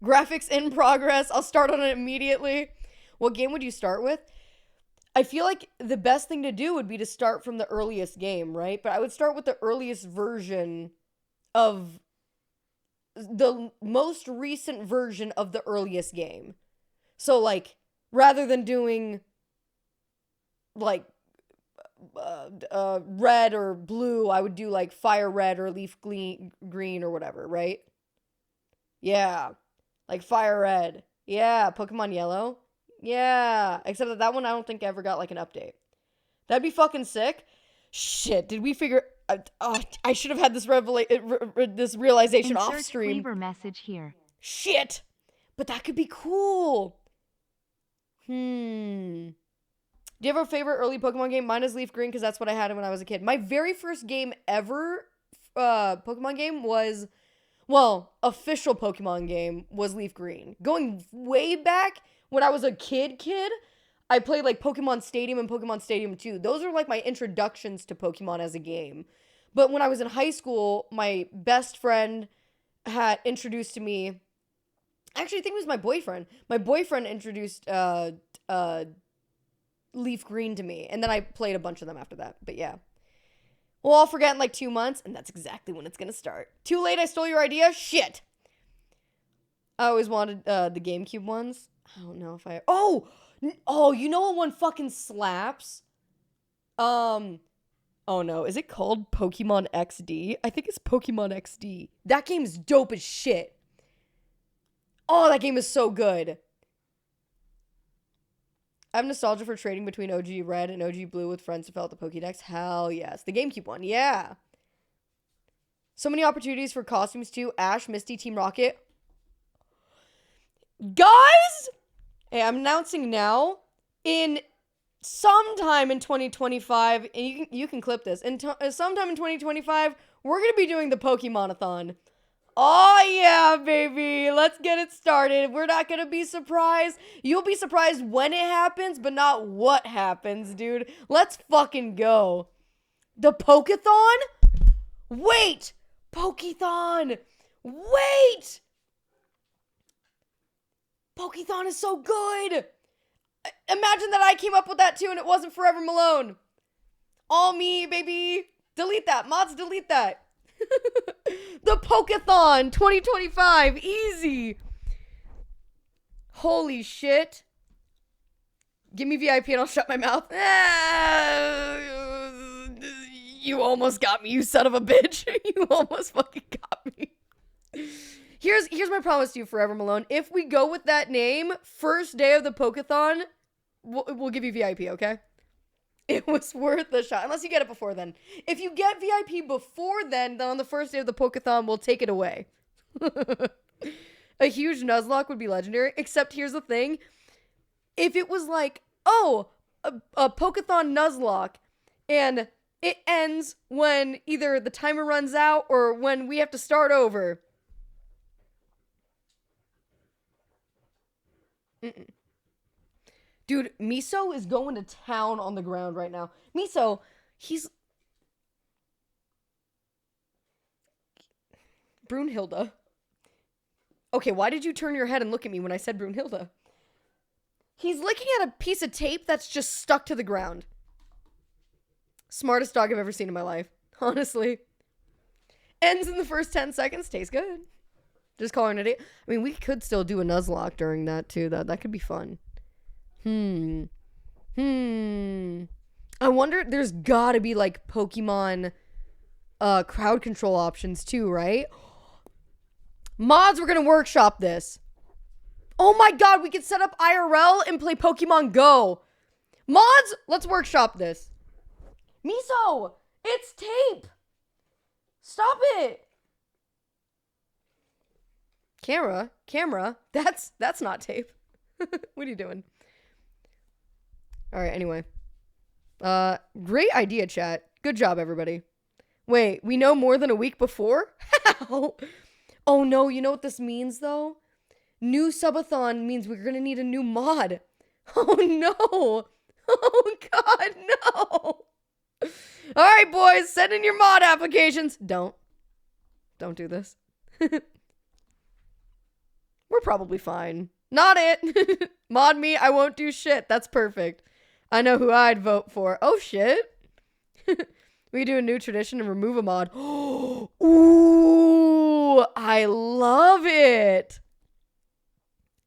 Graphics in progress. I'll start on it immediately. What game would you start with? I feel like the best thing to do would be to start from the earliest game, right? But I would start with the earliest version of the most recent version of the earliest game. So, like, rather than doing, like, red or blue, I would do, like, fire red or leaf green or whatever, right? Yeah. Like, fire red. Yeah. Pokemon yellow. Yeah. Except that one I don't think ever got, like, an update. That'd be fucking sick. Shit. Did we figure... I should have had this this realization off stream. Insert message here. Shit. But that could be cool. Do you have a favorite early Pokemon game? Mine is Leaf Green because that's what I had when I was a kid. My very first game ever, Pokemon game was, well, official Pokemon game was Leaf Green. Going way back when I was a kid, I played like Pokemon Stadium and Pokemon Stadium 2. Those are like my introductions to Pokemon as a game. But when I was in high school, my best friend had introduced to me, actually I think it was my boyfriend. My boyfriend introduced Leaf Green to me. And then I played a bunch of them after that. But yeah. We'll all forget in like 2 months. And that's exactly when it's going to start. Too late, I stole your idea? Shit. I always wanted the GameCube ones. I don't know if I... Oh, you know what one fucking slaps? Oh no, is it called Pokemon XD? I think it's Pokemon XD. That game is dope as shit. Oh, that game is so good. I have nostalgia for trading between OG Red and OG Blue with friends who felt the Pokédex. Hell yes. The GameCube one, yeah. So many opportunities for costumes too. Ash, Misty, Team Rocket. Guys! Hey, I'm announcing now. Sometime in 2025, and you can clip this. Sometime in 2025, we're going to be doing the Pokemon-a-thon. Oh, yeah, baby. Let's get it started. We're not going to be surprised. You'll be surprised when it happens, but not what happens, dude. Let's fucking go. The Pokethon? Wait. Pokethon. Wait! Pokethon is so good! Imagine that I came up with that too and it wasn't Forever Malone. All me, baby. Delete that. Mods, delete that. The Pokethon 2025. Easy. Holy shit. Give me VIP and I'll shut my mouth. You almost got me, you son of a bitch. You almost fucking got me. Here's my promise to you, Forever Malone. If we go with that name, first day of the Pokethon, we'll give you VIP, okay? It was worth the shot. Unless you get it before then. If you get VIP before then on the first day of the Pokethon, we'll take it away. A huge Nuzlocke would be legendary. Except here's the thing. If it was like, oh, a Pokethon Nuzlocke, and it ends when either the timer runs out or when we have to start over. Dude, Miso is going to town on the ground right now. Miso, he's... Brunhilde. Okay, why did you turn your head and look at me when I said Brunhilde? He's licking at a piece of tape that's just stuck to the ground. Smartest dog I've ever seen in my life. Honestly. Ends in the first 10 seconds. Tastes good. Just calling it a day. I mean, we could still do a Nuzlocke during that, too. That could be fun. I wonder, there's gotta be, like, Pokemon crowd control options, too, right? Mods, we're gonna workshop this. Oh my god, we could set up IRL and play Pokemon Go. Mods, let's workshop this. Miso, it's tape. Stop it. Camera, that's not tape. What are you doing? All right, anyway. Great idea, chat. Good job, everybody. Wait, we know more than a week before? How? Oh no, you know what this means, though? New subathon means we're gonna need a new mod. Oh no. Oh god, no. All right, boys, send in your mod applications. Don't do this. We're probably fine. Not it. Mod me, I won't do shit. That's perfect. I know who I'd vote for. Oh shit. We do a new tradition and remove a mod. Ooh, I love it.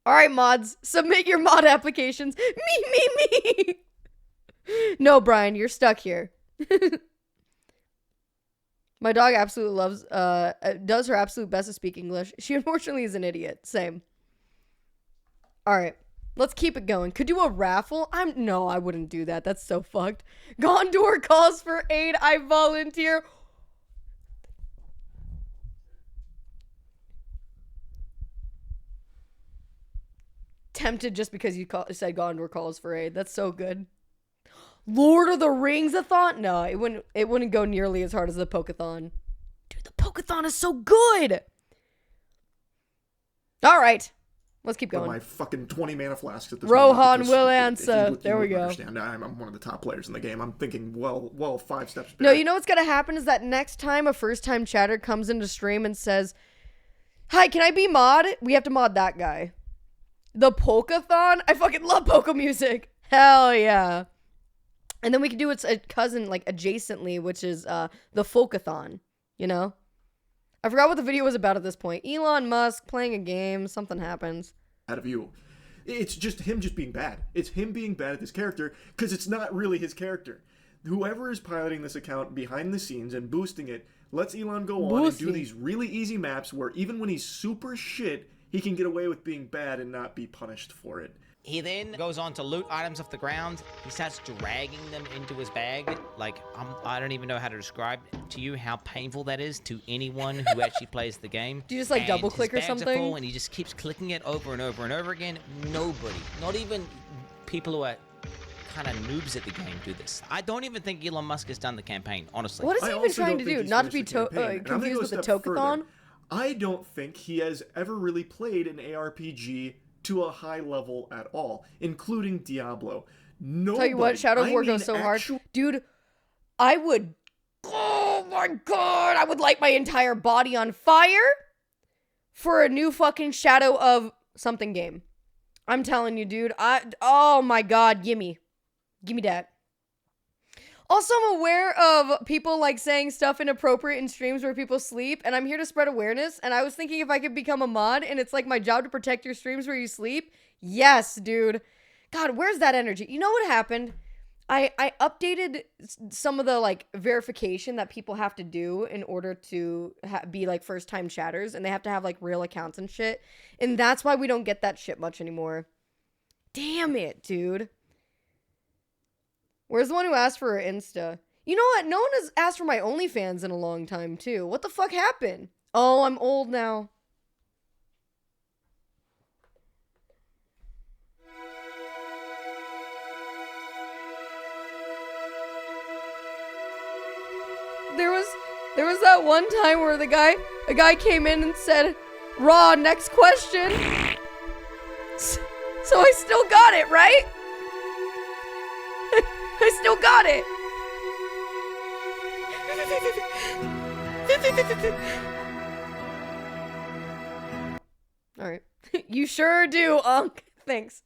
All right, mods, submit your mod applications. Me. No, Brian, you're stuck here. My dog absolutely does her absolute best to speak English. She unfortunately is an idiot. Same. All right, let's keep it going. Could do a raffle? No, I wouldn't do that. That's so fucked. Gondor calls for aid. I volunteer. Tempted just because you said Gondor calls for aid. That's so good. Lord of the Rings-a-thon? No, it wouldn't go nearly as hard as the Pokethon. Dude, the Pokethon is so good. All right. Let's keep going. My fucking 20 mana flasks at this Rohan moment. will answer. There we go. Understand, I'm one of the top players in the game. I'm thinking, well, 5 steps back. No, you know what's going to happen is that next time a first-time chatter comes into stream and says, hi, can I be mod? We have to mod that guy. The Pokethon? I fucking love Poke music. Hell yeah. And then we can do its cousin, like, adjacently, which is the Folkethon, you know? I forgot what the video was about at this point. Elon Musk playing a game, something happens. Out of you. It's just him just being bad. It's him being bad at this character, because it's not really his character. Whoever is piloting this account behind the scenes and boosting it, lets Elon go on and do these really easy maps where even when he's super shit, he can get away with being bad and not be punished for it. He then goes on to loot items off the ground. He starts dragging them into his bag. Like, I don't even know how to describe to you how painful that is to anyone who actually plays the game. Do you just, like, double click or something? Full, and he just keeps clicking it over and over and over again. Nobody, not even people who are kind of noobs at the game, do this. I don't even think Elon Musk has done the campaign, honestly. What is he even trying to do? Not to be confused with the Tokathon? I don't think he has ever really played an ARPG to a high level at all, including Diablo. Nobody, tell you what, Shadow of War goes so hard. Dude, oh my god, I would light my entire body on fire. for a new fucking Shadow of something game. I'm telling you, dude. Oh my god, gimme that. Also, I'm aware of people like saying stuff inappropriate in streams where people sleep, and I'm here to spread awareness, and I was thinking if I could become a mod, and it's like my job to protect your streams where you sleep. Yes, dude. God, where's that energy? You know what happened? I updated some of the, like, verification that people have to do in order to be, like, first-time chatters, and they have to have, like, real accounts and shit, and that's why we don't get that shit much anymore. Damn it, dude. Where's the one who asked for her Insta? You know what? No one has asked for my OnlyFans in a long time, too. What the fuck happened? Oh, I'm old now. There was that one time where a guy came in and said, "Raw, next question." So I still got it, right? I still got it. All right. You sure do, Unc. Thanks.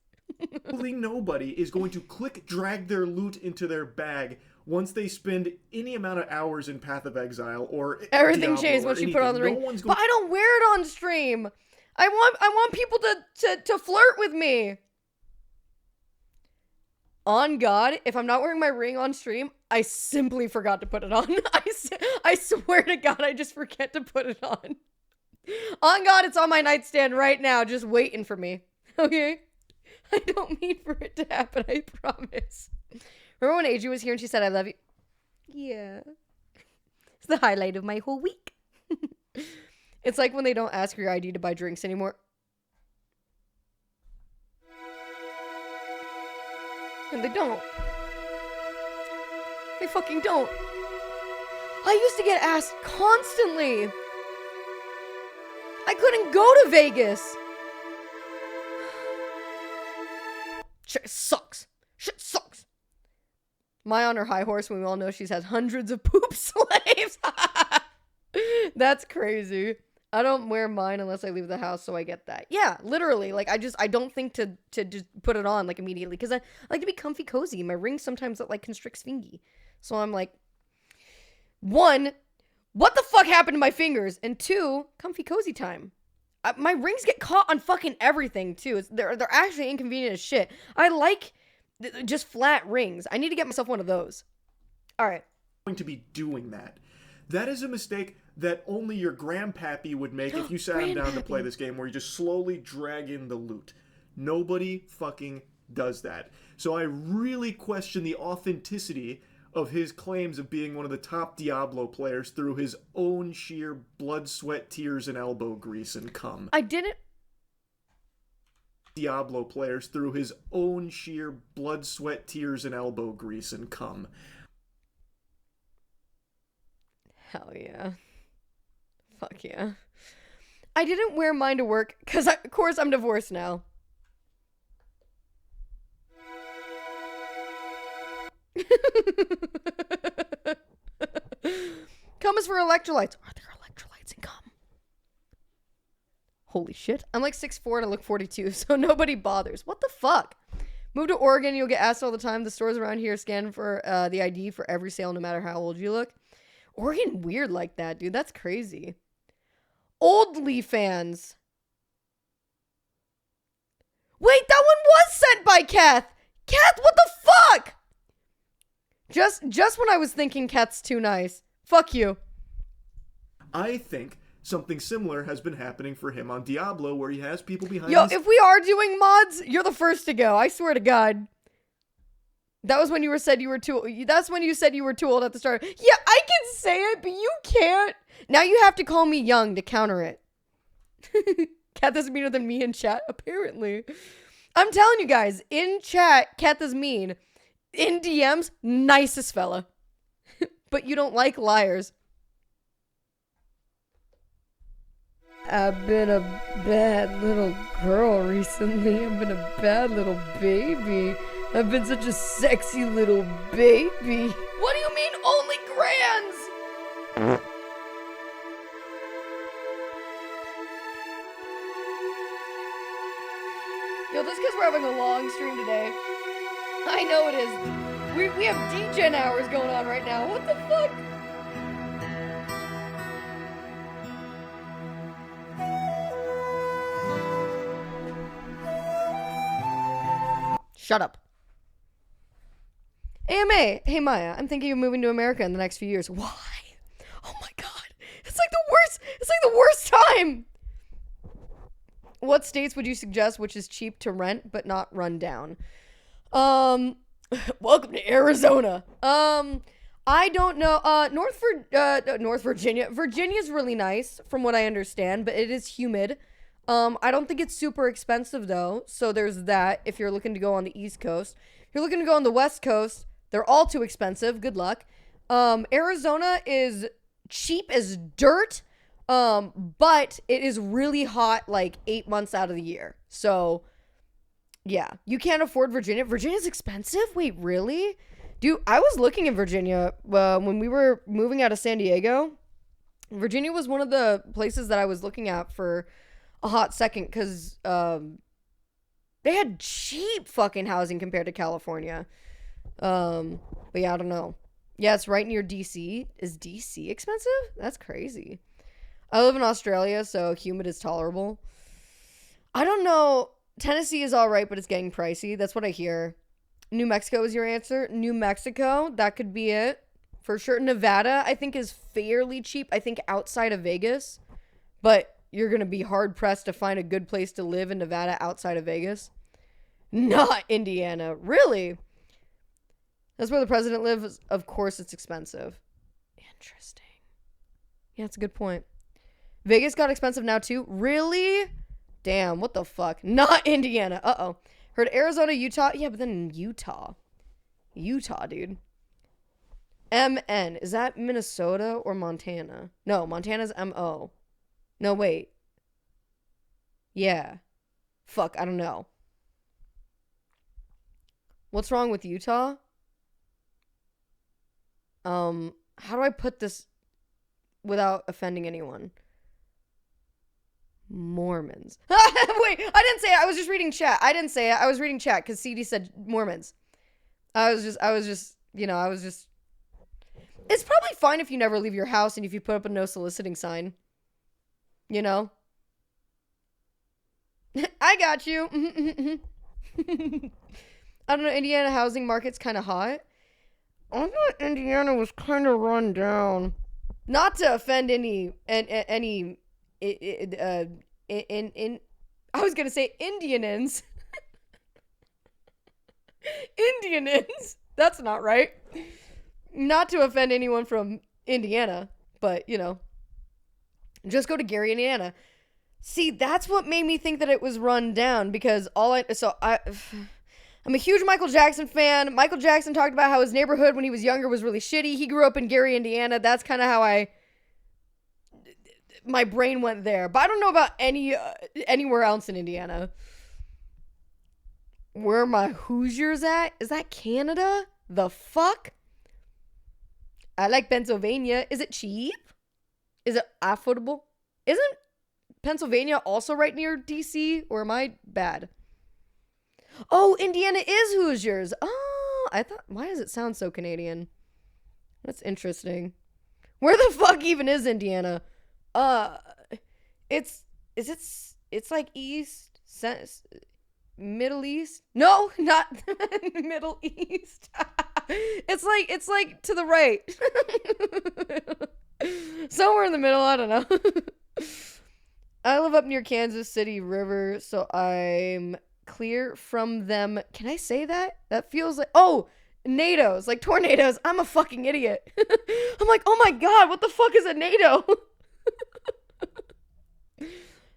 Nobody is going to drag their loot into their bag once they spend any amount of hours in Path of Exile or everything Diablo changed once you put on the ring. But I don't wear it on stream. I want people to flirt with me. On God, if I'm not wearing my ring on stream, I simply forgot to put it on. I swear to God, I just forget to put it on. On God, it's on my nightstand right now, just waiting for me. Okay? I don't mean for it to happen, I promise. Remember when AJ was here and she said, "I love you"? Yeah. It's the highlight of my whole week. It's like when they don't ask for your ID to buy drinks anymore. And they don't. They fucking don't. I used to get asked constantly. I couldn't go to Vegas. Shit sucks. Shit sucks. My on her high horse, when we all know she's had hundreds of poop slaves. That's crazy. I don't wear mine unless I leave the house, so I get that. Yeah, literally. Like, I don't think to just put it on, like, immediately. Because I like to be comfy cozy. My ring sometimes, it, like, constricts fingy. So I'm like, one, what the fuck happened to my fingers? And two, comfy cozy time. My rings get caught on fucking everything, too. They're actually inconvenient as shit. I like just flat rings. I need to get myself one of those. All right. Going to be doing that. That is a mistake that only your grandpappy would make if you sat him down to play this game, where you just slowly drag in the loot. Nobody fucking does that. So I really question the authenticity of his claims of being one of the top Diablo players through his own sheer blood, sweat, tears, and elbow grease and cum. I didn't... Diablo players through his own sheer blood, sweat, tears, and elbow grease and cum. Hell yeah. Fuck yeah. I didn't wear mine to work because, of course, I'm divorced now. Cum is for electrolytes. Are there electrolytes in cum? Holy shit. I'm like 6'4" and I look 42, so nobody bothers. What the fuck? Move to Oregon, you'll get asked all the time. The stores around here scan for the ID for every sale, no matter how old you look. Oregon weird like that, dude. That's crazy. Oldly fans. Wait, that one was sent by Kath. Kath, what the fuck? Just when I was thinking Kath's too nice. Fuck you. I think something similar has been happening for him on Diablo, where he has people behind Yo, if we are doing mods, you're the first to go. I swear to God. That was when you said you were too. That's when you said you were too old at the start. Yeah, I can say it, but you can't. Now you have to call me young to counter it. Kath is meaner than me in chat, apparently. I'm telling you guys, in chat, Kath is mean. In DMs, nicest fella. But you don't like liars. I've been a bad little girl recently. I've been a bad little baby. I've been such a sexy little baby. What do you mean only grands? we're having a long stream today. I know it is. We have D-Gen hours going on right now. What the fuck? Shut up. AMA. Hey Maya, I'm thinking of moving to America in the next few years. Why? Oh my god. It's like the worst. It's like the worst time. What states would you suggest which is cheap to rent but not run down? Welcome to Arizona. I don't know. North Virginia. Virginia's really nice from what I understand, but it is humid. I don't think it's super expensive though. So there's that if you're looking to go on the East Coast. If you're looking to go on the West Coast, they're all too expensive. Good luck. Arizona is cheap as dirt. But it is really hot like 8 months out of the year. So yeah, you can't afford Virginia. Virginia's expensive? Wait, really? Dude, I was looking in Virginia when we were moving out of San Diego. Virginia was one of the places that I was looking at for a hot second because they had cheap fucking housing compared to California. But yeah, I don't know. Yeah, it's right near DC. Is DC expensive? That's crazy. I live in Australia, so humid is tolerable. I don't know. Tennessee is all right, but it's getting pricey. That's what I hear. New Mexico is your answer. New Mexico, that could be it. For sure. Nevada, I think, is fairly cheap. I think outside of Vegas. But you're going to be hard-pressed to find a good place to live in Nevada outside of Vegas. Not Indiana. Really? That's where the president lives. Of course it's expensive. Interesting. Yeah, that's a good point. Vegas got expensive now too? Really? Damn, what the fuck? Not Indiana. Uh-oh. Heard Arizona, Utah. Yeah, but then Utah. Utah, dude. MN. Is that Minnesota or Montana? No, Montana's MO. No, wait. Yeah. Fuck, I don't know. What's wrong with Utah? How do I put this without offending anyone? Mormons. Wait, I didn't say it. I was just reading chat. I didn't say it. I was reading chat because CD said Mormons. I was just, it's probably fine if you never leave your house and if you put up a no soliciting sign. You know? I got you. I don't know. Indiana housing market's kind of hot. I thought Indiana was kind of run down. Not to offend any I was gonna say Indianins. Indianins. That's not right. Not to offend anyone from Indiana, but you know, just go to Gary, Indiana. See, that's what made me think that it was run down because I'm a huge Michael Jackson fan. Michael Jackson talked about how his neighborhood when he was younger was really shitty. He grew up in Gary, Indiana. That's kind of how my brain went there. But I don't know about anywhere else in Indiana. Where are my Hoosiers at? Is that Canada? The fuck? I like Pennsylvania. Is it cheap? Is it affordable? Isn't Pennsylvania also right near DC? Or am I bad? Oh, Indiana is Hoosiers. Oh, I thought, why does it sound so Canadian? That's interesting. Where the fuck even is Indiana? It's like East, Middle East? No, not Middle East. It's like to the right. Somewhere in the middle, I don't know. I live up near Kansas City River, so I'm clear from them. Can I say that? That feels like, oh, NATOs, like tornadoes. I'm a fucking idiot. I'm like, oh my god, what the fuck is a NATO?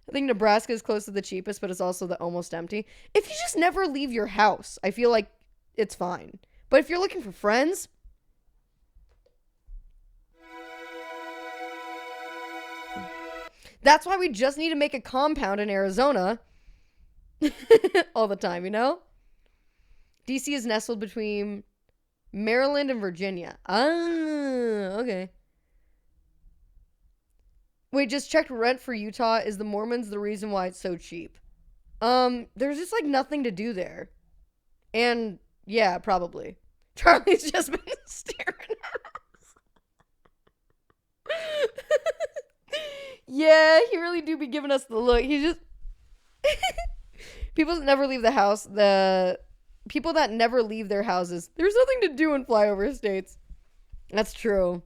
I think Nebraska is close to the cheapest, but it's also the almost empty. If you just never leave your house, I feel like it's fine. But if you're looking for friends, that's why we just need to make a compound in Arizona all the time, you know? DC is nestled between Maryland and Virginia. Ah, okay. Wait, just checked rent for Utah. Is the Mormons the reason why it's so cheap? There's just like nothing to do there. And yeah, probably. Charlie's just been staring at us. Yeah, he really do be giving us the look. He's just people that never leave the house, the people that never leave their houses. There's nothing to do in flyover states. That's true.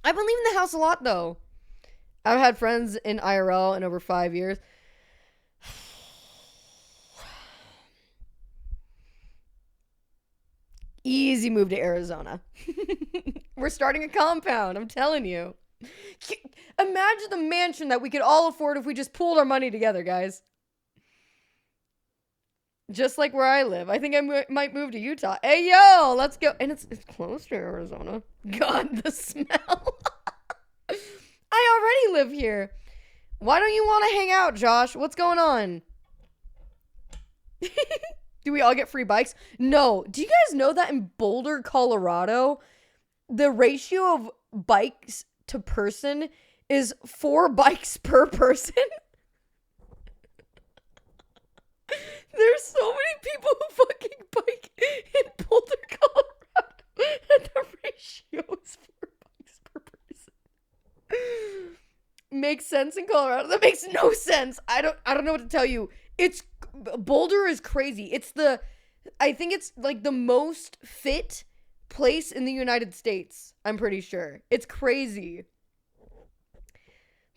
I've been leaving the house a lot though. I've had friends in IRL in over 5 years. Easy move to Arizona. We're starting a compound, I'm telling you. Imagine the mansion that we could all afford if we just pooled our money together, guys. Just like where I live. I think I might move to Utah. Hey, yo, let's go. And it's close to Arizona. God, the smell. I already live here. Why don't you want to hang out, Josh? What's going on? Do we all get free bikes? No. Do you guys know that in Boulder, Colorado, the ratio of bikes to person is 4 bikes per person? There's so many people who fucking bike in Boulder, Colorado, and the ratio is 4 bikes per person. Makes sense in Colorado. That makes no sense. I don't know what to tell you. Boulder is crazy. I think it's like the most fit place in the United States. I'm pretty sure. It's crazy.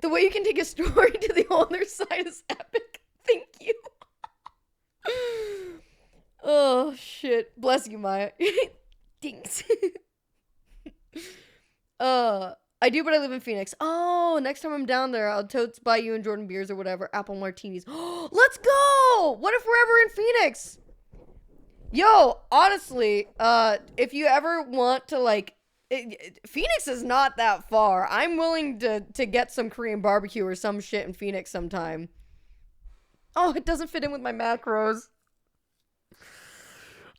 The way you can take a story to the other side is epic. Thank you. Oh, shit. Bless you, Maya. Thanks. I do, but I live in Phoenix. Oh, next time I'm down there, I'll totes buy you and Jordan beers or whatever. Apple martinis. Let's go! What if we're ever in Phoenix? Yo, honestly, if you ever want to, like... Phoenix is not that far. I'm willing to get some Korean barbecue or some shit in Phoenix sometime. Oh, it doesn't fit in with my macros.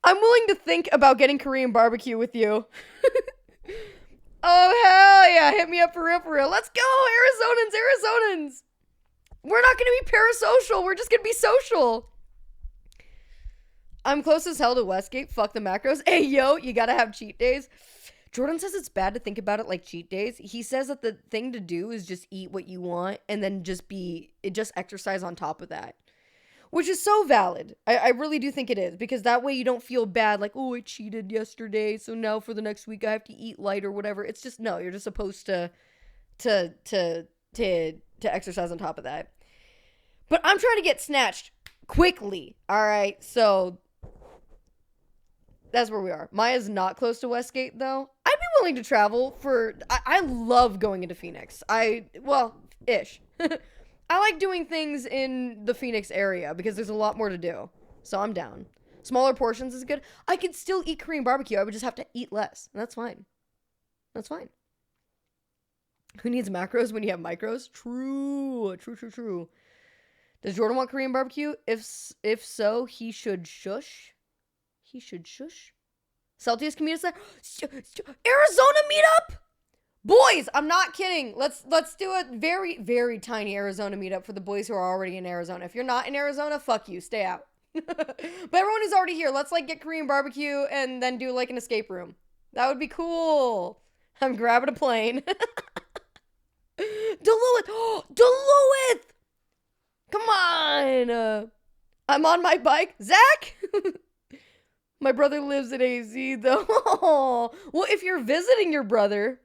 I'm willing to think about getting Korean barbecue with you. Oh, hell yeah. Hit me up for real, for real. Let's go, Arizonans. We're not going to be parasocial. We're just going to be social. I'm close as hell to Westgate. Fuck the macros. Hey, yo, you got to have cheat days. Jordan says it's bad to think about it like cheat days. He says that the thing to do is just eat what you want and then just exercise on top of that. Which is so valid. I really do think it is. Because that way you don't feel bad. Like, oh, I cheated yesterday. So now for the next week I have to eat light or whatever. It's just, no. You're just supposed to exercise on top of that. But I'm trying to get snatched quickly. All right. So that's where we are. Maya's not close to Westgate, though. I'd be willing to travel for... I love going into Phoenix. Ish. I like doing things in the Phoenix area because there's a lot more to do. So I'm down. Smaller portions is good. I could still eat Korean barbecue. I would just have to eat less. And that's fine. That's fine. Who needs macros when you have micros? True. Does Jordan want Korean barbecue? If so, he should shush. He should shush. Celtius can meet us there. Arizona meetup? Boys, I'm not kidding. Let's do a very, very tiny Arizona meetup for the boys who are already in Arizona. If you're not in Arizona, fuck you. Stay out. But everyone who's already here, let's like get Korean barbecue and then do like an escape room. That would be cool. I'm grabbing a plane. Duluth! Duluth! Come on! I'm on my bike. Zach? My brother lives in AZ though. Well, if you're visiting your brother...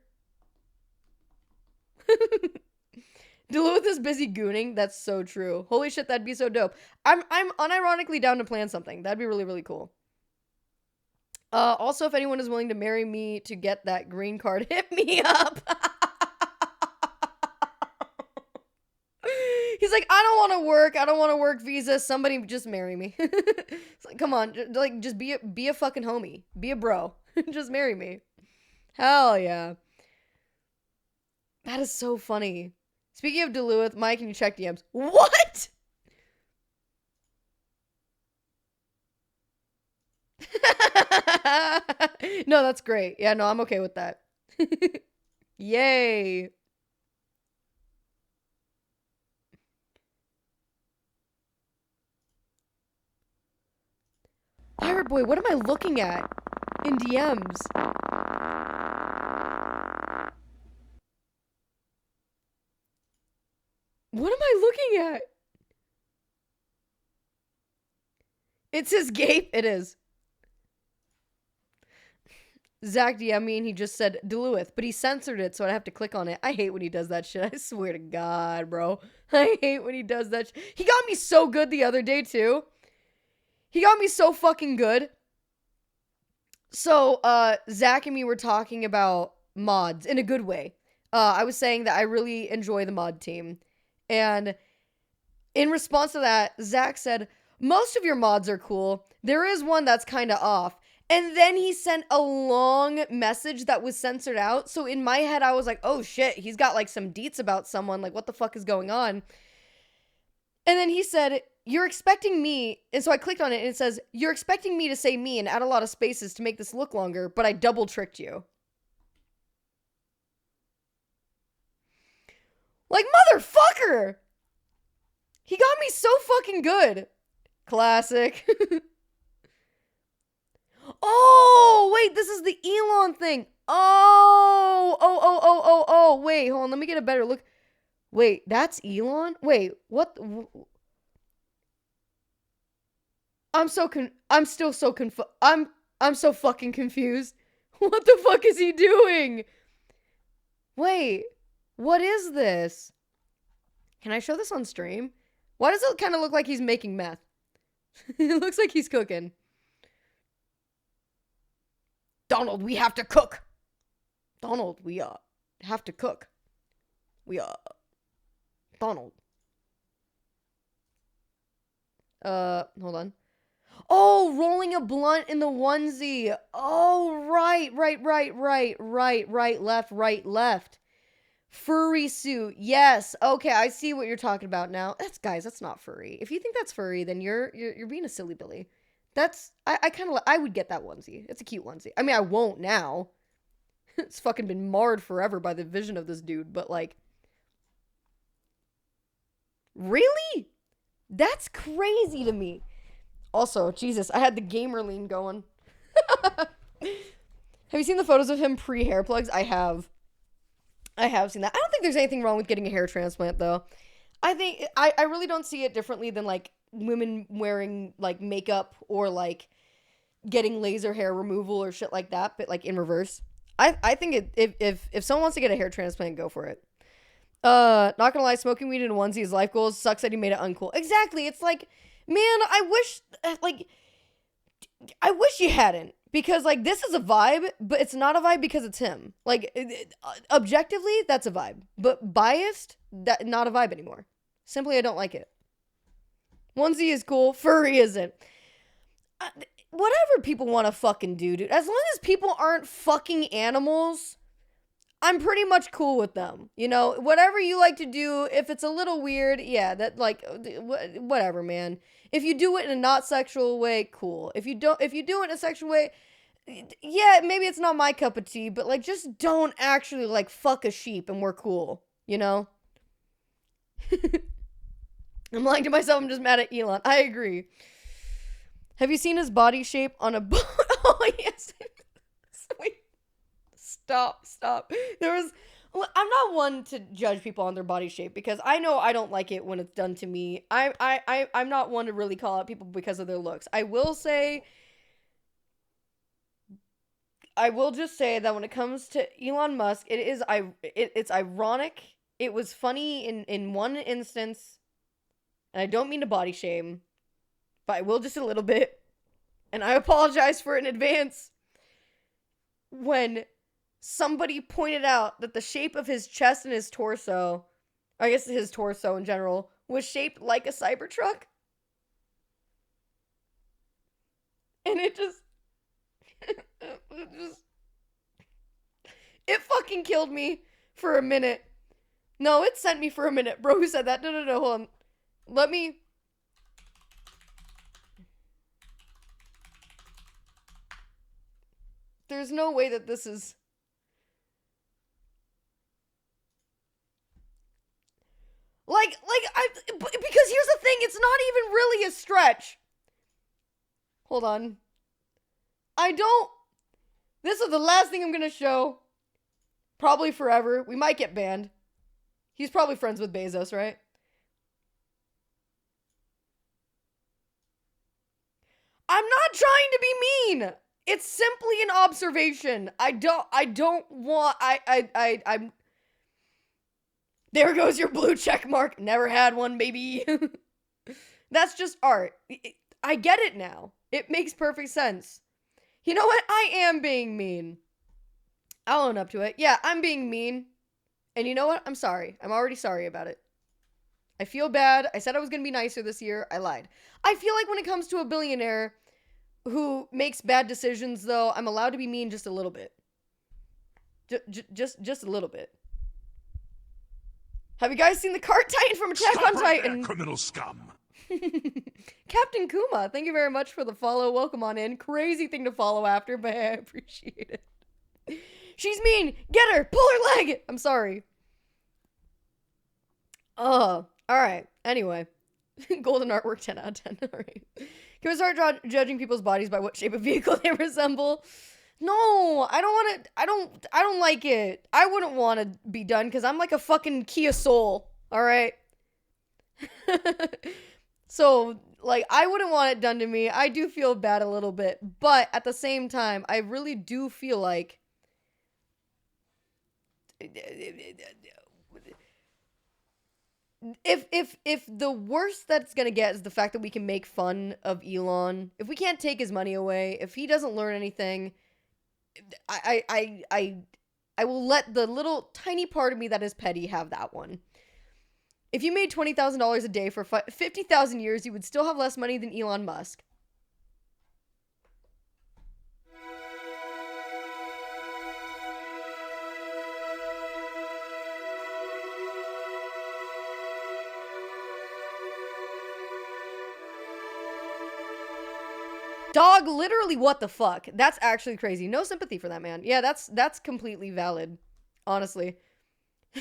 Duluth is busy gooning. That's so true. Holy shit, that'd be so dope. I'm unironically down to plan something. That'd be really, really cool. Also, if anyone is willing to marry me to get that green card, hit me up. He's like, I don't want to work. I don't want to work visa. Somebody just marry me. It's like, come on. Like, just be a fucking homie. Be a bro. Just marry me. Hell yeah. That is so funny. Speaking of Duluth, Mike, can you check DMs? What? No, that's great. Yeah, no, I'm okay with that. Yay. Pirate Boy, what am I looking at in DMs? What am I looking at? It says Gape. It is. Zach DM me and he just said Duluth, but he censored it, so I have to click on it. I hate when he does that shit. I swear to God, bro. I hate when he does that shit. He got me so good the other day, too. He got me so fucking good. So, Zach and me were talking about mods in a good way. I was saying that I really enjoy the mod team. And in response to that, Zach said, most of your mods are cool. There is one that's kind of off. And then he sent a long message that was censored out. So in my head, I was like, oh shit, he's got like some deets about someone. Like, what the fuck is going on? And then he said, you're expecting me. And so I clicked on it and it says, you're expecting me to say me and add a lot of spaces to make this look longer, but I double tricked you. Like, motherfucker! He got me so fucking good. Classic. Oh, wait, this is the Elon thing. Oh, wait, hold on, let me get a better look. Wait, that's Elon? Wait, what? I'm so fucking confused. What the fuck is he doing? Wait, what is this? Can I show this on stream? Why does it kind of look like he's making meth? It looks like he's cooking. Donald, we have to cook. Donald, we have to cook. Donald. Hold on. Oh, rolling a blunt in the onesie. Oh, right, left. Furry suit. Yes. Okay, I see what you're talking about now. That's not furry. If you think that's furry, then you're being a silly Billy. I would get that onesie. It's a cute onesie. I mean, I won't now. It's fucking been marred forever by the vision of this dude, but like, really? That's crazy to me. Also, Jesus, I had the gamer lean going. Have you seen the photos of him pre-hair plugs? I have seen that. I don't think there's anything wrong with getting a hair transplant, though. I think, I really don't see it differently than, like, women wearing, like, makeup or, like, getting laser hair removal or shit like that, but, like, in reverse. I think if someone wants to get a hair transplant, go for it. Not gonna lie, smoking weed in a onesie is life goals. Sucks that he made it uncool. Exactly. It's like, man, I wish you hadn't. Because, like, this is a vibe, but it's not a vibe because it's him. Like, objectively, that's a vibe. But biased, not a vibe anymore. Simply, I don't like it. Onesie is cool. Furry isn't. Whatever people want to fucking do, dude. As long as people aren't fucking animals, I'm pretty much cool with them. You know, whatever you like to do, if it's a little weird, yeah, that, like, whatever, man. If you do it in a not sexual way, cool. If you do it in a sexual way, yeah, maybe it's not my cup of tea, but, like, just don't actually, like, fuck a sheep and we're cool, you know? I'm lying to myself, I'm just mad at Elon. I agree. Have you seen his body shape on a boat? Oh, yes. Wait. Stop. I'm not one to judge people on their body shape because I know I don't like it when it's done to me. I'm not one to really call out people because of their looks. I will just say that when it comes to Elon Musk, it's ironic. It was funny in one instance, and I don't mean to body shame, but I will just a little bit, and I apologize for it in advance. When somebody pointed out that the shape of his chest and his torso, I guess his torso in general, was shaped like a Cybertruck. And it fucking killed me for a minute. No, it sent me for a minute. Bro, who said that? No, hold on. Let me... There's no way that this is... because here's the thing, it's not even really a stretch. Hold on. This is the last thing I'm gonna show. Probably forever. We might get banned. He's probably friends with Bezos, right? I'm not trying to be mean. It's simply an observation. I'm There goes your blue check mark. Never had one, baby. That's just art. I get it now. It makes perfect sense. You know what? I am being mean. I'll own up to it. Yeah, I'm being mean. And you know what? I'm sorry. I'm already sorry about it. I feel bad. I said I was going to be nicer this year. I lied. I feel like when it comes to a billionaire who makes bad decisions, though, I'm allowed to be mean just a little bit. Just a little bit. Have you guys seen the cart Titan from Attack on Titan? Criminal scum. Captain Kuma, thank you very much for the follow. Welcome on in. Crazy thing to follow after, but I appreciate it. She's mean. Get her. Pull her leg. I'm sorry. All right. Anyway. Golden artwork 10 out of 10. All right. Can we start judging people's bodies by what shape of vehicle they resemble? No, I don't want to. I don't like it. I wouldn't want to be done because I'm like a fucking Kia Soul. All right. So, like, I wouldn't want it done to me. I do feel bad a little bit, but at the same time, I really do feel like if the worst that's gonna get is the fact that we can make fun of Elon, if we can't take his money away, if he doesn't learn anything, I will let the little tiny part of me that is petty have that one. If you made $20,000 a day for 50,000 years, you would still have less money than Elon Musk. Dog, literally, what the fuck? That's actually crazy. No sympathy for that man. Yeah, that's completely valid. Honestly.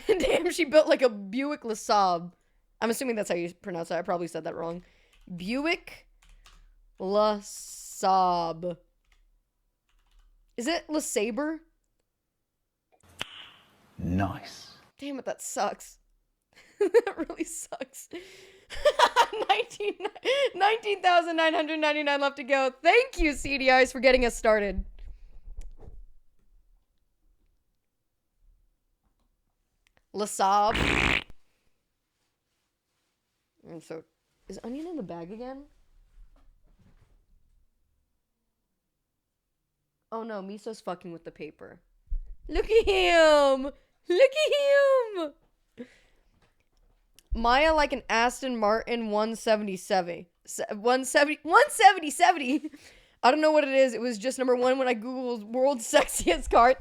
Damn, she built like a Buick LeSabre. I'm assuming that's how you pronounce that. I probably said that wrong. Buick LeSabre. Is it LeSabre? Nice. Damn it, that sucks. That really sucks. 19,999 left to go. Thank you, CDIs, for getting us started. LeSabre. And so, is Onion in the bag again? Oh no, Miso's fucking with the paper. Look at him! Look at him! Maya like an Aston Martin 177. 170. I don't know what it is. It was just number one when I googled world's sexiest car.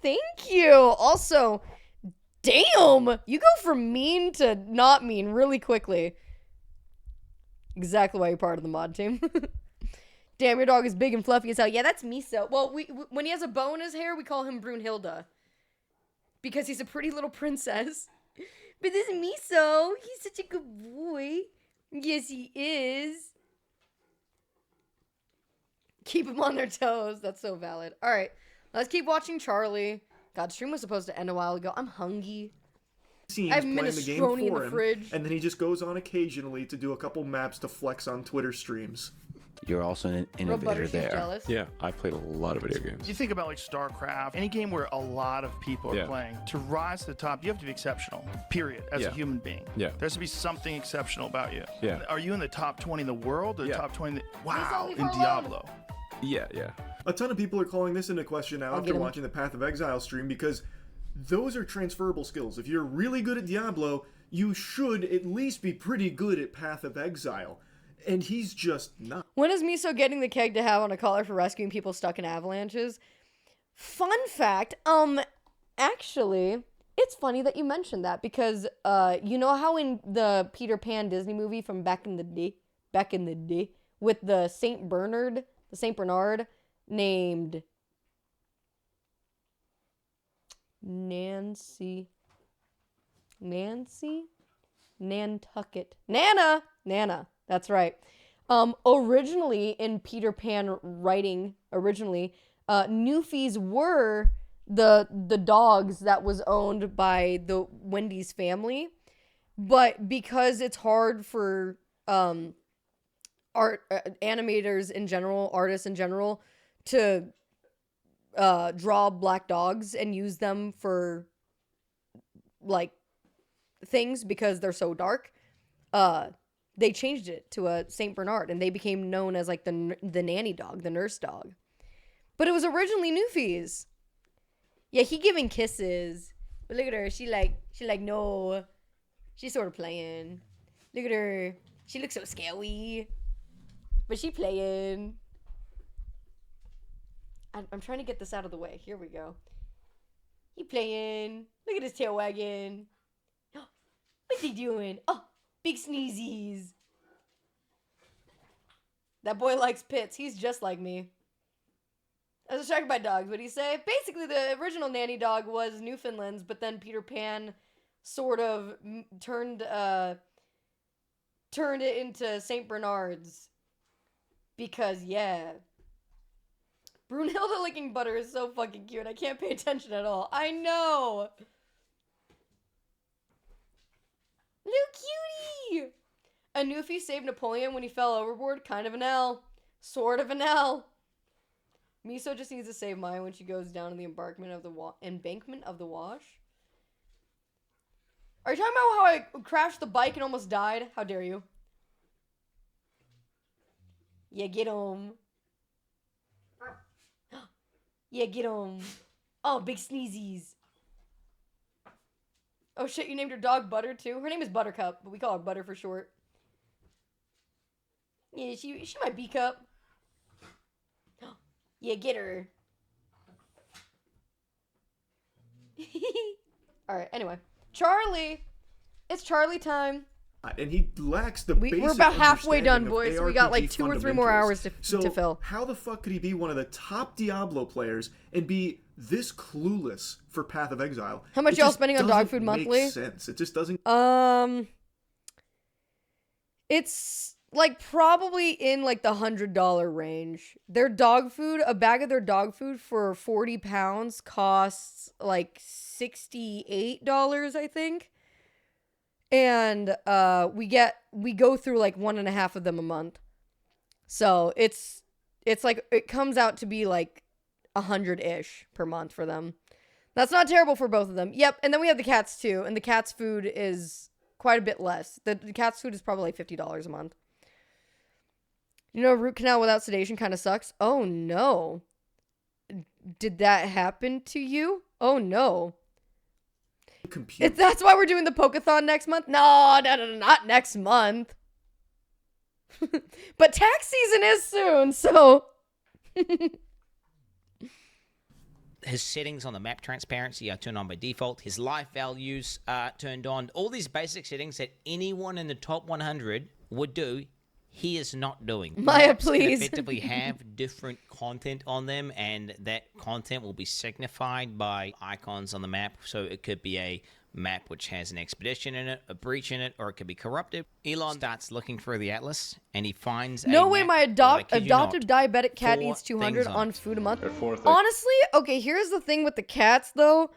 Thank you. Also, damn, you go from mean to not mean really quickly. Exactly why you're part of the mod team. Damn, your dog is big and fluffy as hell. Yeah, that's Miso. Well, when he has a bow in his hair, we call him Brunhilde. Because he's a pretty little princess. But this is Miso. He's such a good boy. Yes, he is. Keep him on their toes. That's so valid. All right, let's keep watching Charlie. God, stream was supposed to end a while ago. I'm hungry. I have minestrone in the fridge. And then he just goes on occasionally to do a couple maps to flex on Twitter streams. You're also an innovator there. Jealous. Yeah, I played a lot of video games. You think about like StarCraft, any game where a lot of people are playing. To rise to the top, you have to be exceptional, period, as a human being. Yeah. There has to be something exceptional about you. Yeah. Are you in the top 20 in the world or top 20 wow, in alone. Diablo? Yeah. A ton of people are calling this into question now after watching the Path of Exile stream because those are transferable skills. If you're really good at Diablo, you should at least be pretty good at Path of Exile. And he's just not. When is Miso getting the keg to have on a collar for rescuing people stuck in avalanches? Fun fact, actually, it's funny that you mentioned that because, you know how in the Peter Pan Disney movie from back in the day, with the Saint Bernard named Nantucket? Nana. That's right. Originally in Peter Pan writing, Newfies were the dogs that was owned by the Wendy's family, but because it's hard for animators in general, artists in general, to draw black dogs and use them for like things because they're so dark, they changed it to a Saint Bernard, and they became known as like the nanny dog, the nurse dog. But it was originally Newfies. Yeah, he giving kisses. But look at her. She like no. She's sort of playing. Look at her. She looks so scary. But she playing. I'm trying to get this out of the way. Here we go. He playing. Look at his tail wagging. What's he doing? Oh, big sneezies. That boy likes pits. He's just like me. I was distracted by dogs. What do you say? Basically, the original nanny dog was Newfoundland's, but then Peter Pan sort of turned it into Saint Bernard's. Because, yeah. Brunhilde licking butter is so fucking cute. I can't pay attention at all. I know! Little cutie! A Newfie saved Napoleon when he fell overboard. Kind of an L. Sort of an L. Miso just needs to save Maya when she goes down in the embankment of the wash. Are you talking about how I crashed the bike and almost died? How dare you? Yeah, get him. Yeah, get him. Oh, big sneezies. Oh shit, you named your dog Butter too? Her name is Buttercup, but we call her Butter for short. Yeah, she my B-cup. Yeah, get her. Alright, anyway. Charlie! It's Charlie time. And he lacks the basic we're about halfway done, understanding boys. of We got like ARPG 2 or 3 more hours fundamentals. to fill. How the fuck could he be one of the top Diablo players and be this clueless for Path of Exile? How much y'all spending on dog food monthly? Makes sense. It just doesn't. It's like probably in like the $100 range. Their dog food, a bag of their dog food for 40 pounds costs like $68, I think. And we go through like 1.5 of them a month. So it's like, it comes out to be like 100-ish per month for them. That's not terrible for both of them. Yep. And then we have the cats too. And the cats' food is quite a bit less. The cat's food is probably like $50 a month. You know, root canal without sedation kind of sucks. Oh no. Did that happen to you? Oh no. That's why we're doing the Pokeathon next month? No, not next month. But tax season is soon, so. His settings on the map transparency are turned on by default. His life values are turned on. All these basic settings that anyone in the top 100 would do, he is not doing. Maya, Maps please. can effectively have different content on them, and that content will be signified by icons on the map. So it could be a map which has an expedition in it, a breach in it, or it could be corrupted. Elon starts looking for the atlas, and he finds no a way map my adoptive not, diabetic cat 4 eats 200 things on it. food a month. There are 4 things. Honestly, okay, here's the thing with the cats, though.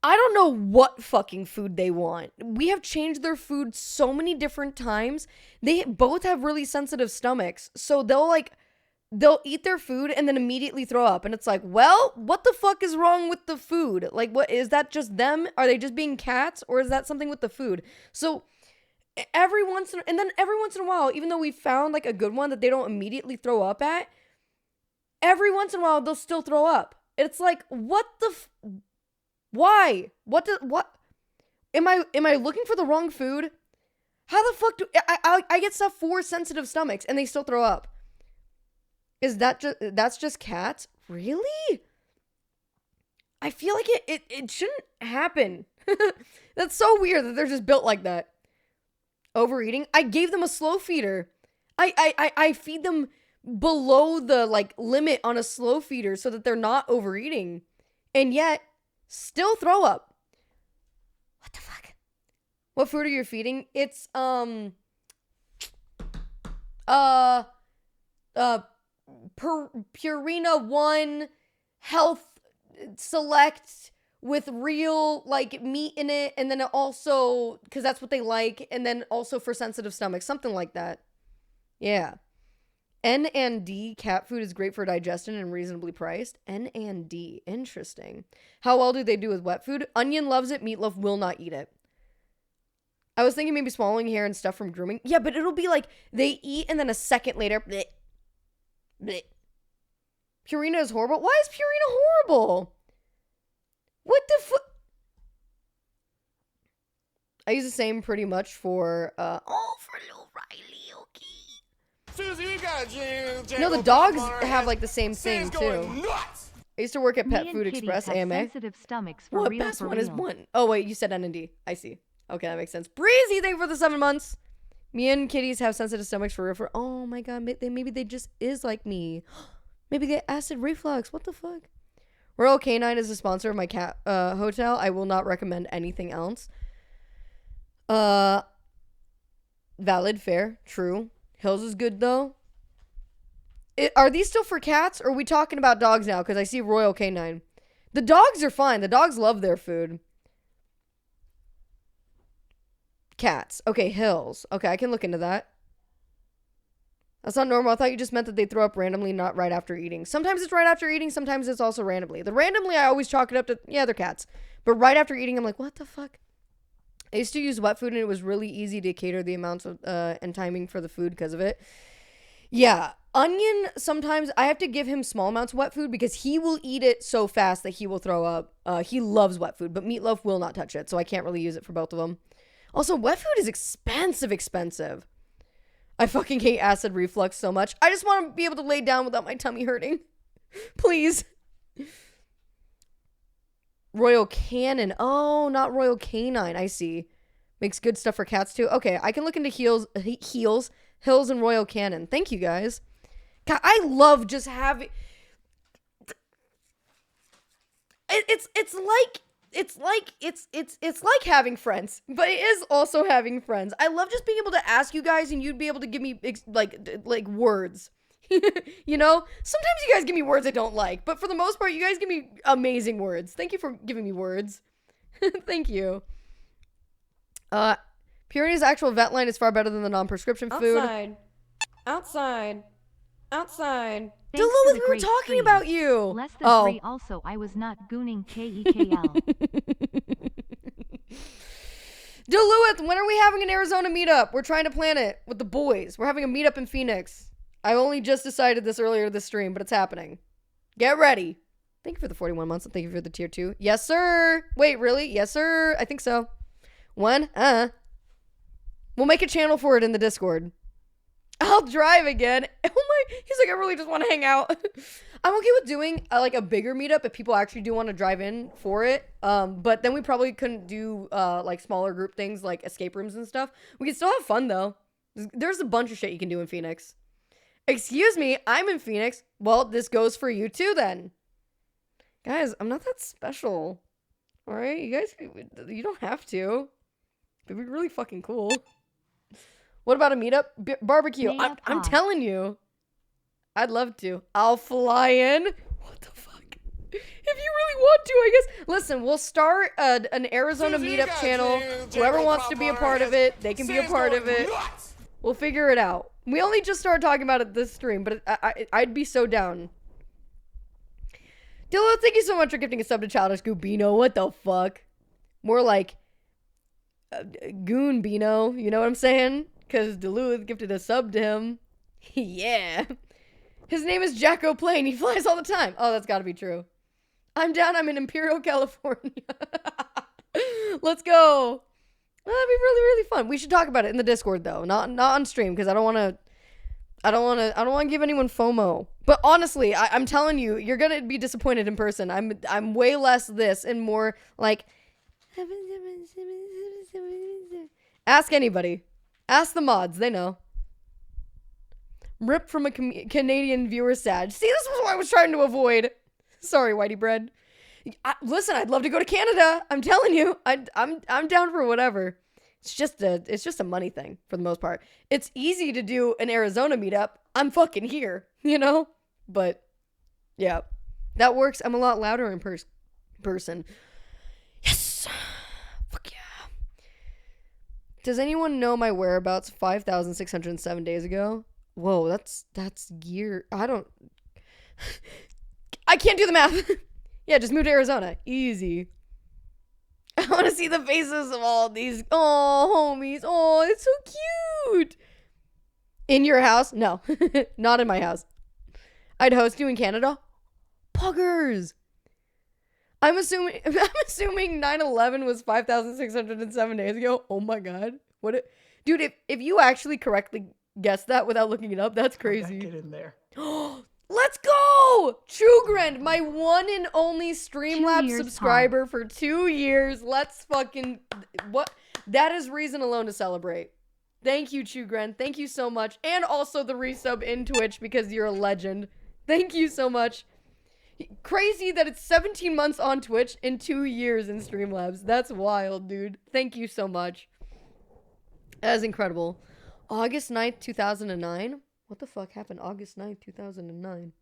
I don't know what fucking food they want. We have changed their food so many different times. They both have really sensitive stomachs, so they'll eat their food and then immediately throw up. And it's like, well, what the fuck is wrong with the food? Like, what is that just them? Are they just being cats, or is that something with the food? So every once in a while, even though we found like a good one that they don't immediately throw up at, every once in a while they'll still throw up. It's like, what the why? What am I looking for the wrong food? How the fuck do I get stuff for sensitive stomachs and they still throw up? Is that's just cats? Really? I feel like it shouldn't happen. That's so weird that they're just built like that. Overeating? I gave them a slow feeder. I feed them below the like limit on a slow feeder so that they're not overeating. And yet still throw up. What the fuck? What food are you feeding? It's Purina 1 Health Select with real, like, meat in it, and then it also, because that's what they like, and then also for sensitive stomachs, something like that. Yeah. N&D cat food is great for digestion and reasonably priced. N&D, interesting. How well do they do with wet food? Onion loves it, Meatloaf will not eat it. I was thinking maybe swallowing hair and stuff from grooming. Yeah, but it'll be like, they eat, and then a second later, bleh, bleh. Purina is horrible? Why is Purina horrible? What the fuck? I use the same pretty much for, for little Riley, okay. Susie, you got a No, the dogs have, like, the same thing, too. Nuts. I used to work at Me Pet and Food kitties Express, have AMA. sensitive stomachs for What real, best for one is real. one? Oh, wait, you said N&D. I see. Okay, that makes sense. Breezy, thank you for the 7 months. Me and kitties have sensitive stomachs for real. Oh, my God. Maybe they just is like me. Maybe they get acid reflux. What the fuck? Royal Canine is a sponsor of my cat hotel. I will not recommend anything else. Valid, fair, true. Hills is good, though. Are these still for cats, or are we talking about dogs now? Because I see Royal Canine. The dogs are fine. The dogs love their food. Cats. Okay, Hills. Okay, I can look into that. That's not normal. I thought you just meant that they throw up randomly, not right after eating. Sometimes it's right after eating. Sometimes it's also randomly. The randomly, I always chalk it up to, yeah, they're cats. But right after eating, I'm like, what the fuck? I used to use wet food, and it was really easy to cater the amounts of and timing for the food because of it. Yeah. Onion, sometimes I have to give him small amounts of wet food because he will eat it so fast that he will throw up. He loves wet food, but Meatloaf will not touch it, so I can't really use it for both of them. Also, wet food is expensive. I fucking hate acid reflux so much. I just want to be able to lay down without my tummy hurting. Please. Royal Canin. Oh, not Royal Canine. I see. Makes good stuff for cats too. Okay, I can look into Hills, and Royal Canin. Thank you, guys. God, I love just having... It's like having friends, but it is also having friends. I love just being able to ask you guys and you'd be able to give me like words. You know, sometimes you guys give me words I don't like, but for the most part, you guys give me amazing words. Thank you for giving me words. Thank you. Purina's actual vet line is far better than the non-prescription food. Outside. Duluth, we were talking about you. Less than 3 also, I was not gooning KEKL. Duluth, when are we having an Arizona meetup? We're trying to plan it with the boys. We're having a meetup in Phoenix. I only just decided this earlier this stream, but it's happening. Get ready. Thank you for the 41 months, and thank you for the tier 2. Yes, sir. Wait, really? Yes, sir. I think so. We'll make a channel for it in the Discord. I'll drive again. Oh my, he's like, I really just want to hang out. I'm okay with doing like a bigger meetup if people actually do want to drive in for it. But then we probably couldn't do like smaller group things like escape rooms and stuff. We can still have fun though. There's a bunch of shit you can do in Phoenix. Excuse me, I'm in Phoenix. Well, this goes for you too then. Guys, I'm not that special. All right, you guys, you don't have to. It'd be really fucking cool. What about a meetup? Barbecue. I'm telling you. I'd love to. I'll fly in. What the fuck? If you really want to, I guess. Listen, we'll start an Arizona meetup channel. Whoever wants to be a part of it, they can be a part of it. We'll figure it out. We only just started talking about it this stream, but I'd be so down. Dillo, thank you so much for gifting a sub to Childish Gubino. What the fuck? More like Goon Bino. You know what I'm saying? Because Duluth gifted a sub to him. Yeah. His name is Jack O'Plane. He flies all the time. Oh, that's got to be true. I'm down. I'm in Imperial, California. Let's go. That'd be really, really fun. We should talk about it in the Discord though, not on stream, because I don't want to give anyone FOMO. But honestly, I'm telling you, you're gonna be disappointed in person. I'm way less this and more like. Ask anybody. Ask the mods. They know. Rip from a Canadian viewer sad. See, this was what I was trying to avoid. Sorry, Whitey Bread. Listen, I'd love to go to Canada. I'm telling you. I'm down for whatever. It's just a money thing for the most part. It's easy to do an Arizona meetup. I'm fucking here, you know? But yeah, that works. I'm a lot louder in person. Yes. Fuck yeah. Does anyone know my whereabouts 5,607 days ago? Whoa, that's year. I can't do the math. Yeah, just move to Arizona. Easy. I want to see the faces of all these homies. Oh, it's so cute. In your house? No, not in my house. I'd host you in Canada. Puggers. I'm assuming 9/11 was 5,607 days ago. Oh my god. Dude, if you actually correctly guessed that without looking it up, that's crazy. Get in there. Let's go! Trugrand, my one and only Streamlabs subscriber for 2 years. Let's fucking... What? That is reason alone to celebrate. Thank you, Trugrand. Thank you so much. And also the resub in Twitch because you're a legend. Thank you so much. Crazy that it's 17 months on Twitch and 2 years in Streamlabs. That's wild, dude. Thank you so much. That is incredible. August 9th, 2009? What the fuck happened August 9th, 2009?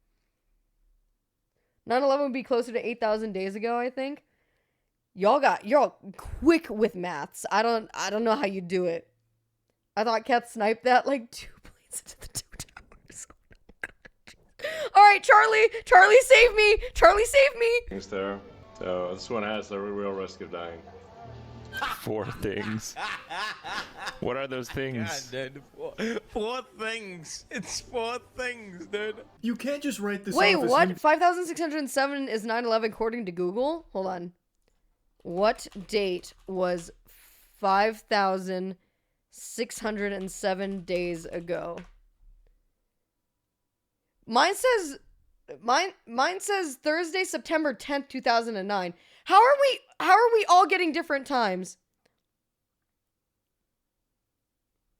9/11 would be closer to 8,000 days ago, I think. Y'all quick with maths. I don't know how you do it. I thought Kat sniped that like 2 planes into the 2 towers. All right, Charlie, save me. Charlie, save me. Things there. So this one has a real risk of dying. 4 things. What are those things? God, dude. Four things. It's 4 things, dude. You can't just write this Wait, off as what? 5,607 is 9/11 according to Google? Hold on. What date was 5,607 days ago? Mine says Thursday, September 10th, 2009. How are we all getting different times?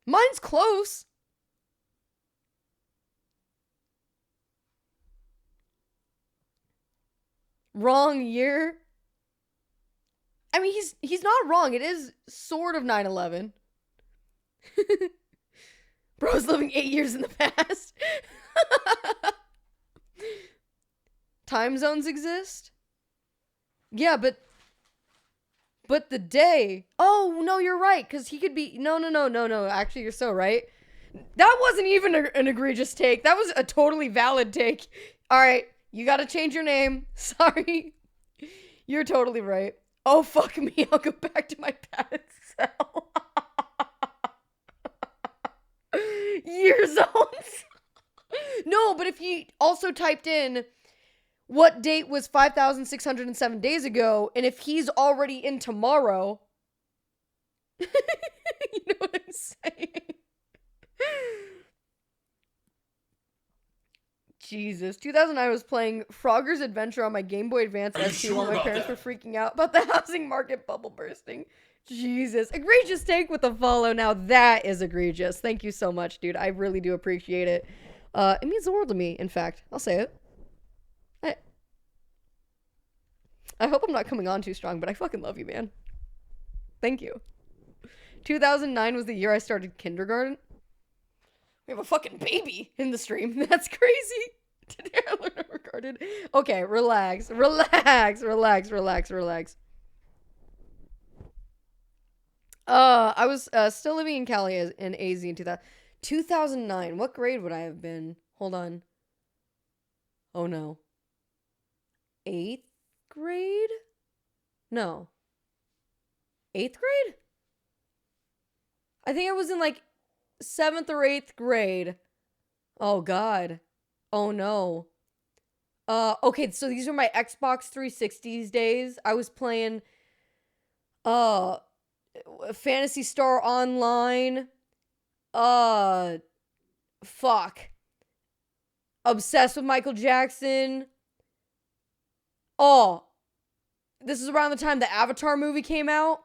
Mine's close. Wrong year. I mean, he's not wrong. It is sort of 9/11. Bro's living 8 years in the past. Time zones exist? Yeah, but the day. Oh, no, you're right, because he could be... No. Actually, you're so right. That wasn't even an egregious take. That was a totally valid take. All right, you got to change your name. Sorry. You're totally right. Oh, fuck me. I'll go back to my padded cell. Year zones. No, but if he also typed in what date was 5,607 days ago, and if he's already in tomorrow, you know what I'm saying? Jesus. 2009, I was playing Frogger's Adventure on my Game Boy Advance ST while my parents were freaking out about the housing market bubble bursting. Jesus. Egregious take with a follow. Now that is egregious. Thank you so much, dude. I really do appreciate it. It means the world to me, in fact. I'll say it. I hope I'm not coming on too strong, but I fucking love you, man. Thank you. 2009 was the year I started kindergarten. We have a fucking baby in the stream. That's crazy. Today I learned regarded. Okay, relax. I was still living in Cali in AZ in 2009. What grade would I have been? Hold on. Oh no. 8th grade? No. 8th grade? I think I was in like 7th or 8th grade. Oh god. Oh no. Okay, so these are my Xbox 360's days. I was playing Phantasy Star Online. Fuck. Obsessed with Michael Jackson. Oh. This is around the time the Avatar movie came out.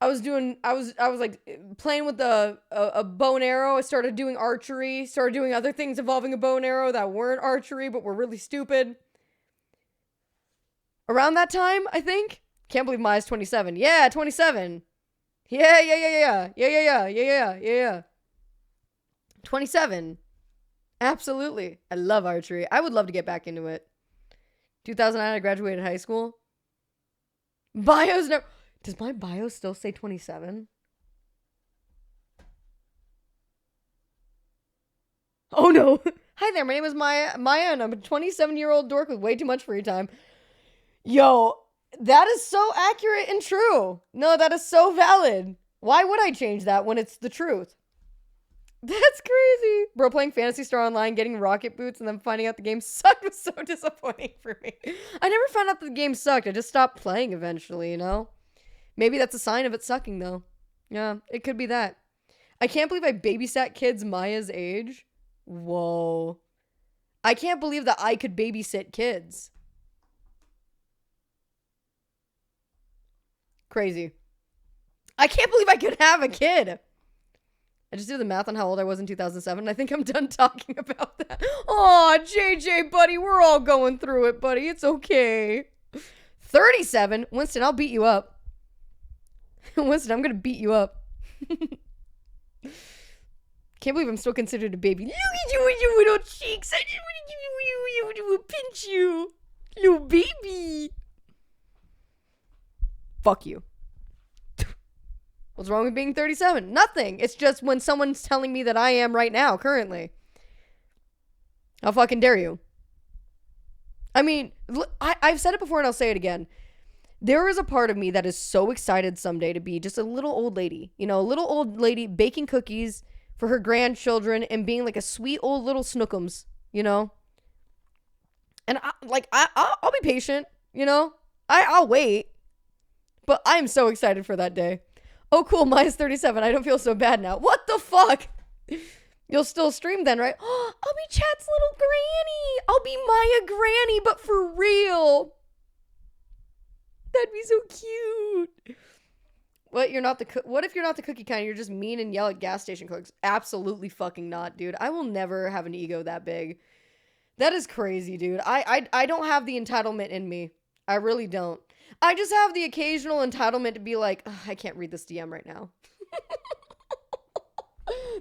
I was like playing with a bow and arrow. I started doing archery, started doing other things involving a bow and arrow that weren't archery but were really stupid. Around that time, I think. Can't believe Maya's 27. Yeah, 27. Yeah. 27. Absolutely. I love archery. I would love to get back into it. 2009, I graduated high school. Bio's never... Does my bio still say 27? Oh, no. Hi there, my name is Maya, and I'm a 27-year-old dork with way too much free time. Yo, that is so accurate and true. No, that is so valid. Why would I change that when it's the truth? That's crazy. Bro, playing Phantasy Star Online, getting rocket boots, and then finding out the game sucked was so disappointing for me. I never found out that the game sucked. I just stopped playing eventually, you know? Maybe that's a sign of it sucking, though. Yeah, it could be that. I can't believe I babysat kids Maya's age. Whoa. I can't believe that I could babysit kids. Crazy. I can't believe I could have a kid. I just did the math on how old I was in 2007, and I think I'm done talking about that. Aw, JJ, buddy, we're all going through it, buddy. It's okay. 37? Winston, I'll beat you up. Winston, I'm gonna beat you up. Can't believe I'm still considered a baby. Look at you with your little cheeks. I just want to give you, pinch you. Little baby. Fuck you. What's wrong with being 37? Nothing. It's just when someone's telling me that I am right now, currently. How fucking dare you? I mean, I've said it before and I'll say it again. There is a part of me that is so excited someday to be just a little old lady. You know, a little old lady baking cookies for her grandchildren and being like a sweet old little snookums, you know? And I'll be patient, you know? I'll wait. But I'm so excited for that day. Oh, cool. Maya's 37. I don't feel so bad now. What the fuck? You'll still stream then, right? Oh, I'll be Chat's little granny. I'll be Maya Granny, but for real. That'd be so cute. What if you're not the cookie kind? You're just mean and yell at gas station clerks. Absolutely fucking not, dude. I will never have an ego that big. That is crazy, dude. I don't have the entitlement in me. I really don't. I just have the occasional entitlement to be like, I can't read this DM right now.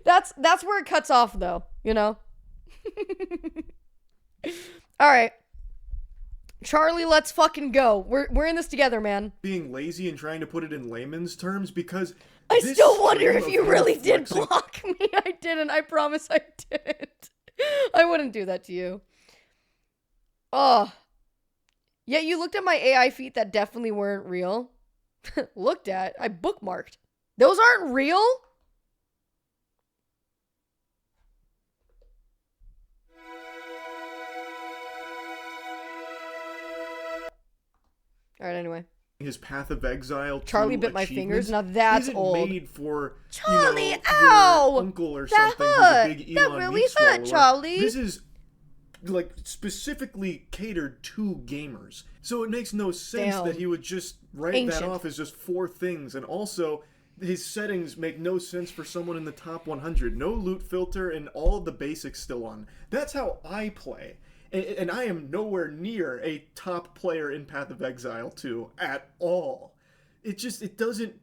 That's where it cuts off, though, you know? All right. Charlie, let's fucking go. We're in this together, man. Being lazy and trying to put it in layman's terms because I still wonder if you really did block me. I didn't. I promise I didn't. I wouldn't do that to you. Oh. Yeah, you looked at my AI feet that definitely weren't real. Looked at? I bookmarked. Those aren't real? All right, anyway. His Path of Exile. Charlie bit my fingers. Now that's old. Made for Charlie, your ow! uncle or that something. Hurt. Who's a big That Elon really meat hurt, swallower. Charlie. This is like specifically catered to gamers, so it makes no sense that he would just write that off as just 4 things. And also, his settings make no sense for someone in the top 100. No loot filter and all of the basics still on. That's how I play. And I am nowhere near a top player in Path of Exile 2 at all. It doesn't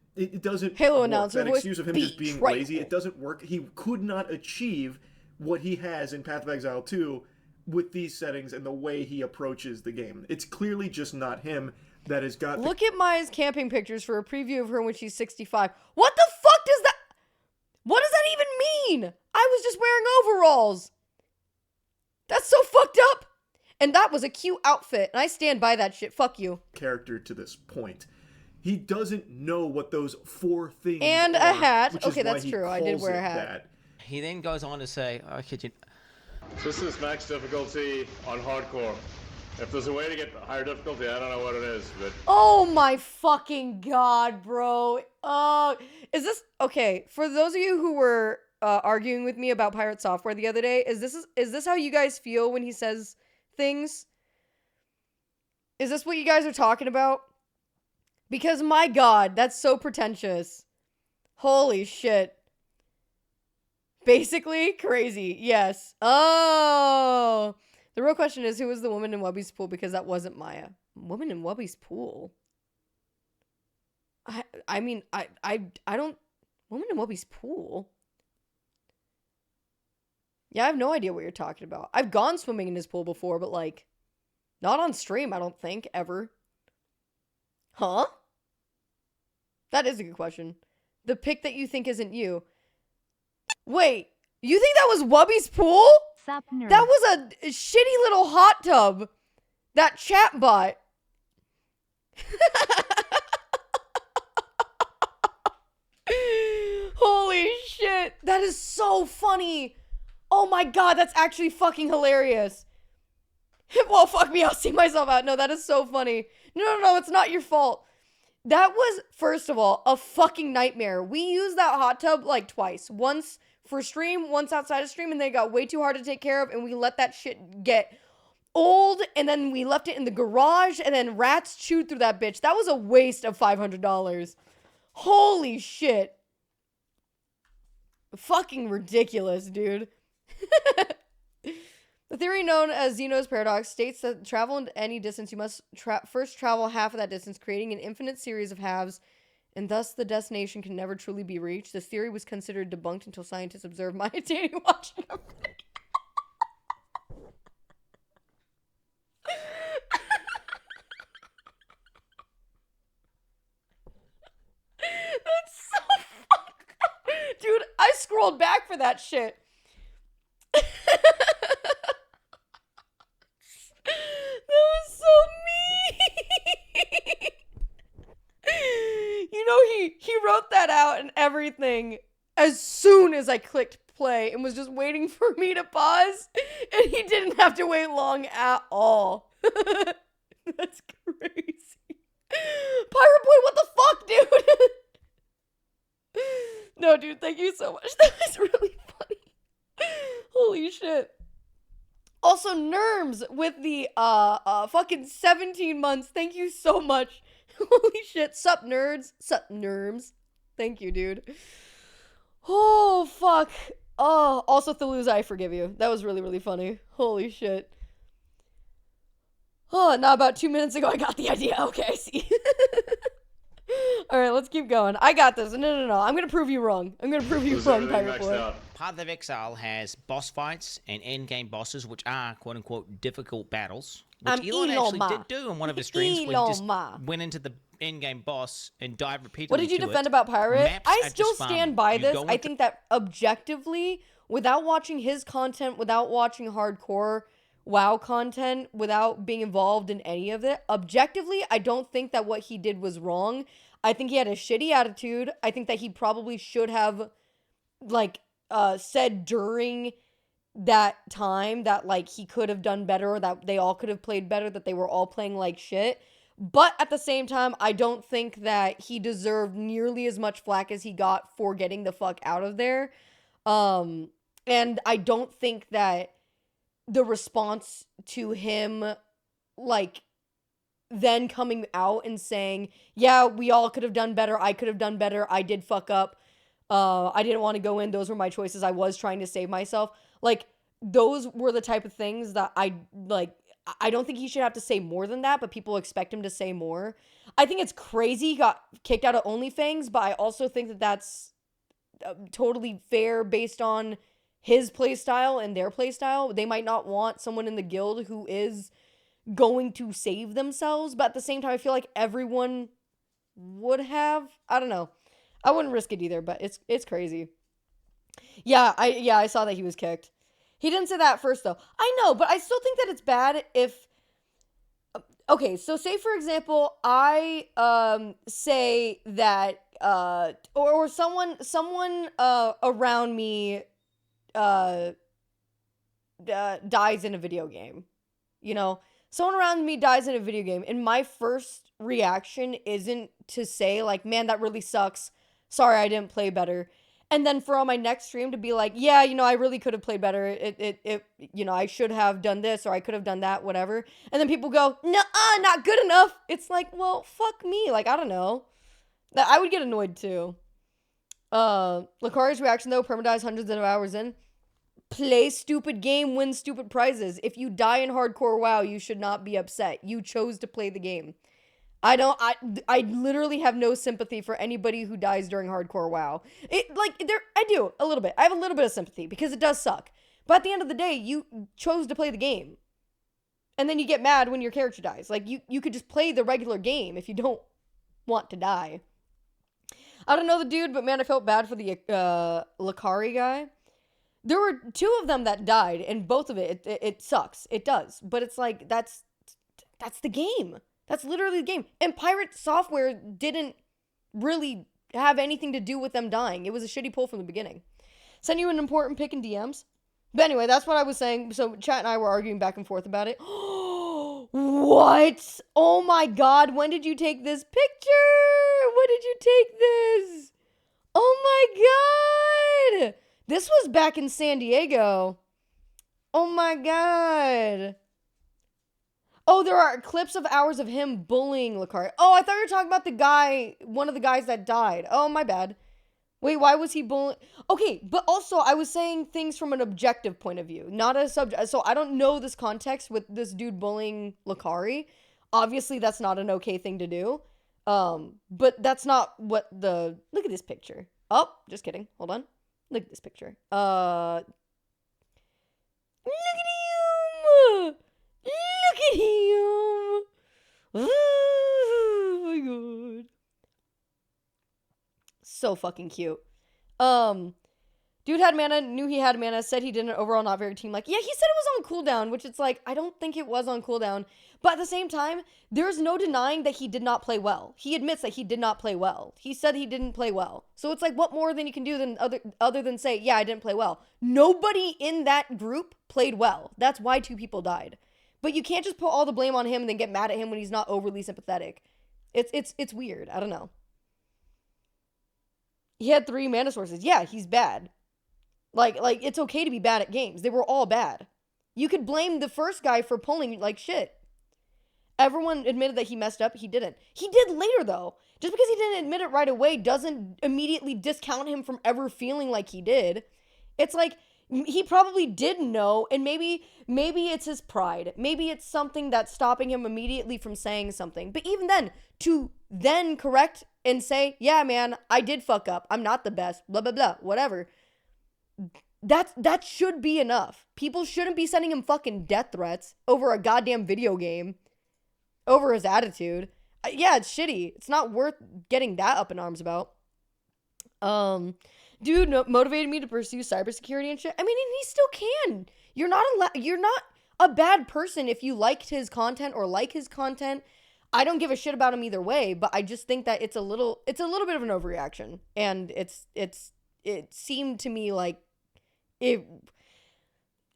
Halo work. announcer That excuse of him just being trifle. lazy, it doesn't work. He could not achieve what he has in Path of Exile 2 with these settings and the way he approaches the game. It's clearly just not him that has got... Look at Maya's camping pictures for a preview of her when she's 65. What the fuck does that... What does that even mean? I was just wearing overalls. That's so fucked up. And that was a cute outfit. And I stand by that shit. Fuck you. Character to this point. He doesn't know what those 4 things and are. A hat. Which is Okay, why that's he true. I did calls wear a it hat. that. He then goes on to say, oh, could you... This is max difficulty on hardcore. If there's a way to get higher difficulty, I don't know what it is, but... Oh my fucking god, bro. Is this... Okay, for those of you who were arguing with me about Pirate Software the other day, is this how you guys feel when he says things? Is this what you guys are talking about? Because my god, that's so pretentious. Holy shit. Basically, crazy. Yes. Oh. The real question is, who was the woman in Wubby's pool? Because that wasn't Maya. Woman in Wubby's pool? I mean, I don't... Woman in Wubby's pool? Yeah, I have no idea what you're talking about. I've gone swimming in his pool before, but, like, not on stream, I don't think, ever. Huh? That is a good question. The pic that you think isn't you. Wait, you think that was Wubby's pool? Sup, nerd. That was a shitty little hot tub. That chat bot. Holy shit. That is so funny. Oh my god, that's actually fucking hilarious. Well, fuck me, I'll see myself out. No, that is so funny. No, it's not your fault. That was, first of all, a fucking nightmare. We used that hot tub like twice. Once for stream, once outside of stream, and then it got way too hard to take care of, and we let that shit get old, and then we left it in the garage, and then rats chewed through that bitch. That was a waste of $500. Holy shit. Fucking ridiculous, dude. The theory known as Zeno's paradox states that travel into any distance, you must first travel half of that distance, creating an infinite series of halves, and thus the destination can never truly be reached. This theory was considered debunked until scientists observed Maya Danny watching a That's so fucked up. Dude, I scrolled back for that shit. That was so mean. You know, he wrote that out and everything as soon as I clicked play and was just waiting for me to pause, and he didn't have to wait long at all. That's crazy. Pirate Boy, what the fuck, dude? No, dude, thank you so much. That was really funny. Holy shit. Also, Nerms with the fucking 17 months. Thank you so much. Holy shit. Sup, nerds. Sup, Nerms. Thank you, dude. Oh, fuck. Oh, also, Toulouse, I forgive you. That was really, really funny. Holy shit. Oh, now about 2 minutes ago, I got the idea. Okay, I see. Alright, let's keep going. I got this. No. I'm gonna prove you wrong. I'm gonna prove you wrong, Pirate Boy. Path of Exile has boss fights and endgame bosses, which are quote-unquote difficult battles, which Elon actually did do in one of his streams, where he just went into the endgame boss and died repeatedly. What did you defend about Pirate? I still stand by this. I think that objectively, without watching his content, without watching hardcore WoW content, without being involved in any of it, objectively, I don't think that what he did was wrong. I think he had a shitty attitude. I think that he probably should have, like, said during that time that, like, he could have done better, or that they all could have played better, that they were all playing like shit. But at the same time, I don't think that he deserved nearly as much flack as he got for getting the fuck out of there. And I don't think that the response to him, like, then coming out and saying, yeah, we all could have done better, I could have done better, I did fuck up, I didn't want to go in, those were my choices, I was trying to save myself. Like, those were the type of things that I don't think he should have to say more than that, but people expect him to say more. I think it's crazy he got kicked out of OnlyFans, but I also think that that's totally fair based on his playstyle and their playstyle. They might not want someone in the guild who is going to save themselves, but at the same time, I feel like everyone would have. I don't know. I wouldn't risk it either, but it's crazy. Yeah, I saw that he was kicked. He didn't say that at first, though. I know, but I still think that it's bad if... Okay, so say, for example, I say that... or someone around me dies in a video game. You know? Someone around me dies in a video game, and my first reaction isn't to say, like, man, that really sucks. Sorry, I didn't play better. And then for on my next stream to be like, yeah, you know, I really could have played better. It you know, I should have done this, or I could have done that, whatever. And then people go, nuh-uh, not good enough. It's like, well, fuck me. Like, I don't know. I would get annoyed too. Lucari's reaction, though, permadies hundreds of hours in. Play stupid game, win stupid prizes. If you die in hardcore WoW, you should not be upset. You chose to play the game. I literally have no sympathy for anybody who dies during hardcore WoW. I do a little bit. I have a little bit of sympathy because it does suck. But at the end of the day, you chose to play the game. And then you get mad when your character dies. Like, you could just play the regular game if you don't want to die. I don't know the dude, but man, I felt bad for the Lakari guy. There were 2 of them that died, and both of it sucks. It does. But it's like, that's the game. That's literally the game. And Pirate Software didn't really have anything to do with them dying. It was a shitty pull from the beginning. Send you an important pick in DMs. But anyway, that's what I was saying. So chat and I were arguing back and forth about it. What? Oh my god, when did you take this picture? When did you take this? Oh my god! This was back in San Diego. Oh my god. Oh, there are clips of hours of him bullying Lakari. Oh, I thought you were talking about the guy, one of the guys that died. Oh, my bad. Wait, why was he bullying? Okay, but also I was saying things from an objective point of view, not a subject. So I don't know this context with this dude bullying Lakari. Obviously, that's not an okay thing to do. But that's not what the... Look at this picture. Oh, just kidding. Hold on. Look at this picture. Look at him! Look at him! Oh my god. So fucking cute. Dude had mana, knew he had mana, said he didn't, overall not very team-like. Yeah, he said it was on cooldown, which it's like, I don't think it was on cooldown. But at the same time, there's no denying that he did not play well. He admits that he did not play well. He said he didn't play well. So it's like, what more than you can do than other than say, yeah, I didn't play well. Nobody in that group played well. That's why 2 people died. But you can't just put all the blame on him and then get mad at him when he's not overly sympathetic. It's weird. I don't know. He had 3 mana sources. Yeah, he's bad. Like it's okay to be bad at games. They were all bad. You could blame the first guy for pulling like shit. Everyone admitted that he messed up. He didn't. He did later, though. Just because he didn't admit it right away doesn't immediately discount him from ever feeling like he did. It's like, he probably did know, and maybe it's his pride. Maybe it's something that's stopping him immediately from saying something. But even then, to then correct and say, yeah, man, I did fuck up. I'm not the best. Blah, blah, blah. Whatever. That should be enough. People shouldn't be sending him fucking death threats over a goddamn video game. Over his attitude. Yeah, it's shitty. It's not worth getting that up in arms about. Dude motivated me to pursue cybersecurity and shit. I mean, and he still can. You're not a bad person if you liked his content or like his content. I don't give a shit about him either way, but I just think that it's a little bit of an overreaction. And it seemed to me like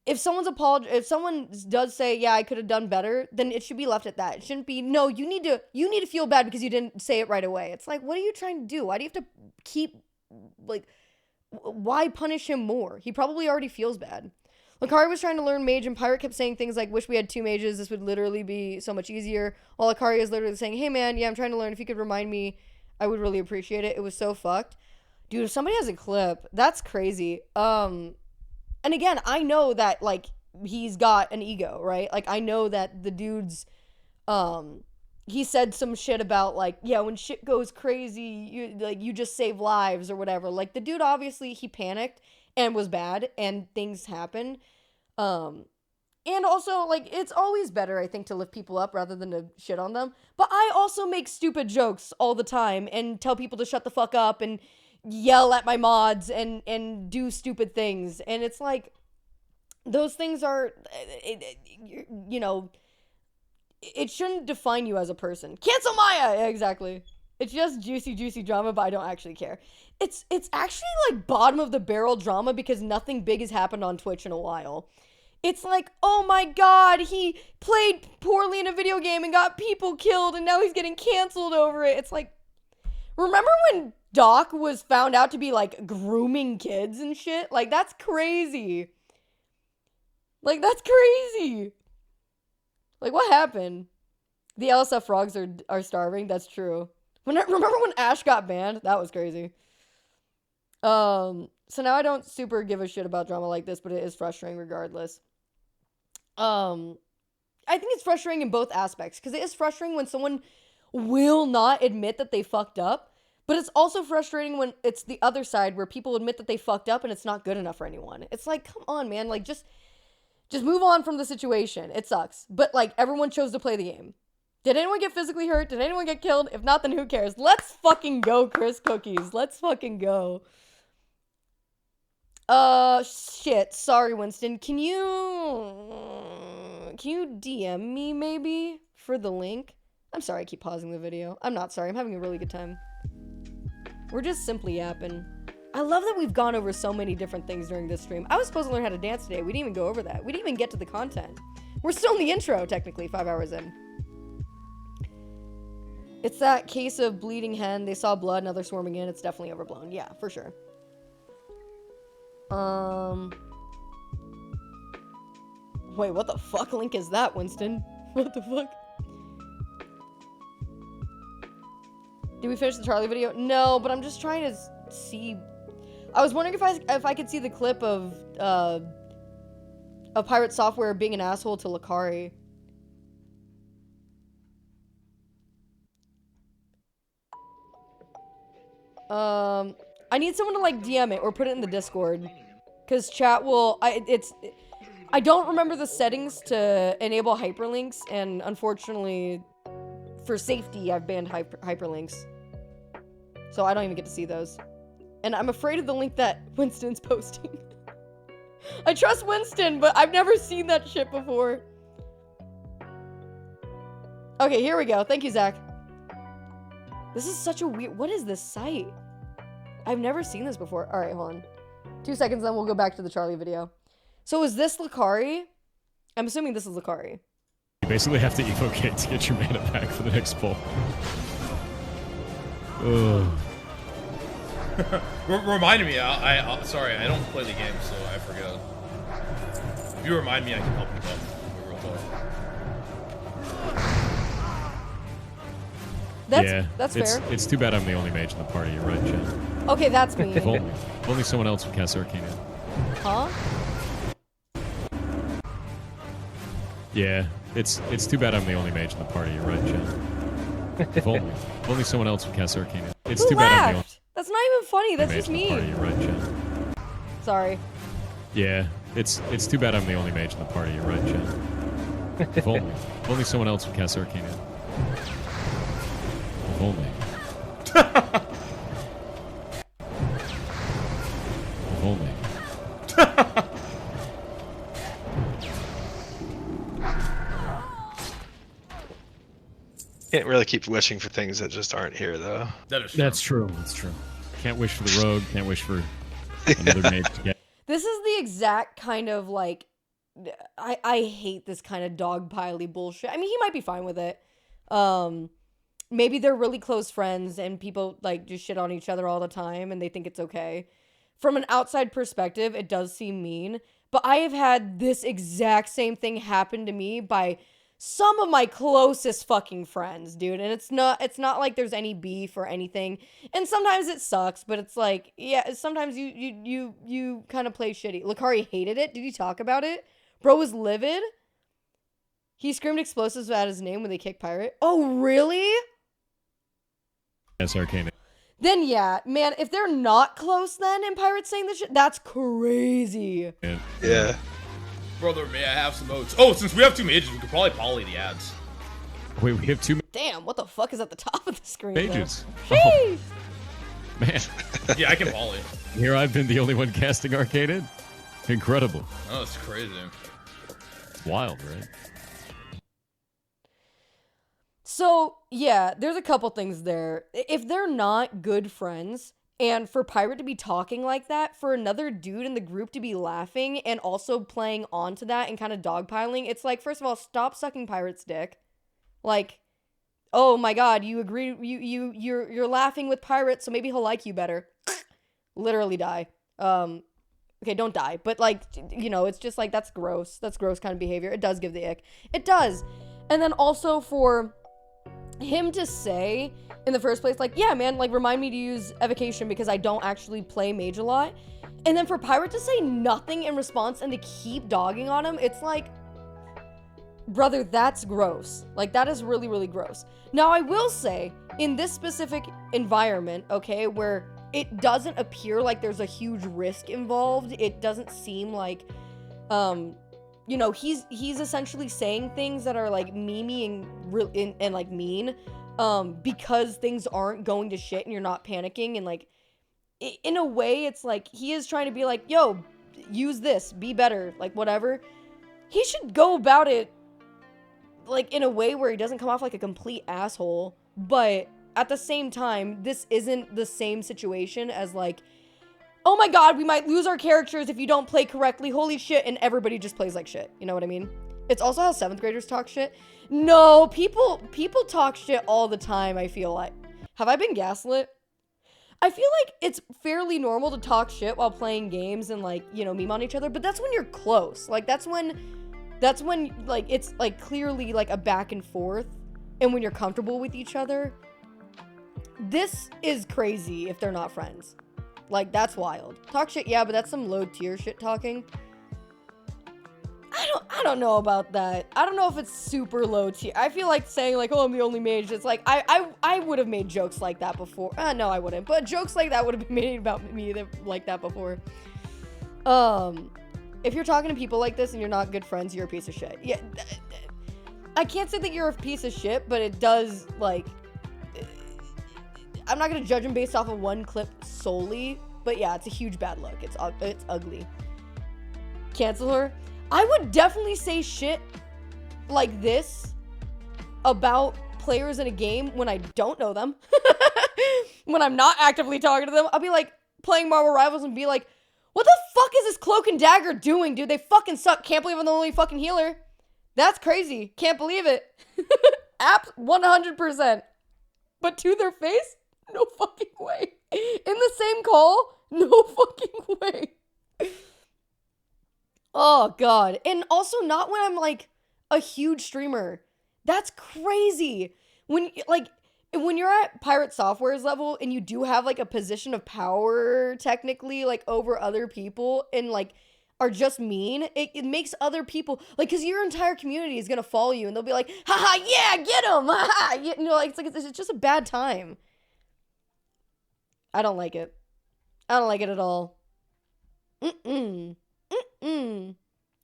if someone does say, yeah, I could have done better, then it should be left at that. It shouldn't be, no, you need to feel bad because you didn't say it right away. It's like, what are you trying to do? Why do you have to keep, like, why punish him more? He probably already feels bad. Lakari was trying to learn mage, and Pirate kept saying things like, wish we had 2 mages, this would literally be so much easier. While Lakari is literally saying, hey man, yeah, I'm trying to learn, if you could remind me, I would really appreciate it. It was so fucked. Dude, if somebody has a clip, that's crazy. And again, I know that, like, he's got an ego, right? Like, I know that the dude's, he said some shit about, like, yeah, when shit goes crazy, you just save lives or whatever. Like, the dude, obviously, he panicked and was bad, and things happen. And also, like, it's always better, I think, to lift people up rather than to shit on them. But I also make stupid jokes all the time and tell people to shut the fuck up and yell at my mods and do stupid things. And it's like, those things are, you know, it shouldn't define you as a person. Cancel Maya! Yeah, exactly. It's just juicy drama, but I don't actually care. It's actually like bottom of the barrel drama because nothing big has happened on Twitch in a while. It's like, oh my god, he played poorly in a video game and got people killed and now he's getting canceled over it. It's like, remember when Doc was found out to be like grooming kids and shit? Like, that's crazy. Like, that's crazy. Like, what happened? The LSF frogs are starving. That's true. Remember when Ash got banned? That was crazy. So now I don't super give a shit about drama like this, but it is frustrating regardless. I think it's frustrating in both aspects, because it is frustrating when someone will not admit that they fucked up. But it's also frustrating when it's the other side where people admit that they fucked up and it's not good enough for anyone. It's like, come on, man. Like, just move on from the situation. It sucks. But, like, everyone chose to play the game. Did anyone get physically hurt? Did anyone get killed? If not, then who cares? Let's fucking go, Chris Cookies. Let's fucking go. Shit. Sorry, Winston. Can you DM me, maybe, for the link? I'm sorry I keep pausing the video. I'm not sorry. I'm having a really good time. We're just simply yapping. I love that we've gone over so many different things during this stream. I was supposed to learn how to dance today. We didn't even go over that. We didn't even get to the content. We're still in the intro, technically, 5 hours in. It's that case of bleeding hen. They saw blood, now they're swarming in. It's definitely overblown. Yeah, for sure. Wait, what the fuck link is that, Winston? What the fuck? Did we finish the Charlie video? No, but I'm just trying to see. I was wondering if I could see the clip of Pirate Software being an asshole to Lakari. I need someone to like DM it or put it in the Discord, cause chat will. I don't remember the settings to enable hyperlinks, and unfortunately, for safety, I've banned hyperlinks. So I don't even get to see those. And I'm afraid of the link that Winston's posting. I trust Winston, but I've never seen that shit before. Okay, here we go. Thank you, Zach. This is such a weird... What is this site? I've never seen this before. Alright, hold on. 2 seconds, then we'll go back to the Charlie video. So is this Lakari? I'm assuming this is Lakari. You basically have to evocate to get your mana back for the next pull. Ugh. Reminded me, sorry, I don't play the game, so I forget. If you remind me, I can help you out real quick. That's fair. It's too bad I'm the only mage in the party, you're right, Jen. Okay, that's me. If only someone else would cast Arcana. Huh? Yeah, it's too bad I'm the only mage in the party, you're right, Jen. If only someone else would cast Arcana. It's Who too bad I'm the only laughed? That's not even funny, that's mage just in the me. party, you're right, Jen. Sorry. Yeah, it's too bad I'm the only mage in the party, you're right, Jen. If only someone else would cast Arcana. If only. If only. Can't really keep wishing for things that just aren't here, though. That's true. That's true. Can't wish for the rogue. Can't wish for another mage to get. This is the exact kind of like, I hate this kind of dogpiley bullshit. I mean, he might be fine with it. Maybe they're really close friends and people like just shit on each other all the time and they think it's okay. From an outside perspective, it does seem mean, but I have had this exact same thing happen to me by some of my closest fucking friends, dude. And it's not like there's any beef or anything. And sometimes it sucks, but it's like, yeah, sometimes you kind of play shitty. Lakari hated it. Did he talk about it? Bro was livid. He screamed explosives at his name when they kicked Pirate. Oh, really? Yes, Arcana. Then yeah, man, if they're not close then and Pirate's saying this shit, that's crazy. Yeah. Brother, may I have some oats? Oh, since we have two mages, we could probably poly the ads. Wait, we have two Damn, what the fuck is at the top of the screen? mages. Though? Sheesh. Man. Yeah, I can poly. Here I've been the only one casting Arcana. Incredible. Oh, that's crazy. It's wild, right? So, yeah, there's a couple things there. If they're not good friends, and for Pirate to be talking like that, for another dude in the group to be laughing and also playing onto that and kind of dogpiling, it's like, first of all, stop sucking Pirate's dick. Like, oh my god, you agree, you're laughing with Pirate, so maybe he'll like you better. Literally die. Okay, don't die, but like, you know, it's just like, that's gross. That's gross kind of behavior. It does give the ick. It does. And then also for him to say in the first place, like, yeah, man, like, remind me to use evocation because I don't actually play mage a lot. And then for Pirate to say nothing in response and to keep dogging on him, it's like, brother, that's gross. Like, that is really, really gross. Now, I will say, in this specific environment, okay, where it doesn't appear like there's a huge risk involved, it doesn't seem like, you know, he's essentially saying things that are, like, memey and like, mean, because things aren't going to shit and you're not panicking, and, like, in a way, it's like, he is trying to be like, yo, use this, be better, like, whatever. He should go about it, like, in a way where he doesn't come off like a complete asshole, but at the same time, this isn't the same situation as, like, oh my god, we might lose our characters if you don't play correctly, holy shit, and everybody just plays like shit, you know what I mean? It's also how 7th graders talk shit. No, people talk shit all the time, I feel like. Have I been gaslit? I feel like it's fairly normal to talk shit while playing games and, like, you know, meme on each other, but that's when you're close. Like, that's when, like, it's, like, clearly, like, a back and forth, and when you're comfortable with each other. This is crazy if they're not friends. Like, that's wild. Talk shit, yeah, but that's some low-tier shit talking. I don't know about that. I don't know if it's super low tier. I feel like saying, like, oh, I'm the only mage. It's like, I would have made jokes like that before. No, I wouldn't. But jokes like that would have been made about me like that before. If you're talking to people like this and you're not good friends, you're a piece of shit. Yeah, I can't say that you're a piece of shit, but it does, like, I'm not gonna judge him based off of one clip solely, but yeah, it's a huge bad look. It's ugly. Cancel her. I would definitely say shit like this about players in a game when I don't know them. When I'm not actively talking to them, I'll be like playing Marvel Rivals and be like, what the fuck is this Cloak and Dagger doing, dude? They fucking suck. Can't believe I'm the only fucking healer. That's crazy. Can't believe it. App 100%. But to their face? No fucking way. In the same call? No fucking way. Oh, God. And also not when I'm, like, a huge streamer. That's crazy. When you're at Pirate Software's level and you do have, like, a position of power, technically, like, over other people and, like, are just mean, it makes other people, like, because your entire community is going to follow you and they'll be like, haha, yeah, get him, haha. You know, like, it's just a bad time. I don't like it. I don't like it at all.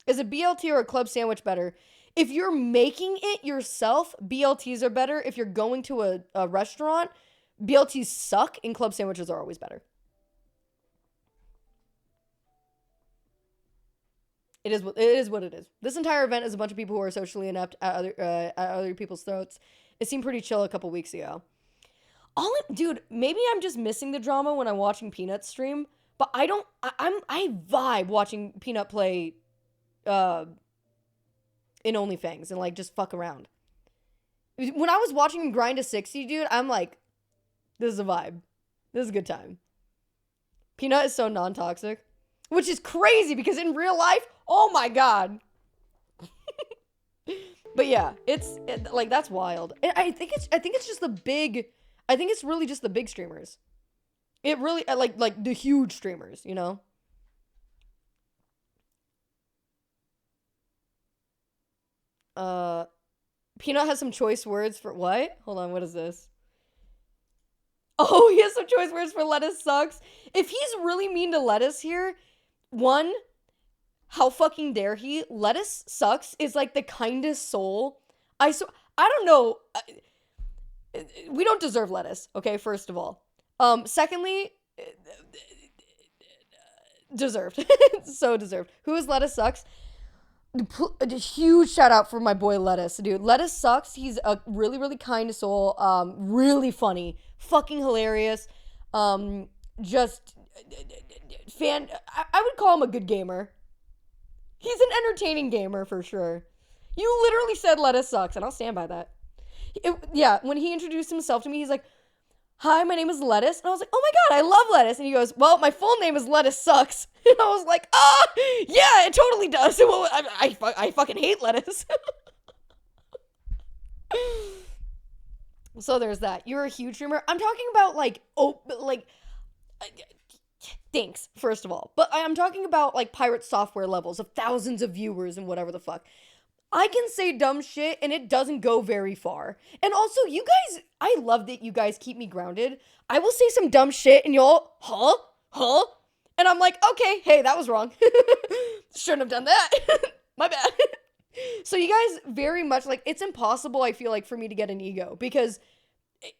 Is a BLT or a club sandwich better? If you're making it yourself, BLTs are better. If you're going to a restaurant, BLTs suck and club sandwiches are always better. It is what it is. This entire event is a bunch of people who are socially inept at other people's throats. It seemed pretty chill a couple weeks ago. Dude, maybe I'm just missing the drama when I'm watching Peanut stream, but I vibe watching Peanut play in OnlyFans and, like, just fuck around. When I was watching him grind to 60, dude, I'm like, this is a vibe. This is a good time. Peanut is so non-toxic, which is crazy because in real life, oh my god. But yeah, like, that's wild. And I think it's just the big. I think it's really just the big streamers. It really, like the huge streamers, you know? Peanut has some choice words for what? Hold on, what is this? Oh, he has some choice words for lettuce sucks. If he's really mean to lettuce here, one, how fucking dare he? Lettuce sucks is, like, the kindest soul. I don't know. We don't deserve lettuce, okay, first of all. Secondly, deserved. So deserved. Who is lettuce sucks? A huge shout out for my boy Lettuce, dude. Lettuce sucks. He's a really, really kind soul. Really funny. Fucking hilarious. Just fan. I would call him a good gamer. He's an entertaining gamer for sure. You literally said Lettuce sucks, and I'll stand by that. Yeah, when he introduced himself to me, he's like, hi, my name is Lettuce. And I was like, oh my god, I love lettuce. And he goes, well, my full name is Lettuce Sucks. And I was like, yeah, it totally does. Well, I fucking hate lettuce. So there's that. You're a huge streamer. I'm talking about, like, thanks, first of all. But I'm talking about, like, Pirate Software levels of thousands of viewers and whatever the fuck. I can say dumb shit and it doesn't go very far. And also, you guys, I love that you guys keep me grounded. I will say some dumb shit and y'all, huh? And I'm like, okay, hey, that was wrong. Shouldn't have done that. My bad. So you guys very much, like, it's impossible, I feel like, for me to get an ego because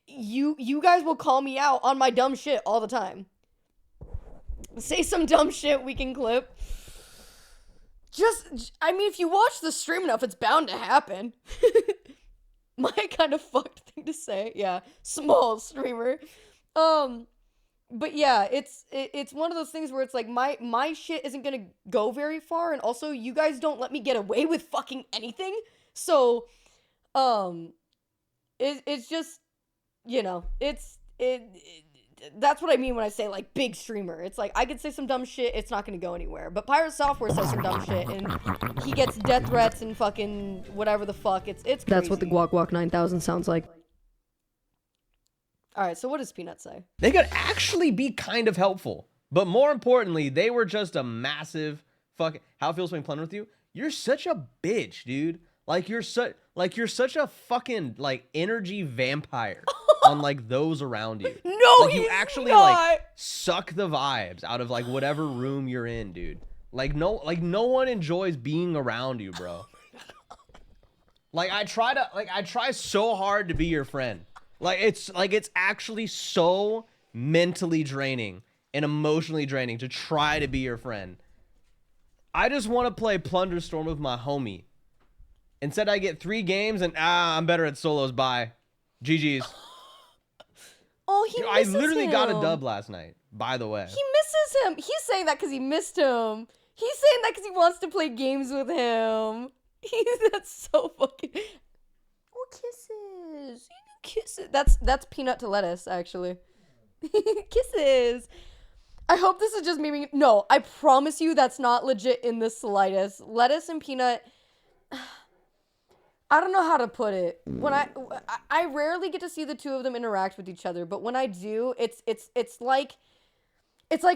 you guys will call me out on my dumb shit all the time. Say some dumb shit we can clip. I mean, if you watch the stream enough, it's bound to happen. My kind of fucked thing to say. Yeah, small streamer. But yeah, it's one of those things where it's like my shit isn't gonna go very far, and also you guys don't let me get away with fucking anything. So, it's just, you know, that's what I mean when I say, like, big streamer. It's like, I could say some dumb shit, it's not gonna go anywhere. But Pirate Software says some dumb shit, and he gets death threats and fucking whatever the fuck. It's crazy. That's what the Guac Guac 9000 sounds like. Alright, so what does Peanut say? They could actually be kind of helpful. But more importantly, they were just a massive fucking... How it feels being playing with you? You're such a bitch, dude. Like, you're such a fucking, like, energy vampire on, like, those around you. No, like, you actually not. like suck the vibes out of, like, whatever room you're in, dude. Like no one enjoys being around you, bro. I try so hard to be your friend. It's actually so mentally draining and emotionally draining to try to be your friend. I just want to play Plunderstorm with my homie. Instead, I get 3 games and I'm better at solos. Bye. GG's. Oh, he I misses literally him. got a dub last night, by the way. He misses him. He's saying that because he missed him. He's saying that because he wants to play games with him. That's so fucking... Oh, kisses. Kisses. That's peanut to lettuce, actually. Kisses. I hope this is just me being... No, I promise you that's not legit in the slightest. Lettuce and peanut... I don't know how to put it. When I rarely get to see the two of them interact with each other, but when I do, it's like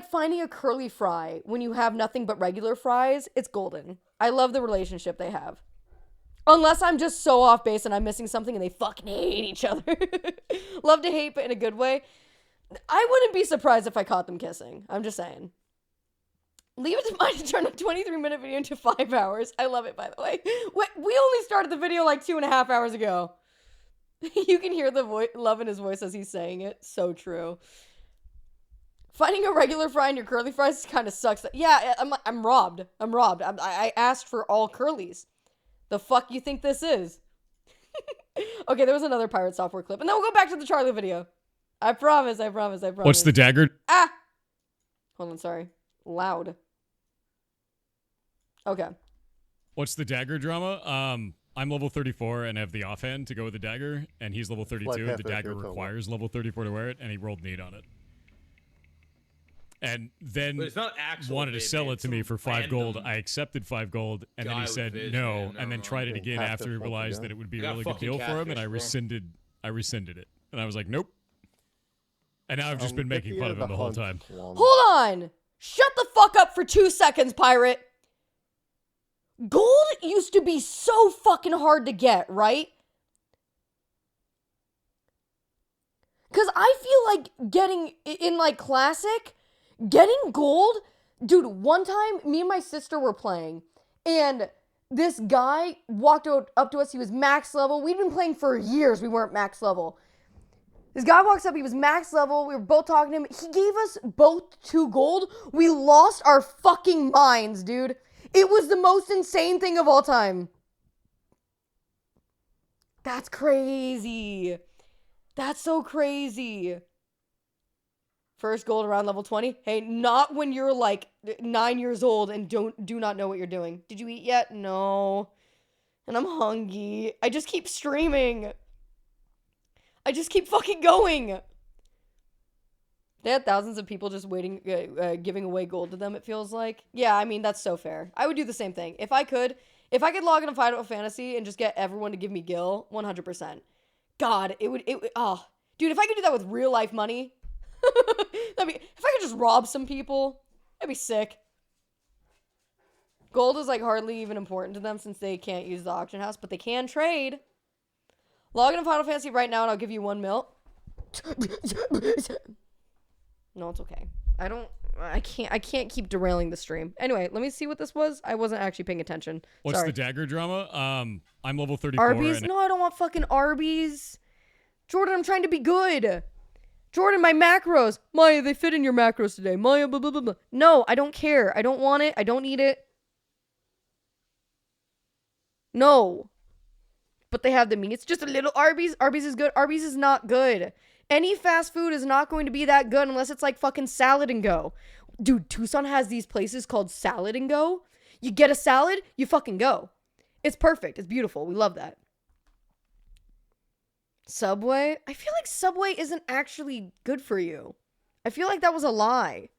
finding a curly fry when you have nothing but regular fries. It's golden. I love the relationship they have. Unless I'm just so off base and I'm missing something and they fucking hate each other. Love to hate, but in a good way. I wouldn't be surprised if I caught them kissing. I'm just saying. Leave it to mine to turn a 23-minute video into 5 hours. I love it, by the way. We only started the video like 2.5 hours ago. You can hear the love in his voice as he's saying it. So true. Finding a regular fry in your curly fries kind of sucks. Yeah, I'm robbed. I asked for all curlies. The fuck you think this is? Okay, there was another Pirate Software clip. And then we'll go back to the Charlie video. I promise. What's the dagger? Ah! Hold on, sorry. Loud. Okay. What's the dagger drama? I'm level 34 and have the offhand to go with the dagger, and he's level 32. The dagger requires level 34 to wear it, and he rolled need on it. And then wanted to sell it to me for 5 gold. I accepted 5 gold, and then he said no, and then tried it again after he realized that it would be a really good deal for him, and I rescinded it. And I was like, nope. And now I've just been making fun of him the whole time. Hold on! Shut the fuck up for 2 seconds, pirate! Gold used to be so fucking hard to get, right? Because I feel like getting, in like Classic, getting gold... Dude, one time, me and my sister were playing, and this guy walked up to us, he was max level. We'd been playing for years, we weren't max level. This guy walks up, he was max level, we were both talking to him. He gave us both 2 gold. We lost our fucking minds, dude. It was the most insane thing of all time. That's crazy. That's so crazy. First gold around level 20. Hey, not when you're like 9 years old and do not know what you're doing. Did you eat yet? No. And I'm hungry. I just keep streaming. I just keep fucking going. They had thousands of people just waiting, giving away gold to them, it feels like. Yeah, I mean, that's so fair. I would do the same thing. If I could log into Final Fantasy and just get everyone to give me gil, 100%. God, it would, oh. Dude, if I could do that with real life money, if I could just rob some people, that'd be sick. Gold is like hardly even important to them since they can't use the auction house, but they can trade. Log into Final Fantasy right now and I'll give you 1 mil. No, it's okay. I can't keep derailing the stream. Anyway, let me see what this was. I wasn't actually paying attention. What's Sorry. the dagger drama? I'm level 34. Arby's? No, I don't want fucking Arby's. Jordan, I'm trying to be good. Jordan, my macros. Maya, they fit in your macros today. Maya, blah, blah, blah, blah. No, I don't care. I don't want it. I don't need it. No. But they have the meat. It's just a little Arby's. Arby's is good. Arby's is not good. Any fast food is not going to be that good unless it's like fucking Salad and Go. Dude, Tucson has these places called Salad and Go. You get a salad, you fucking go. It's perfect. It's beautiful. We love that. Subway? I feel like Subway isn't actually good for you. I feel like that was a lie.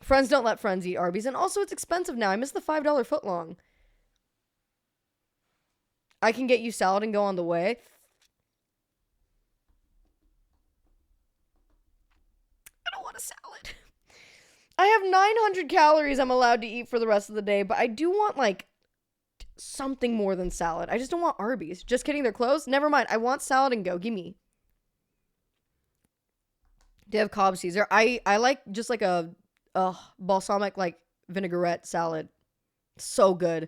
Friends don't let friends eat Arby's. And also, it's expensive now. I miss the $5 footlong. I can get you Salad and Go on the way. I don't want a salad. I have 900 calories I'm allowed to eat for the rest of the day, but I do want, like, something more than salad. I just don't want Arby's. Just kidding, they're closed? Never mind. I want Salad and Go. Gimme. They have Cobb Caesar. I like just like a balsamic, like, vinaigrette salad. So good.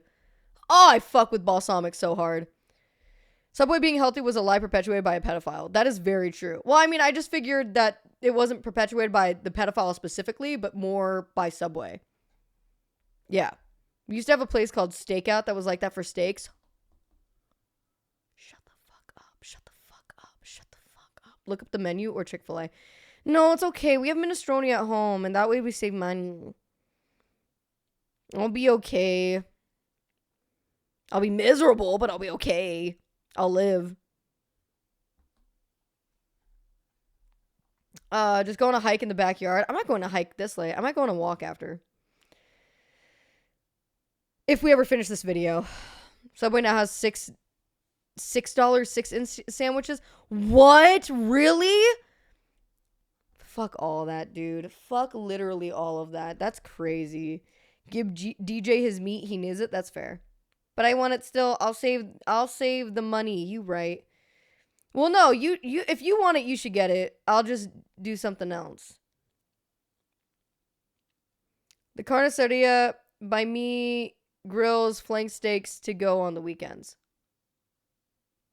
Oh, I fuck with balsamic so hard. Subway being healthy was a lie perpetuated by a pedophile. That is very true. Well, I mean, I just figured that it wasn't perpetuated by the pedophile specifically, but more by Subway. Yeah. We used to have a place called Stakeout that was like that for steaks. Shut the fuck up. Shut the fuck up. Shut the fuck up. Look up the menu or Chick-fil-A. No, it's okay. We have minestrone at home, and that way we save money. I'll be okay. I'll be miserable, but I'll be okay. I'll live. Just going on a hike in the backyard. I'm not going to hike this late. I might go on a walk after. If we ever finish this video. Subway now has $6 6-inch sandwiches. What? Really? Fuck all that, dude. Fuck literally all of that. That's crazy. Give DJ his meat. He needs it. That's fair. But I want it still. I'll save the money. You right. Well, no, you if you want it, you should get it. I'll just do something else. The Carniceria by me grills flank steaks to go on the weekends.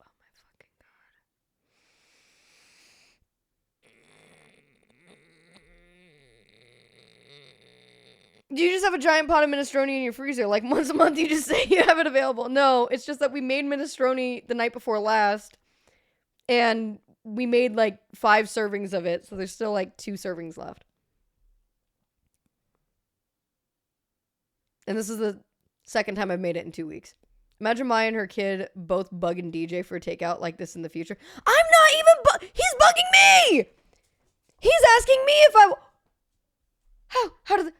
Oh my fucking god. Do you just have a giant pot of minestrone in your freezer? Like once a month you just say you have it available. No, it's just that we made minestrone the night before last. And we made like 5 servings of it. So there's still like 2 servings left. And this is the second time I've made it in 2 weeks. Imagine Maya and her kid both bugging DJ for takeout like this in the future. I'm not even he's bugging me! He's asking me if I... How did...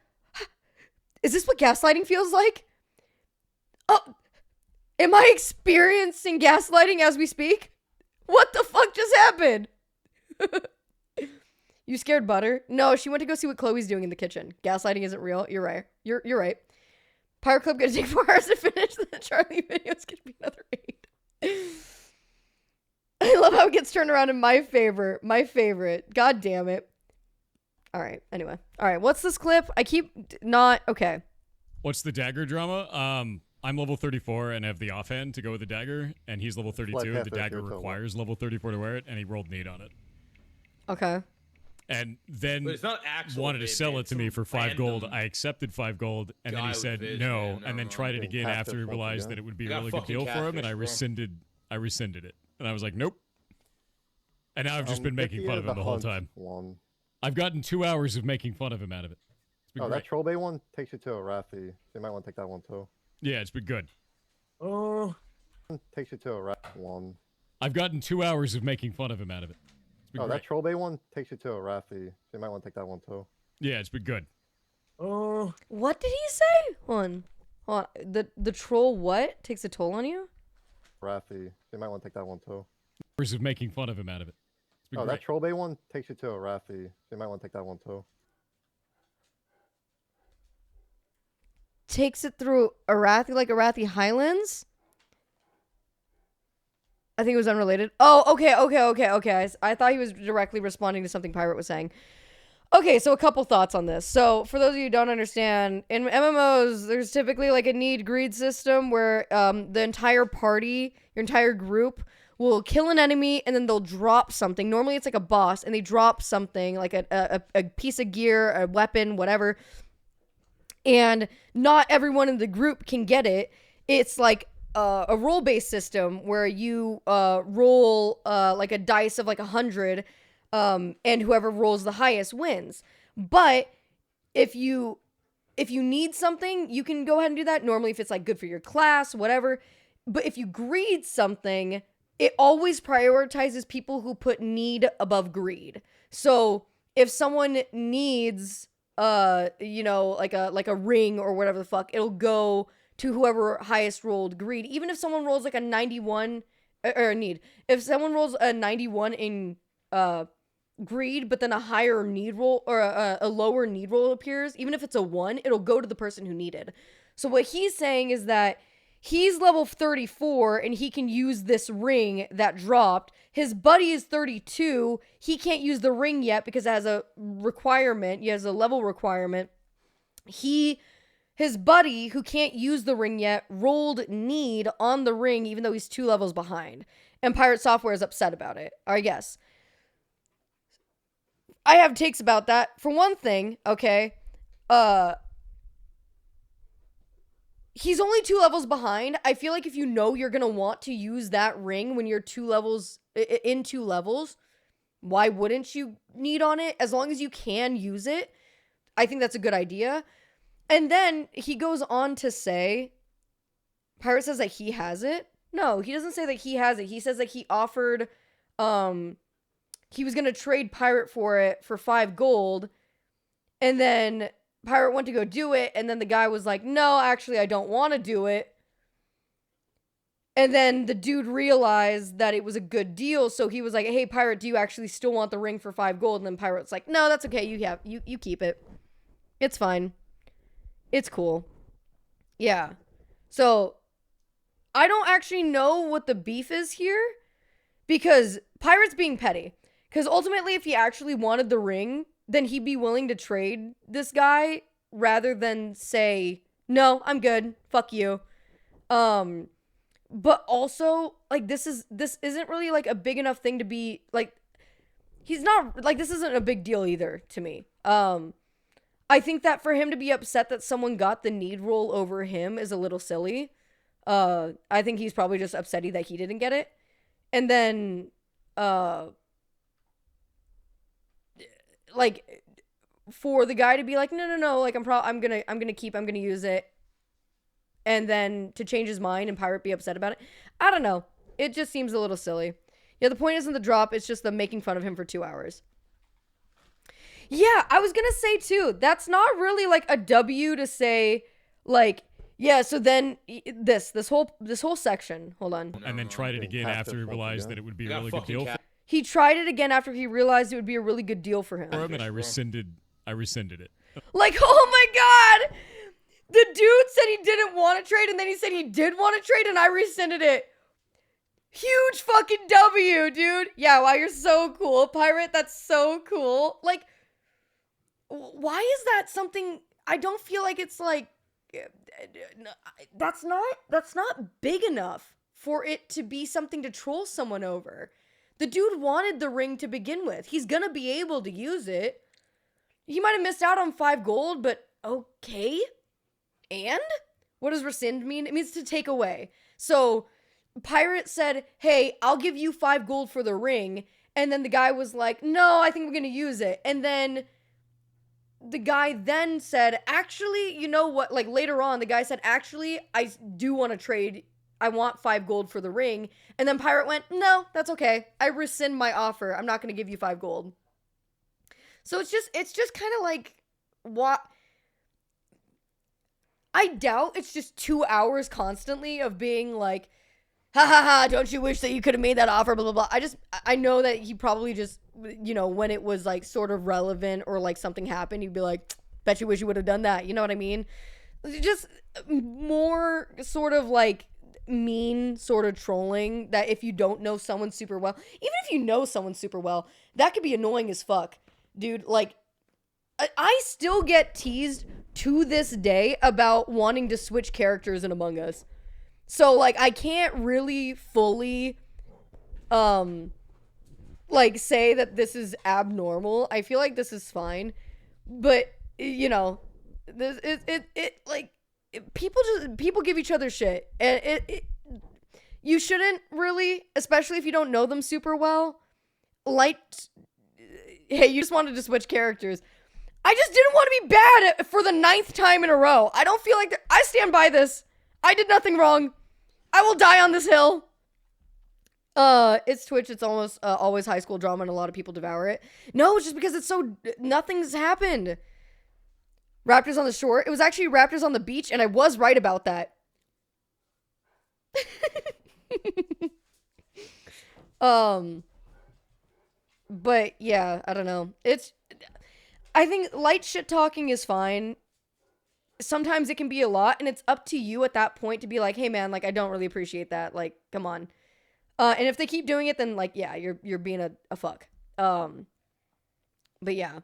Is this what gaslighting feels like? Oh, am I experiencing gaslighting as we speak? What the fuck just happened? You scared Butter? No, she went to go see what Chloe's doing in the kitchen. Gaslighting isn't real. You're right. You're right. Pirate Club gonna take 4 hours to finish. The Charlie video is gonna be another 8. I love how it gets turned around in my favor. My favorite. God damn it. All right. Anyway. All right. What's this clip? I keep not... Okay. What's the dagger drama? I'm level 34 and have the offhand to go with the dagger, and he's level 32. The dagger requires level 34 to wear it, and he rolled need on it. Okay. And then But it's not actual wanted to sell it to me for 5 gold. I accepted 5 gold, and then he said no, and then tried it again after he realized that it would be a really good deal for him, and I rescinded it. And I was like, nope. And now I've just been making fun of him the whole time. I've gotten 2 hours of making fun of him out of it. Oh, that Troll Bay one takes you to a Rathi. So you might want to take that one too. Yeah, it's been good. Oh. Takes you to a Rathi one. I've gotten 2 hours of making fun of him out of it. Oh, that Troll Bay one takes you to a Rathi. So you might want to take that one too. Yeah, it's been good. Oh. What did he say? Hold on. The troll what? Takes a toll on you? Rathi. So you might want to take that one too. Hours of making fun of him out of it. Oh, that Troll Bay one takes you to a Rathi. So you might want to take that one too. takes it through Arathi, like Arathi Highlands. I think it was unrelated. Oh, okay. I thought he was directly responding to something Pirate was saying. Okay, so a couple thoughts on this. So, for those of you who don't understand, in MMOs, there's typically like a need-greed system where the entire party, your entire group, will kill an enemy and then they'll drop something. Normally it's like a boss, and they drop something, like a piece of gear, a weapon, whatever. And not everyone in the group can get it. It's like a roll-based system where you roll like a dice of like 100, and whoever rolls the highest wins. But if you need something, you can go ahead and do that. Normally, if it's like good for your class, whatever. But if you greed something, it always prioritizes people who put need above greed. So if someone needs, like a ring or whatever the fuck, it'll go to whoever highest rolled greed. Even if someone rolls like a 91 or need, if someone rolls a 91 in greed, but then a higher need roll or a lower need roll appears, even if it's a 1, it'll go to the person who needed. So what he's saying is that he's level 34 and he can use this ring that dropped. His buddy is 32. He can't use the ring yet because it has a requirement. He has a level requirement. His buddy, who can't use the ring yet, rolled need on the ring even though he's 2 levels behind. And Pirate Software is upset about it, I guess. I have takes about that. For one thing, okay, he's only 2 levels behind. I feel like if you know you're going to want to use that ring when you're 2 levels, in 2 levels, why wouldn't you need on it? As long as you can use it, I think that's a good idea. And then he goes on to say, Pirate says that he has it. No, he doesn't say that he has it. He says that he offered, he was going to trade Pirate for it for 5 gold. And then Pirate went to go do it. And then the guy was like, no, actually, I don't want to do it. And then the dude realized that it was a good deal. So he was like, hey, Pirate, do you actually still want the ring for 5 gold? And then Pirate's like, no, that's okay. You keep it. It's fine. It's cool. Yeah. So I don't actually know what the beef is here because Pirate's being petty. Because ultimately, if he actually wanted the ring, then he'd be willing to trade this guy rather than say, no, I'm good. Fuck you. But also, like, this isn't really, like, a big enough thing to be, like, he's not, like, this isn't a big deal either to me. I think that for him to be upset that someone got the need roll over him is a little silly. I think he's probably just upset that he didn't get it. And then, like, for the guy to be like, no, like, I'm gonna use it. And then to change his mind and Pirate be upset about it. I don't know. It just seems a little silly. Yeah, the point isn't the drop. It's just the making fun of him for 2 hours. Yeah, I was gonna say too, that's not really like a W to say, like, yeah, so then this whole section, hold on. And then tried it again after he realized that it would be a really good deal. He tried it again after he realized it would be a really good deal for him. And I rescinded it. Like, oh my god! The dude said he didn't want to trade, and then he said he did want to trade, and I rescinded it. Huge fucking W, dude. Yeah, wow, you're so cool, Pirate. That's so cool. Like, why is that something? I don't feel like it's like, that's not big enough for it to be something to troll someone over. The dude wanted the ring to begin with. He's gonna be able to use it. He might have missed out on 5 gold, but okay. And what does rescind mean? It means to take away. So Pirate said, hey, I'll give you 5 gold for the ring. And then the guy was like, no, I think we're gonna use it. And then the guy then said, actually, you know what? Like later on, the guy said, actually, I do want to trade. I want 5 gold for the ring. And then Pirate went, no, that's okay. I rescind my offer. I'm not going to give you 5 gold. So it's just kind of like, what? I doubt it's just 2 hours constantly of being like, ha ha ha, don't you wish that you could have made that offer, blah, blah, blah. I know that he probably just, you know, when it was like sort of relevant or like something happened, he'd be like, bet you wish you would have done that. You know what I mean? just more sort of like mean sort of trolling that if you don't know someone super well, even if you know someone super well, that could be annoying as fuck, dude. Like, I still get teased to this day about wanting to switch characters in Among Us. So, like, I can't really fully, like, say that this is abnormal. I feel like this is fine. But, you know, this, people give each other shit. And you shouldn't really, especially if you don't know them super well, hey, you just wanted to switch characters. I just didn't want to be bad for the 9th time in a row. I don't feel like I stand by this. I did nothing wrong. I will die on this hill. It's Twitch. It's almost always high school drama, and a lot of people devour it. No, it's just because it's so nothing's happened. Raptors on the shore. It was actually Raptors on the beach, and I was right about that. But yeah, I don't know. I think light shit talking is fine. Sometimes it can be a lot, and it's up to you at that point to be like, hey man, like, I don't really appreciate that. Like, come on. And if they keep doing it, then like, yeah, you're being a fuck. But yeah.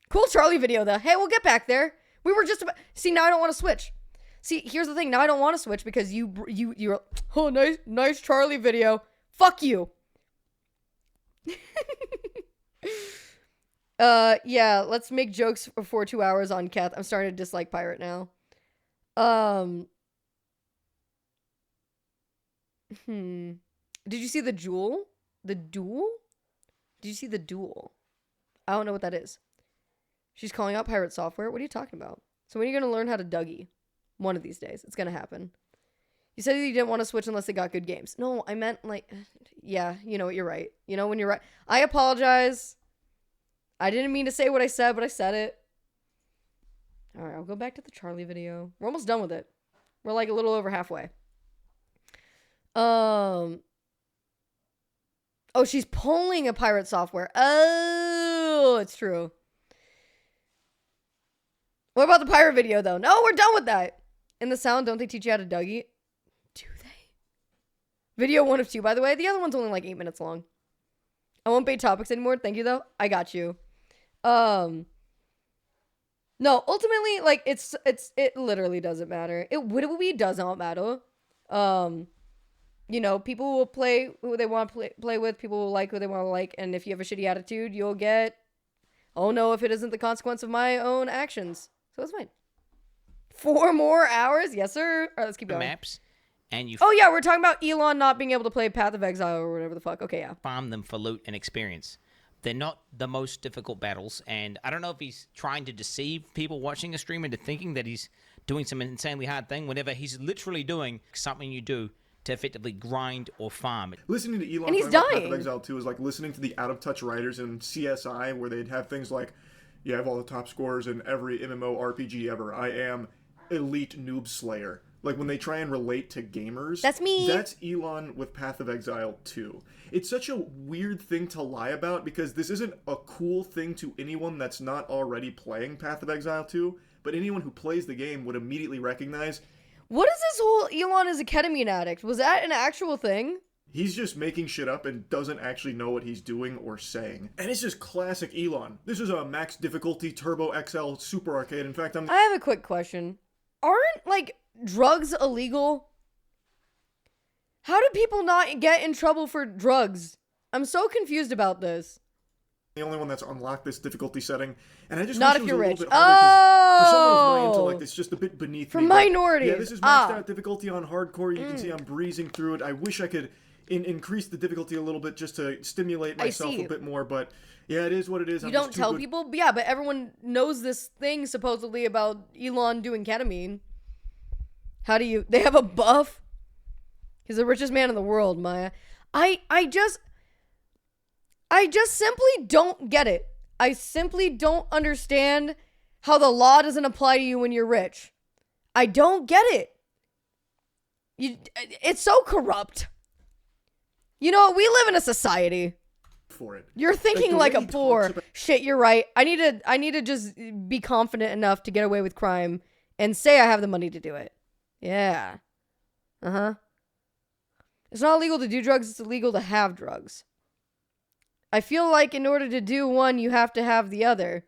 Cool Charlie video though. Hey, we'll get back there. We were just about, see, now I don't want to switch. See, here's the thing. Now I don't want to switch because you're, oh, nice Charlie video. Fuck you. Yeah, let's make jokes for 2 hours on Keth. I'm starting to dislike Pirate now. Did you see the Duel? The Duel? Did you see the Duel? I don't know what that is. She's calling out Pirate Software. What are you talking about? So when are you going to learn how to dougie? One of these days. It's going to happen. You said you didn't want to switch unless they got good games. No, I meant like, yeah, you know what, you're right. You know when you're right. I apologize. I didn't mean to say what I said, but I said it. All right, I'll go back to the Charlie video. We're almost done with it. We're like a little over halfway. Oh, she's pulling a Pirate Software. Oh, it's true. What about the pirate video, though? No, we're done with that. In the sound, don't they teach you how to dougie? Do they? Video 1 of 2, by the way. The other one's only like 8 minutes long. I won't bait topics anymore. Thank you, though. I got you. No, ultimately, like, it literally doesn't matter. It literally does not matter. You know, people will play who they want to play with. People will like who they want to like. And if you have a shitty attitude, you'll get, oh no, if it isn't the consequence of my own actions. So it's fine. 4 more hours? Yes, sir. All right, let's keep going. Maps, and you. Oh yeah, we're talking about Elon not being able to play Path of Exile or whatever the fuck. Okay, yeah. Farm them for loot and experience. They're not the most difficult battles, and I don't know if he's trying to deceive people watching a stream into thinking that he's doing some insanely hard thing, whenever he's literally doing something you do to effectively grind or farm it. Listening to Elon and he's talking about dying. Path of Exile 2 is like listening to the out-of-touch writers in CSI, where they'd have things like, you have all the top scorers in every MMORPG ever. I am elite noob slayer. Like, when they try and relate to gamers. That's me. That's Elon with Path of Exile 2. It's such a weird thing to lie about, because this isn't a cool thing to anyone that's not already playing Path of Exile 2, but anyone who plays the game would immediately recognize. What is this whole Elon is a ketamine addict? Was that an actual thing? He's just making shit up and doesn't actually know what he's doing or saying. And it's just classic Elon. This is a max difficulty Turbo XL Super Arcade. In fact, I have a quick question. Aren't, like, drugs illegal? How do people not get in trouble for drugs? I'm so confused about this. The only one that's unlocked this difficulty setting, and I just not wish if it you're was a rich. little bit harder, for someone of my intellect, Oh, it's just a bit beneath for me. But minorities. yeah, this is maxed out difficulty on hardcore. You can see I'm breezing through it. I wish I could increase the difficulty a little bit just to stimulate myself a bit more, but yeah, it is what it is. You don't tell people? Yeah, but everyone knows this thing supposedly about Elon doing ketamine. How do you... They have a buff? He's the richest man in the world, Maya. I just simply don't get it. I simply don't understand how the law doesn't apply to you when you're rich. I don't get it. It's so corrupt. You know, we live in a society. For it. You're thinking like a poor. Shit, you're right. I need to just be confident enough to get away with crime and say I have the money to do it. Yeah. It's not illegal to do drugs, it's illegal to have drugs. I feel like in order to do one, you have to have the other.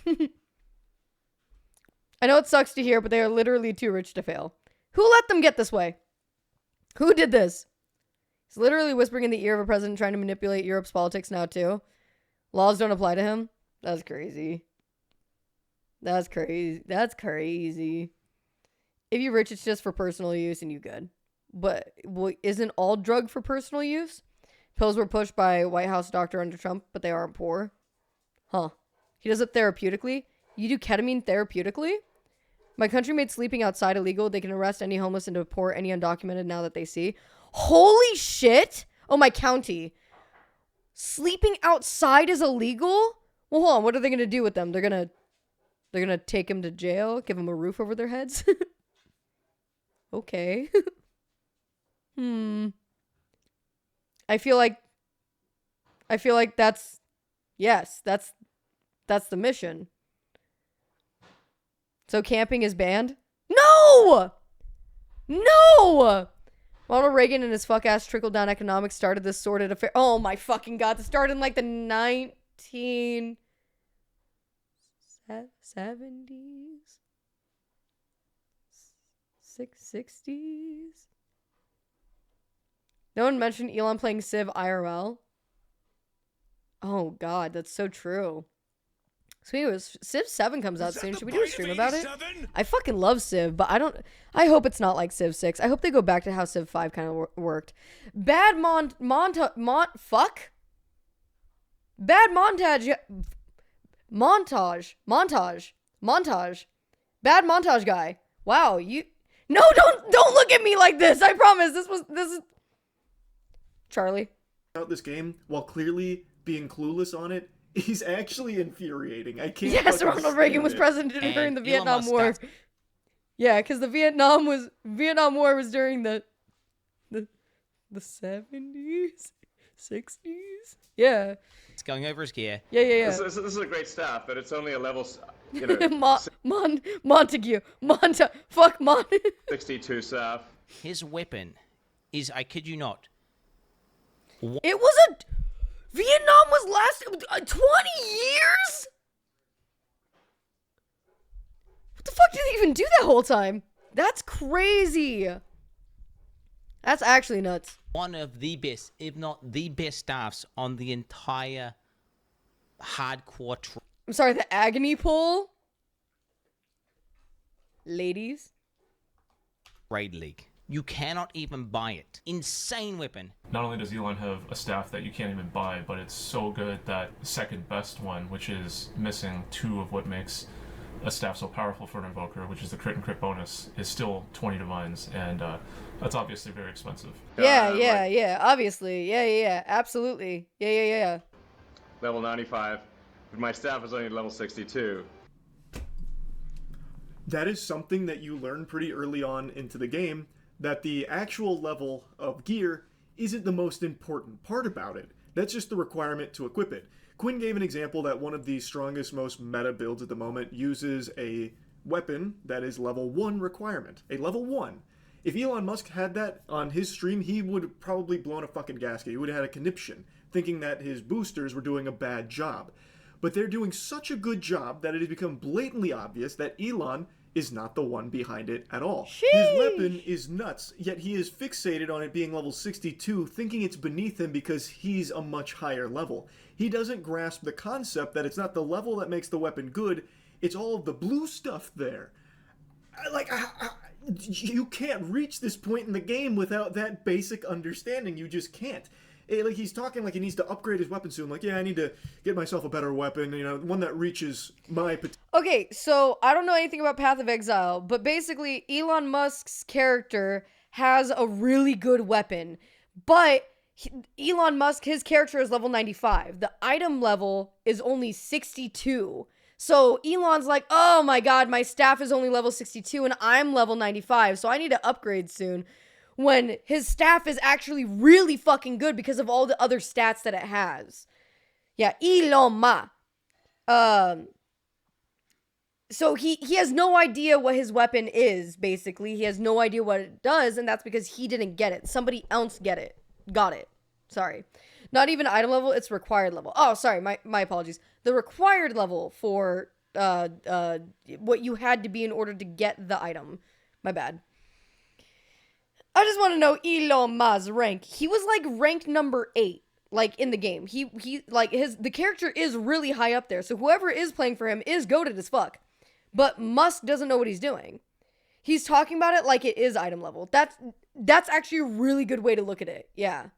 I know it sucks to hear, but they are literally too rich to fail. Who let them get this way? Who did this? He's literally whispering in the ear of a president trying to manipulate Europe's politics now, too. Laws don't apply to him? That's crazy. That's crazy. That's crazy. If you're rich, it's just for personal use and you good. But isn't all drug for personal use? Pills were pushed by White House doctor under Trump, but they aren't poor. Huh. He does it therapeutically? You do ketamine therapeutically? My country made sleeping outside illegal. They can arrest any homeless and deport any undocumented now that they see. Holy shit! Oh, my county. Sleeping outside is illegal? Well, hold on. What are they going to do with them? They're going to take them to jail? Give them a roof over their heads? Okay. I feel like that's the mission. So camping is banned? No! Ronald Reagan and his fuck-ass trickle-down economics started this sordid affair. Oh my fucking god. This started in like the 1970s? 60s? No one mentioned Elon playing Civ IRL. Oh god, that's so true. Sweet, Civ 7 comes out soon. Should we do a stream about it? I fucking love Civ, but I hope it's not like Civ 6. I hope they go back to how Civ 5 kind of worked. Bad montage. Bad montage guy. Wow, No, don't look at me like this. I promise. This is Charlie. About this game while clearly being clueless on it. He's actually infuriating. I can't. Yes, Ronald Reagan was president during the Vietnam War. Yeah, because the Vietnam War was during the 70s, 60s. Yeah. It's going over his gear. Yeah. This is a great staff, but it's only a level, you know. Montague. Fuck Mon. 62 staff. His weapon is, I kid you not. It was Vietnam was last 20 years? What the fuck did they even do that whole time? That's crazy. That's actually nuts. One of the best, if not the best staffs on the entire hardcore I'm sorry, the agony poll? Ladies? Raid League. You cannot even buy it. Insane weapon. Not only does Elon have a staff that you can't even buy, but it's so good that the second best one, which is missing 2 of what makes a staff so powerful for an invoker, which is the crit and crit bonus, is still 20 divines, and that's obviously very expensive. Yeah, obviously. Yeah, absolutely. Yeah. Level 95, but my staff is only level 62. That is something that you learn pretty early on into the game, that the actual level of gear isn't the most important part about it. That's just the requirement to equip it. Quinn gave an example that one of the strongest, most meta builds at the moment uses a weapon that is level 1 requirement. A level 1. If Elon Musk had that on his stream, he would have probably blown a fucking gasket. He would have had a conniption, thinking that his boosters were doing a bad job. But they're doing such a good job that it has become blatantly obvious that Elon is not the one behind it at all. Sheesh. His weapon is nuts, yet he is fixated on it being level 62, thinking it's beneath him because he's a much higher level. He doesn't grasp the concept that it's not the level that makes the weapon good, it's all of the blue stuff there. You can't reach this point in the game without that basic understanding. You just can't. He's talking like he needs to upgrade his weapon soon. Like, yeah, I need to get myself a better weapon, one that reaches my potential. Okay, so I don't know anything about Path of Exile, but basically Elon Musk's character has a really good weapon, but Elon Musk, his character is level 95. The item level is only 62. So Elon's like, oh my god, my staff is only level 62 and I'm level 95, so I need to upgrade soon. When his staff is actually really fucking good because of all the other stats that it has. Yeah, Elon Ma. So he has no idea what his weapon is, basically. He has no idea what it does, and that's because he didn't get it. Somebody else got it. Sorry. Not even item level, it's required level. Oh, sorry, my apologies. The required level for what you had to be in order to get the item. My bad. I just want to know Elon Musk's rank. He was like ranked number 8, like in the game. He like the character is really high up there. So whoever is playing for him is goated as fuck. But Musk doesn't know what he's doing. He's talking about it like it is item level. That's actually a really good way to look at it. Yeah.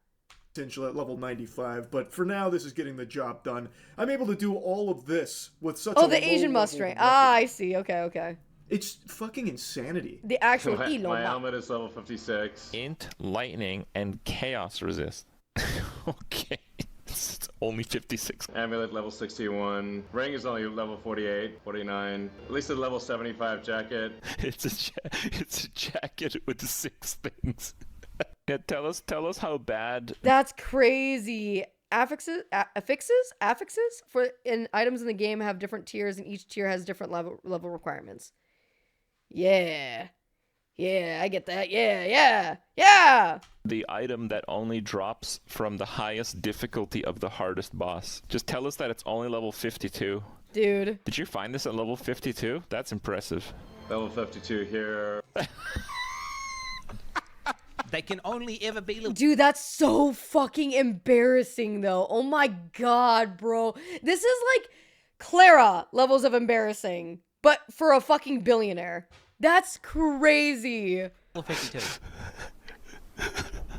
Potential at level 95, but for now this is getting the job done. I'm able to do all of this with such a the Asian Musk rank. Ah, I see. Okay. It's fucking insanity. The actual my Elon Musk. helmet is level 56. Int, lightning, and chaos resist. Okay. It's only 56. Amulet level 61. Ring is only level 48, 49. At least a level 75 jacket. It's a jacket with 6 things. Yeah, tell us how bad. That's crazy. Affixes for items in the game have different tiers, and each tier has different level requirements. Yeah, I get that. Yeah. The item that only drops from the highest difficulty of the hardest boss. Just tell us that it's only level 52. Dude. Did you find this at level 52? That's impressive. Level 52 here. They can only ever be... Dude, that's so fucking embarrassing, though. Oh my god, bro. This is like Clara levels of embarrassing, but for a fucking billionaire. That's crazy. 52.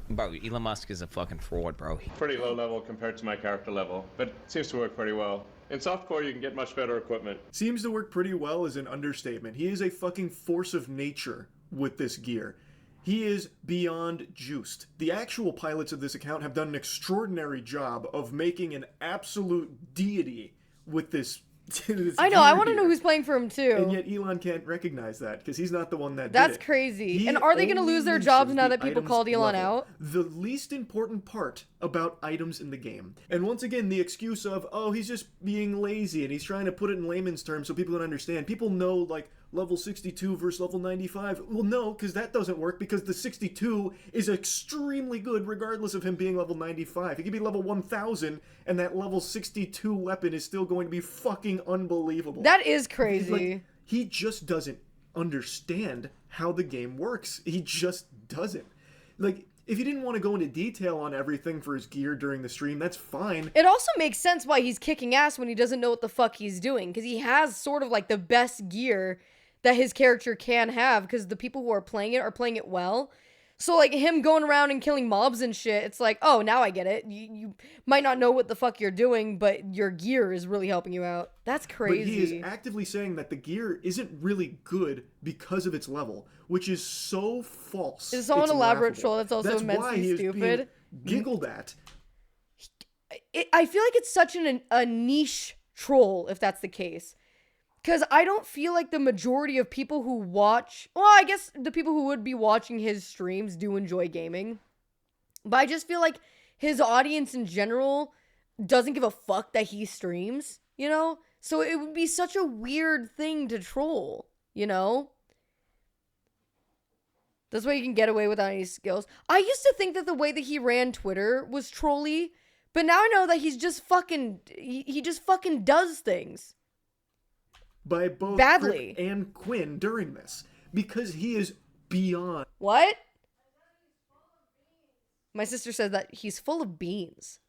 Bro, Elon Musk is a fucking fraud, bro. Pretty low level compared to my character level, but seems to work pretty well. In softcore, you can get much better equipment. Seems to work pretty well is an understatement. He is a fucking force of nature with this gear. He is beyond juiced. The actual pilots of this account have done an extraordinary job of making an absolute deity with this. I know, I want to know who's playing for him too. And yet Elon can't recognize that because he's not the one that That's did it. crazy. And are they going to lose their jobs now that people called Elon out? The least important part about items in the game. And once again, the excuse of, oh, he's just being lazy and he's trying to put it in layman's terms so people can understand. People know, like, level 62 versus level 95. Well, no, because that doesn't work because the 62 is extremely good regardless of him being level 95. He could be level 1000 and that level 62 weapon is still going to be fucking unbelievable. That is crazy. Like, he just doesn't understand how the game works. He just doesn't. Like, if you didn't want to go into detail on everything for his gear during the stream, that's fine. It also makes sense why he's kicking ass when he doesn't know what the fuck he's doing, because he has sort of like the best gear that his character can have, because the people who are playing it well. So like him going around and killing mobs and shit, it's like, oh, now I get it. You might not know what the fuck you're doing, but your gear is really helping you out. That's crazy. But he is actively saying that the gear isn't really good because of its level, which is so false. It's so an elaborate troll that's also immensely why he is stupid. Being giggled at. I feel like it's such a niche troll, if that's the case. Because I don't feel like the majority of people who watch... Well, I guess the people who would be watching his streams do enjoy gaming. But I just feel like his audience in general doesn't give a fuck that he streams, you know? So it would be such a weird thing to troll, you know? That's why you can get away without any skills. I used to think that the way that he ran Twitter was trolly. But now I know that he's just fucking... He just fucking does things. By both badly Crip and Quinn during this, because he is beyond. What? My sister said that he's full of beans.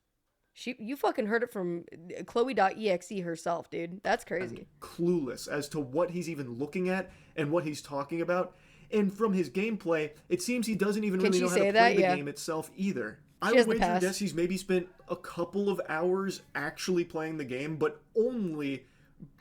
You fucking heard it from Chloe.exe herself, dude. That's crazy. Clueless as to what he's even looking at and what he's talking about. And from his gameplay, it seems he doesn't even really know how to play the game itself either. I would wager guess he's maybe spent a couple of hours actually playing the game, but only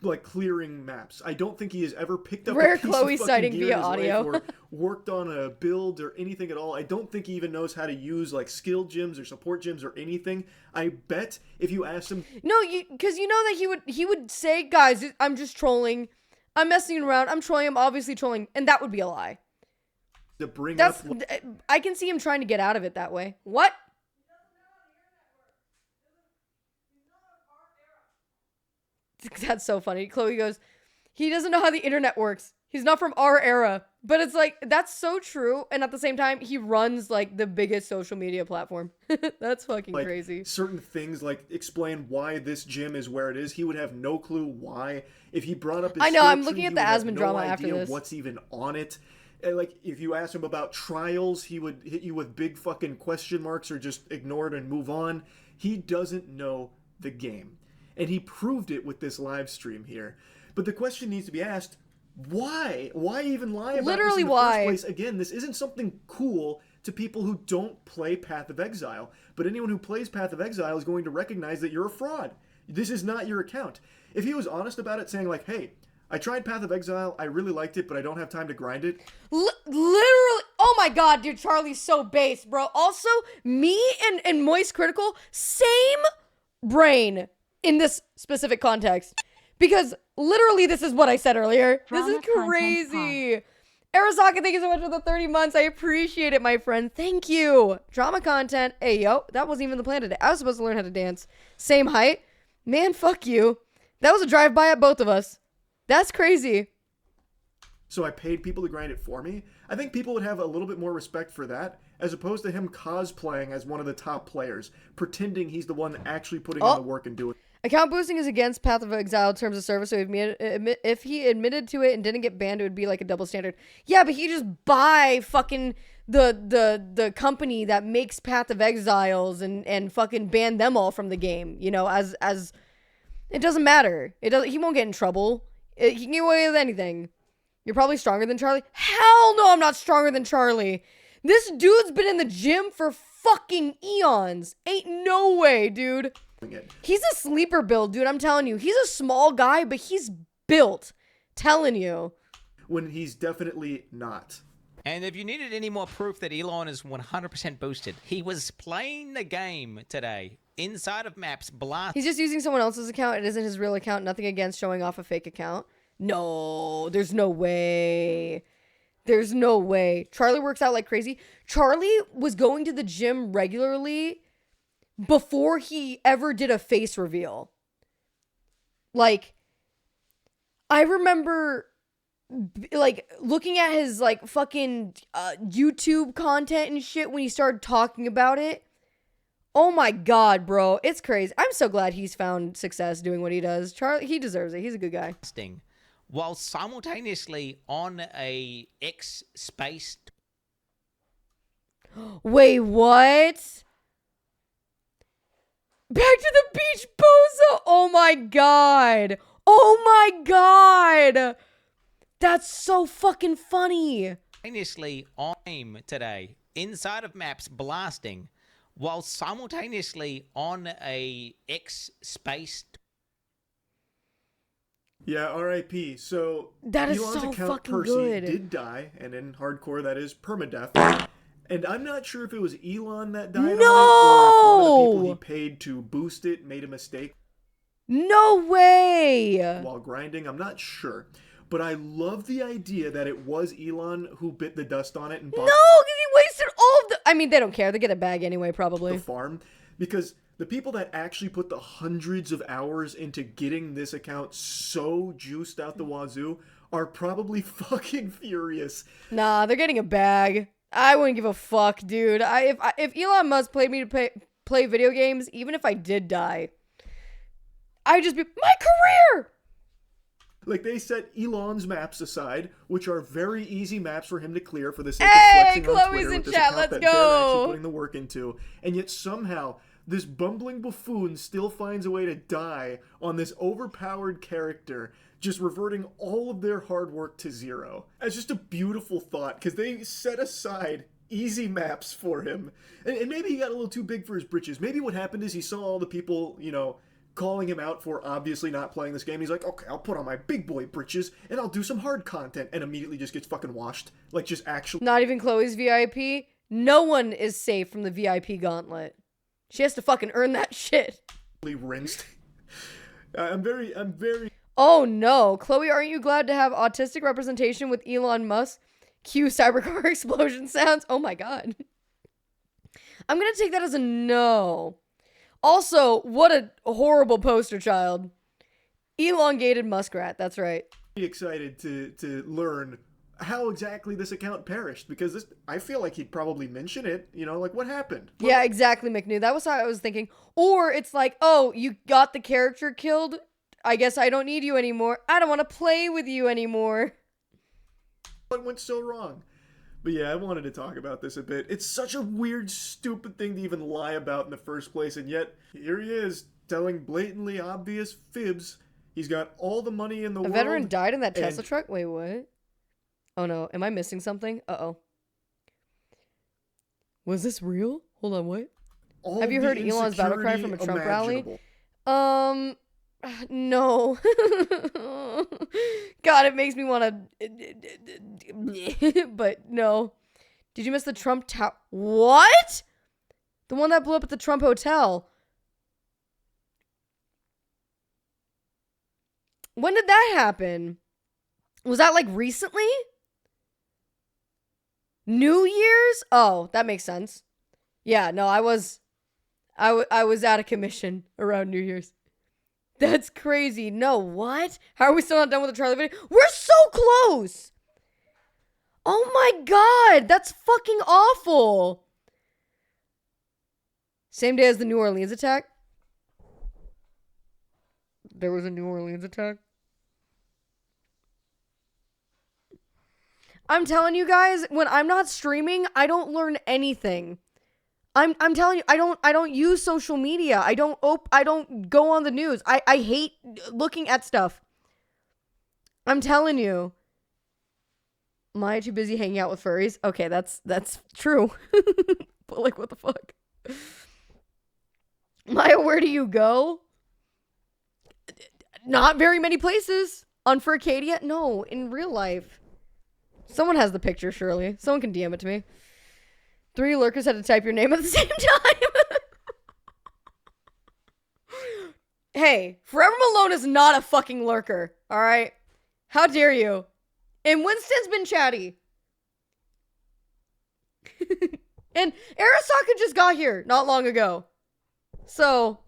like clearing maps. I don't think he has ever picked up a piece Chloe of sighting gear via in his audio life or worked on a build or anything at all. I don't think he even knows how to use like skill gems or support gems or anything. I bet if you asked him, no, because you know that he would say, guys, I'm just trolling, I'm messing around, I'm trolling, I'm obviously trolling, and that would be a lie. To bring up, I can see him trying to get out of it that way. What? That's so funny. Chloe goes, He doesn't know how the internet works. He's not from our era. But it's like, that's so true. And at the same time, he runs like the biggest social media platform. That's fucking like, crazy. Certain things, like explain why this gym is where it is. He would have no clue why. If he brought up his I know, I'm tree, looking at he the would have Asmon no drama idea after this. What's even on it. And like, if you ask him about trials, he would hit you with big fucking question marks or just ignore it and move on. He doesn't know the game. And he proved it with this live stream here. But the question needs to be asked, why? Why even lie about Literally this in the why? first place? Again, this isn't something cool to people who don't play Path of Exile. But anyone who plays Path of Exile is going to recognize that you're a fraud. This is not your account. If he was honest about it, saying like, hey, I tried Path of Exile, I really liked it, but I don't have time to grind it. Literally, oh my god, dude, Charlie's so base, bro. Also, me and Moist Critical, same brain in this specific context. Because literally, this is what I said earlier. Drama this is crazy. Arizaka, thank you so much for the 30 months. I appreciate it, my friend. Thank you. Drama content. Hey, yo, that wasn't even the plan today. I was supposed to learn how to dance. Same height. Man, fuck you. That was a drive-by at both of us. That's crazy. So I paid people to grind it for me. I think people would have a little bit more respect for that, as opposed to him cosplaying as one of the top players, pretending he's the one actually putting in the work and doing it. Account boosting is against Path of Exile terms of service, so if he admitted to it and didn't get banned, it would be like a double standard. Yeah, but he just buy fucking the company that makes Path of Exiles and fucking ban them all from the game. You know, as it doesn't matter. He won't get in trouble. He can get away with anything. You're probably stronger than Charlie. Hell no, I'm not stronger than Charlie. This dude's been in the gym for fucking eons. Ain't no way, dude. He's a sleeper build, dude. I'm telling you. He's a small guy, but he's built. Telling you. When he's definitely not. And if you needed any more proof that Elon is 100% boosted, he was playing the game today. Inside of maps, blast. He's just using someone else's account. It isn't his real account. Nothing against showing off a fake account. No, there's no way. There's no way. Charlie works out like crazy. Charlie was going to the gym regularly before he ever did a face reveal. Like, I remember like looking at his like fucking YouTube content and shit when he started talking about it. Oh my god, bro. It's crazy. I'm so glad he's found success doing what he does. Charlie, he deserves it. He's a good guy. While simultaneously on a X-space. Wait, what? Back to the beach, Bozo! Oh my god! Oh my god! That's so fucking funny. Simultaneously on aim today, inside of maps blasting, while simultaneously on a X-space. Yeah, R.I.P. So that is Elon's so account, fucking Percy, good. did die, and in hardcore that is permadeath. And I'm not sure if it was Elon that died on it, or if one of the people he paid to boost it made a mistake. No way! While grinding, I'm not sure. But I love the idea that it was Elon who bit the dust on it and bought because he wasted all of the... I mean, they don't care. They get a bag anyway, probably. The farm. Because the people that actually put the hundreds of hours into getting this account so juiced out the wazoo are probably fucking furious. Nah, they're getting a bag. I wouldn't give a fuck, dude. If Elon Musk paid me to play video games, even if I did die, I'd just be... My career! Like, they set Elon's maps aside, which are very easy maps for him to clear for the sake of flexing on Twitter with this account that they're actually putting the work into. And yet somehow, this bumbling buffoon still finds a way to die on this overpowered character, just reverting all of their hard work to zero. It's just a beautiful thought, because they set aside easy maps for him. And maybe he got a little too big for his britches. Maybe what happened is he saw all the people, you know, calling him out for obviously not playing this game. He's like, okay, I'll put on my big boy britches and I'll do some hard content, and immediately just gets fucking washed. Like, just actually... Not even Chloe's VIP? No one is safe from the VIP gauntlet. She has to fucking earn that shit. Rinsed. I'm very... Oh no. Chloe, aren't you glad to have autistic representation with Elon Musk? Cue cybercar explosion sounds. Oh my god. I'm gonna take that as a no. Also, what a horrible poster child. Elongated muskrat, that's right. excited to learn how exactly this account perished, because I feel like he'd probably mention it, like what happened. Yeah, exactly, McNew. That was how I was thinking. Or it's like, oh, you got the character killed. I guess I don't need you anymore. I don't want to play with you anymore. What went so wrong? But yeah, I wanted to talk about this a bit. It's such a weird, stupid thing to even lie about in the first place, and yet here he is telling blatantly obvious fibs. He's got all the money in the world. A veteran died in that Tesla truck? Wait, what? Oh no, am I missing something? Uh-oh. Was this real? Hold on, what? Have you heard Elon's battle cry from a Trump rally? No. God, it makes me want to... But no. Did you miss the Trump tower? What? The one that blew up at the Trump Hotel. When did that happen? Was that like recently? New Year's? Oh, that makes sense. Yeah, no, I was out of commission around New Year's. That's crazy. No, what? How are we still not done with the Charlie video? We're so close! Oh my god, that's fucking awful. Same day as the New Orleans attack? There was a New Orleans attack? I'm telling you guys, when I'm not streaming, I don't learn anything. I'm telling you, I don't use social media. I don't go on the news. I hate looking at stuff. I'm telling you. Am I too busy hanging out with furries? Okay, that's true. But like, what the fuck? Maya, where do you go? Not very many places. On Furcadia? No, in real life. Someone has the picture, surely. Someone can DM it to me. 3 lurkers had to type your name at the same time. Hey, Forever Malone is not a fucking lurker, alright? How dare you? And Winston's been chatty. And Arasaka just got here not long ago. So,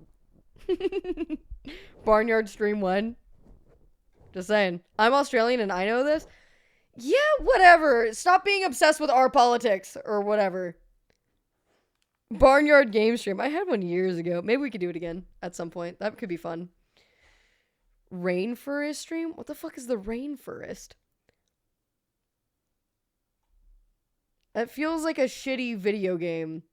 Barnyard Stream 1. Just saying. I'm Australian and I know this. Yeah, whatever. Stop being obsessed with our politics or whatever. Barnyard game stream. I had one years ago. Maybe we could do it again at some point. That could be fun. Rainforest stream? What the fuck is the Rainforest? That feels like a shitty video game.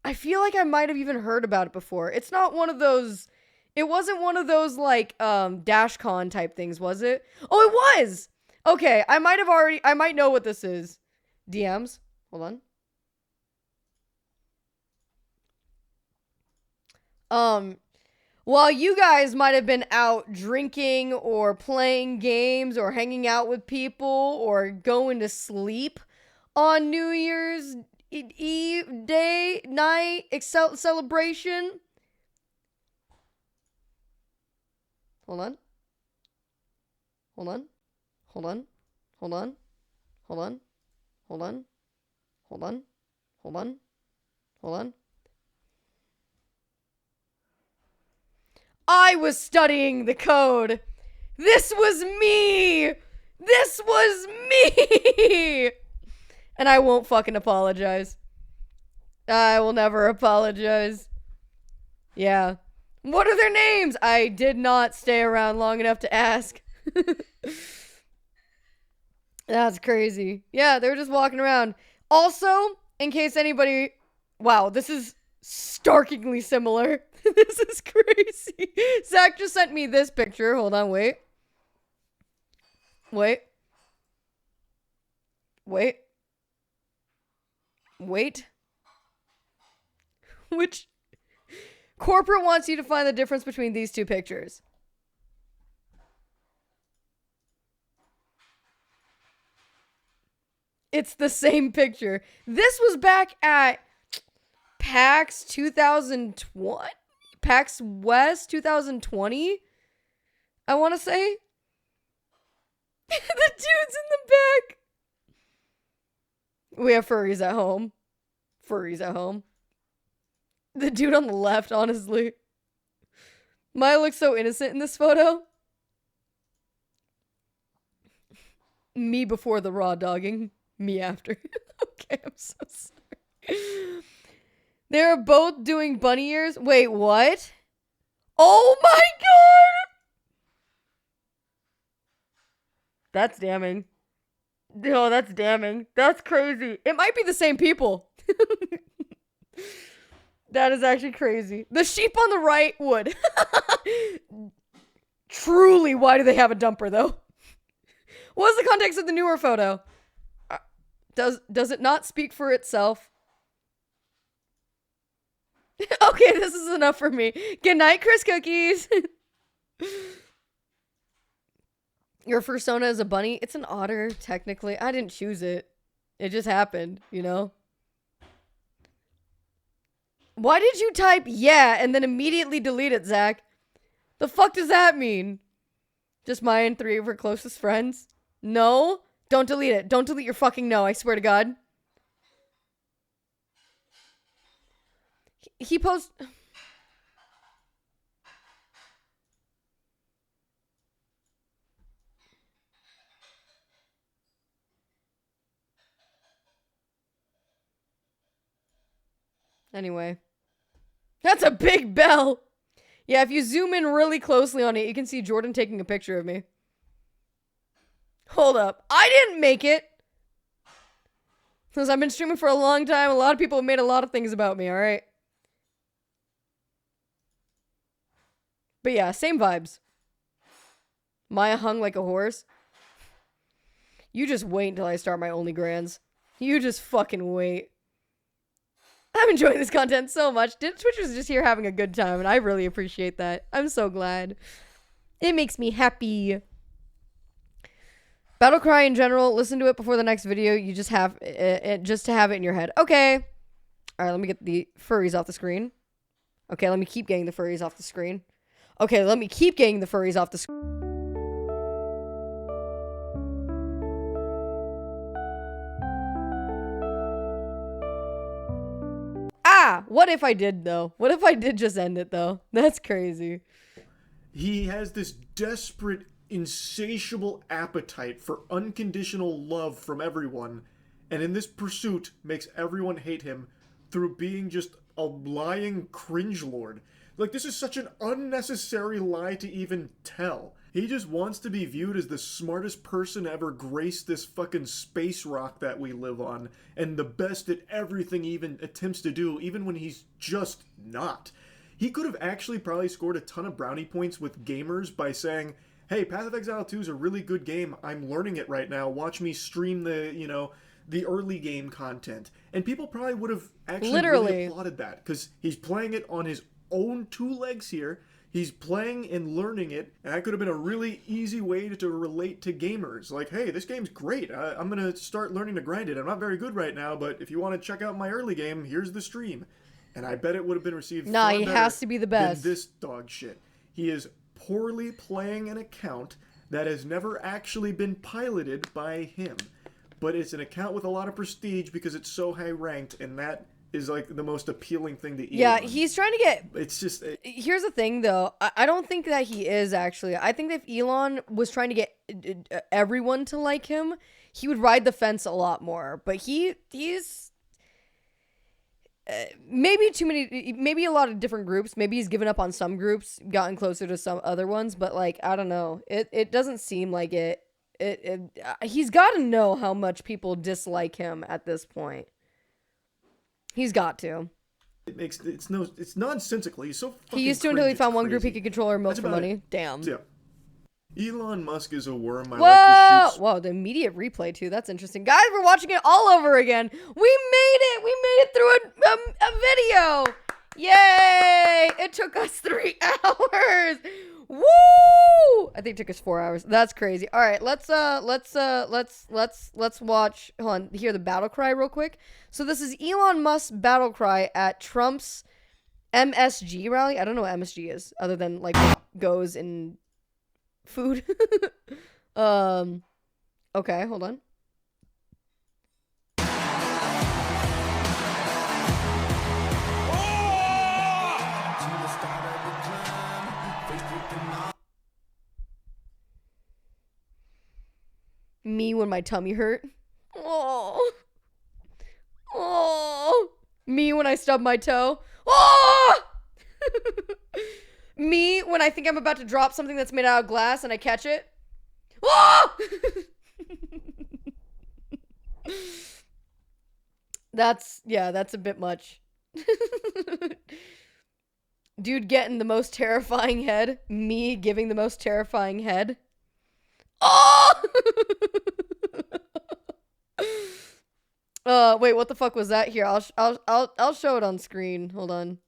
I feel like I might have even heard about it before. It's not one of those... It wasn't one of those, like, DashCon type things, was it? Oh, it was! Okay, I might know what this is. DMs. Hold on. While you guys might have been out drinking or playing games or hanging out with people or going to sleep on New Year's Eve day, night, celebration. Hold on. Hold on. Hold on. Hold on. Hold on. Hold on. Hold on. Hold on. Hold on. I was studying the code. This was me. This was me. And I won't fucking apologize. I will never apologize. Yeah. What are their names? I did not stay around long enough to ask. That's crazy. Yeah, they were just walking around. Also, in case anybody... Wow, this is starkingly similar. This is crazy. Zach just sent me this picture. Hold on, wait. Wait. Wait. Wait. Which... Corporate wants you to find the difference between these two pictures. It's the same picture. This was back at PAX 2020? PAX West 2020? I want to say. The dude's in the back. We have furries at home. Furries at home. The dude on the left, honestly. Maya looks so innocent in this photo. Me before the raw dogging, me after. Okay, I'm so sorry. They're both doing bunny ears. Wait, what? Oh my god! That's damning. No, that's damning. That's crazy. It might be the same people. That is actually crazy. The sheep on the right would. Truly, why do they have a dumper, though? What's the context of the newer photo? Does it not speak for itself? Okay, this is enough for me. Good night, Chris Cookies. Your fursona is a bunny? It's an otter, technically. I didn't choose it. It just happened, you know? Why did you type yeah and then immediately delete it, Zach? The fuck does that mean? Just my and 3 of her closest friends? No? Don't delete it. Don't delete your fucking no, I swear to God. He posts... Anyway. That's a big bell! Yeah, if you zoom in really closely on it, you can see Jordan taking a picture of me. Hold up. I didn't make it! Because I've been streaming for a long time, a lot of people have made a lot of things about me, alright? But yeah, same vibes. Maya hung like a horse. You just wait until I start my only grands. You just fucking wait. I'm enjoying this content so much. Twitch was just here having a good time, and I really appreciate that. I'm so glad. It makes me happy. Battle cry in general, listen to it before the next video. You just have it just to have it in your head. Okay. All right, let me get the furries off the screen. Okay, let me keep getting the furries off the screen. Okay, let me keep getting the furries off the screen. What if I did, though? What if I did just end it, though? That's crazy. He has this desperate, insatiable appetite for unconditional love from everyone, and in this pursuit makes everyone hate him through being just a lying cringelord. Like, this is such an unnecessary lie to even tell. He just wants to be viewed as the smartest person ever graced this fucking space rock that we live on, and the best at everything he even attempts to do, even when he's just not. He could have actually probably scored a ton of brownie points with gamers by saying, hey, Path of Exile 2 is a really good game, I'm learning it right now, watch me stream the early game content. And people probably would have actually really applauded that, because he's playing it on his own 2 legs here. He's playing and learning it, and that could have been a really easy way to relate to gamers. Like, hey, this game's great. I'm going to start learning to grind it. I'm not very good right now, but if you want to check out my early game, here's the stream. And I bet it would have been received far he better has to be the best. than this dog shit. He is poorly playing an account that has never actually been piloted by him. But it's an account with a lot of prestige because it's so high ranked, and that is like the most appealing thing to Elon. Yeah, he's trying to get... It's just... Here's the thing, though. I don't think that he is, actually. I think that if Elon was trying to get everyone to like him, he would ride the fence a lot more. But he's... maybe too many... Maybe a lot of different groups. Maybe he's given up on some groups, gotten closer to some other ones. But, like, I don't know. It doesn't seem like it. He's got to know how much people dislike him at this point. He's got to. It's nonsensical. He's so fucking He used to until he found one group he crazy. could control or milk That's for about money. it. Damn. So, yeah. Elon Musk is a worm. I Whoa! like to shoot. Whoa, the immediate replay, too. That's interesting. Guys, we're watching it all over again. We made it! We made it through a video! Yay! It took us 3 hours! Woo! I think it took us 4 hours. That's crazy. All right, let's watch. Hold on, hear the battle cry real quick. So this is Elon Musk's battle cry at Trump's MSG rally. I don't know what MSG is, other than like what goes in food. Okay, hold on. Me when my tummy hurt. Oh. Oh. Me when I stub my toe. Oh! Me when I think I'm about to drop something that's made out of glass and I catch it. Oh! That's a bit much. Dude getting the most terrifying head. Me giving the most terrifying head. Oh! Wait, what the fuck was that here? I'll show it on screen. Hold on.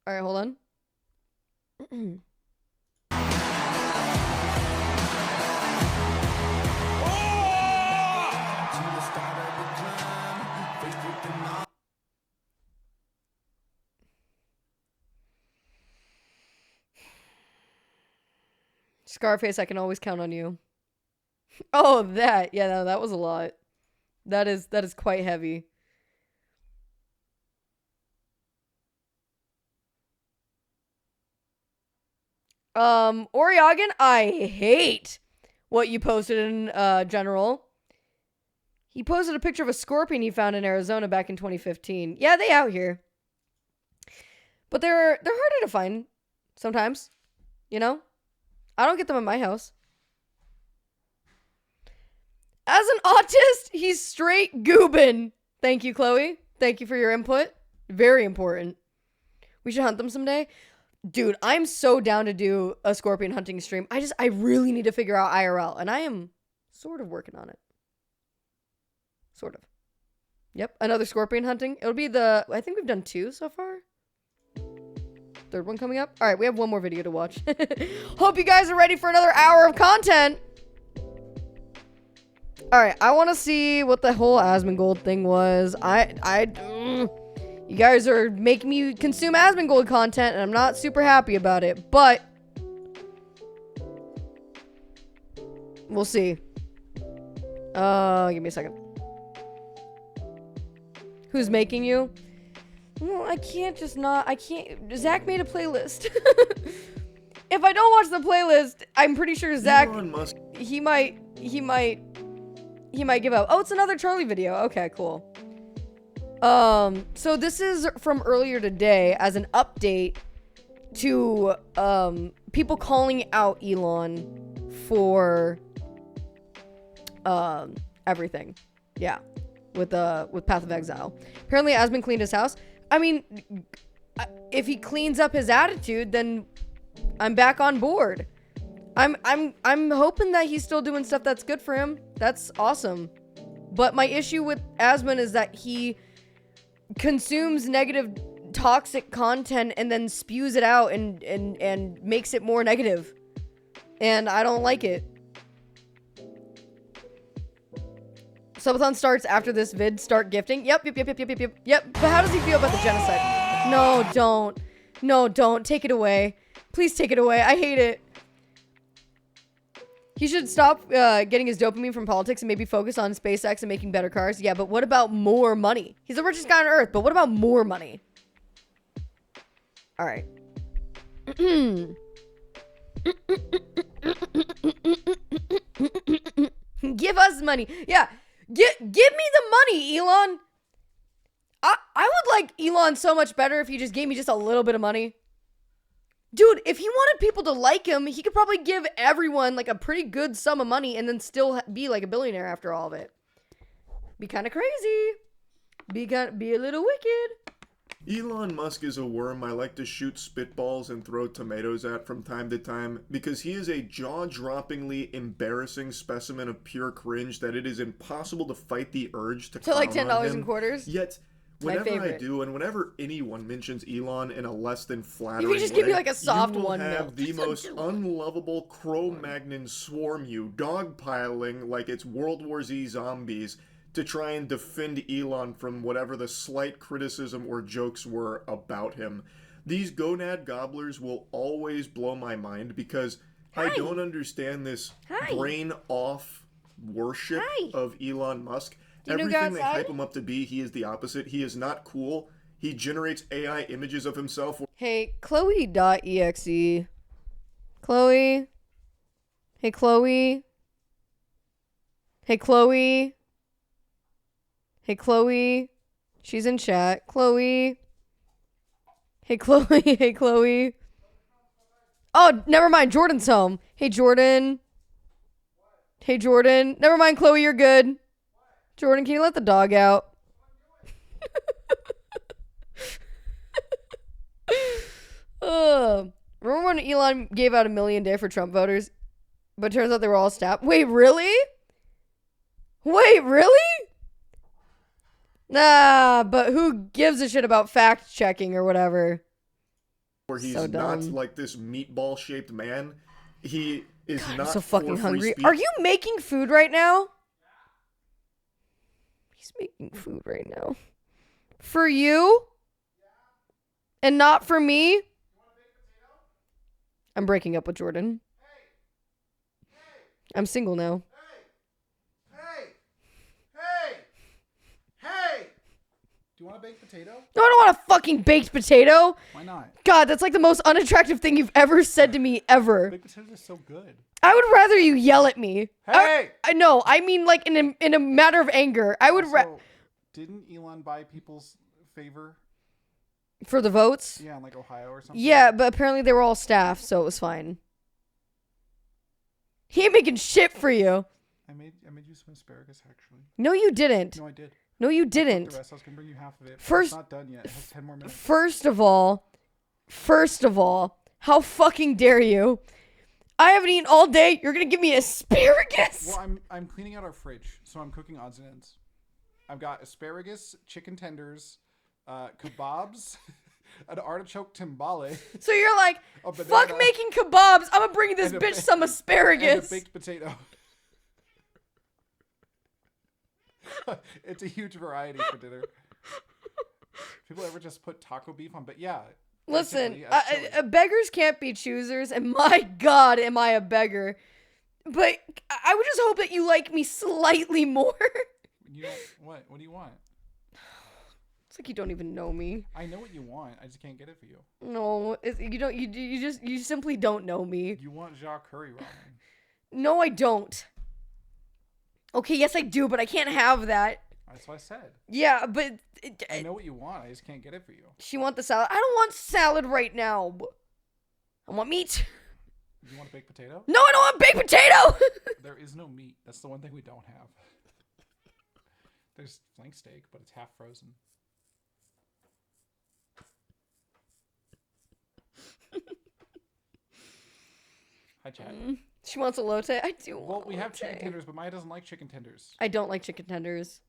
All right, hold on. Scarface, I can always count on you. Oh, that. Yeah, no, that was a lot. That is quite heavy. Oriogon, I hate what you posted in general. He posted a picture of a scorpion he found in Arizona back in 2015. Yeah, they out here. But they're harder to find sometimes, you know? I don't get them at my house. As an autist, he's straight goobin. Thank you, Chloe. Thank you for your input. Very important. We should hunt them someday. Dude, I'm so down to do a scorpion hunting stream. I really need to figure out IRL, and I am sort of working on it. Sort of. Yep, another scorpion hunting. It'll be I think we've done 2 so far. Third one coming up. All right, we have one more video to watch. Hope you guys are ready for another hour of content. All right, I want to see what the whole Asmongold thing was. You guys are making me consume Asmongold content, and I'm not super happy about it, but we'll see. Give me a second. Who's making you? Well, I can't. Zach made a playlist. If I don't watch the playlist, I'm pretty sure Zach, he might give up. Oh, it's another Charlie video. Okay, cool. So this is from earlier today as an update to, people calling out Elon for, everything. Yeah. With Path of Exile. Apparently Asmon cleaned his house. I mean, if he cleans up his attitude, then I'm back on board. I'm hoping that he's still doing stuff that's good for him. That's awesome. But my issue with Asmon is that he consumes negative, toxic content and then spews it out and makes it more negative. And I don't like it. Subathon starts after this vid. Start gifting. Yep. But how does he feel about the genocide? No, don't. No, don't. Take it away. Please take it away. I hate it. He should stop getting his dopamine from politics and maybe focus on SpaceX and making better cars. Yeah, but what about more money? He's the richest guy on Earth, but what about more money? All right. Give us money. Yeah. Give me the money, Elon. I would like Elon so much better if he just gave me just a little bit of money. Dude, if he wanted people to like him, he could probably give everyone like a pretty good sum of money and then still be like a billionaire after all of it. Be kind of crazy. Be a little wicked. Elon Musk is a worm I like to shoot spitballs and throw tomatoes at from time to time because he is a jaw-droppingly embarrassing specimen of pure cringe that it is impossible to fight the urge to like clown $10 on him. in quarters. Yet, whenever I do, and whenever anyone mentions Elon in a less than flattering way, you just give me like a soft you will one. have the most unlovable Cro-Magnon swarm you, dogpiling like it's World War Z zombies to try and defend Elon from whatever the slight criticism or jokes were about him. These gonad gobblers will always blow my mind because I don't understand this brain-off worship of Elon Musk. Everything they hype him up to be, he is the opposite. He is not cool. He generates AI images of himself. Hey, Chloe.exe. Chloe, Hey, Chloe. Hey, Chloe. Hey, Chloe. She's in chat. Chloe. Hey, Chloe. Hey, Chloe. Oh, never mind. Jordan's home. Hey, Jordan. Hey, Jordan. Never mind, Chloe. You're good. Jordan, can you let the dog out? Remember when Elon gave out $1 million a day for Trump voters? But turns out they were all staff. Wait, really? Wait, really? Nah, but who gives a shit about fact checking or whatever? Where he's So not dumb. like this meatball-shaped man. He is God, not I'm so for fucking free hungry. speech. Are you making food right now? He's making food right now. For you? And not for me? I'm breaking up with Jordan. I'm single now. Do you want a baked potato? No, I don't want a fucking baked potato. Why not? God, that's like the most unattractive thing you've ever said to me ever. Baked potatoes are so good. I would rather you yell at me. Hey! I know. I mean, like in a matter of anger. I would Didn't Elon buy people's favor? For the votes? Yeah, in like Ohio or something. Yeah, but apparently they were all staff, so it was fine. He ain't making shit for you. I made you some asparagus actually. No, you didn't. No, I did. No, you I cooked didn't. The rest. I was gonna bring you half of it. First, It's not done yet. It has 10 more minutes. First of all, how fucking dare you? I haven't eaten all day. You're gonna give me asparagus? Well, I'm cleaning out our fridge, so I'm cooking odds and ends. I've got asparagus, chicken tenders, kebabs, an artichoke timbale. So you're like, a banana, fuck making kebabs. I'm gonna bring this and bitch some asparagus. And a baked potato. It's a huge variety for dinner. People ever just put taco beef on? But yeah. Listen, beggars can't be choosers, and my God, am I a beggar. But I would just hope that you like me slightly more. You don't, what? What do you want? It's like you don't even know me. I know what you want. I just can't get it for you. No, you don't. You simply don't know me. You want Jacques Curry ramen. No, I don't. Okay, yes I do, but I can't have that. That's what I said. Yeah, but... I know what you want. I just can't get it for you. She want the salad. I don't want salad right now. I want meat. You want a baked potato? No, I don't want baked potato! There is no meat. That's the one thing we don't have. There's flank steak, but it's half frozen. Hi, Chad. She wants a lotte. I do want Well, we have lotte. chicken tenders, but Maya doesn't like chicken tenders. I don't like chicken tenders.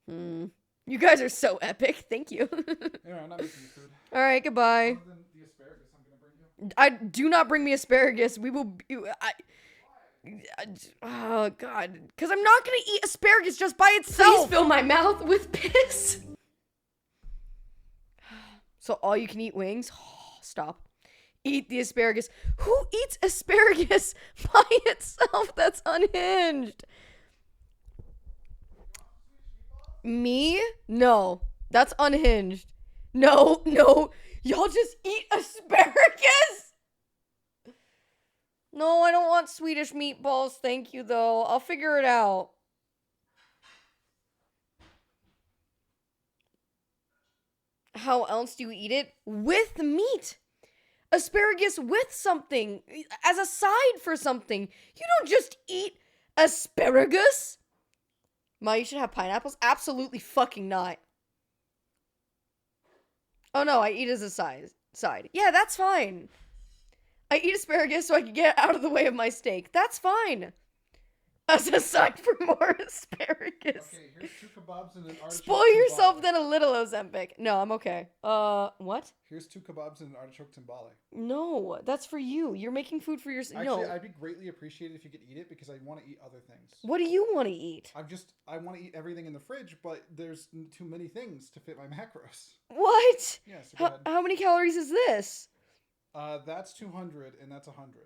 You guys are so epic. Thank you. Anyway, I'm not making you food. All right, goodbye. Other than the asparagus I'm gonna bring you. I do not bring me asparagus. We will. Oh God, because I'm not gonna eat asparagus just by itself. Please fill my mouth with piss. So all you can eat wings. Oh, stop. Eat the asparagus. Who eats asparagus by itself? That's unhinged. Me? No. That's unhinged. No. Y'all just eat asparagus? No, I don't want Swedish meatballs. Thank you, though. I'll figure it out. How else do you eat it? With meat. Asparagus with something. As a side for something. You don't just eat asparagus. Ma, you should have pineapples? Absolutely fucking not. Oh no, I eat as a side. Yeah, that's fine. I eat asparagus so I can get out of the way of my steak. That's fine. As a side for more asparagus. Okay, here's 2 kebabs and an artichoke. Spoil yourself then a little, Ozempic. No, I'm okay. What? Here's 2 kebabs and an artichoke timbale. No, that's for you. You're making food for yourself. Actually, No. I'd be greatly appreciated if you could eat it because I want to eat other things. What do you want to eat? I want to eat everything in the fridge, but there's too many things to fit my macros. What? Yeah, so go ahead. How many calories is this? That's 200 and that's 100.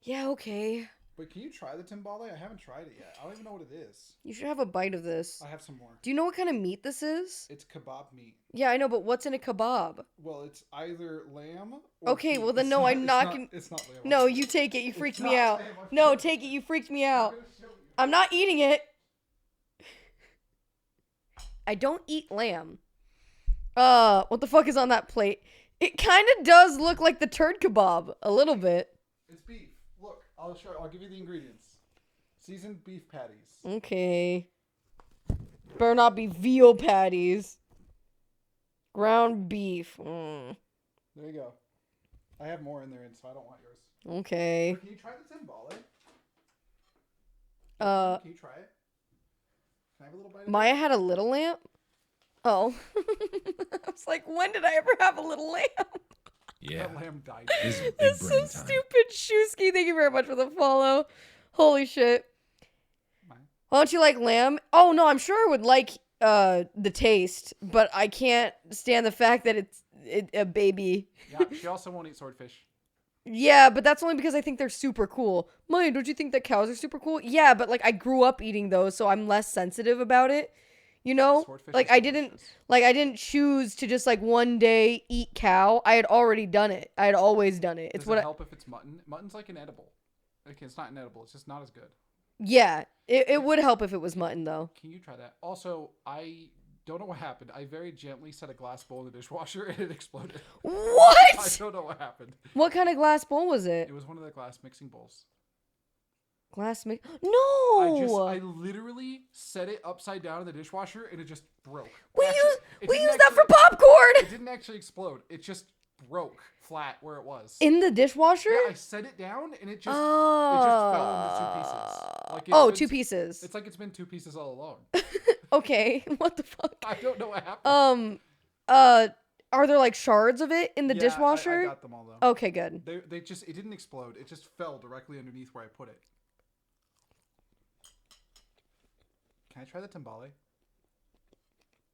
Yeah, okay. But can you try the timbale? I haven't tried it yet. I don't even know what it is. You should have a bite of this. I have some more. Do you know what kind of meat this is? It's kebab meat. Yeah, I know, but what's in a kebab? Well, it's either lamb or Okay, beef. well then It's no, I'm not gonna... It's not lamb. No, you take it. You freaked me out. lamb. No, take it. You freaked me out. I'm not eating it. I don't eat lamb. What the fuck is on that plate? It kind of does look like the turd kebab a little bit. It's beef. Look, I'll give you the ingredients. Seasoned beef patties. Okay. Better not be veal patties. Ground beef. There you go. I have more in there, so I don't want yours. Okay. But can you try the timbale? Can you try it? Can I have a little bite of Maya had a little lamp? Oh. I was like, when did I ever have a little lamp? Yeah. That lamb died. It's so stupid. Shusky, thank you very much for the follow. Holy shit. Why don't you like lamb? Oh, no, I'm sure I would like the taste, but I can't stand the fact that it's a baby. Yeah, she also won't eat swordfish. Yeah, but that's only because I think they're super cool. Maya, don't you think that cows are super cool? Yeah, but like I grew up eating those, so I'm less sensitive about it. You know? Swordfish Like I didn't choose to just like one day eat cow. I had already done it. I had always done it. It's Does it help if it's mutton? Mutton's like inedible. Like it's not inedible. It's just not as good. Yeah, it would help if it was mutton though. Can you try that? Also, I don't know what happened. I very gently set a glass bowl in the dishwasher and it exploded. What? I don't know what happened. What kind of glass bowl was it? It was one of the glass mixing bowls. Glass mix? No! I literally set it upside down in the dishwasher and it just broke. We use that for popcorn! It didn't actually explode. It just broke flat where it was. In the dishwasher? Yeah, I set it down and it just fell into 2 pieces. Like Oh, 2 pieces. It's like it's been 2 pieces all along. Okay, what the fuck? I don't know what happened. Are there like shards of it in the dishwasher? I got them all though. Okay, good. It didn't explode. It just fell directly underneath where I put it. Can I try the timbale?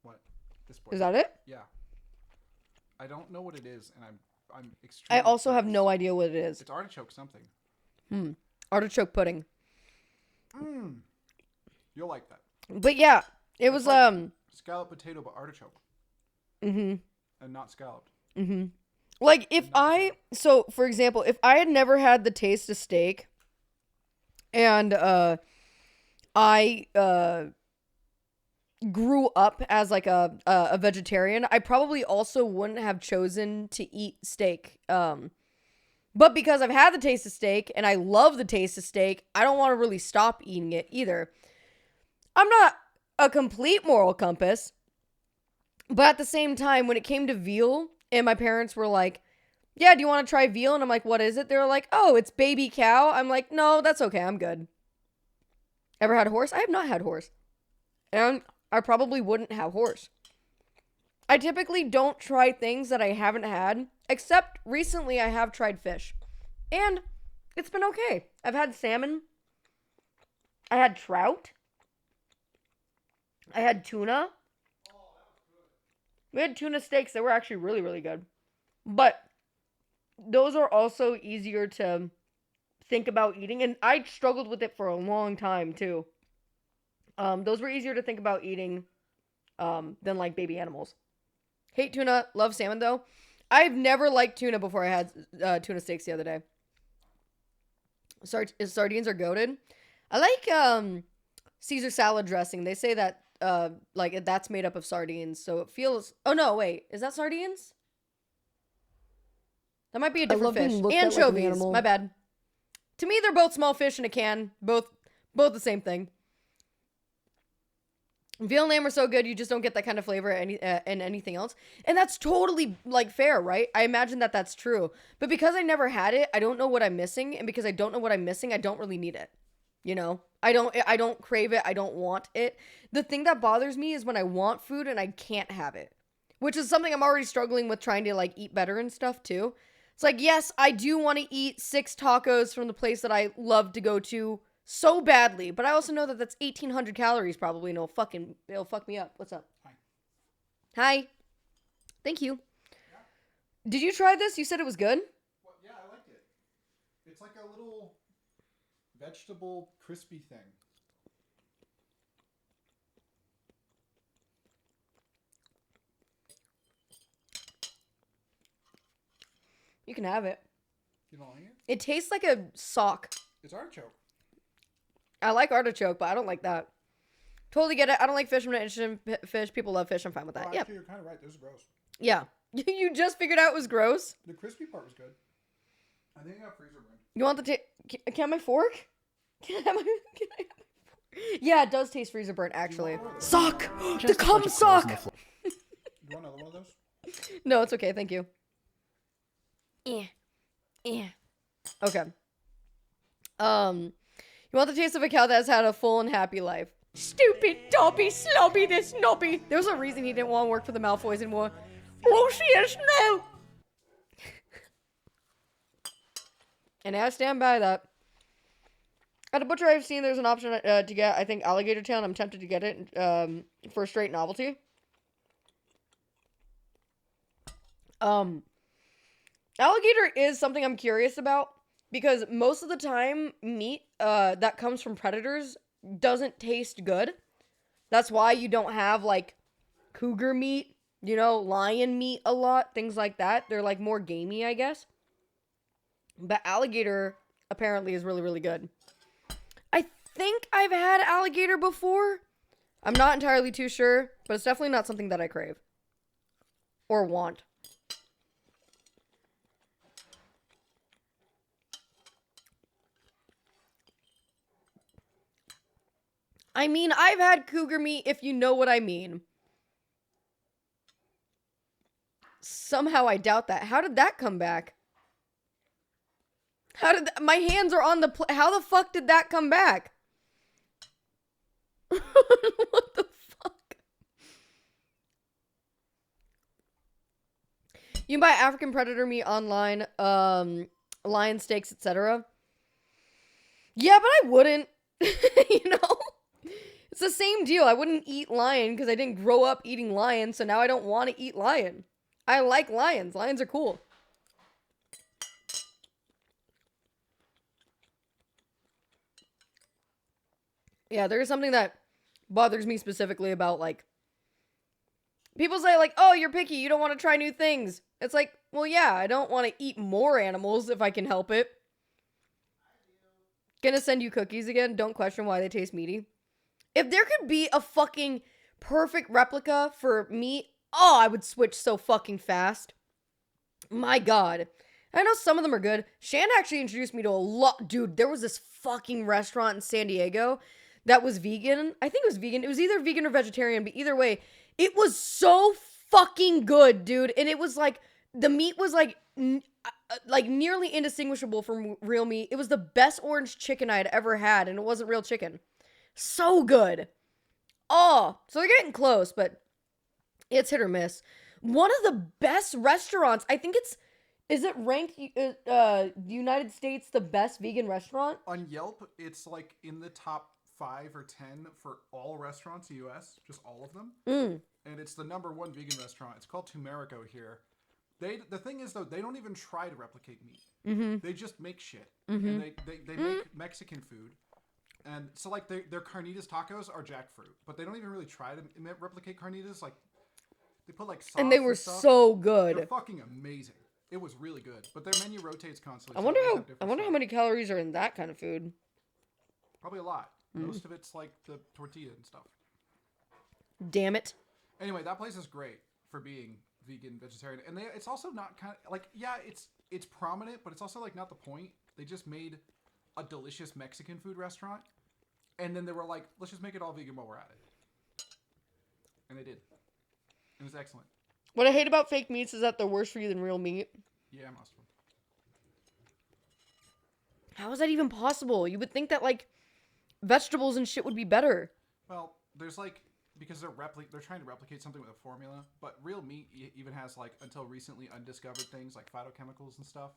What? This boy. Is that it? Yeah. I don't know what it is, and I'm extremely. I also have no idea what it is. It's artichoke something. Artichoke pudding. You'll like that. But yeah, it was like scalloped potato, but artichoke. And not scalloped. Like so for example, if I had never had the taste of steak, and I grew up as like a vegetarian, I probably also wouldn't have chosen to eat steak. But because I've had the taste of steak and I love the taste of steak, I don't want to really stop eating it either. I'm not a complete moral compass, but at the same time, when it came to veal, and my parents were like, yeah, do you want to try veal? And I'm like, what is it? They were like, oh, it's baby cow. I'm like, no, that's okay. I'm good. Ever had horse? I have not had horse. And I probably wouldn't have horse. I typically don't try things that I haven't had, except recently I have tried fish. And it's been okay. I've had salmon. I had trout. I had tuna. We had tuna steaks that were actually really, really good. But those are also easier to think about eating. And I struggled with it for a long time, too. Those were easier to think about eating than, like, baby animals. Hate tuna. Love salmon, though. I've never liked tuna before I had tuna steaks the other day. Sardines are goated. I like Caesar salad dressing. They say that like that's made up of sardines, so it feels. Oh no, wait, is that sardines? That might be a different fish. Anchovies. Like my bad. To me, they're both small fish in a can. Both the same thing. Veal and lamb are so good, you just don't get that kind of flavor in anything else. And that's totally, like, fair, right? I imagine that that's true. But because I never had it, I don't know what I'm missing. And because I don't know what I'm missing, I don't really need it. You know? I don't crave it. I don't want it. The thing that bothers me is when I want food and I can't have it. Which is something I'm already struggling with trying to, like, eat better and stuff, too. It's like, yes, I do want to eat 6 tacos from the place that I love to go to so badly, but I also know that that's 1,800 calories probably, and it'll fuck me up. What's up? Hi. Thank you. Yeah. Did you try this? You said it was good? Well, yeah, I liked it. It's like a little vegetable crispy thing. You can have it. You don't like it? It tastes like a sock. It's artichoke. I like artichoke, but I don't like that. Totally get it. I don't like fish. I'm not interested in fish. People love fish. I'm fine with that. Oh, Yeah. actually, you're kind of right. This is gross. Yeah. You just figured out it was gross? The crispy part was good. I think I got freezer burn. You want the can I have my fork? Can I have my fork? Yeah, it does taste freezer burnt, actually. Sock! The cum sock! You want another one of those? No, it's okay. Thank you. Yeah. Okay. You want the taste of a cow that's had a full and happy life? Stupid, dobby, slobby, this knobby. There's a reason he didn't want to work for the Malfoys anymore. Lucius, no! And I stand by that. At a butcher I've seen, there's an option to get, I think, alligator tail, and I'm tempted to get it for straight novelty. Alligator is something I'm curious about, because most of the time, meat that comes from predators doesn't taste good. That's why you don't have, like, cougar meat, you know, lion meat a lot, things like that. They're, like, more gamey, I guess. But alligator apparently is really, really good. I think I've had alligator before. I'm not entirely too sure, but it's definitely not something that I crave. Or want. I mean, I've had cougar meat, if you know what I mean. Somehow I doubt that. How did that come back? How did my hands are on the how the fuck did that come back? What the fuck? You can buy African predator meat online, lion steaks, etc. Yeah, but I wouldn't. You know? It's the same deal. I wouldn't eat lion because I didn't grow up eating lion, so now I don't want to eat lion. I like lions. Lions are cool. Yeah, there's something that bothers me specifically about, like, people say, like, oh, you're picky, you don't want to try new things. It's like, well, yeah, I don't want to eat more animals if I can help it. Gonna send you cookies again. Don't question why they taste meaty. If there could be a fucking perfect replica for meat, oh, I would switch so fucking fast. My God. I know some of them are good. Shan actually introduced me to a lot. Dude, there was this fucking restaurant in San Diego that was vegan. I think it was vegan. It was either vegan or vegetarian, but either way, it was so fucking good, dude. And it was like, the meat was like nearly indistinguishable from real meat. It was the best orange chicken I had ever had, and it wasn't real chicken. So good. Oh, so they're getting close, but it's hit or miss. One of the best restaurants, I think is it ranked United States the best vegan restaurant? On Yelp, it's like in the top 5 or 10 for all restaurants in the U.S., just all of them. And it's the #1 vegan restaurant. It's called Tumerico here. The thing is, though, they don't even try to replicate meat. They just make shit. And they make Mexican food. And so, like, their carnitas tacos are jackfruit, but they don't even really try to replicate carnitas. Like, they put, like, sauce and they were stuff. so good. They're fucking amazing. It was really good. But their menu rotates constantly. I wonder how many calories are in that kind of food. Probably a lot. Most of it's, like, the tortilla and stuff. Damn it. Anyway, that place is great for being vegan, vegetarian. And it's also not kind of, like, yeah, it's prominent, but it's also, like, not the point. They just made a delicious Mexican food restaurant, and then they were like, let's just make it all vegan while we're at it. And they did. It was excellent. What I hate about fake meats is that they're worse for you than real meat. Yeah, most of them. How is that even possible? You would think that, like, vegetables and shit would be better. Well, there's, like, because they're trying to replicate something with a formula, but real meat even has, like, until recently undiscovered things like phytochemicals and stuff.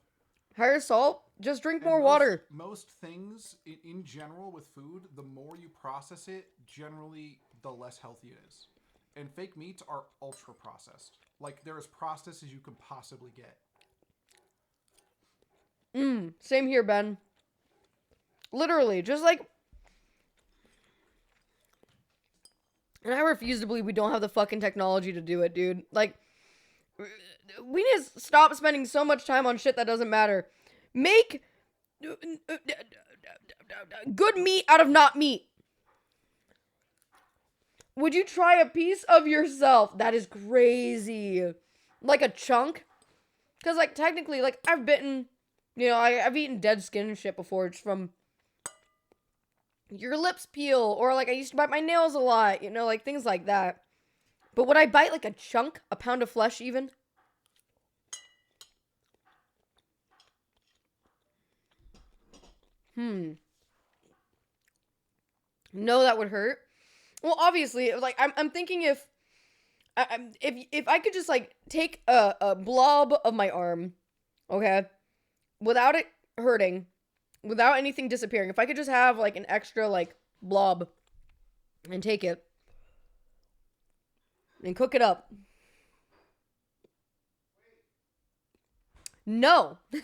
Higher salt, just drink more water. Most things, in general, with food, the more you process it, generally, the less healthy it is. And fake meats are ultra processed. Like, they're as processed as you can possibly get. Same here, Ben. Literally, just like... And I refuse to believe we don't have the fucking technology to do it, dude. Like, we need to stop spending so much time on shit that doesn't matter. Make good meat out of not meat. Would you try a piece of yourself? That is crazy. Like a chunk? Because, like, technically, like, I've bitten, you know, I've eaten dead skin and shit before. It's from your lips peel. Or, like, I used to bite my nails a lot. You know, like, things like that. But would I bite, like, a chunk? A pound of flesh, even? No, that would hurt. Well, obviously, like, I'm thinking if I could just, like, take a blob of my arm, okay, without it hurting, without anything disappearing, if I could just have, like, an extra, like, blob and take it and cook it up. No. You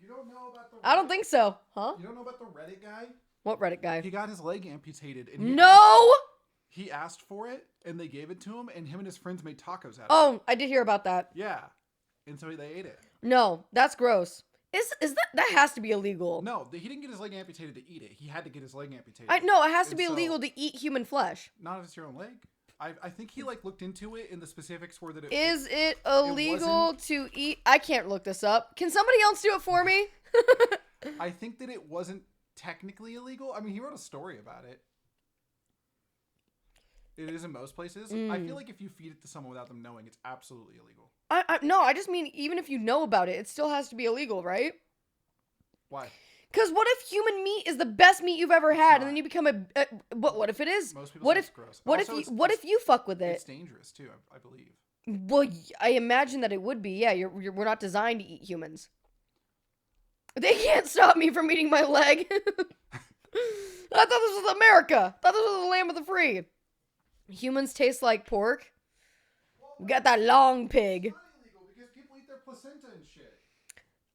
don't know about the I don't think so. Huh? You don't know about the Reddit guy? What Reddit guy? He got his leg amputated. And he asked for it, and they gave it to him, and him and his friends made tacos out of it. Oh, I did hear about that. Yeah. And so they ate it. No, that's gross. Is that has to be illegal? No, he didn't get his leg amputated to eat it. He had to get his leg amputated. No, it has to be illegal to eat human flesh. Not if it's your own leg. I think he like looked into it, and the specifics were that it is it illegal to eat. I can't look this up. Can somebody else do it for me? I think that it wasn't technically illegal. I mean, he wrote a story about it. It is in most places. I feel like if you feed it to someone without them knowing, it's absolutely illegal. No, I just mean even if you know about it, it still has to be illegal, right? Why? Because what if human meat is the best meat you've ever had, and then you become what if it is? Most people what say if it's gross. What Also, what if you fuck with it? It's dangerous too, I believe. Well, I imagine that it would be. Yeah, we're not designed to eat humans. They can't stop me from eating my leg. I thought this was America. I thought this was the land of the free. Humans taste like pork. We got that long pig. It's not illegal because people eat their placenta and shit.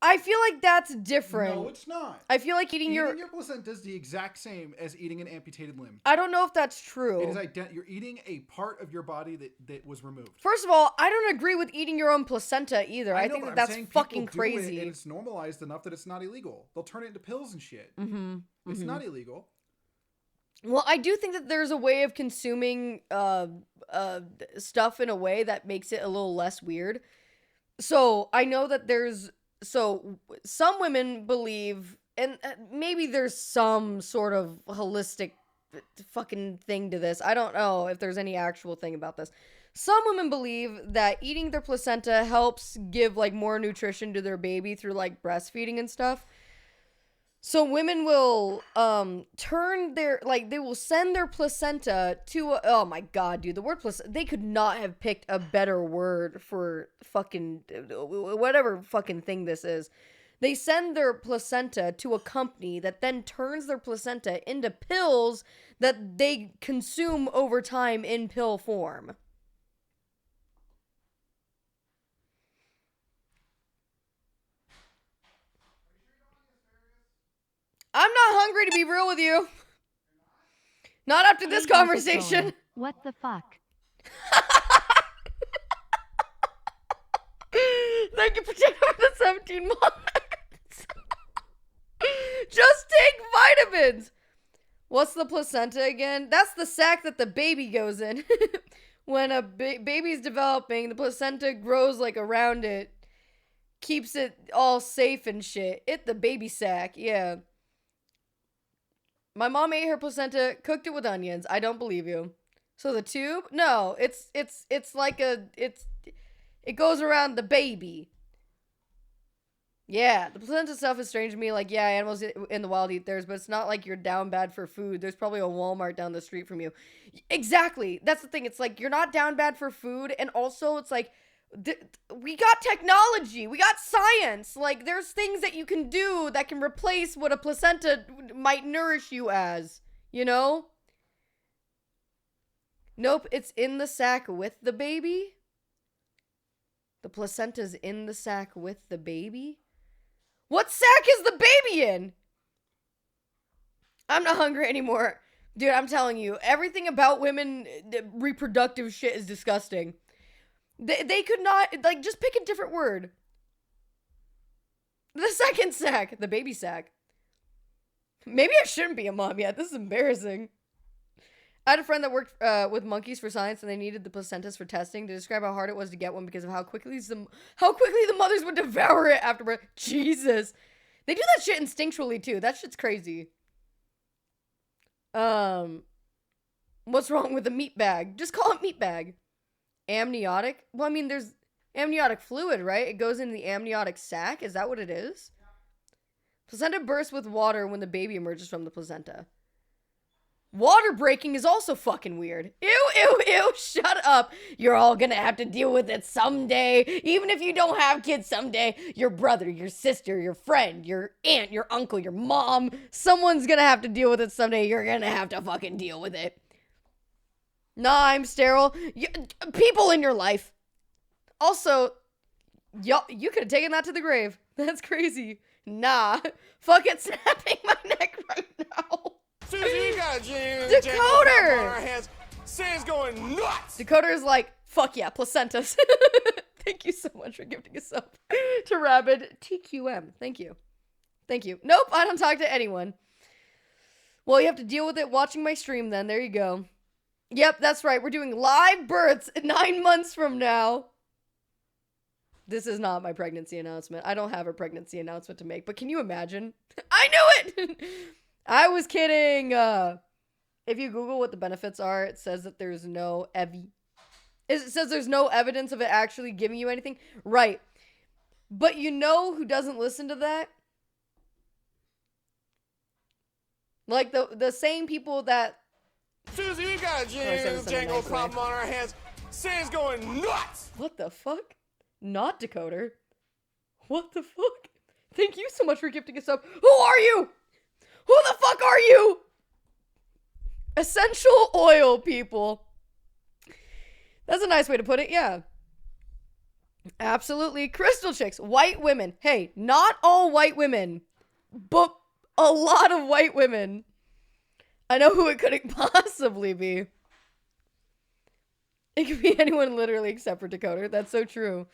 I feel like that's different. No, it's not. I feel like eating your placenta is the exact same as eating an amputated limb. I don't know if that's true. It is you're eating a part of your body that was removed. First of all, I don't agree with eating your own placenta either. I think that's fucking crazy. And it's normalized enough that it's not illegal. They'll turn it into pills and shit. It's not illegal. Well, I do think that there's a way of consuming stuff in a way that makes it a little less weird. So I know that some women believe, and maybe there's some sort of holistic fucking thing to this. I don't know if there's any actual thing about this. Some women believe that eating their placenta helps give like more nutrition to their baby through like breastfeeding and stuff. So women will they will send their placenta to oh my god, dude, the word placenta, they could not have picked a better word for fucking whatever fucking thing this is. They send their placenta to a company that then turns their placenta into pills that they consume over time in pill form. I'm not hungry, to be real with you. Not after this conversation. What the fuck? Thank you for taking the 17 months. Just take vitamins. What's the placenta again? That's the sac that the baby goes in. When a baby's developing, the placenta grows like around it. Keeps it all safe and shit. The baby sac, yeah. My mom ate her placenta, cooked it with onions. I don't believe you. So the tube? No, it's like it goes around the baby. Yeah, the placenta stuff is strange to me. Like, yeah, animals in the wild eat theirs, but it's not like you're down bad for food. There's probably a Walmart down the street from you. Exactly. That's the thing. It's like you're not down bad for food, and also it's like we got technology, we got science. Like, there's things that you can do that can replace what a placenta might nourish you as, you know? Nope, it's in the sack with the baby. The placenta's in the sack with the baby. What sack is the baby in? I'm not hungry anymore. Dude, I'm telling you, everything about women, reproductive shit is disgusting. They could not, like, just pick a different word. The second sack. The baby sack. Maybe I shouldn't be a mom yet. This is embarrassing. I had a friend that worked with monkeys for science, and they needed the placentas for testing to describe how hard it was to get one because of how quickly the mothers would devour it after birth. Jesus. They do that shit instinctually, too. That shit's crazy. What's wrong with a meat bag? Just call it meat bag. Amniotic? Well, I mean, there's amniotic fluid, right? It goes into the amniotic sac. Is that what it is? Placenta bursts with water when the baby emerges from the placenta. Water breaking is also fucking weird. Ew, ew, ew, shut up. You're all gonna have to deal with it someday. Even if you don't have kids someday, your brother, your sister, your friend, your aunt, your uncle, your mom, someone's gonna have to deal with it someday. You're gonna have to fucking deal with it. Nah, I'm sterile. People in your life. Also, you could have taken that to the grave. That's crazy. Nah. Fucking snapping my neck right now. Susie, we got a Decoder! on our hands. Sam's going nuts! Decoder's like, fuck yeah, placentas. Thank you so much for gifting us up to Rabid TQM. Thank you. Thank you. Nope, I don't talk to anyone. Well, you have to deal with it watching my stream then. There you go. Yep, that's right. We're doing live births 9 months from now. This is not my pregnancy announcement. I don't have a pregnancy announcement to make, but can you imagine? I knew it! I was kidding. If you Google what the benefits are, it says that there's no it says there's no evidence of it actually giving you anything. Right. But you know who doesn't listen to that? Like the same people that... Susie, we got a jangle problem on our hands. Sam's going nuts! What the fuck? Not Decoder. What the fuck? Thank you so much for gifting us up. Who are you? Who the fuck are you? Essential oil people. That's a nice way to put it, yeah. Absolutely. Crystal chicks. White women. Hey, not all white women, but a lot of white women. I know who it could possibly be. It could be anyone literally except for Decoder. That's so true.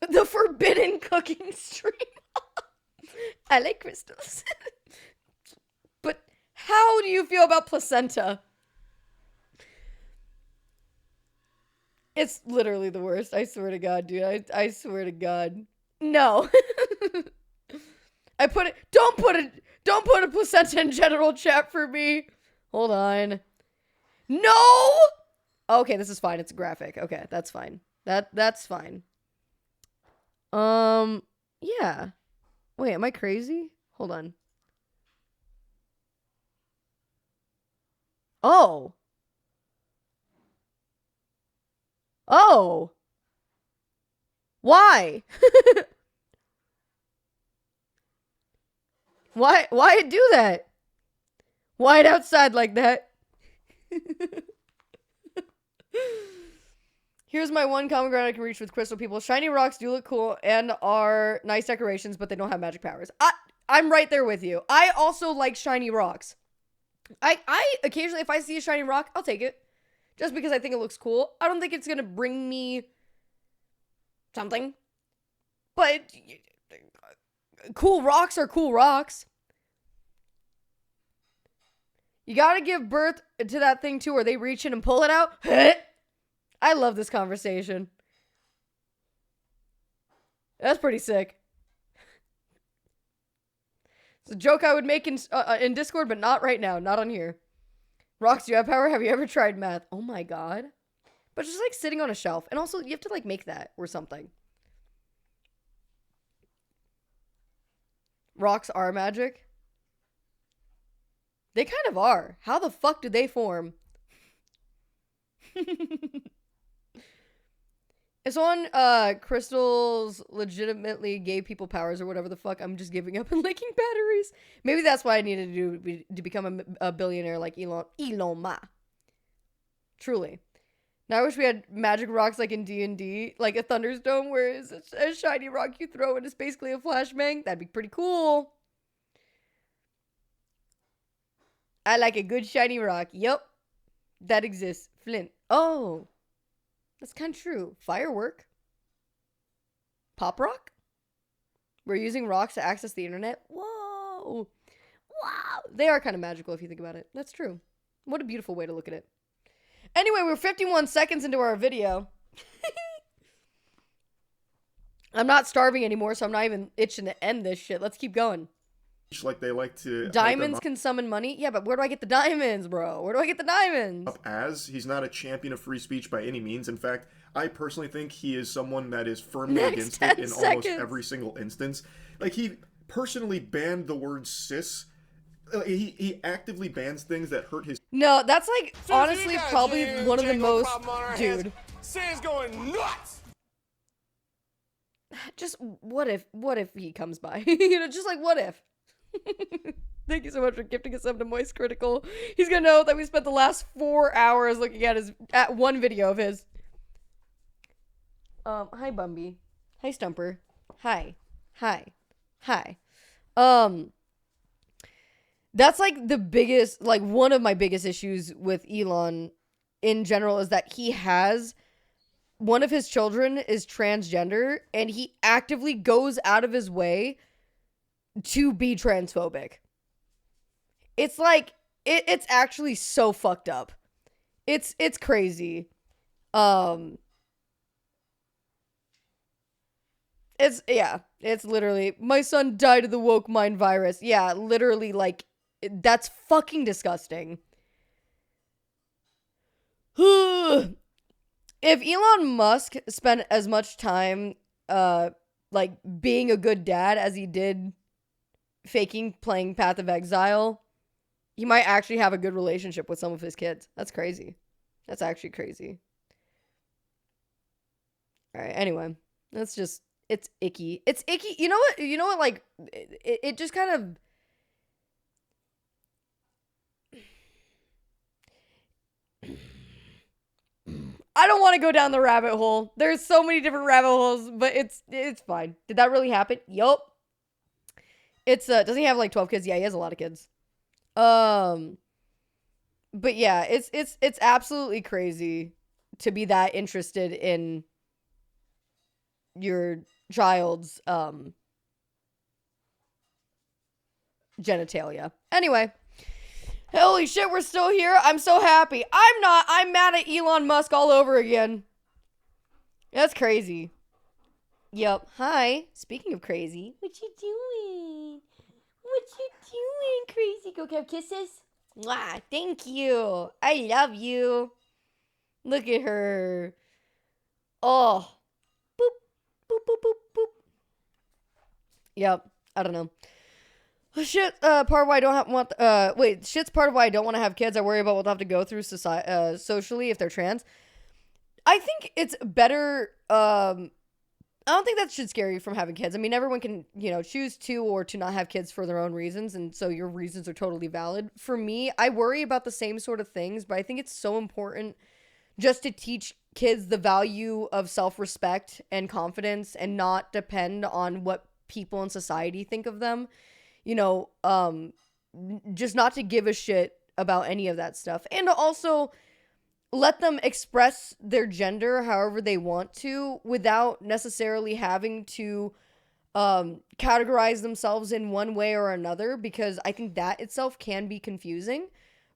The forbidden cooking stream. I like crystals. But how do you feel about placenta? It's literally the worst. I swear to God, dude. I swear to God. No. Don't put a placenta in general chat for me. Hold on. No! Okay, this is fine. It's a graphic. Okay, that's fine. That's fine. Yeah. Wait, am I crazy? Hold on. Oh. Oh. Why? Why do that? Why it outside like that? Here's my one common ground I can reach with crystal people. Shiny rocks do look cool and are nice decorations, but they don't have magic powers. I'm right there with you. I also like shiny rocks. I occasionally, if I see a shiny rock, I'll take it. Just because I think it looks cool. I don't think it's going to bring me something. But cool rocks are cool rocks. You gotta give birth to that thing too, where they reach in and pull it out. I love this conversation. That's pretty sick. It's a joke I would make in Discord, but not right now. Not on here. Rocks, do you have power? Have you ever tried math? Oh my God. But just like sitting on a shelf. And also, you have to like make that or something. Rocks are magic. They kind of are. How the fuck did they form? It's on crystals legitimately gave people powers or whatever the fuck. I'm just giving up and licking batteries. Maybe that's what I needed to do to become a billionaire like Elon Ma. Truly. Now I wish we had magic rocks like in D&D, like a thunderstone where it's a shiny rock you throw and it's basically a flashbang. That'd be pretty cool. I like a good shiny rock. Yup. That exists. Flint. Oh. That's kind of true. Firework. Pop rock? We're using rocks to access the internet? Whoa. Wow. They are kind of magical if you think about it. That's true. What a beautiful way to look at it. Anyway, we're 51 seconds into our video. I'm not starving anymore, so I'm not even itching to end this shit. Let's keep going. Like they like to. Diamonds can summon money? Yeah, but where do I get the diamonds, bro? Where do I get the diamonds? As he's not a champion of free speech by any means. In fact, I personally think he is someone that is firmly against it in almost every single instance. Like, he personally banned the word cis. He actively bans things that hurt his. No, that's like honestly probably one of the most. Dude. Sin's going nuts. Just what if he comes by? You know, just like what if? Thank you so much for gifting us up to Moist Critical. He's gonna know that we spent the last 4 hours looking at one video of his. Hi Bumby. Hi Stumper. Hi. That's like the biggest, like one of my biggest issues with Elon in general is that he has one of his children is transgender and he actively goes out of his way to be transphobic. It's like it's actually so fucked up. It's crazy. It's literally my son died of the woke mind virus. Yeah, literally, like that's fucking disgusting. If Elon Musk spent as much time like being a good dad as he did playing Path of Exile, he might actually have a good relationship with some of his kids. That's crazy. That's actually crazy. All right, anyway, it's icky. It's icky. You know what, like, it just kind of... I don't want to go down the rabbit hole. There's so many different rabbit holes, but it's fine. Did that really happen? Yup. It's doesn't he have like 12 kids? Yeah, he has a lot of kids. But yeah, it's absolutely crazy to be that interested in your child's genitalia. Anyway, holy shit, we're still here. I'm so happy. I'm not. I'm mad at Elon Musk all over again. That's crazy. Yep. Hi. Speaking of crazy, what you doing? What you doing, crazy? Go have kisses? Mwah, thank you. I love you. Look at her. Oh. Boop. Boop, boop, boop, boop. Yep. I don't know. Shit, part of why I don't shit's part of why I don't want to have kids. I worry about what they'll have to go through socially if they're trans. I think it's better, I don't think that should scare you from having kids. I mean, everyone can, choose to or to not have kids for their own reasons, and so your reasons are totally valid. For me, I worry about the same sort of things, but I think it's so important just to teach kids the value of self-respect and confidence and not depend on what people in society think of them. Just not to give a shit about any of that stuff. And also let them express their gender however they want to without necessarily having to categorize themselves in one way or another, because I think that itself can be confusing.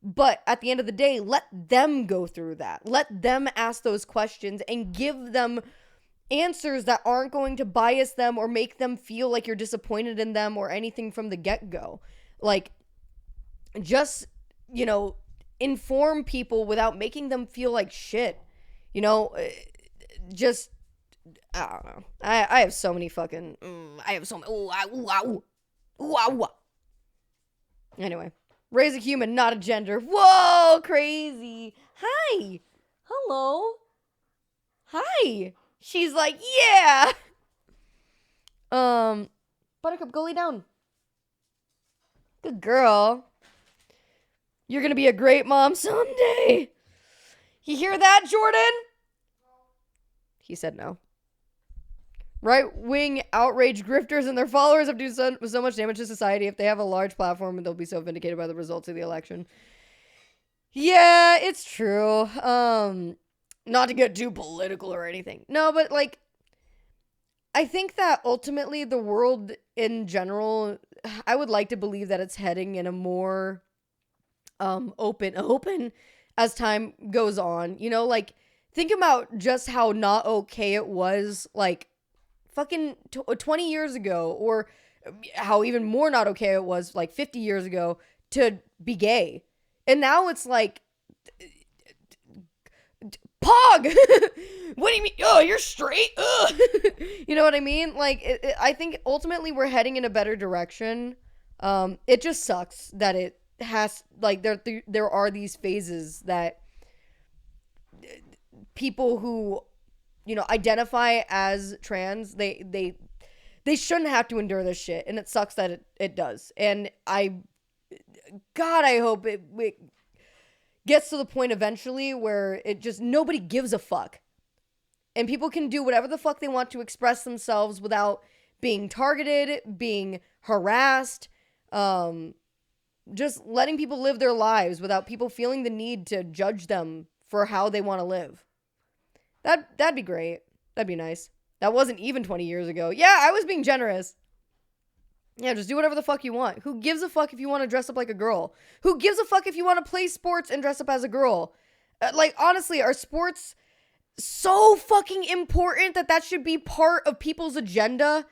But at the end of the day, let them go through that. Let them ask those questions and give them answers that aren't going to bias them or make them feel like you're disappointed in them or anything from the get-go. Like, just, inform people without making them feel like shit. Just, I don't know. I have so many fucking, Anyway, raise a human, not a gender. Whoa, crazy. Hi. Hello. Hi. She's like, yeah. Buttercup, go lay down. Good girl. You're gonna be a great mom someday. You hear that, Jordan? He said no. Right-wing outrage grifters and their followers have done so much damage to society. If they have a large platform, they'll be so vindicated by the results of the election. Yeah, it's true. Not to get too political or anything. No, but like, I think that ultimately the world in general, I would like to believe that it's heading in a more open as time goes on. You know, like, think about just how not okay it was, like, fucking 20 years ago, or how even more not okay it was, like, 50 years ago to be gay. And now it's like, Pog! What do you mean? Oh, you're straight? Ugh. You know what I mean? Like, I think ultimately we're heading in a better direction. It just sucks that it has, like, there are these phases that people who, you know, identify as trans, they shouldn't have to endure this shit. And it sucks that it does. And I hope it gets to the point eventually where it just, nobody gives a fuck. And people can do whatever the fuck they want to express themselves without being targeted, being harassed, just letting people live their lives without people feeling the need to judge them for how they want to live. That'd be great. That'd be nice. That wasn't even 20 years ago. Yeah, I was being generous. Yeah, just do whatever the fuck you want. Who gives a fuck if you want to dress up like a girl? Who gives a fuck if you want to play sports and dress up as a girl? Like, honestly, are sports so fucking important that should be part of people's agenda?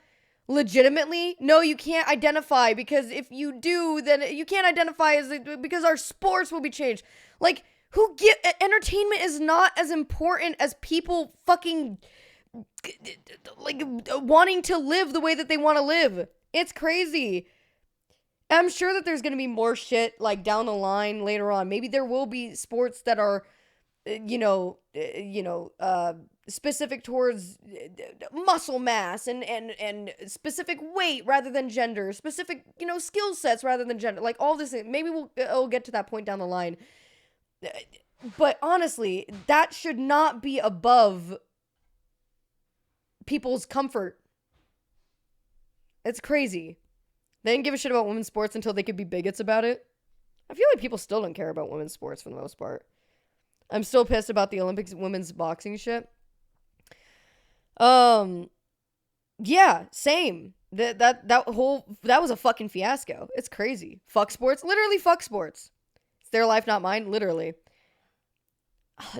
Legitimately? No, you can't identify, because if you do, then you can't identify because our sports will be changed. Like, entertainment is not as important as people fucking, like, wanting to live the way that they want to live. It's crazy. I'm sure that there's going to be more shit, like, down the line later on. Maybe there will be sports that are, specific towards muscle mass and specific weight rather than gender, specific, skill sets rather than gender. Like, all this, maybe it'll get to that point down the line. But honestly, that should not be above people's comfort. It's crazy. They didn't give a shit about women's sports until they could be bigots about it. I feel like people still don't care about women's sports for the most part. I'm still pissed about the Olympics women's boxing shit. Yeah, same. That was a fucking fiasco. It's crazy. Fuck sports. Literally fuck sports. It's their life, not mine. Literally.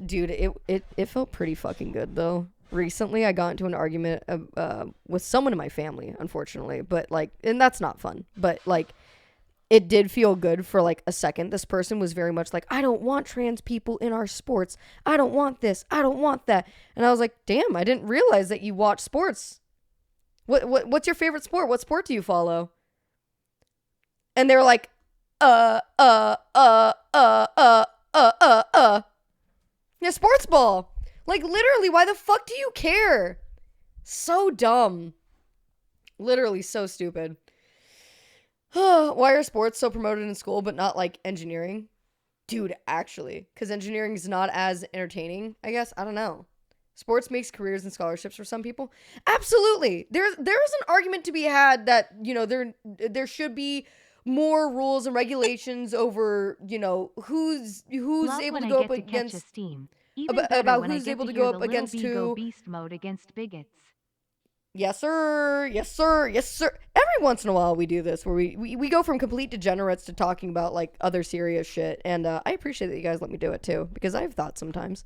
Dude, it felt pretty fucking good though. Recently, I got into an argument with someone in my family, unfortunately, but like, and that's not fun, but like, it did feel good for like a second. This person was very much like, I don't want trans people in our sports. I don't want this. I don't want that. And I was like, damn, I didn't realize that you watch sports. What's your favorite sport? What sport do you follow? And they were like, yeah, sports ball. Like, literally, why the fuck do you care? So dumb. Literally so stupid. Why are sports so promoted in school but not, like, engineering? Dude, actually. Because engineering is not as entertaining, I guess. I don't know. Sports makes careers and scholarships for some people. Absolutely. There is an argument to be had that, there should be more rules and regulations over, who's able to go up against... About who's able to go up against who. Beast mode against bigots. Yes, sir. Yes, sir. Yes, sir. Every once in a while we do this where we go from complete degenerates to talking about like other serious shit. And I appreciate that you guys let me do it too, because I have thoughts sometimes.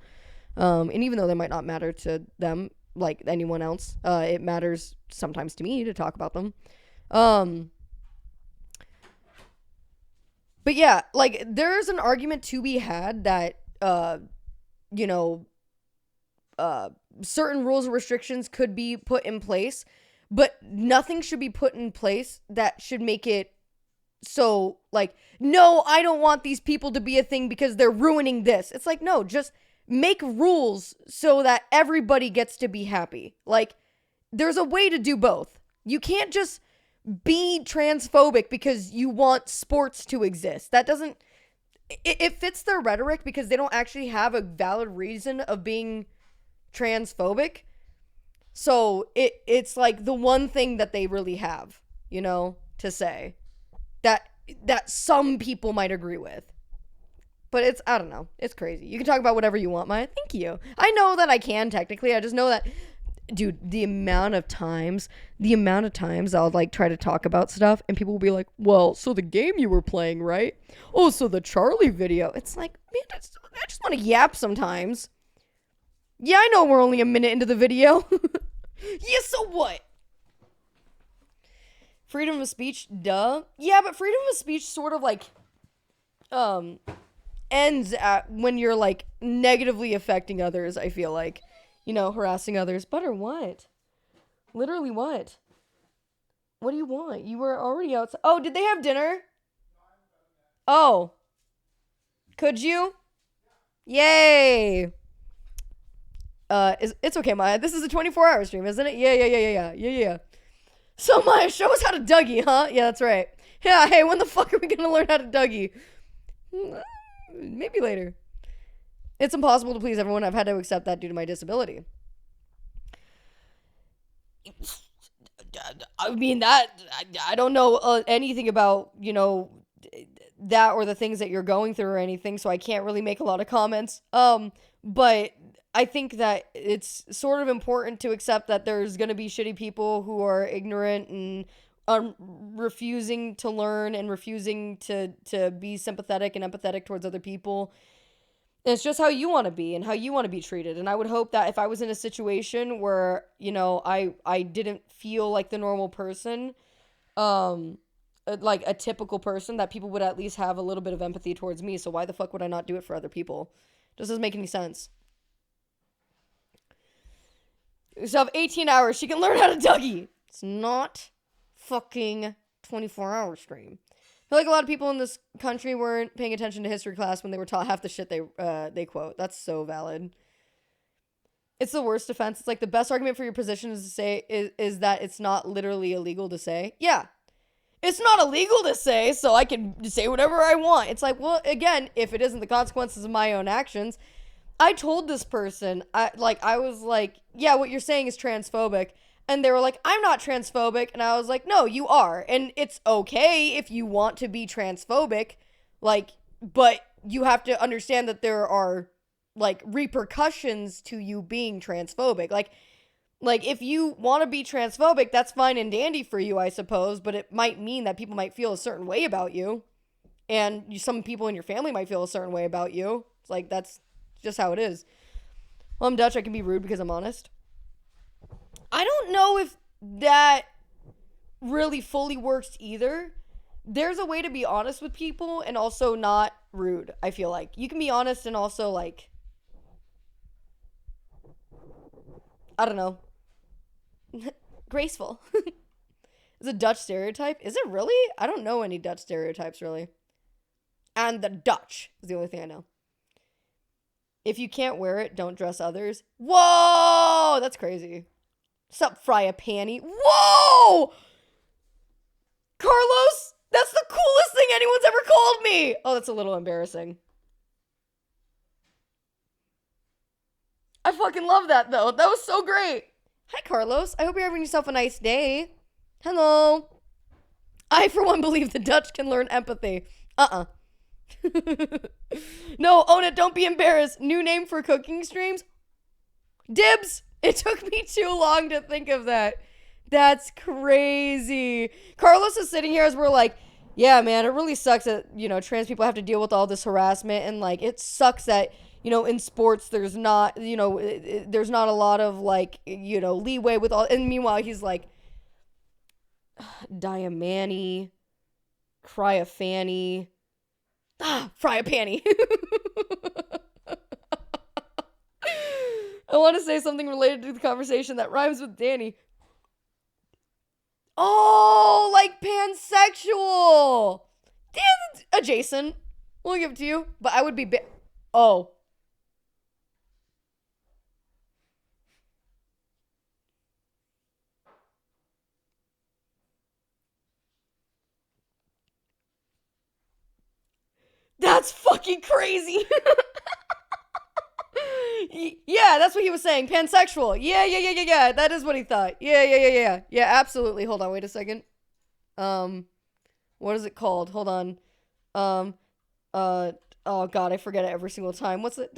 And even though they might not matter to them like anyone else, it matters sometimes to me to talk about them. But yeah, like there's an argument to be had that certain rules and restrictions could be put in place, but nothing should be put in place that should make it so like, no, I don't want these people to be a thing because they're ruining this. It's like, no, just make rules so that everybody gets to be happy. Like, there's a way to do both. You can't just be transphobic because you want sports to exist. That doesn't... It fits their rhetoric because they don't actually have a valid reason of being transphobic. So it's like the one thing that they really have, you know, to say that some people might agree with. But it's, I don't know. It's crazy. You can talk about whatever you want, Maya. Thank you. I know that I can technically. I just know that, dude, the amount of times I'll like try to talk about stuff and people will be like, well, so the game you were playing, right? Oh, so the Charlie video. It's like, man, I just want to yap sometimes. Yeah, I know we're only a minute into the video. Yeah, so what? Freedom of speech, duh. Yeah, but freedom of speech sort of like ends at when you're like negatively affecting others, I feel like. You know, harassing others. But or what? Literally what? What do you want? You were already outside. Oh, did they have dinner? Oh. Could you? Yay. It's okay, Maya. This is a 24-hour stream, isn't it? Yeah. So, Maya, show us how to dougie, huh? Yeah, that's right. Yeah, hey, when the fuck are we gonna learn how to dougie? Maybe later. It's impossible to please everyone. I've had to accept that due to my disability. I mean, I don't know anything about, you know, that or the things that you're going through or anything, so I can't really make a lot of comments. But I think that it's sort of important to accept that there's going to be shitty people who are ignorant and refusing to learn and refusing to be sympathetic and empathetic towards other people. And it's just how you want to be and how you want to be treated. And I would hope that if I was in a situation where, you know, I didn't feel like the normal person, like a typical person, that people would at least have a little bit of empathy towards me. So why the fuck would I not do it for other people? It doesn't make any sense. So have 18 hours. She can learn how to dougie. It's not fucking 24-hour stream. I feel like a lot of people in this country weren't paying attention to history class when they were taught half the shit they quote. That's so valid. It's the worst defense. It's like the best argument for your position is to say is that it's not literally illegal to say. Yeah. It's not illegal to say, so I can say whatever I want. It's like, well, again, if it isn't the consequences of my own actions. I told this person, I was like, yeah, what you're saying is transphobic. And they were like, I'm not transphobic. And I was like, no, you are. And it's okay if you want to be transphobic. Like, but you have to understand that there are, like, repercussions to you being transphobic. Like if you want to be transphobic, that's fine and dandy for you, I suppose. But it might mean that people might feel a certain way about you. And some people in your family might feel a certain way about you. It's like, that's just how it is. Well, I'm Dutch. I can be rude because I'm honest. I don't know if that really fully works either. There's a way to be honest with people and also not rude, I feel like. You can be honest and also, like, I don't know, graceful. It's a Dutch stereotype. Is it really? I don't know any Dutch stereotypes, really. And the Dutch is the only thing I know. If you can't wear it, don't dress others. Whoa! That's crazy. Sup, fry a panty. Whoa! Carlos, that's the coolest thing anyone's ever called me. Oh, that's a little embarrassing. I fucking love that, though. That was so great. Hi, Carlos. I hope you're having yourself a nice day. Hello. I, for one, believe the Dutch can learn empathy. No, own it. Don't be embarrassed. New name for cooking streams? Dibs. It took me too long to think of that. That's crazy. Carlos is sitting here as we're like, yeah, man, it really sucks that, you know, trans people have to deal with all this harassment. And, like, it sucks that, you know, in sports, there's not, you know, there's not a lot of, like, you know, leeway with all. And meanwhile, he's like, Diamani, cry a fanny. Fry a panty. I want to say something related to the conversation that rhymes with Danny. Oh, like pansexual. Damn, adjacent. We'll give it to you. But I would be oh. That's fucking crazy. Yeah, that's what he was saying. Pansexual. Yeah. That is what he thought. Yeah. Yeah, absolutely. Hold on, wait a second. What is it called? Hold on. Oh god, I forget it every single time. What's it?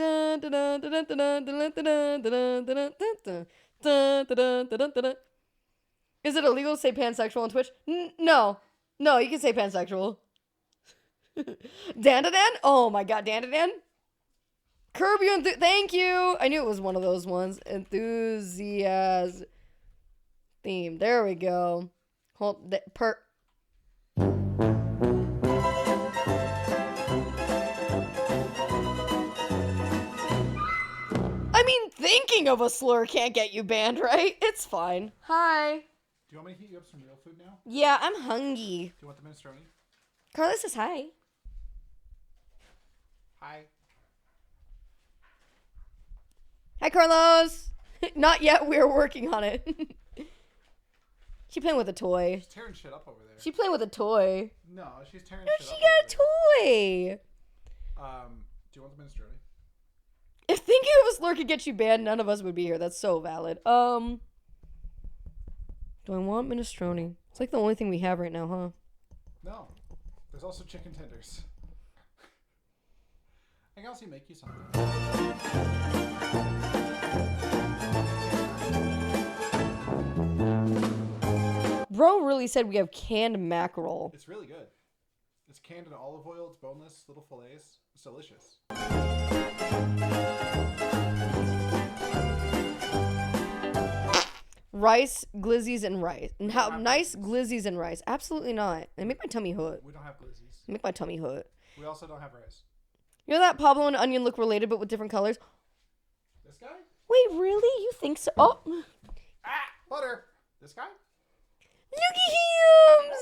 Is it illegal to say pansexual on Twitch? No. No, you can say pansexual. Dandadan? Oh my god, Dandadan? Curb your thank you! I knew it was one of those ones. Enthusiasm theme. There we go. Hold I mean, thinking of a slur can't get you banned, right? It's fine. Hi. Do you want me to heat you up some real food now? Yeah, I'm hungry. Do you want the minestrone? Carlos says hi. Hi. Hi, Carlos. Not yet. We're working on it. She playing with a toy. She's tearing shit up over there. She playing with a toy. No, she's tearing No, shit she up. got a toy. Do you want the minestrone? If thinking of a slur could get you banned, none of us would be here. That's so valid. Do I want minestrone? It's like the only thing we have right now, huh? No. There's also chicken tenders. I can also make you something. Bro really said we have canned mackerel. It's really good. It's canned in olive oil. It's boneless, little fillets. It's delicious. Rice, glizzies, and rice. And how nice glizzies and rice. Absolutely not. They make my tummy hurt. We don't have glizzies. They make my tummy hurt. We also don't have rice. You know that Pablo and Onion look related but with different colors? This guy? Wait, really? You think so? Oh. Butter. This guy? Look at him!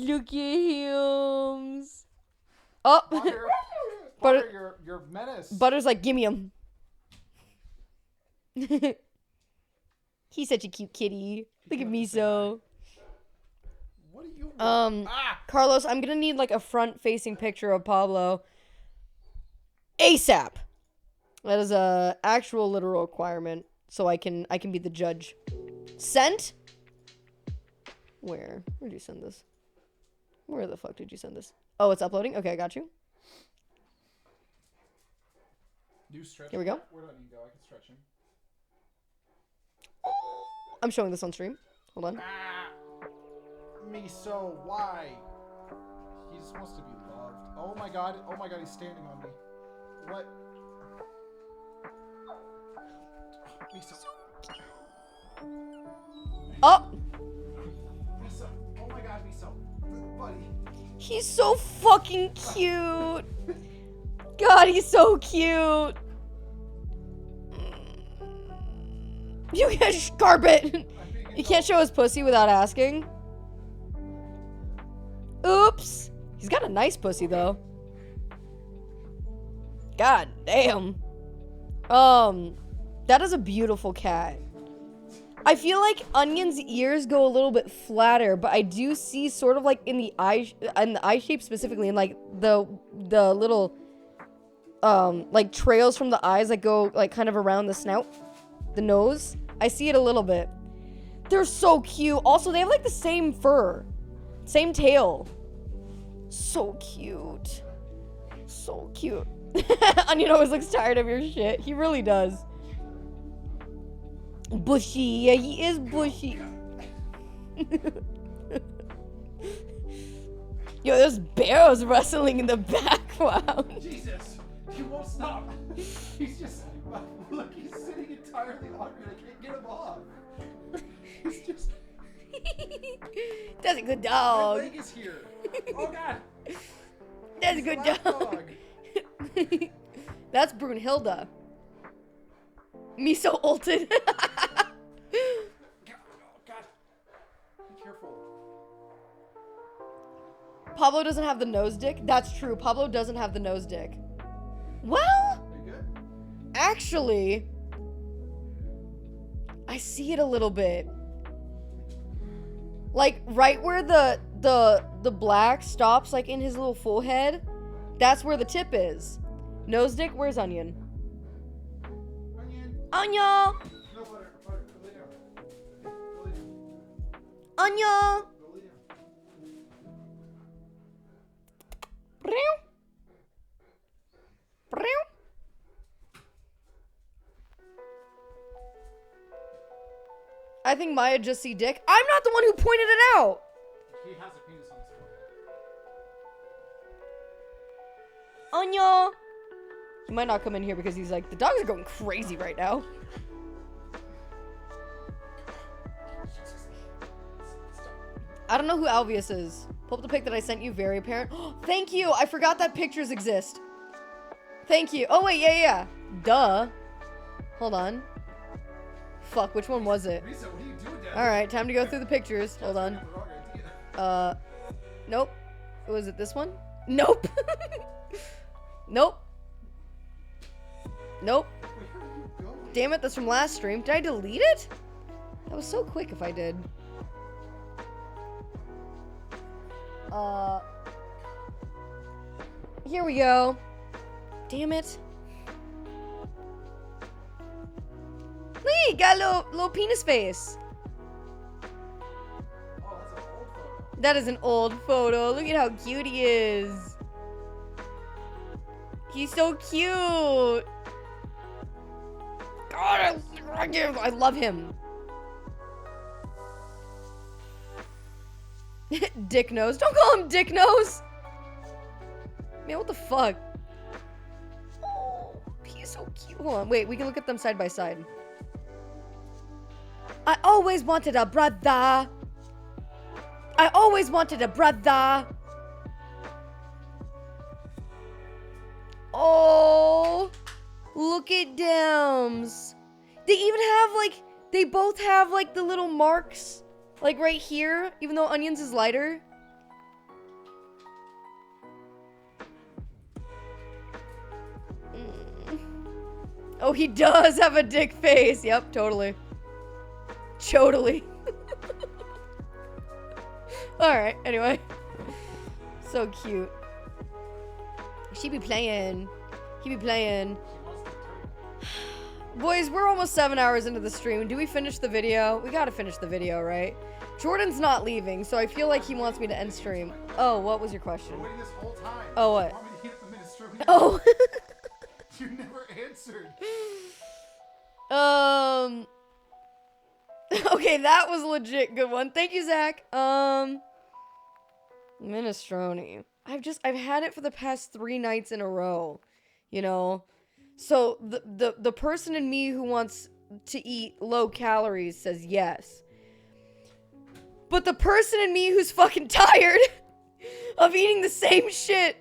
Look at him! Oh. Butter, you're menace. Butter's like, gimme him. He's such a cute kitty. Look at Miso. What are you? Carlos, I'm gonna need like a front-facing picture of Pablo. ASAP. That is a actual literal requirement, so I can be the judge. Sent? Where'd you send this? Where the fuck did you send this? Oh, it's uploading? Okay, I got you. You stretch. Here we go. Where don't you go? I can stretch him. I'm showing this on stream. Hold on. Miso, why? He just wants to be loved. Oh my god, he's standing on me. What? Miso. Oh! Miso. Oh my god, Miso. Buddy. He's so fucking cute. God, he's so cute. You can't scarp it. You can't show his pussy without asking. Oops. He's got a nice pussy though. God damn. That is a beautiful cat. I feel like Onion's ears go a little bit flatter, but I do see sort of like in the eye shape specifically, and like the little like trails from the eyes that go like kind of around the snout, the nose. I see it a little bit. They're so cute. Also, they have like the same fur, same tail. So cute. So cute. Onion always looks tired of your shit. He really does. Bushy. Yeah, he is bushy. Yo, there's bears wrestling in the background. Jesus. He won't stop. He's just... Look, he's sitting entirely on me. I can't get him off. He's just... That's a good dog. My leg is here. Oh, God. That's a good dog. That's Brunhilde. Miso ulted. God. Be careful. Pablo doesn't have the nose dick. That's true. Pablo doesn't have the nose dick. Well, Are you good? actually, I see it a little bit. Like right where the black stops, like in his little full head, that's where the tip is. Nose dick, where's Onion? Anya! Anya! I think Maya just see dick. I'm not the one who pointed it out. He has a penis on his foot. Anya! He might not come in here because he's like, the dogs are going crazy right now. I don't know who Alvius is. Pull up the pic that I sent you, very apparent. Thank you! I forgot that pictures exist. Thank you. Oh wait, yeah. Duh. Hold on. Fuck, which one was it? Alright, time to go through the pictures. Hold on. Nope. Was it this one? Nope. Nope. Nope. Damn it, that's from last stream. Did I delete it? That was so quick if I did. Here we go. Damn it. Look, got a little penis face. That is an old photo. Look at how cute he is. He's so cute. God, I love him. Dick Nose. Don't call him Dick Nose. Man, what the fuck? Oh, he's so cute. Hold on. Wait, we can look at them side by side. I always wanted a brother. I always wanted a brother. Oh, look at Dems. They even have like, they both have like the little marks, like right here, even though Onions is lighter. Oh, he does have a dick face. Yep, totally. Totally. Alright, anyway. So cute. She be playing. He be playing. Boys, we're almost 7 hours into the stream. Do we finish the video? We gotta finish the video, right? Jordan's not leaving, so I feel like he wants me to end stream. Oh, what was your question? Oh, what? Oh. You never answered. Okay, that was a legit good one. Thank you, Zach. Minestrone. I've had it for the past 3 nights in a row, you know? So the person in me who wants to eat low calories says yes. But the person in me who's fucking tired of eating the same shit,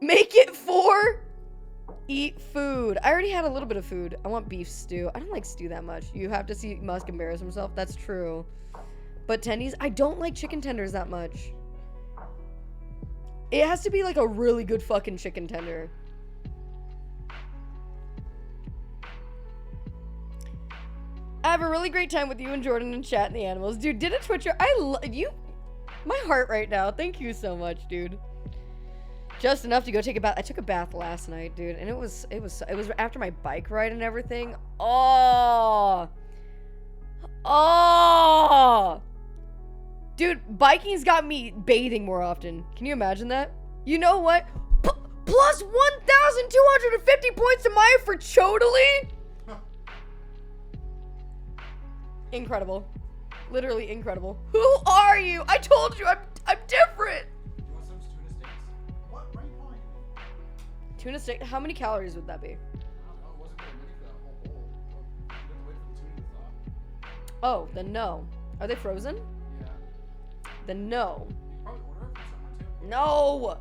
make it 4. Eat food. I already had a little bit of food. I want beef stew. I don't like stew that much. You have to see Musk embarrass himself. That's true. But tendies, I don't like chicken tenders that much. It has to be like a really good fucking chicken tender. I have a really great time with you and Jordan and chat and the animals. Dude, did a Twitcher. I love you. My heart right now. Thank you so much, dude. Just enough to go take a bath. I took a bath last night, dude, and it was after my bike ride and everything. Oh, dude, biking's got me bathing more often. Can you imagine that? You know what? Plus 1,250 points to Maya for Chodely. Incredible, literally incredible. Who are you? I told you, I'm different. Tuna steak? How many calories would that be? Oh, then no. Are they frozen? Yeah. Then no. You probably order it for someone too. No!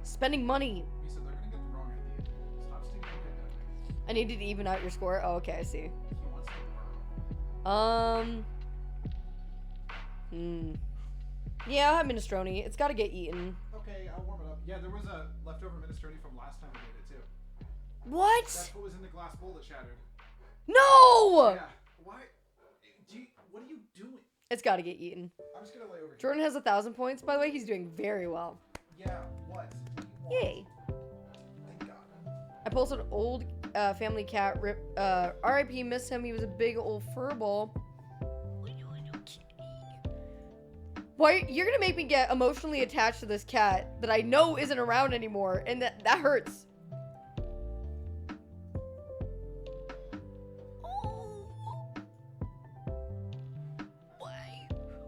Spending money. He said they're gonna get the wrong idea. Stop sticking your head down. I needed to even out your score. Oh, okay, I see. He wants to Yeah, I'll have minestrone. It's gotta get eaten. Okay, I'll warm it up. Yeah, there was a leftover minestrone from last time we did it too. What? That's what was in the glass bowl that shattered. No! Yeah. Why? What are you doing? It's gotta get eaten. I'm just gonna lay over here. Jordan has 1,000 points, by the way. He's doing very well. Yeah, what? Yay. Thank God. I posted an old family cat. R.I.P. Miss him. He was a big old furball. Why you're gonna make me get emotionally attached to this cat that I know isn't around anymore, and that hurts.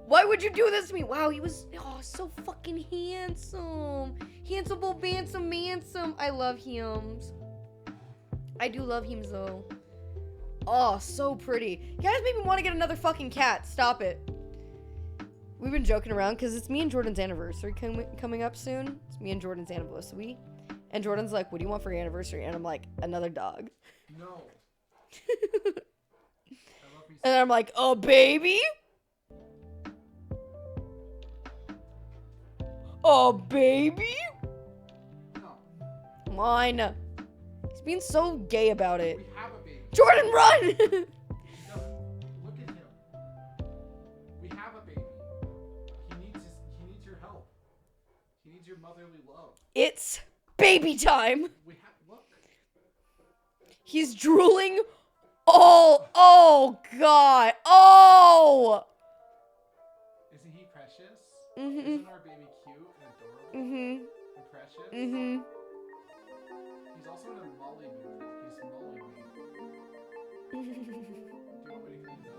Why would you do this to me? Wow, he was so fucking handsome. Handsome, handsome. I love him. I do love him though. Oh, so pretty. You guys made me want to get another fucking cat. Stop it. We've been joking around because it's me and Jordan's anniversary coming up soon. It's me and Jordan's anniversary. And Jordan's like, what do you want for your anniversary? And I'm like, another dog. No. And I'm like, oh, baby? Oh, baby? No. Come on. He's being so gay about it. We have a baby. Jordan, run! No, look at him. We have a baby. He needs your help. He needs your motherly love. It's baby time. Look. He's drooling. Oh, God. Oh! Isn't he precious? Mm-hmm. Isn't our baby cute and adorable? Mm-hmm. And precious? Mm-hmm. He's also in a Molly mood. He's Molly mood. Do you want me to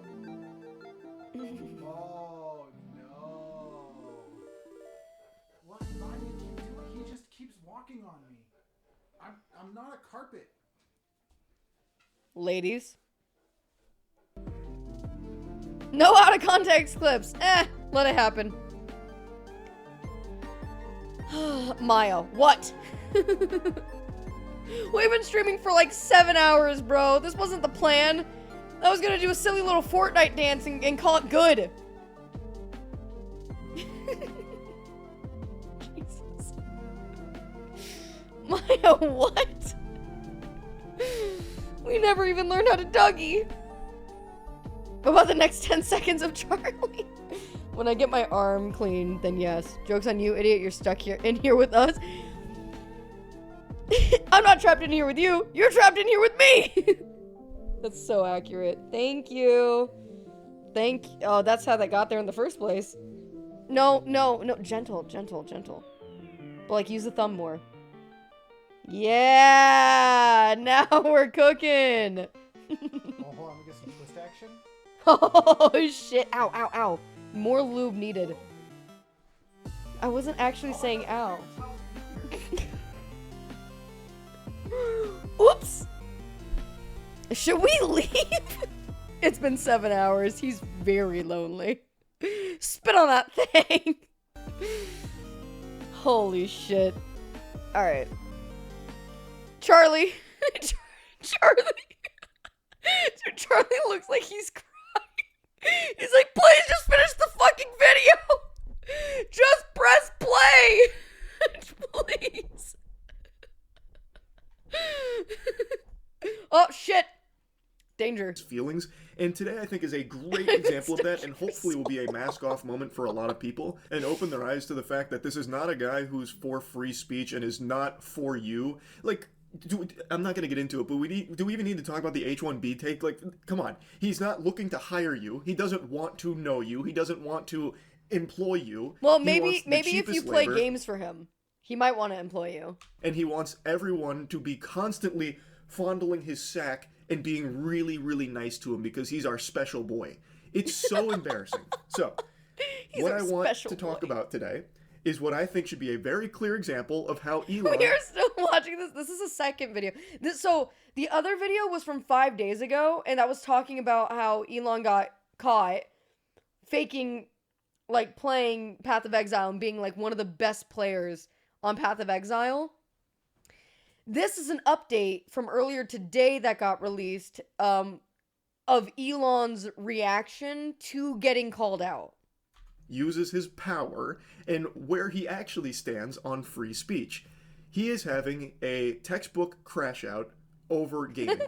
clean it up? Oh, no. What? Why do you keep doing it? He just keeps walking on me. I'm not a carpet. Ladies. No out of context clips. Let it happen. Maya, what? We've been streaming for like 7 hours, bro. This wasn't the plan. I was gonna do a silly little Fortnite dance and call it good. Jesus. Maya, what? We never even learned how to dougie. What about the next 10 seconds of Charlie? When I get my arm clean, then yes. Joke's on you, idiot. You're stuck here in here with us. I'm not trapped in here with you. You're trapped in here with me. That's so accurate. Thank you. Oh, that's how they got there in the first place. No. Gentle. But like, use the thumb more. Yeah. Now we're cooking. Oh, hold on. We get some twist action. Oh, shit. Ow. More lube needed. I wasn't actually saying ow. Oops. Should we leave? It's been 7 hours. He's very lonely. Spit on that thing. Holy shit. Alright. Charlie. Charlie looks like he's crying. He's like, please just finish the fucking video. Just press play. Please. Oh, shit. Danger. Feelings, and today I think is a great example of that, and hopefully will be a mask-off moment for a lot of people, and open their eyes to the fact that this is not a guy who's for free speech and is not for you. Like, I'm not going to get into it, but do we even need to talk about the H-1B take? Like, come on. He's not looking to hire you. He doesn't want to know you. He doesn't want to employ you. Well, maybe if you play games for him, he might want to employ you. And he wants everyone to be constantly fondling his sack and being really, really nice to him because he's our special boy. It's so embarrassing. So, what I want to talk about today is what I think should be a very clear example of how Elon... We are still watching this. This is a second video. So, the other video was from 5 days ago, and that was talking about how Elon got caught faking, like, playing Path of Exile and being, like, one of the best players on Path of Exile. This is an update from earlier today that got released of Elon's reaction to getting called out. Uses his power and where he actually stands on free speech. He is having a textbook crash out over gaming.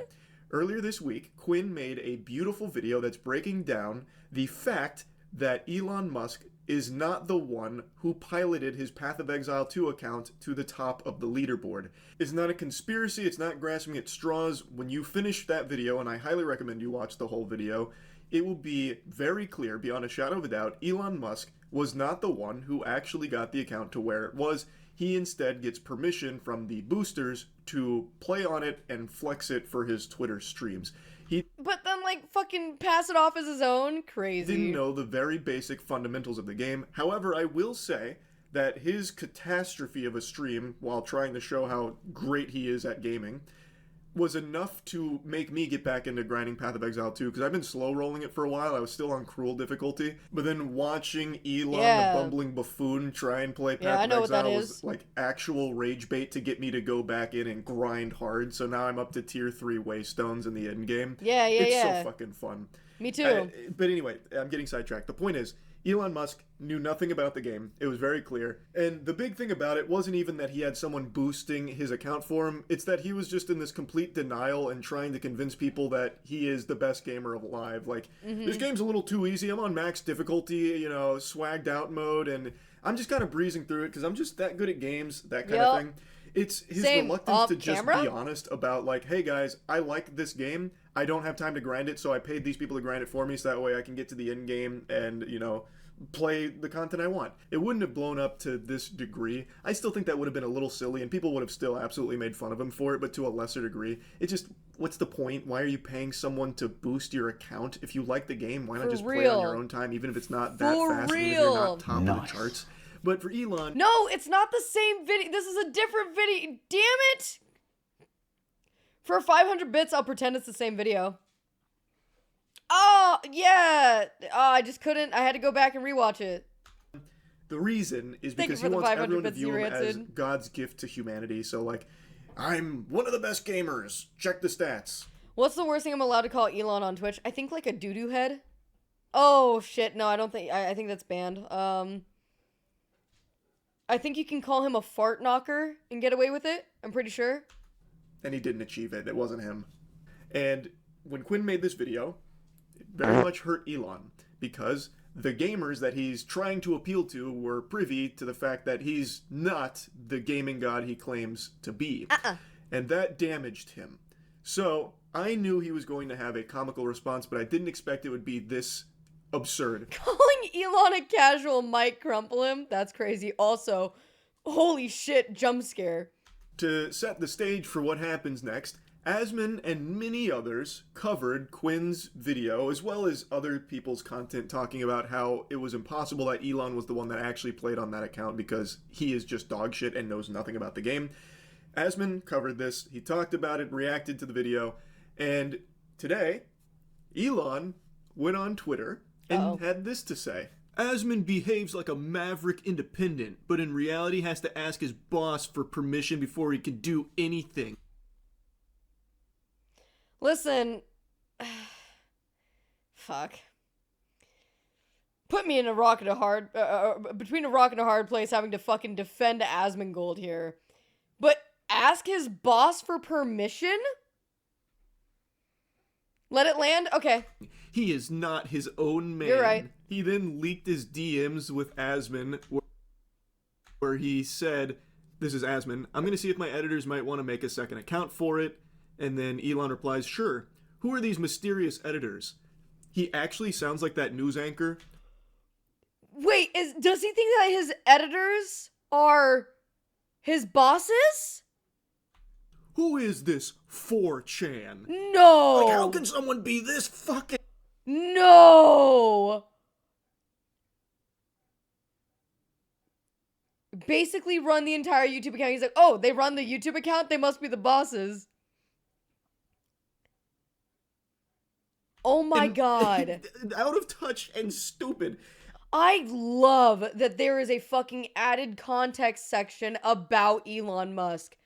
Earlier this week, Quinn made a beautiful video that's breaking down the fact that Elon Musk is not the one who piloted his Path of Exile 2 account to the top of the leaderboard. It's not a conspiracy, it's not grasping at straws. When you finish that video, and I highly recommend you watch the whole video, it will be very clear, beyond a shadow of a doubt, Elon Musk was not the one who actually got the account to where it was. He instead gets permission from the boosters to play on it and flex it for his Twitter streams. But then, like, fucking pass it off as his own? Crazy. Didn't know the very basic fundamentals of the game. However, I will say that his catastrophe of a stream, while trying to show how great he is at gaming, was enough to make me get back into grinding Path of Exile 2, because I've been slow rolling it for a while. I was still on cruel difficulty, but then watching Elon, the bumbling buffoon, try and play Path of Exile was like actual rage bait to get me to go back in and grind hard. So now I'm up to tier 3 waystones in the end game. It's so fucking fun. Me too. But anyway, I'm getting sidetracked. The point is, Elon Musk knew nothing about the game. It was very clear. And the big thing about it wasn't even that he had someone boosting his account for him. It's that he was just in this complete denial and trying to convince people that he is the best gamer alive. Like, this game's a little too easy. I'm on max difficulty, you know, swagged out mode, and I'm just kind of breezing through it because I'm just that good at games, that kind of thing. It's his reluctance to just be honest about, like, hey guys, I like this game. I don't have time to grind it, so I paid these people to grind it for me so that way I can get to the end game and, you know, play the content I want. It wouldn't have blown up to this degree. I still think that would have been a little silly, and people would have still absolutely made fun of him for it, but to a lesser degree. It just, what's the point? Why are you paying someone to boost your account? If you like the game, why not just play on your own time, even if it's not that fast, even if you're not top of the charts? But for Elon... No, it's not the same video. This is a different video. Damn it! For 500 bits, I'll pretend it's the same video. Oh, yeah. Oh, I just couldn't. I had to go back and rewatch it. The reason is because he wants everyone to view him as God's gift to humanity. So, like, I'm one of the best gamers. Check the stats. What's the worst thing I'm allowed to call Elon on Twitch? I think, like, a doo-doo head. Oh, shit. No, I don't think... I think that's banned. I think you can call him a fart knocker and get away with it. I'm pretty sure. And he didn't achieve it. It wasn't him. And when Quinn made this video, it very much hurt Elon, because the gamers that he's trying to appeal to were privy to the fact that he's not the gaming god he claims to be. And that damaged him. So I knew he was going to have a comical response, but I didn't expect it would be this absurd. Calling Elon a casual might crumple him? That's crazy. Also, holy shit, jump scare. To set the stage for what happens next, Asman and many others covered Quinn's video, as well as other people's content talking about how it was impossible that Elon was the one that actually played on that account because he is just dog shit and knows nothing about the game. Asman covered this, he talked about it, reacted to the video, and today, Elon went on Twitter and had this to say. Asman behaves like a maverick independent, but in reality has to ask his boss for permission before he can do anything. Listen. Fuck. Put me in a rock and a hard... between a rock and a hard place having to fucking defend Asmongold here. But ask his boss for permission? Let it land? Okay. He is not his own man. You're right. He then leaked his DMs with Asman, where he said, this is Asman, I'm going to see if my editors might want to make a second account for it. And then Elon replies, sure. Who are these mysterious editors? He actually sounds like that news anchor. Wait, does he think that his editors are his bosses? Who is this 4chan? No! Like, how can someone be this fucking... No! Basically run the entire YouTube account. He's like, oh, they run the YouTube account? They must be the bosses. Oh my god. Out of touch and stupid. I love that there is a fucking added context section about Elon Musk.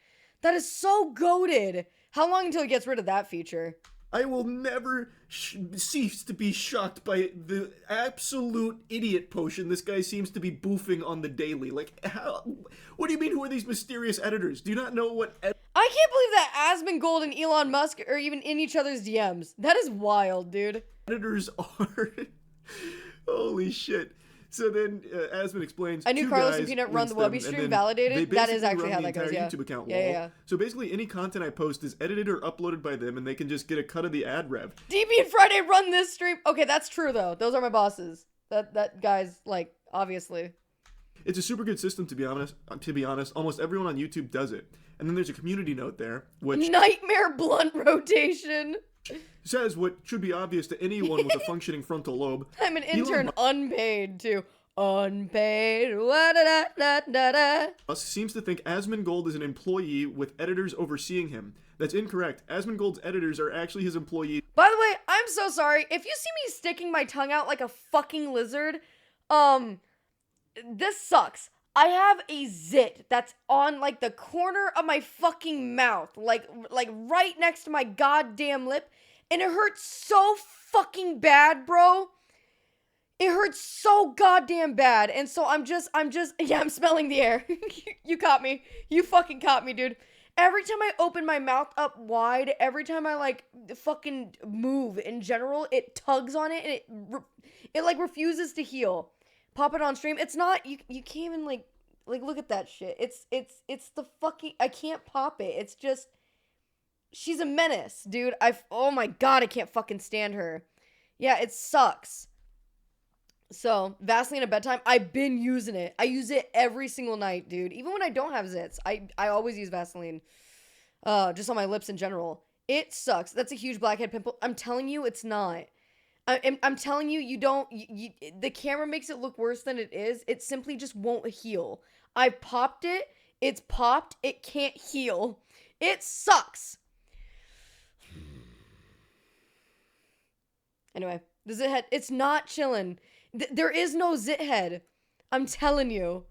That is so goated. How long until he gets rid of that feature? I will never cease to be shocked by the absolute idiot potion this guy seems to be boofing on the daily. Like, how? What do you mean, who are these mysterious editors? Do you not know what... I can't believe that Asmongold and Elon Musk are even in each other's DMs. That is wild, dude. Editors are... Holy shit. So then, Asmund explains. I knew two Carlos guys and Peanut run the links them, Webby and stream, then validated. they That is basically actually run how the that goes, entire yeah. YouTube account Yeah, wall. yeah. So basically, any content I post is edited or uploaded by them, and they can just get a cut of the ad rev. DB and Friday run this stream. Okay, that's true though. Those are my bosses. That guy's like obviously. It's a super good system to be honest. Almost everyone on YouTube does it. And then there's a community note there, which Nightmare blunt rotation. says what should be obvious to anyone with a functioning frontal lobe. I'm an intern, unpaid too. Unpaid. Wa-da-da-da-da-da. Musk seems to think Asmongold is an employee with editors overseeing him. That's incorrect. Asmongold's editors are actually his employees. By the way, I'm so sorry. If you see me sticking my tongue out like a fucking lizard, this sucks. I have a zit that's on like the corner of my fucking mouth, like right next to my goddamn lip, and it hurts so fucking bad, bro. It hurts so goddamn bad, and so I'm smelling the air. You caught me. You fucking caught me, dude. Every time I open my mouth up wide, every time I like fucking move in general, it tugs on it and it like refuses to heal. Pop it on stream. It's not you can't even like look at that shit. It's the fucking I can't pop it. It's just she's a menace, dude. Oh my god, I can't fucking stand her. Yeah, it sucks. So, Vaseline at bedtime, I've been using it. I use it every single night, dude. Even when I don't have zits, I always use Vaseline. Just on my lips in general. It sucks. That's a huge blackhead pimple. I'm telling you, it's not. I'm telling you, you don't... the camera makes it look worse than it is. It simply just won't heal. I popped it. It's popped. It can't heal. It sucks. Anyway, the zit head, it's not chilling. There is no zit head. I'm telling you.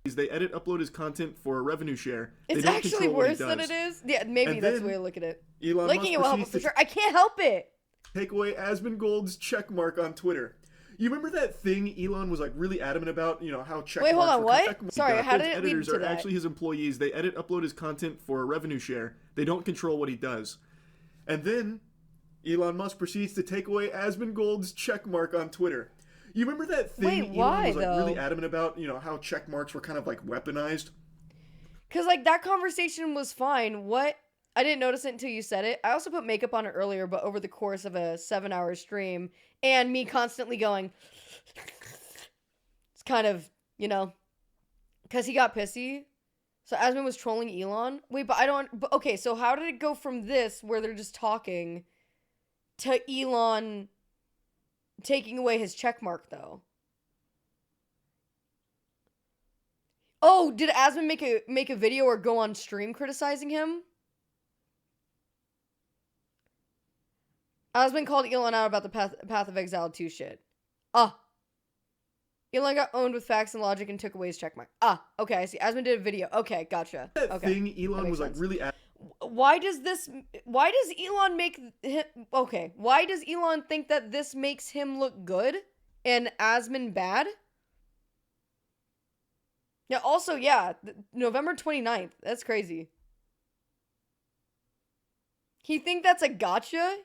They edit, upload his content for a revenue share. It's actually worse than it is. Yeah, maybe that's the way to look at it. Elon Liking Musk it will help it for proceeds sure. I can't help it. Take away Asmongold's checkmark on Twitter. You remember that thing Elon was like really adamant about? You know how checkmarks. Wait, hold on. for What? Sorry, how did it lead editors to are that? actually his employees. They edit, upload his content for a revenue share. They don't control what he does. And then Elon Musk proceeds to take away Asmongold's checkmark on Twitter. You remember that thing Elon was like really adamant about? You know how check marks were kind of like weaponized? Cause like that conversation was fine. What? I didn't notice it until you said it. I also put makeup on it earlier, but over the course of a 7-hour stream and me constantly going, it's kind of, you know, cause he got pissy. So Asmund was trolling Elon. Wait, but okay, so how did it go from this where they're just talking to Elon taking away his checkmark, though? Oh, did Asmund make a video or go on stream criticizing him? Asmund called Elon out about the Path of Exile 2 shit. Elon got owned with facts and logic and took away his checkmark. Okay, I see. Asmund did a video. Okay, gotcha. That okay. thing Elon was like really why does Elon make him, okay, why does Elon think that this makes him look good and Asmund bad? Yeah, also, yeah, November 29th. That's crazy. He think that's a gotcha?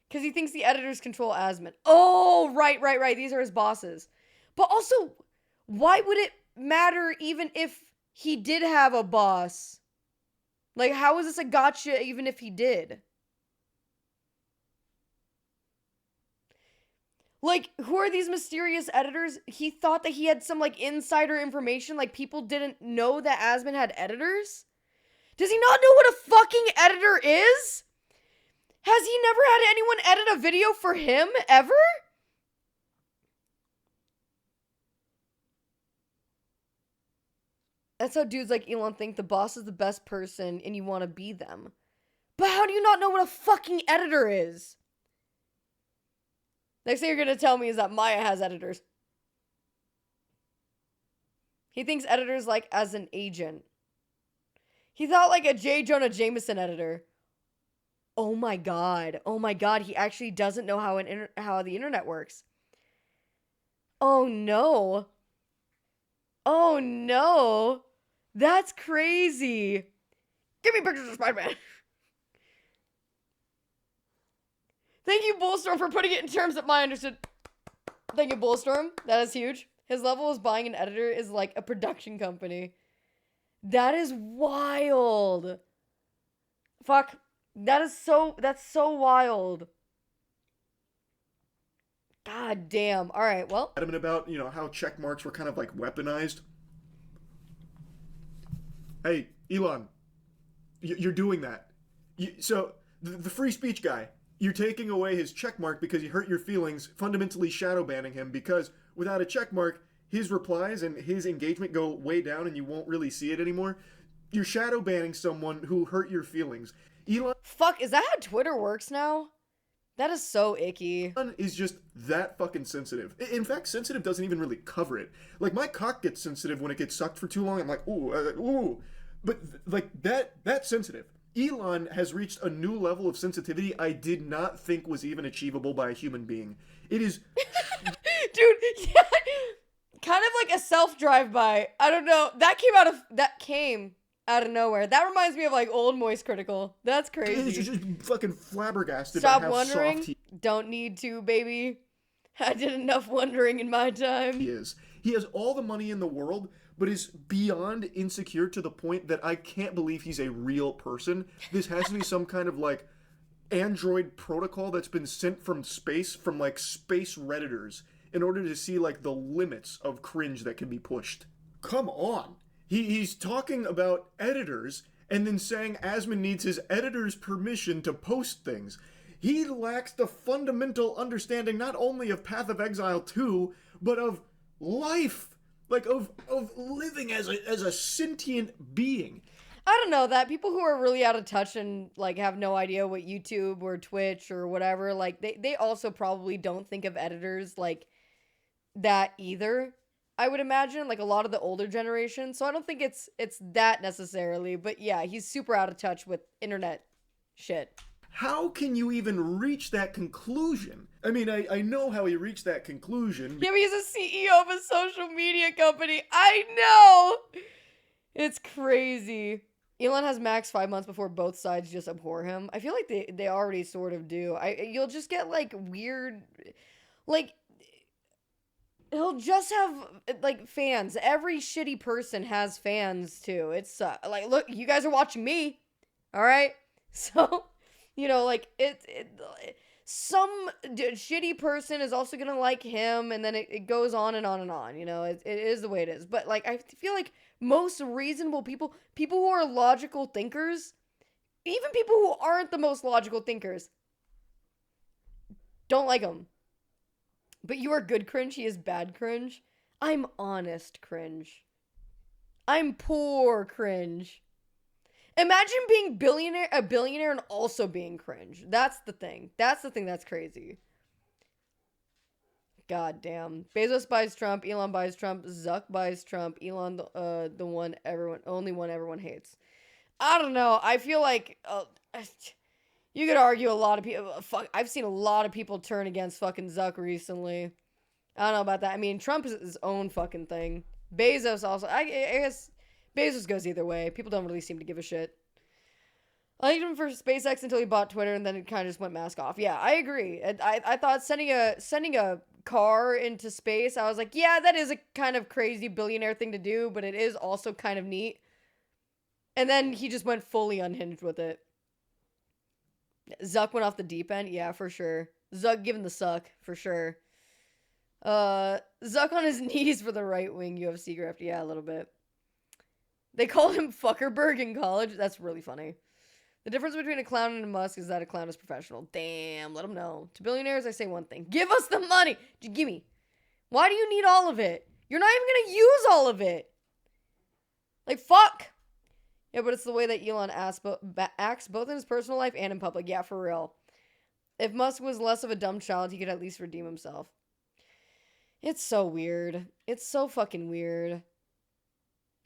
Because he thinks the editors control Asmund. Oh, right. These are his bosses. But also, why would it matter even if he did have a boss? Like, how is this a gotcha even if he did? Like, who are these mysterious editors? He thought that he had some, like, insider information. Like, people didn't know that Asmund had editors? Does he not know what a fucking editor is? Has he never had anyone edit a video for him, ever? That's how dudes like Elon think the boss is the best person and you want to be them. But how do you not know what a fucking editor is? Next thing you're going to tell me is that Maya has editors. He thinks editors like as an agent. He thought like a J. Jonah Jameson editor. Oh my god, he actually doesn't know how the internet works. Oh no. That's crazy. Give me pictures of Spider-Man. Thank you, Bullstorm, for putting it in terms that Maya understood. Thank you, Bullstorm. That is huge. His level of buying an editor is like a production company. That is wild. Fuck. That's so wild. God damn. All right, well. Adamant about, how check marks were kind of like weaponized. Hey, Elon, you're doing that. So, the free speech guy, you're taking away his check mark because he hurt your feelings, fundamentally shadow banning him because without a check mark, his replies and his engagement go way down and you won't really see it anymore. You're shadow banning someone who hurt your feelings. Elon. Fuck, is that how Twitter works now? That is so icky. Elon is just that fucking sensitive. In fact, sensitive doesn't even really cover it. Like, my cock gets sensitive when it gets sucked for too long. I'm like, ooh. But, like, that's sensitive. Elon has reached a new level of sensitivity I did not think was even achievable by a human being. It is... Dude, yeah. Kind of like a self-drive-by. I don't know. That came out of nowhere. That reminds me of like old Moist Critical. That's crazy. It's just fucking flabbergasted. Stop wondering. Don't need to, baby. I did enough wondering in my time. He has all the money in the world, but is beyond insecure to the point that I can't believe he's a real person. This has to be some kind of like Android protocol that's been sent from space, from like space Redditors, in order to see like the limits of cringe that can be pushed. Come on. He's talking about editors and then saying Asmund needs his editor's permission to post things. He lacks the fundamental understanding not only of Path of Exile 2, but of life. Like, of living as a sentient being. I don't know, that people who are really out of touch and, like, have no idea what YouTube or Twitch or whatever, like, they also probably don't think of editors, like, that either, I would imagine, like, a lot of the older generation. So I don't think it's that necessarily, but yeah, he's super out of touch with internet shit. How can you even reach that conclusion? I mean, I know how he reached that conclusion. Yeah, but he's a CEO of a social media company. I know! It's crazy. Elon has max 5 months before both sides just abhor him. I feel like they already sort of do. You'll just get, like, weird... Like, he'll just have, like, fans. Every shitty person has fans, too. It's, like, look, you guys are watching me. Alright? So... You know, like, some shitty person is also gonna like him, and then it goes on and on and on, you know? It is the way it is. But, like, I feel like most reasonable people who are logical thinkers, even people who aren't the most logical thinkers, don't like him. But you are good cringe, he is bad cringe. I'm honest cringe. I'm poor cringe. Imagine being a billionaire and also being cringe. That's the thing. That's the thing that's crazy. God damn. Bezos buys Trump, Elon buys Trump, Zuck buys Trump, Elon the only one everyone hates. I don't know. I feel like you could argue a lot of people. I've seen a lot of people turn against fucking Zuck recently. I don't know about that. I mean, Trump is his own fucking thing. Bezos also. I guess Bezos goes either way. People don't really seem to give a shit. I liked him for SpaceX until he bought Twitter, and then it kind of just went mask off. Yeah, I agree. I thought sending a car into space, I was like, yeah, that is a kind of crazy billionaire thing to do, but it is also kind of neat. And then he just went fully unhinged with it. Zuck went off the deep end? Yeah, for sure. Zuck giving the suck, for sure. Zuck on his knees for the right-wing UFC graft. Yeah, a little bit. They called him Fuckerberg in college. That's really funny. The difference between a clown and a Musk is that a clown is professional. Damn, let them know. To billionaires, I say one thing. Give us the money! Gimme. Why do you need all of it? You're not even gonna use all of it. Like, fuck. Yeah, but it's the way that Elon acts both in his personal life and in public. Yeah, for real. If Musk was less of a dumb child, he could at least redeem himself. It's so weird. It's so fucking weird.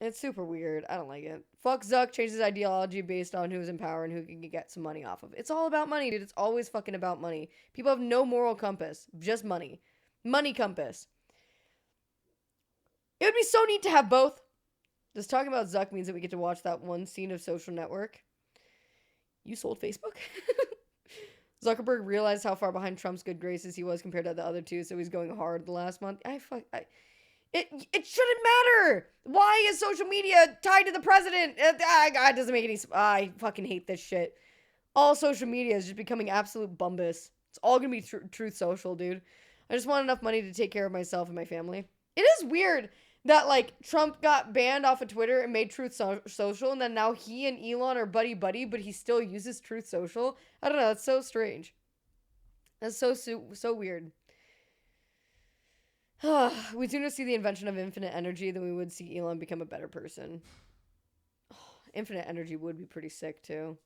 It's super weird. I don't like it. Fuck Zuck, change his ideology based on who's in power and who can get some money off of. It's all about money, dude. It's always fucking about money. People have no moral compass. Just money. Money compass. It would be so neat to have both. Just talking about Zuck means that we get to watch that one scene of Social Network. You sold Facebook? Zuckerberg realized how far behind Trump's good graces he was compared to the other two, so he's going hard the last month. It shouldn't matter. Why is social media tied to the president? It doesn't make any. I fucking hate this shit. All social media is just becoming absolute bumbus. It's all gonna be Truth Social, dude. I just want enough money to take care of myself and my family. It is weird that, like, Trump got banned off of Twitter and made Truth Social, and then now he and Elon are buddy-buddy, but he still uses Truth Social. I don't know. That's so strange. That's so weird. We'd sooner see the invention of infinite energy than we would see Elon become a better person. Infinite energy would be pretty sick, too.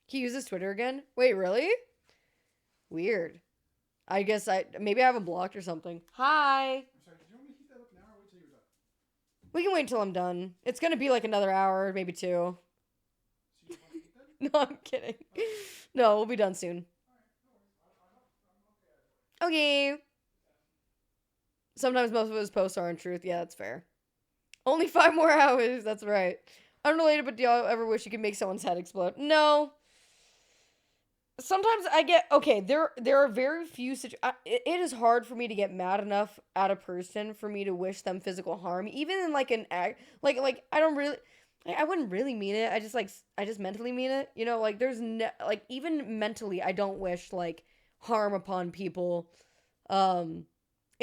He uses Twitter again? Wait, really? Weird. I guess maybe I have him blocked or something. Hi! We can wait until I'm done. It's gonna be like another hour, maybe 2. No, I'm kidding. No, we'll be done soon. Okay. Sometimes most of his posts aren't truth. Yeah, that's fair. Only 5 more hours. That's right. Unrelated, but do y'all ever wish you could make someone's head explode? No. Sometimes I get... Okay, there are very few situations... It is hard for me to get mad enough at a person for me to wish them physical harm. Even in, like, an act... Like, I don't really... I wouldn't really mean it. I just mentally mean it. You know, like, there's... Like, even mentally, I don't wish, like, harm upon people, in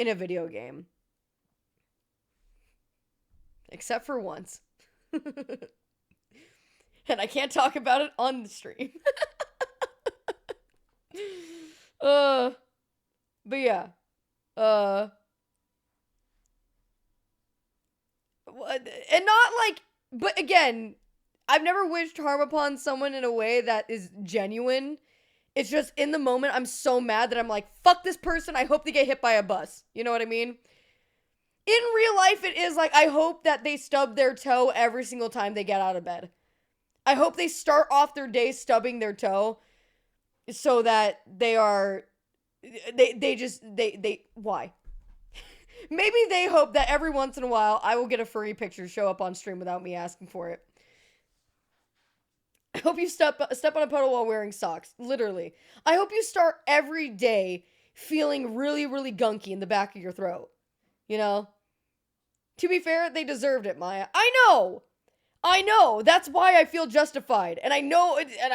a video game. Except for once. And I can't talk about it on the stream. But yeah. And not like, but again, I've never wished harm upon someone in a way that is genuine. It's just in the moment, I'm so mad that I'm like, fuck this person. I hope they get hit by a bus. You know what I mean? In real life, it is like, I hope that they stub their toe every single time they get out of bed. I hope they start off their day stubbing their toe so that they are, why? Maybe they hope that every once in a while, I will get a furry picture show up on stream without me asking for it. I hope you step on a puddle while wearing socks. Literally. I hope you start every day feeling really, really gunky in the back of your throat. You know? To be fair, they deserved it, Maya. I know! That's why I feel justified. And I know it, and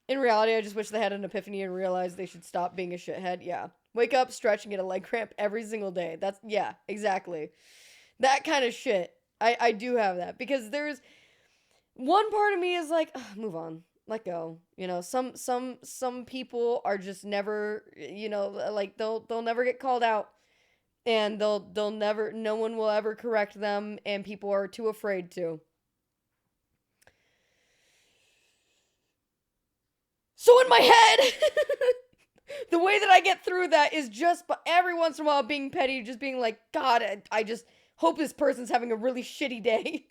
In reality, I just wish they had an epiphany and realized they should stop being a shithead. Yeah. Wake up, stretch, and get a leg cramp every single day. Yeah, exactly. That kind of shit. I do have that, because there's one part of me is like, move on, let go. You know, some people are just never, you know, like they'll never get called out, and they'll never, no one will ever correct them, and people are too afraid to. So in my head, the way that I get through that is just every once in a while being petty, just being like, God, I just hope this person's having a really shitty day.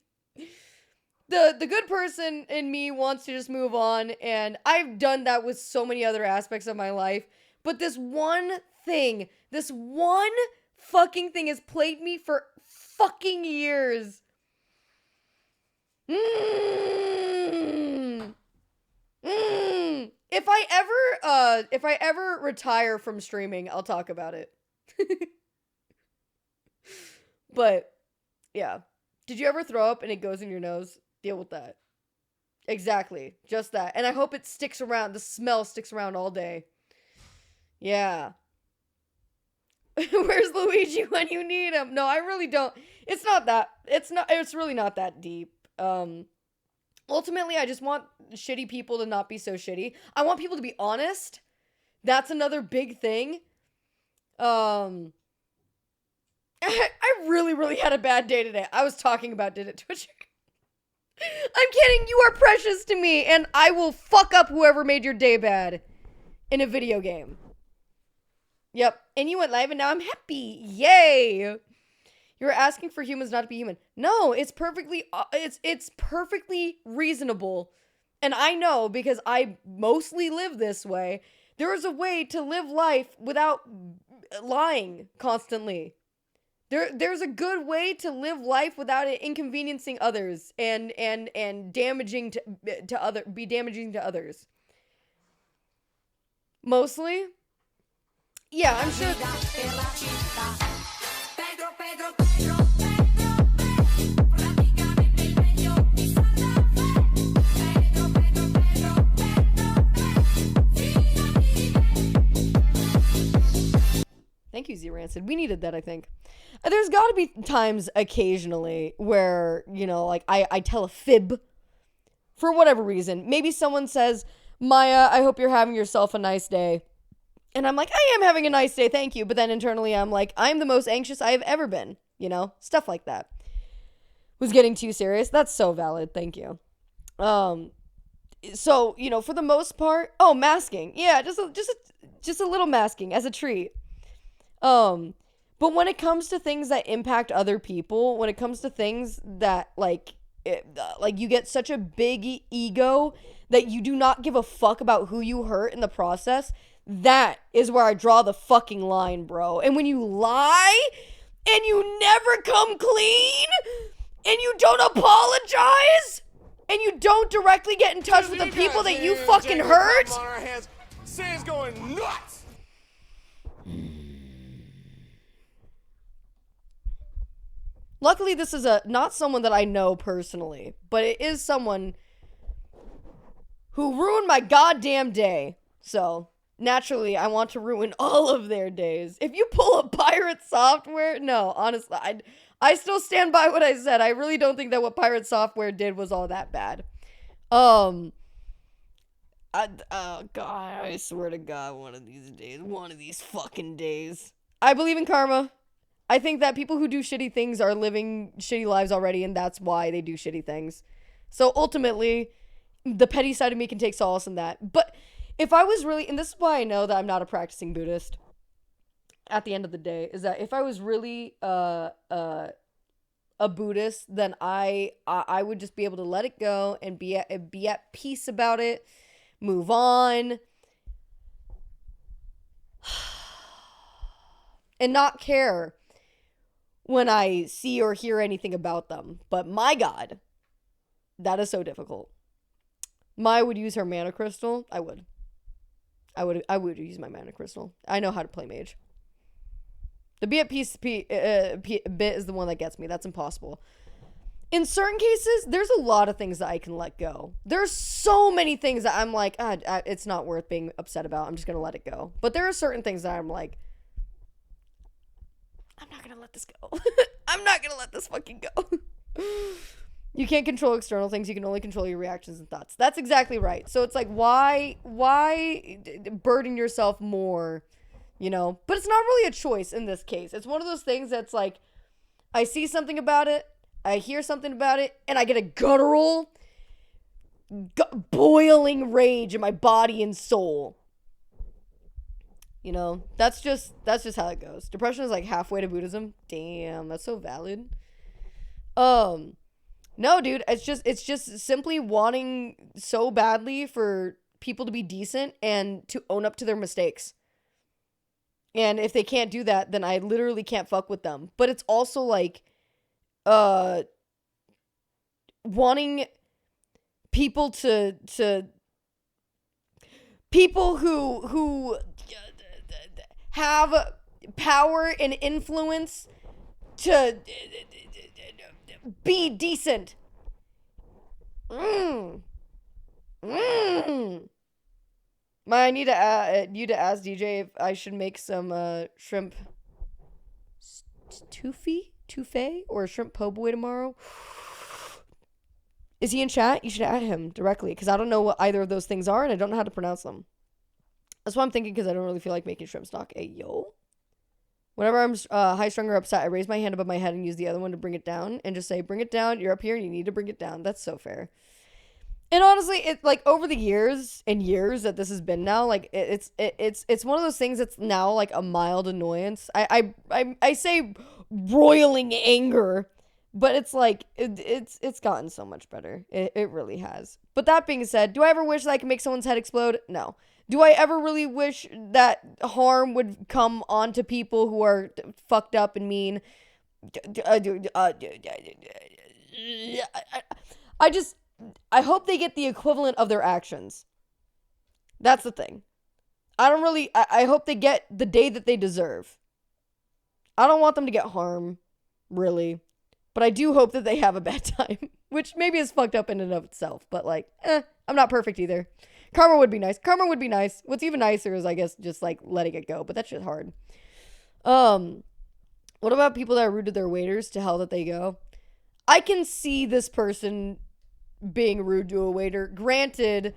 The good person in me wants to just move on, and I've done that with so many other aspects of my life, but this one fucking thing has plagued me for fucking years. If I ever retire from streaming, I'll talk about it. But, yeah. Did you ever throw up and it goes in your nose? Deal with that. Exactly. Just that. And I hope it sticks around. The smell sticks around all day. Yeah. Where's Luigi when you need him? No, I really don't. It's really not that deep. Ultimately, I just want shitty people to not be so shitty. I want people to be honest. That's another big thing. I really, really had a bad day today. I was talking about Did It Twitcher. I'm kidding. You are precious to me, and I will fuck up whoever made your day bad in a video game. Yep. And you went live, and now I'm happy. Yay. You're asking for humans not to be human. No, it's perfectly reasonable. And I know, because I mostly live this way, there is a way to live life without lying constantly. There's a good way to live life without it inconveniencing others and damaging be damaging to others. Mostly, Yeah, I'm sure. Thank you, Z-Rancid. We needed that, I think. There's got to be times occasionally where, you know, like I tell a fib for whatever reason. Maybe someone says, Maya, I hope you're having yourself a nice day. And I'm like, I am having a nice day, thank you. But then internally I'm like, I'm the most anxious I have ever been. You know, stuff like that. Was getting too serious. That's so valid. Thank you. So, you know, for the most part, masking. Yeah, just a little masking as a treat. But when it comes to things that impact other people, when it comes to things that like you get such a big ego that you do not give a fuck about who you hurt in the process, that is where I draw the fucking line, bro. And when you lie and you never come clean and you don't apologize and you don't directly get in touch with the people that you fucking hurt. Sam's going nuts. Luckily, this is not someone that I know personally, but it is someone who ruined my goddamn day. So, naturally, I want to ruin all of their days. If you pull up Pirate Software, no, honestly, I still stand by what I said. I really don't think that what Pirate Software did was all that bad. God, I swear to God, one of these fucking days. I believe in karma. I think that people who do shitty things are living shitty lives already, and that's why they do shitty things. So ultimately, the petty side of me can take solace in that. But if I was really, and this is why I know that I'm not a practicing Buddhist at the end of the day, is that if I was really a Buddhist, then I would just be able to let it go and be at peace about it, move on, and not care when I see or hear anything about them. But my God, that is so difficult. Maya would use her mana crystal. I would use my mana crystal. I know how to play mage. The be at peace bit is the one that gets me. That's impossible. In certain cases, there's a lot of things that I can let go. There's so many things that I'm like, it's not worth being upset about. I'm just going to let it go. But there are certain things that I'm like, I'm not going to let this go. I'm not going to let this fucking go. You can't control external things. You can only control your reactions and thoughts. That's exactly right. So it's like, why burden yourself more, you know? But it's not really a choice in this case. It's one of those things that's like, I see something about it, I hear something about it, and I get a guttural, boiling rage in my body and soul. You know, that's just how it goes. Depression is like halfway to Buddhism. Damn, that's so valid. No, dude, it's just simply wanting so badly for people to be decent and to own up to their mistakes. And if they can't do that, then I literally can't fuck with them. But it's also like, wanting people to people who have power and influence to be decent. I need to you to ask DJ if I should make some shrimp touffee or shrimp po' boy tomorrow. Is he in chat? You should add him directly, because I don't know what either of those things are and I don't know how to pronounce them. That's what I'm thinking, because I don't really feel like making shrimp stock. Hey, yo. Whenever I'm high-strung or upset, I raise my hand above my head and use the other one to bring it down and just say, bring it down, you're up here and you need to bring it down. That's so fair. And honestly, it's like over the years and years that this has been now, like it's one of those things that's now like a mild annoyance. I say roiling anger, but it's like it's gotten so much better. It really has. But that being said, do I ever wish that I could make someone's head explode? No. Do I ever really wish that harm would come onto people who are fucked up and mean? I hope they get the equivalent of their actions. That's the thing. I hope they get the day that they deserve. I don't want them to get harm, really. But I do hope that they have a bad time, which maybe is fucked up in and of itself. But like, I'm not perfect either. Karma would be nice. Karma would be nice. What's even nicer is, I guess, just like letting it go. But that's just hard. What about people that are rude to their waiters? To hell that they go. I can see this person being rude to a waiter. Granted,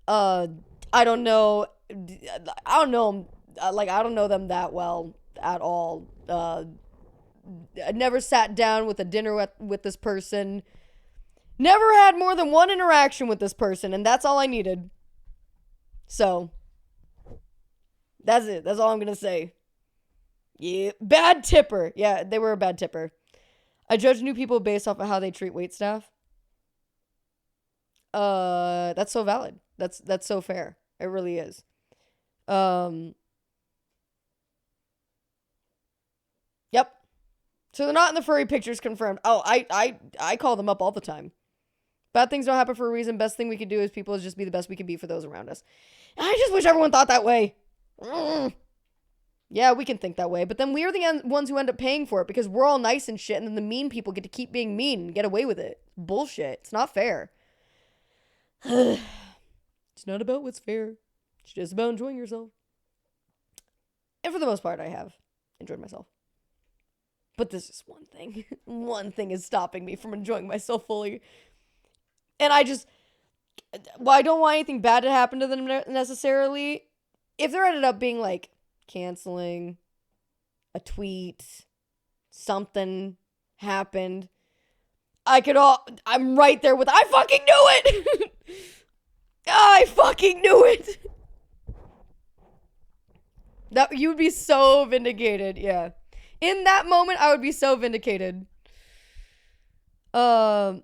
I don't know. I don't know. Like, I don't know them that well at all. I never sat down with a dinner with this person. Never had more than one interaction with this person, and that's all I needed. So, that's it. That's all I'm gonna say. Yeah, bad tipper. Yeah, they were a bad tipper. I judge new people based off of how they treat waitstaff. That's so valid. That's so fair. It really is. Yep. So they're not in the furry pictures, confirmed. Oh, I call them up all the time. Bad things don't happen for a reason. Best thing we can do as people is just be the best we can be for those around us. And I just wish everyone thought that way. Yeah, we can think that way, but then we are the ones who end up paying for it because we're all nice and shit, and then the mean people get to keep being mean and get away with it. Bullshit. It's not fair. It's not about what's fair. It's just about enjoying yourself. And for the most part, I have enjoyed myself. But this is one thing. One thing is stopping me from enjoying myself fully. And I don't want anything bad to happen to them necessarily. If there ended up being like canceling, a tweet, something happened, I'm right there with, I fucking knew it! I fucking knew it! That you would be so vindicated, yeah. In that moment, I would be so vindicated. But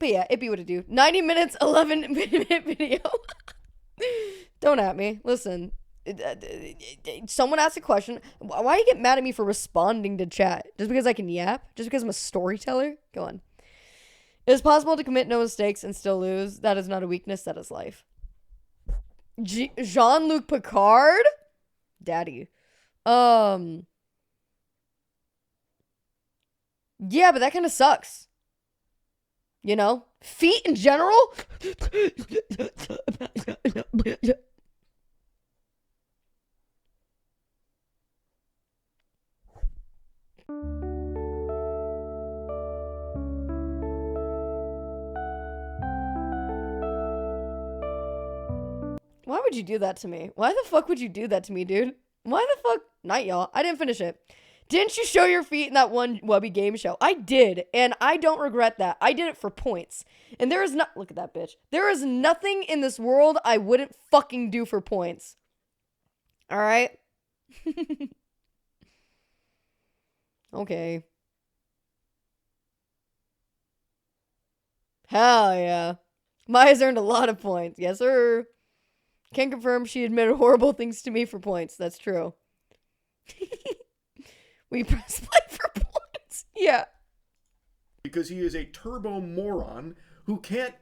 yeah, it'd be what it do. 90 minutes, 11-minute video. Don't at me. Listen. Someone asked a question. Why do you get mad at me for responding to chat? Just because I can yap? Just because I'm a storyteller? Go on. It is possible to commit no mistakes and still lose. That is not a weakness. That is life. Jean-Luc Picard? Daddy. Yeah, but that kind of sucks. You know? Feet in general? Why would you do that to me? Why the fuck would you do that to me, dude? Why the fuck? Night, y'all. I didn't finish it. Didn't you show your feet in that one Wubby game show? I did, and I don't regret that. I did it for points. And there is not— look at that bitch. There is nothing in this world I wouldn't fucking do for points. Alright? Okay. Hell yeah. Maya's earned a lot of points. Yes, sir. Can confirm she admitted horrible things to me for points. That's true. We press play for points. Yeah. Because he is a turbo moron who can't,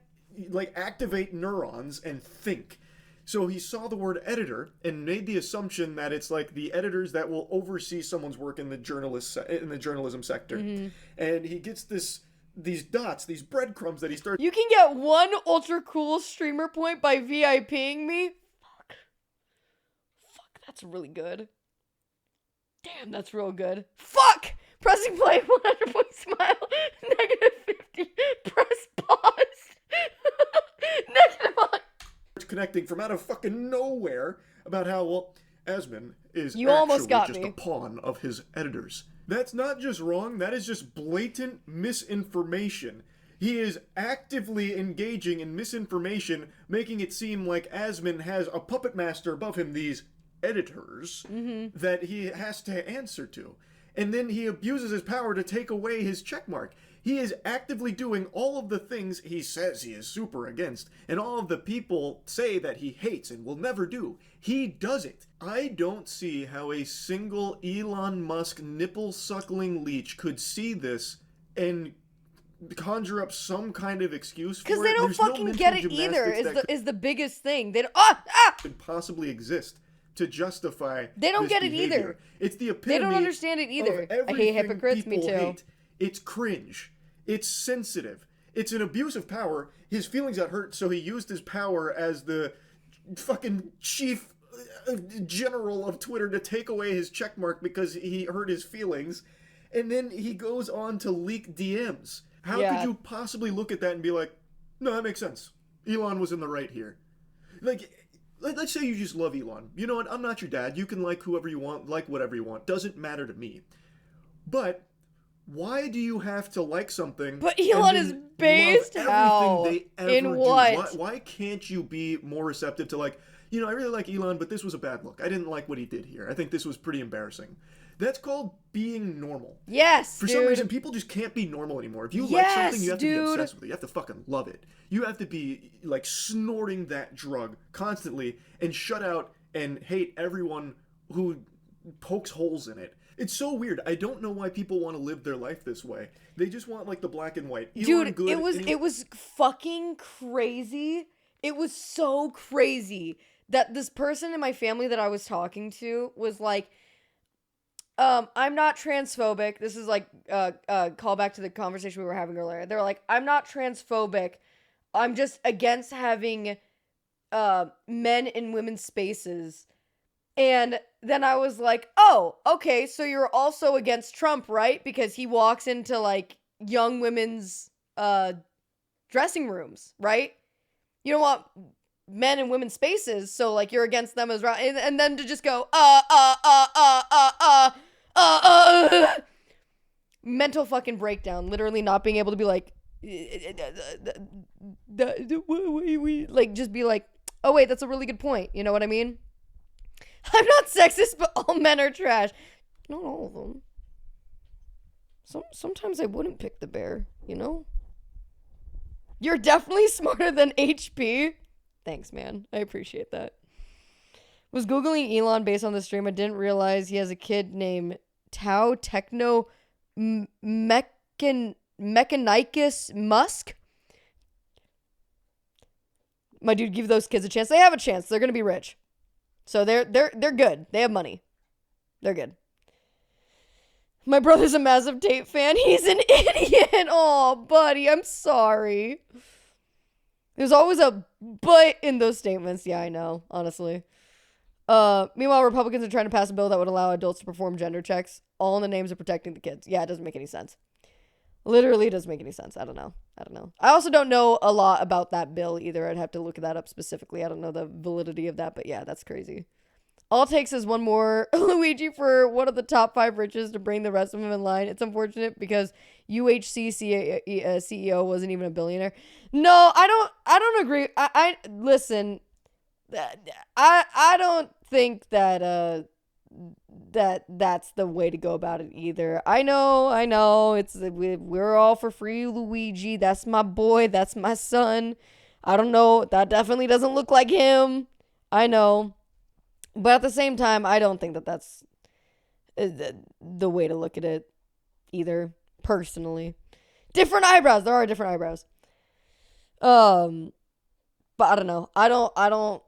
like, activate neurons and think. So he saw the word editor and made the assumption that it's like the editors that will oversee someone's work in the journalism sector. Mm-hmm. And he gets these dots, these breadcrumbs that he starts. You can get one ultra cool streamer point by VIPing me. Fuck, that's really good. Damn, that's real good. Fuck! Pressing play, 100 point smile, -50. Press pause. -1. Connecting from out of fucking nowhere about how, well, Asmin is just a pawn of his editors. That's not just wrong, that is just blatant misinformation. He is actively engaging in misinformation, making it seem like Asmin has a puppet master above him, these editors, that he has to answer to. And then he abuses his power to take away his checkmark. He is actively doing all of the things he says he is super against, and all of the people say that he hates and will never do. He does it. I don't see how a single Elon Musk nipple-suckling leech could see this and conjure up some kind of excuse for it. Because they don't fucking get it either. Is the biggest thing. They don't, could possibly exist to justify. They don't this get it behavior. either. It's the epitome. They don't understand it either. Of I hate hypocrites. Me people too. hate. It's cringe. It's sensitive. It's an abuse of power. His feelings got hurt, so he used his power as the fucking chief general of Twitter to take away his checkmark because he hurt his feelings. And then he goes on to leak DMs. How could you possibly look at that and be like, no, that makes sense. Elon was in the right here. Like, let's say you just love Elon. You know what? I'm not your dad. You can like whoever you want, like whatever you want. Doesn't matter to me. But why do you have to like something? But Elon is based how? In what? Why can't you be more receptive to like, I really like Elon, but this was a bad look. I didn't like what he did here. I think this was pretty embarrassing. That's called being normal. Yes, For some reason, people just can't be normal anymore. If you like something, you have to be obsessed with it. You have to fucking love it. You have to be, like, snorting that drug constantly and shut out and hate everyone who pokes holes in it. It's so weird. I don't know why people want to live their life this way. They just want, like, the black and white. Dude, it was fucking crazy. It was so crazy that this person in my family that I was talking to was like, I'm not transphobic. This is like call back to the conversation we were having earlier. They're like, I'm not transphobic. I'm just against having men in women's spaces. And then I was like, oh, okay, so you're also against Trump, right? Because he walks into like young women's dressing rooms, right? You don't want men in women's spaces, so like you're against them as well. And then to just go, mental fucking breakdown, literally not being able to be like, like just be like, oh wait, that's a really good point. You know what I mean? I'm not sexist, but all men are trash. Not all of them. Sometimes I wouldn't pick the bear, you know? You're definitely smarter than HP. Thanks, man. I appreciate that. Was Googling Elon based on the stream. I didn't realize he has a kid named Tau Techno Mechanicus Musk. My dude, give those kids a chance. They have a chance. They're gonna be rich. So they're good. They have money. They're good. My brother's a massive Tate fan. He's an idiot. Oh, buddy, I'm sorry. There's always a but in those statements. Yeah, I know, honestly. Meanwhile, Republicans are trying to pass a bill that would allow adults to perform gender checks, all in the names of protecting the kids. Yeah, it doesn't make any sense. Literally doesn't make any sense. I don't know. I also don't know a lot about that bill either. I'd have to look that up specifically. I don't know the validity of that, but yeah, that's crazy. All it takes is one more Luigi for one of the top 5 richest to bring the rest of them in line. It's unfortunate because UHC CEO wasn't even a billionaire. No, I don't agree. I listen. I don't think that that's the way to go about it either. I know. We're all for free Luigi. That's my boy. That's my son. I don't know. That definitely doesn't look like him. I know. But at the same time, I don't think that that's the way to look at it either, personally. Different eyebrows. There are different eyebrows. But I don't know. I don't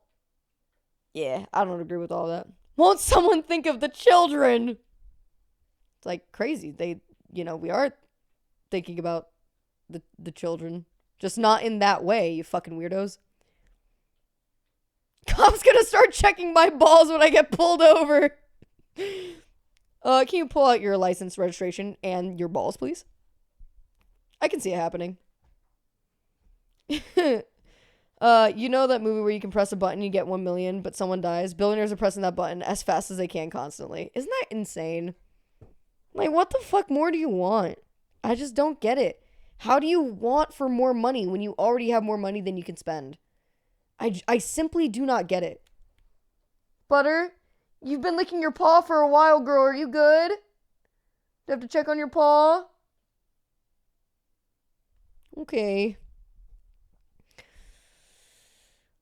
agree with all that. Won't someone think of the children? It's like crazy. We are thinking about the children. Just not in that way, you fucking weirdos. Cop's gonna start checking my balls when I get pulled over. Can you pull out your license, registration, and your balls, please? I can see it happening. You know that movie where you can press a button, you get 1 million, but someone dies? Billionaires are pressing that button as fast as they can constantly. Isn't that insane? Like, what the fuck more do you want? I just don't get it. How do you want for more money when you already have more money than you can spend? I simply do not get it. Butter, you've been licking your paw for a while, girl. Are you good? Do you have to check on your paw? Okay.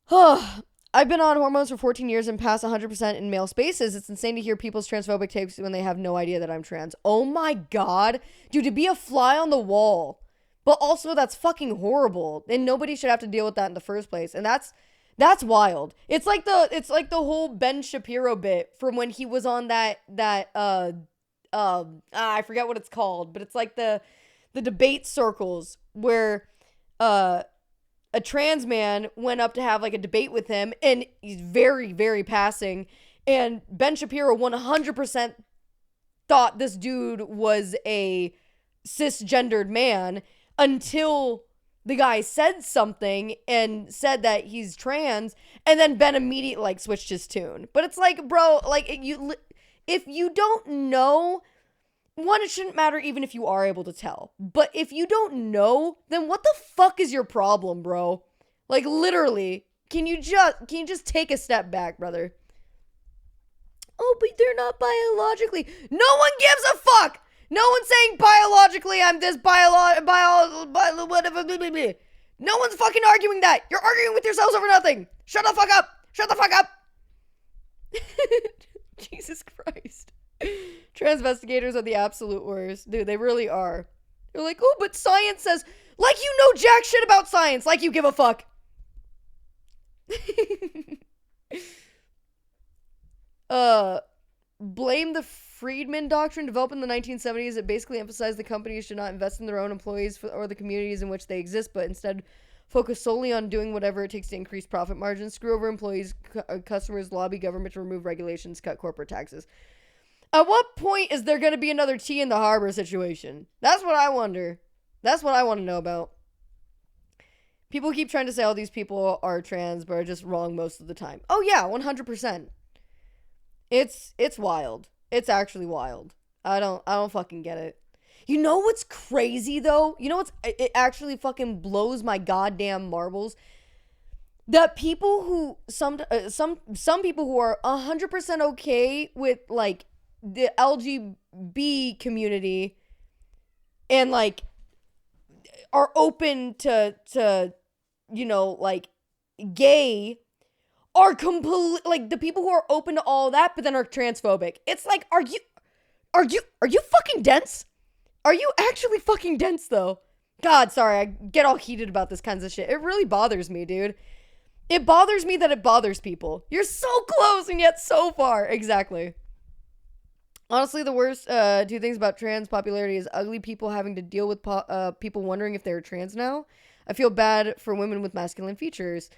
I've been on hormones for 14 years and past 100% in male spaces. It's insane to hear people's transphobic takes when they have no idea that I'm trans. Oh my god. Dude, to be a fly on the wall But also that's fucking horrible. And nobody should have to deal with that in the first place. And that's wild. It's like the whole Ben Shapiro bit from when he was on that I forget what it's called, but it's like the debate circles where a trans man went up to have like a debate with him, and he's very, very passing, and Ben Shapiro 100% thought this dude was a cisgendered man until the guy said something and said that he's trans, and then Ben immediately like switched his tune. But it's like, bro, like if you don't know, one, it shouldn't matter even if you are able to tell. But if you don't know, then what the fuck is your problem, bro? Like literally, can you just take a step back, brother? Oh, but they're not biologically. No one gives a fuck. No one's saying biologically I'm this whatever. No one's fucking arguing that. You're arguing with yourselves over nothing. Shut the fuck up. Shut the fuck up. Jesus Christ. Transvestigators are the absolute worst. Dude, they really are. They're like, oh, but science says, like you know jack shit about science, like you give a fuck. Blame the Friedman Doctrine, developed in the 1970s. It basically emphasized the companies should not invest in their own employees or the communities in which they exist, but instead focus solely on doing whatever it takes to increase profit margins, screw over employees, customers, lobby government to remove regulations, cut corporate taxes. At what point is there going to be another tea in the harbor situation? That's what I wonder. That's what I want to know about. People keep trying to say all these people are trans, but are just wrong most of the time. Oh yeah, 100%. It's wild. It's actually wild. I don't fucking get it. You know what's crazy though? You know it actually fucking blows my goddamn marbles? That people who some people who are 100% okay with like the LGBT community and like are open to you know like gay are complete, like the people who are open to all that but then are transphobic. It's like, are you fucking dense? Are you actually fucking dense though? God, sorry, I get all heated about this kinds of shit. It really bothers me, dude. It bothers me that it bothers people. You're so close and yet so far. Exactly. Honestly, the worst two things about trans popularity is ugly people having to deal with people wondering if they're trans now. I feel bad for women with masculine features.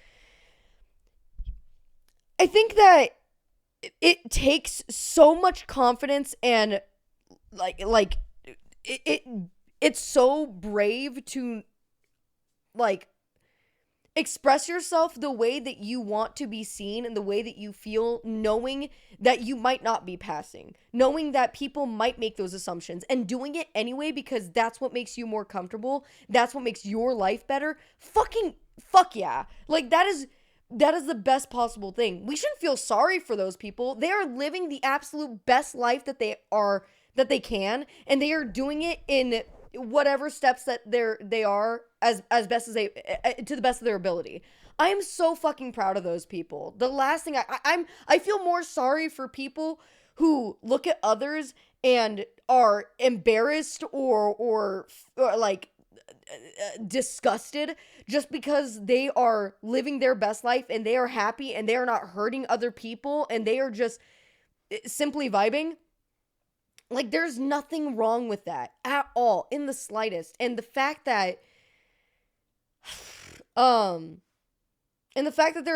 I think that it takes so much confidence and like it's so brave to like express yourself the way that you want to be seen and the way that you feel, knowing that you might not be passing, knowing that people might make those assumptions and doing it anyway because that's what makes you more comfortable. That's what makes your life better. Fuck yeah. Like that is the best possible thing. We shouldn't feel sorry for those people. They are living the absolute best life that they can, and they are doing it in whatever steps that they are as best as they to the best of their ability. I am so fucking proud of those people. The last thing I feel more sorry for people who look at others and are embarrassed or like disgusted just because they are living their best life and they are happy and they are not hurting other people and they are just simply vibing. Like, there's nothing wrong with that at all, in the slightest. And the fact that there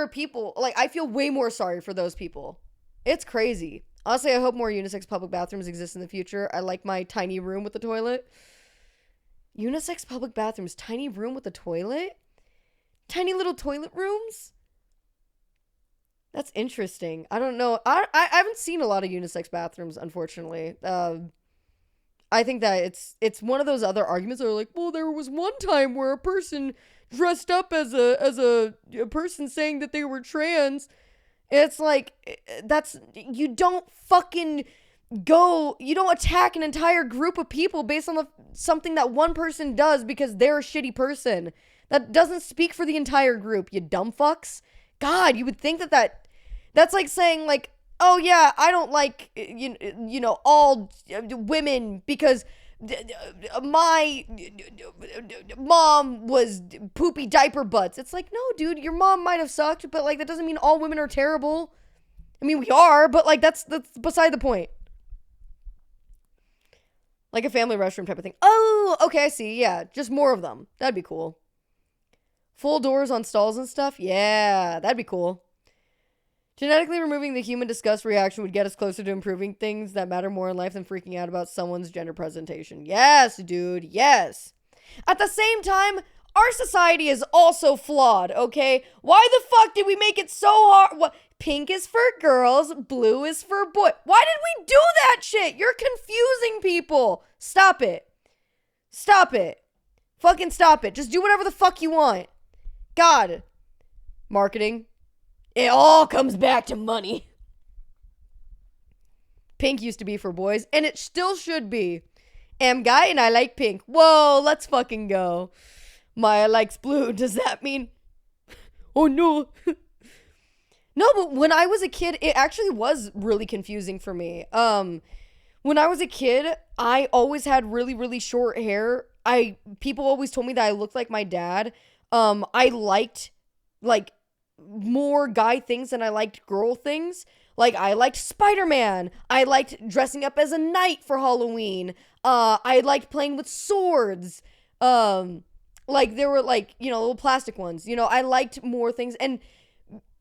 are people, like, I feel way more sorry for those people. It's crazy. Honestly, I hope more unisex public bathrooms exist in the future. I like my tiny room with the toilet. Unisex public bathrooms, tiny room with a toilet? Tiny little toilet rooms? That's interesting. I don't know. I haven't seen a lot of unisex bathrooms, unfortunately. I think that it's one of those other arguments that are like, well, there was one time where a person dressed up as a person saying that they were trans. It's like, you don't attack an entire group of people based on something that one person does because they're a shitty person. That doesn't speak for the entire group, you dumb fucks. God, you would think that's like saying like, oh yeah, I don't like, you know, all women because my mom was poopy diaper butts. It's like, no, dude, your mom might have sucked, but like that doesn't mean all women are terrible. I mean, we are, but like that's beside the point. Like a family restroom type of thing. Oh, okay, I see. Yeah, just more of them. That'd be cool. Full doors on stalls and stuff. Yeah, that'd be cool. Genetically removing the human disgust reaction would get us closer to improving things that matter more in life than freaking out about someone's gender presentation. Yes, dude. Yes. At the same time, our society is also flawed, okay? Why the fuck did we make it so hard? What? Pink is for girls, blue is for boys. Why did we do that shit? You're confusing people. Stop it. Stop it. Fucking stop it. Just do whatever the fuck you want. God. Marketing. It all comes back to money. Pink used to be for boys, and it still should be. Am guy and I like pink. Whoa, let's fucking go. Maya likes blue. Does that mean... Oh, no. No, but when I was a kid, it actually was really confusing for me. When I was a kid, I always had really, really short hair. People always told me that I looked like my dad. I liked, like, more guy things than I liked girl things. Like, I liked Spider-Man. I liked dressing up as a knight for Halloween. I liked playing with swords. Like, there were, like, you know, little plastic ones. You know, I liked more things. And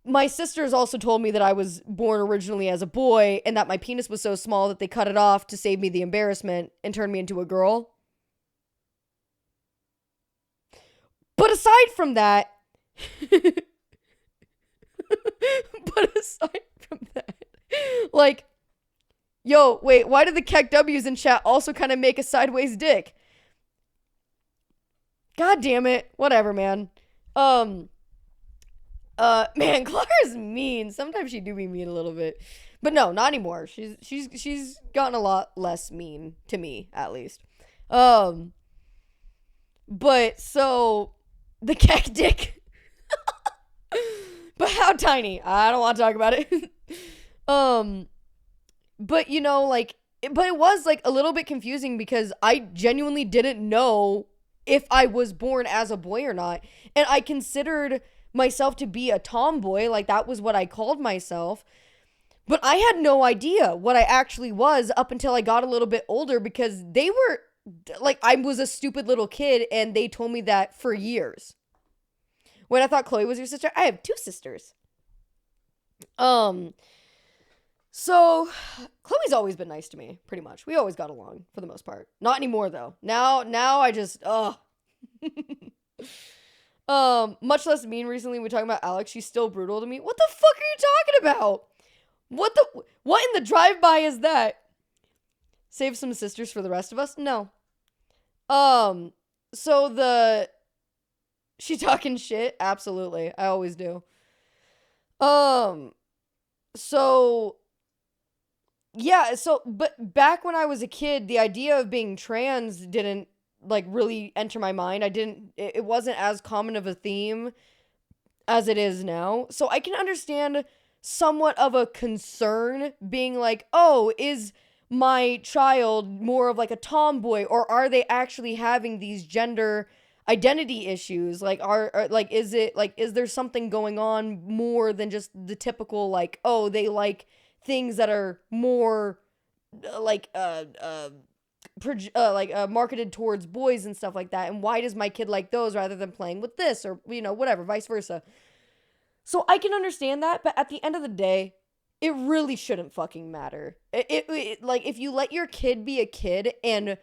my sisters also told me that I was born originally as a boy and that my penis was so small that they cut it off to save me the embarrassment and turned me into a girl. But aside from that... like, yo, wait, why did the Keck W's in chat also kind of make a sideways dick? God damn it. Whatever, man. Man, Clara's mean. Sometimes she do be mean a little bit. But no, not anymore. She's gotten a lot less mean to me, at least. But so the Keck dick. But how tiny? I don't want to talk about it. But you know, like, but it was like a little bit confusing because I genuinely didn't know if I was born as a boy or not. And I considered myself to be a tomboy. Like, that was what I called myself. But I had no idea what I actually was up until I got a little bit older because they were, like, I was a stupid little kid and they told me that for years. When I thought Chloe was your sister, I have two sisters. So Chloe's always been nice to me, pretty much. We always got along for the most part. Not anymore though. Now I just much less mean recently. We talking about Alex. She's still brutal to me. What the fuck are you talking about? What in the drive-by is that? Save some sisters for the rest of us? No. So she talking shit? Absolutely. I always do. So yeah, but back when I was a kid, the idea of being trans didn't like really enter my mind. It wasn't as common of a theme as it is now. So I can understand somewhat of a concern being like, oh, is my child more of like a tomboy, or are they actually having these gender identity issues? Like, is there something going on more than just the typical, like, oh, they like things that are more marketed towards boys and stuff like that, and why does my kid like those rather than playing with this, or, you know, whatever, vice versa. So I can understand that, but at the end of the day, it really shouldn't fucking matter. It like, if you let your kid be a kid and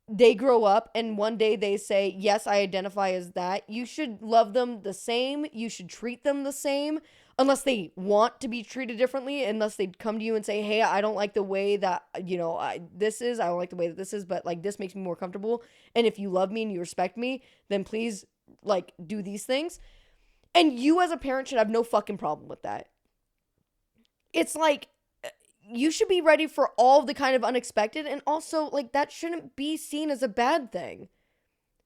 they grow up and one day they say, yes, I identify as that, you should love them the same. You should treat them the same, unless they want to be treated differently, unless they come to you and say, hey, I don't like the way that, you know, I don't like the way that this is, but like this makes me more comfortable. And if you love me and you respect me, then please like do these things. And you as a parent should have no fucking problem with that. It's like, you should be ready for all of the kind of unexpected, and also, like, that shouldn't be seen as a bad thing.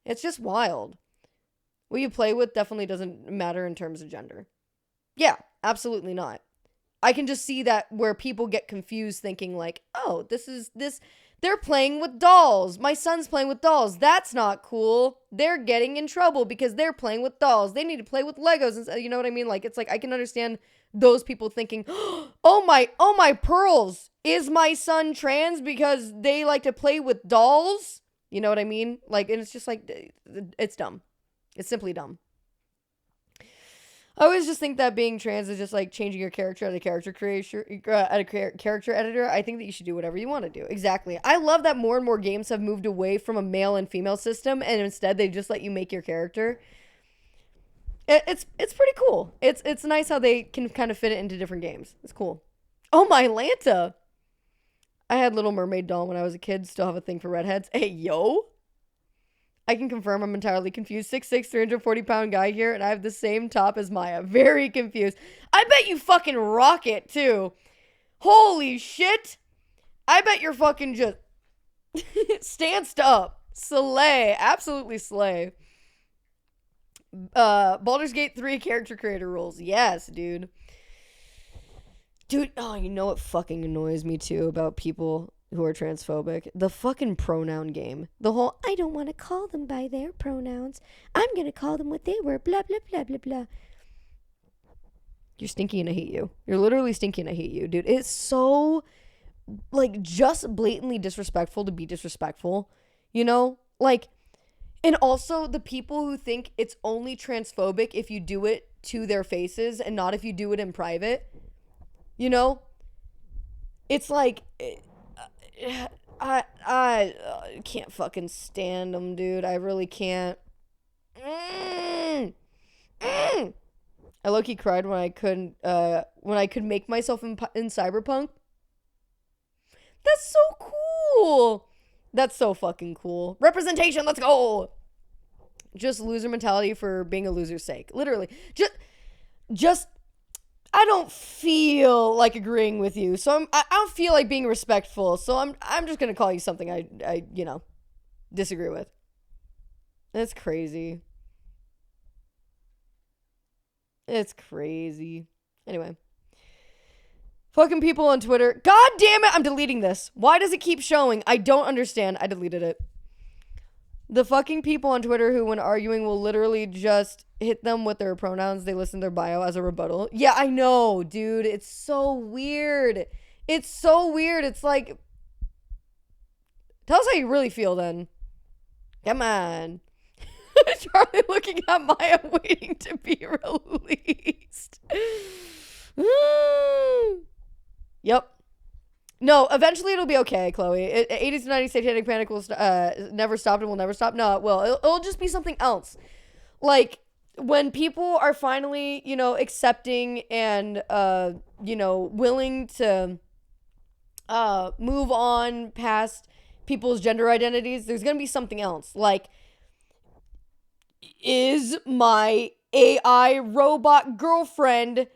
It's just wild. What you play with definitely doesn't matter in terms of gender. Yeah, absolutely not. I can just see that where people get confused thinking like, oh, this They're playing with dolls. My son's playing with dolls. That's not cool. They're getting in trouble because they're playing with dolls. They need to play with Legos. And you know what I mean? Like, it's like, I can understand those people thinking, oh my pearls. Is my son trans because they like to play with dolls? You know what I mean? Like, and it's just like, it's dumb. It's simply dumb. I always just think that being trans is just like changing your character at a character creation, at a character editor. I think that you should do whatever you want to do. Exactly. I love that more and more games have moved away from a male and female system, and instead they just let you make your character. It's pretty cool. It's nice how they can kind of fit it into different games. It's cool. Oh my Lanta. I had Little Mermaid doll when I was a kid. Still have a thing for redheads. Hey yo. I can confirm I'm entirely confused. 6'6", 340-pound guy here, and I have the same top as Maya. Very confused. I bet you fucking rock it, too. Holy shit. I bet you're fucking just stanced up. Slay. Absolutely slay. Baldur's Gate 3 character creator rules. Yes, dude. Dude, oh, you know what fucking annoys me, too, about people who are transphobic? The fucking pronoun game. The whole, I don't want to call them by their pronouns. I'm going to call them what they were. Blah, blah, blah, blah, blah. You're stinky and I hate you. You're literally stinky and I hate you, dude. It's so, like, just blatantly disrespectful to be disrespectful. You know? Like, and also the people who think it's only transphobic if you do it to their faces and not if you do it in private. You know? It's like... I can't fucking stand them, dude. I really can't. I low-key cried when I could make myself in Cyberpunk. That's so cool. That's so fucking cool. Representation, let's go. Just loser mentality for being a loser's sake. Literally. Just I don't feel like agreeing with you, so I don't feel like being respectful, so I'm just gonna call you something I disagree with. That's crazy. It's crazy. Anyway. Fucking people on Twitter. God damn it, I'm deleting this. Why does it keep showing? I don't understand. I deleted it. The fucking people on Twitter who, when arguing, will literally just hit them with their pronouns. They listen to their bio as a rebuttal. Yeah, I know, dude. It's so weird. It's so weird. It's like, tell us how you really feel then. Come on. Charlie looking at Maya waiting to be released. Yep. No, eventually it'll be okay, Chloe. 80s to 90s satanic panic will never stop and will never stop. No, it will. It'll just be something else. Like, when people are finally, accepting and, willing to move on past people's gender identities, there's going to be something else. Like, is my AI robot girlfriend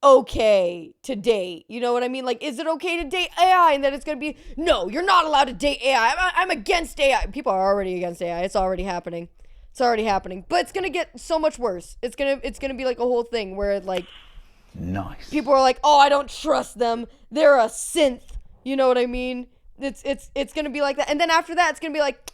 okay to date? You know what I mean? Like, is it okay to date AI? And then it's gonna be, no, you're not allowed to date AI. I'm against AI. People are already against AI. It's already happening. But it's gonna get so much worse. It's gonna be like a whole thing where, like, nice, people are like, oh, I don't trust them. They're a synth. You know what I mean? It's gonna be like that. And then after that, it's gonna be like,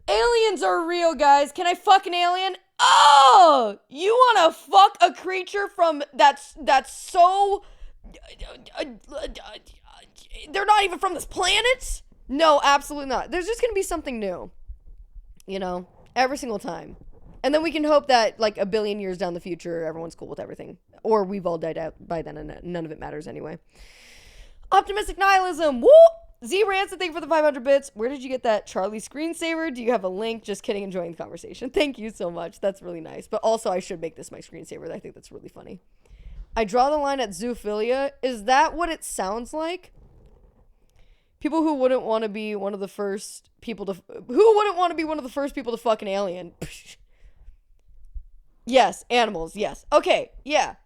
aliens are real, guys. Can I fuck an alien? Oh, you want to fuck a creature from that's so they're not even from this planet? No, absolutely not. There's just going to be something new, every single time. And then we can hope that, like, a billion years down the future, everyone's cool with everything. Or we've all died out by then and none of it matters anyway. Optimistic nihilism. Woo! Z-Ransom, thank you for the 500 bits. Where did you get that Charlie screensaver? Do you have a link? Just kidding, enjoying the conversation. Thank you so much. That's really nice. But also, I should make this my screensaver. I think that's really funny. I draw the line at zoophilia. Is that what it sounds like? People who wouldn't want to be one of the first people to... Who wouldn't want to be one of the first people to fuck an alien? Yes, animals, yes. Okay, yeah.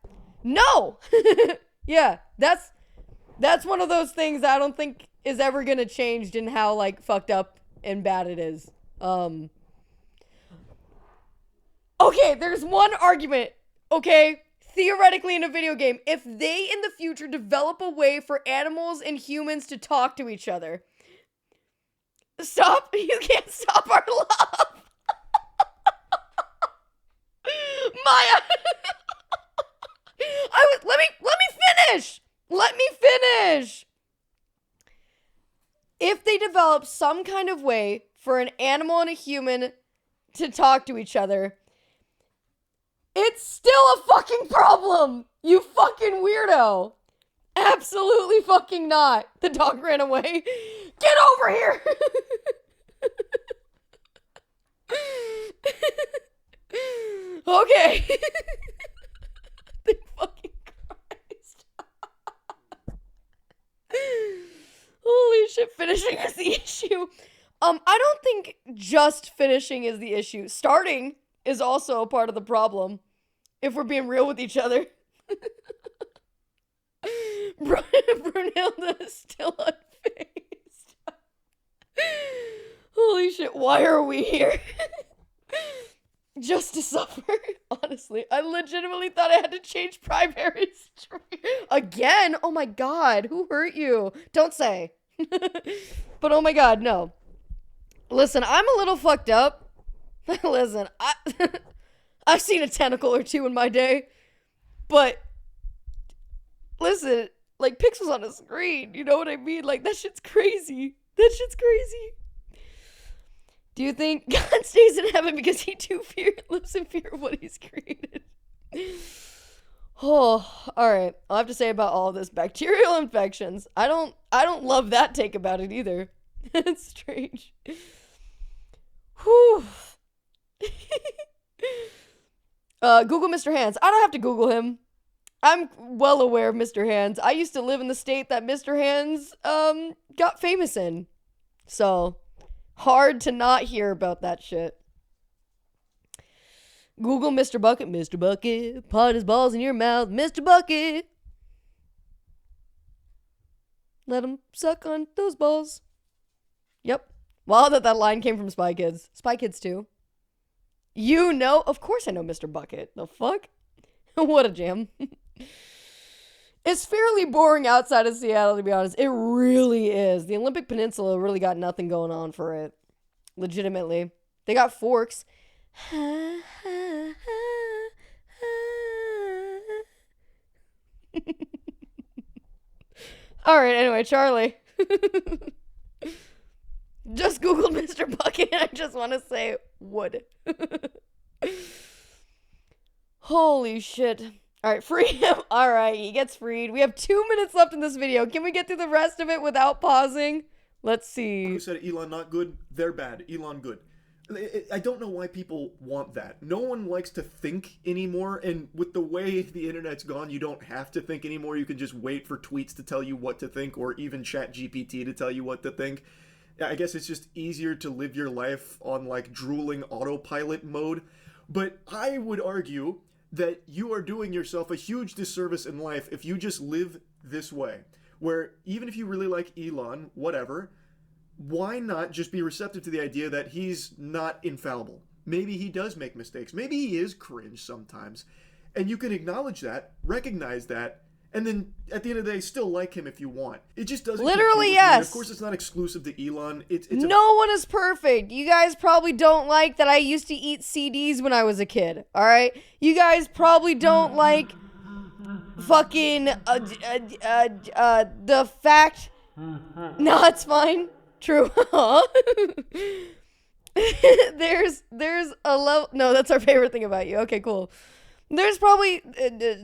No! Yeah, that's one of those things I don't think is ever gonna change in how, like, fucked up and bad it is. Okay, there's one argument. Okay, theoretically in a video game, if they in the future develop a way for animals and humans to talk to each other, stop, you can't stop our love. Maya, let me finish. If they develop some kind of way for an animal and a human to talk to each other, it's still a fucking problem, you fucking weirdo. Absolutely fucking not. The dog ran away. Get over here. Okay. The fucking Christ. Holy shit, finishing is the issue. I don't think just finishing is the issue. Starting is also a part of the problem, if we're being real with each other. Brunhilde is still unfazed. Holy shit, why are we here? Just to suffer? Honestly, I legitimately thought I had to change primaries. Again? Oh my god, who hurt you? Don't say. But oh my god, no. Listen, I'm a little fucked up. Listen, I've seen a tentacle or two in my day. But, listen, like pixels on a screen, you know what I mean? Like, that shit's crazy. That shit's crazy. Do you think God stays in heaven because he lives in fear of what he's created? Oh, all right. I'll have to say about all of this bacterial infections. I don't love that take about it either. It's strange. Whew. Google Mr. Hands. I don't have to Google him. I'm well aware of Mr. Hands. I used to live in the state that Mr. Hands got famous in. So, hard to not hear about that shit. Google Mr. Bucket. Mr. Bucket, pot his balls in your mouth. Mr. Bucket. Let him suck on those balls. Yep. Wow, that line came from Spy Kids. Spy Kids 2. You know? Of course I know Mr. Bucket. The fuck? What a jam. It's fairly boring outside of Seattle, to be honest. It really is. The Olympic Peninsula really got nothing going on for it. Legitimately. They got forks. Alright, anyway, Charlie. Just Googled Mr. Bucket and I just want to say wood. Holy shit. Alright, free him. Alright, he gets freed. We have 2 minutes left in this video. Can we get through the rest of it without pausing? Let's see. Who said Elon not good? They're bad. Elon good. I don't know why people want that. No one likes to think anymore, and with the way the internet's gone, you don't have to think anymore. You can just wait for tweets to tell you what to think, or even ChatGPT to tell you what to think. I guess it's just easier to live your life on, like, drooling autopilot mode. But I would argue that you are doing yourself a huge disservice in life if you just live this way. Where, even if you really like Elon, whatever, why not just be receptive to the idea that he's not infallible? Maybe he does make mistakes. Maybe he is cringe sometimes. And you can acknowledge that, recognize that, and then at the end of the day, still like him if you want. It just doesn't. Literally, yes. Of course, it's not exclusive to Elon. No one is perfect. You guys probably don't like that I used to eat CDs when I was a kid. All right? You guys probably don't like fucking the fact. No, it's fine. True. There's a level. No, that's our favorite thing about you. Okay, cool. There's probably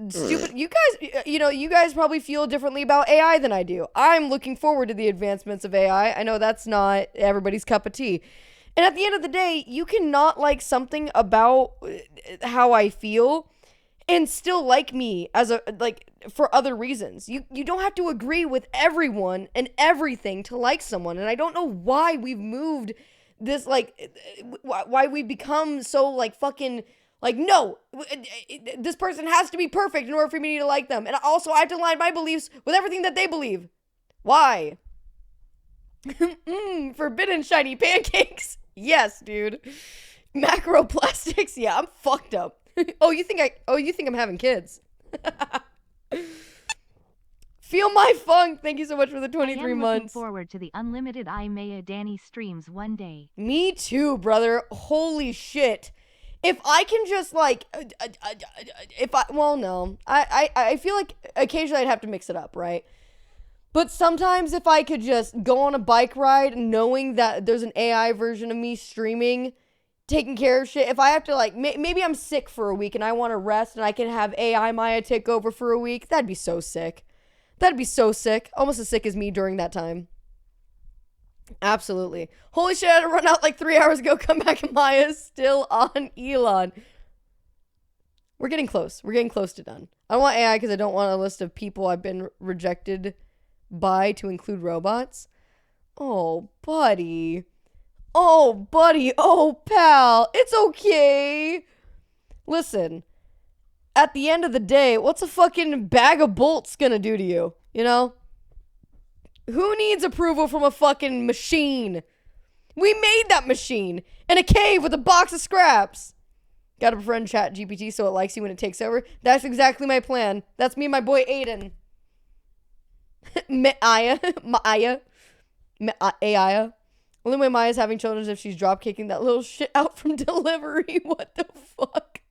stupid. You guys probably feel differently about AI than I do. I'm looking forward to the advancements of AI. I know that's not everybody's cup of tea. And at the end of the day, you cannot like something about how I feel and still like me as for other reasons. You don't have to agree with everyone and everything to like someone. And I don't know why we've moved this, why we become so fucking no, this person has to be perfect in order for me to like them. And also I have to align my beliefs with everything that they believe. Why? Forbidden shiny pancakes. Yes, dude. Macroplastics. Yeah, I'm fucked up. Oh, you think I'm having kids? Feel my funk. Thank you so much for the 23 I am months. looking forward to the unlimited Maya Danny streams one day. Me too, brother. Holy shit. If I can just like, no. I feel like occasionally I'd have to mix it up, right? But sometimes if I could just go on a bike ride knowing that there's an AI version of me streaming, taking care of shit. If I have to like, maybe I'm sick for a week and I want to rest and I can have AI Maya take over for a week. That'd be so sick. That'd be so sick. Almost as sick as me during that time. Absolutely. Holy shit, I had to run out like 3 hours ago. Come back and Maya's still on Elon. We're getting close. We're getting close to done. I don't want AI because I don't want a list of people I've been rejected by to include robots. Oh, buddy. Oh, buddy. Oh, pal. It's okay. Listen. At the end of the day, what's a fucking bag of bolts gonna do to you? You know? Who needs approval from a fucking machine? We made that machine in a cave with a box of scraps. Gotta befriend ChatGPT so it likes you when it takes over. That's exactly my plan. That's me and my boy Aiden. Maya. Only way Maya's having children is if she's drop kicking that little shit out from delivery. What the fuck?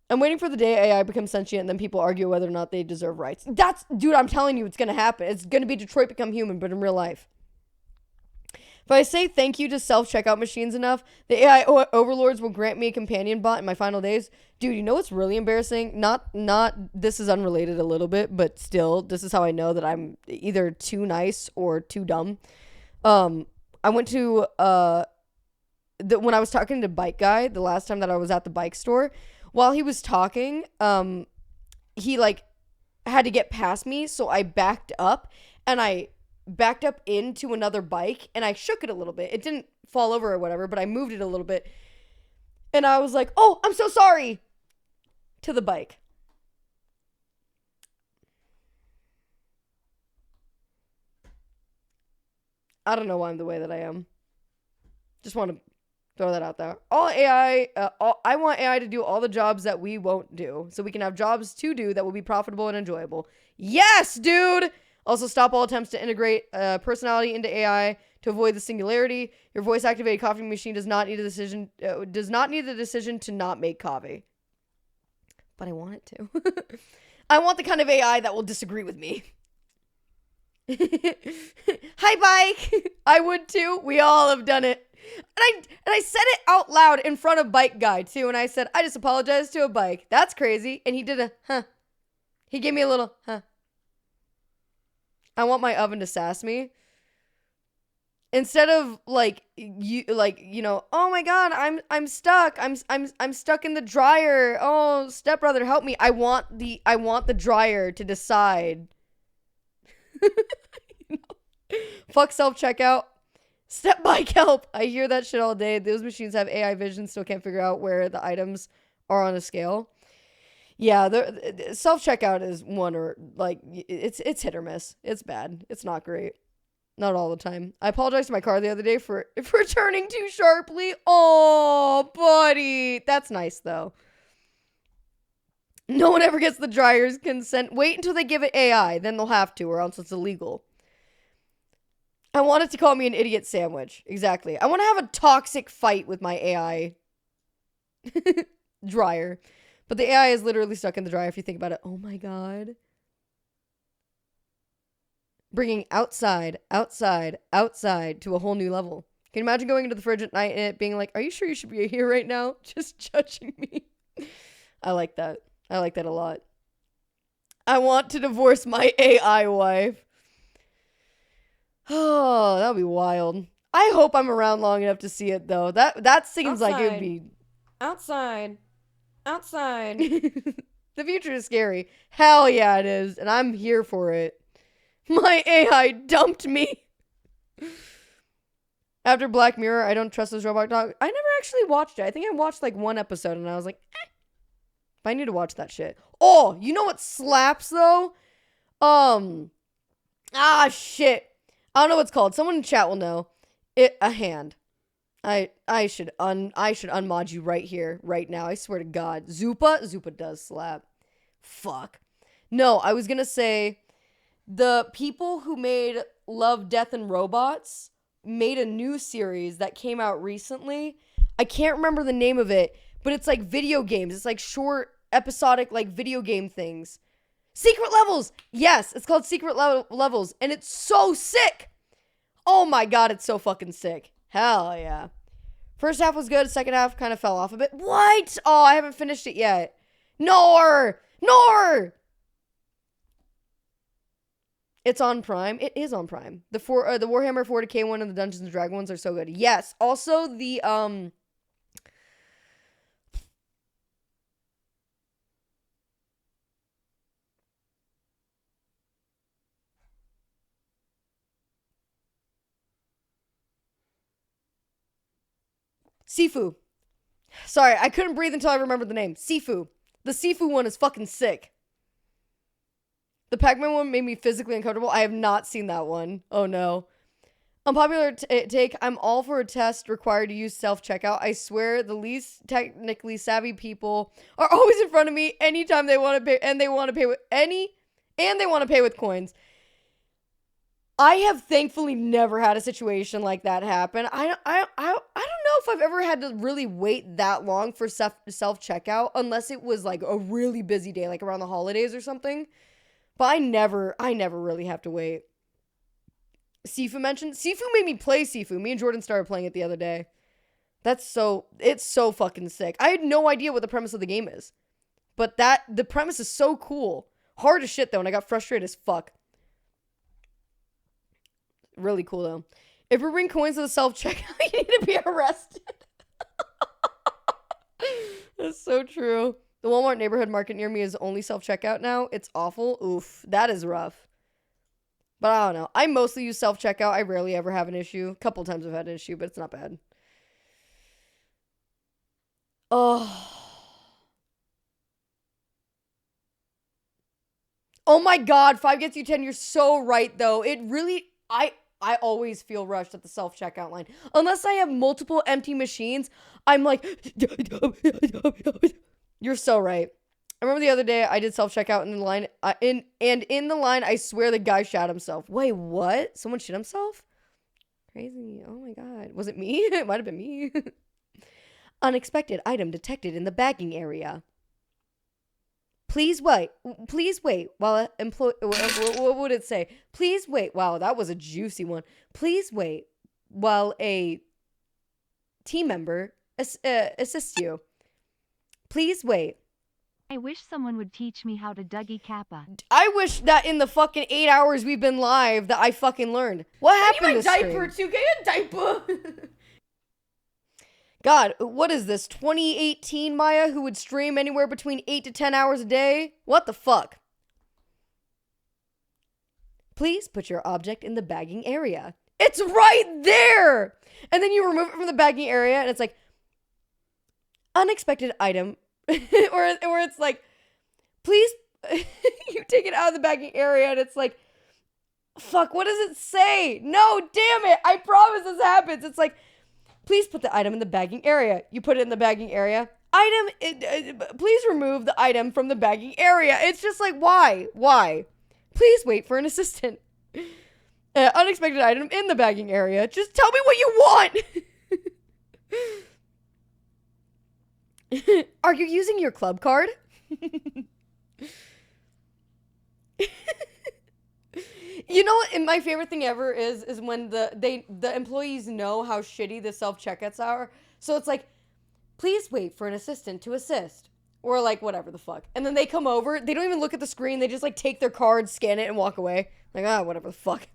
I'm waiting for the day AI becomes sentient and then people argue whether or not they deserve rights. Dude, I'm telling you, it's gonna happen. It's gonna be Detroit Become Human, but in real life. If I say thank you to self-checkout machines enough, the AI overlords will grant me a companion bot in my final days. Dude, you know what's really embarrassing? Not, this is unrelated a little bit, but still, this is how I know that I'm either too nice or too dumb. I went to, when I was talking to Bike Guy, the last time that I was at the bike store, while he was talking, he like had to get past me, so I backed up and I backed up into another bike and I shook it a little bit. It didn't fall over or whatever, but I moved it a little bit. And I was like, "Oh, I'm so sorry," to the bike. I don't know why I'm the way that I am. Just want to throw that out there. I want AI to do all the jobs that we won't do, so we can have jobs to do that will be profitable and enjoyable. Yes, dude! Also, stop all attempts to integrate personality into AI to avoid the singularity. Your voice-activated coffee machine does not need a decision. Does not need the decision to not make coffee. But I want it to. I want the kind of AI that will disagree with me. Hi, Bike. I would too. We all have done it. And I said it out loud in front of Bike Guy too. And I said, I just apologized to a bike. That's crazy. And he did a huh. He gave me a little huh. I want my oven to sass me. Instead of like you know, oh my god, I'm stuck. I'm stuck in the dryer. Oh, stepbrother, help me. I want the dryer to decide. You know? Fuck self-checkout. Step bike help. I hear that shit all day. Those machines have AI vision, still can't figure out where the items are on a scale. Yeah, self-checkout is one or like it's hit or miss. It's bad. It's not great. Not all the time. I apologized to my car the other day for turning too sharply. Oh, buddy. That's nice though. No one ever gets the dryer's consent. Wait until they give it AI, then they'll have to, or else it's illegal. I want it to call me an idiot sandwich. Exactly. I want to have a toxic fight with my AI dryer. But the AI is literally stuck in the dryer if you think about it. Oh my god. Bringing outside to a whole new level. Can you imagine going into the fridge at night and it being like, are you sure you should be here right now? Just judging me. I like that. I like that a lot. I want to divorce my AI wife. Oh, that would be wild. I hope I'm around long enough to see it, though. That seems like it would be... Outside. The future is scary. Hell yeah, it is. And I'm here for it. My AI dumped me. After Black Mirror, I don't trust those robot dogs. I never actually watched it. I think I watched like one episode and I was like, I need to watch that shit. Oh, you know what slaps though? Shit. I don't know what it's called. Someone in chat will know. A hand. I should unmod you right here, right now. I swear to God. Zupa does slap. Fuck. No, I was gonna say the people who made Love, Death, and Robots made a new series that came out recently. I can't remember the name of it, but it's like video games. It's like short, episodic, like video game things. Secret Levels! Yes, it's called Secret Levels, and it's so sick! Oh my God, it's so fucking sick. Hell yeah. First half was good, second half kind of fell off a bit. What? Oh, I haven't finished it yet. Nor! It's on Prime. It is on Prime. The Warhammer 40k one and the Dungeons and Dragons ones are so good. Yes. Also the Sifu. Sorry, I couldn't breathe until I remembered the name. Sifu. The Sifu one is fucking sick. The Pac-Man one made me physically uncomfortable. I have not seen that one. Oh no. Unpopular take. I'm all for a test required to use self-checkout. I swear the least technically savvy people are always in front of me anytime they want to pay, and they want to pay with coins. I have thankfully never had a situation like that happen. I don't know if I've ever had to really wait that long for self-checkout unless it was like a really busy day, like around the holidays or something. But I never really have to wait. Sifu mentioned. Sifu made me play Sifu. Me and Jordan started playing it the other day. It's so fucking sick. I had no idea what the premise of the game is. But the premise is so cool. Hard as shit though, and I got frustrated as fuck. Really cool though. If we bring coins to the self-checkout, you need to be arrested. That's so true. The Walmart neighborhood market near me is only self-checkout now. It's awful. Oof, that is rough. But I don't know. I mostly use self-checkout. I rarely ever have an issue. A couple times I've had an issue, but it's not bad. Oh. Oh my God, 5 gets you 10. You're so right though. It really, I always feel rushed at the self-checkout line. Unless I have multiple empty machines, I'm like, you're so right. I remember the other day I did self-checkout in the line, in the line, I swear the guy shot himself. Wait, what? Someone shit himself? Crazy. Oh my God. Was it me? It might have been me. Unexpected item detected in the bagging area. Please wait while what would it say? Please wait. Wow, that was a juicy one. Please wait while a team member assists you. Please wait. I wish someone would teach me how to dougie kappa. I wish that in the fucking 8 hours we've been live that I fucking learned. What happened to diaper too? Get a diaper. God, what is this? 2018 Maya who would stream anywhere between 8 to 10 hours a day? What the fuck? Please put your object in the bagging area. It's right there. And then you remove it from the bagging area and it's like unexpected item. or it's like, please, you take it out of the bagging area and it's like, fuck, what does it say? No, damn it. I promise this happens. It's like, please put the item in the bagging area. You put it in the bagging area. Please remove the item from the bagging area. It's just like, why? Why? Please wait for an assistant. Unexpected item in the bagging area. Just tell me what you want. Are you using your club card? You know what? And my favorite thing ever is when the employees know how shitty the self-checkouts are. So it's like, please wait for an assistant to assist. Or like whatever the fuck. And then they come over, they don't even look at the screen, they just like take their card, scan it, and walk away. Like, whatever the fuck.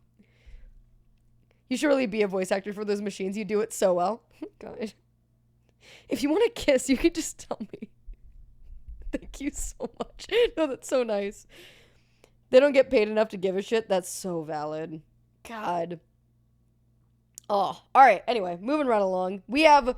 You should really be a voice actor for those machines. You do it so well. God. If you want to kiss, you can just tell me. Thank you so much. No, that's so nice. They don't get paid enough to give a shit. That's so valid. God. Oh, all right. Anyway, moving right along. We have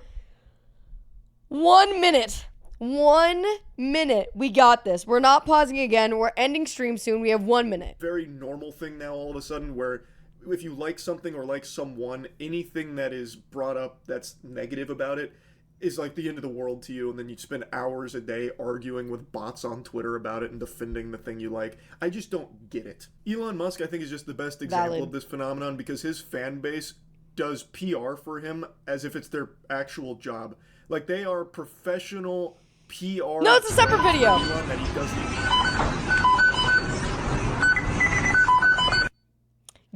1 minute. 1 minute. We got this. We're not pausing again. We're ending stream soon. We have 1 minute. Very normal thing now all of a sudden where if you like something or like someone, anything that is brought up that's negative about it is like the end of the world to you, and then you spend hours a day arguing with bots on Twitter about it and defending the thing you like. I just don't get it. Elon Musk, I think, is just the best example of this phenomenon because his fan base does PR for him as if it's their actual job. Like, they are professional PR. No, it's a separate video. That he doesn't.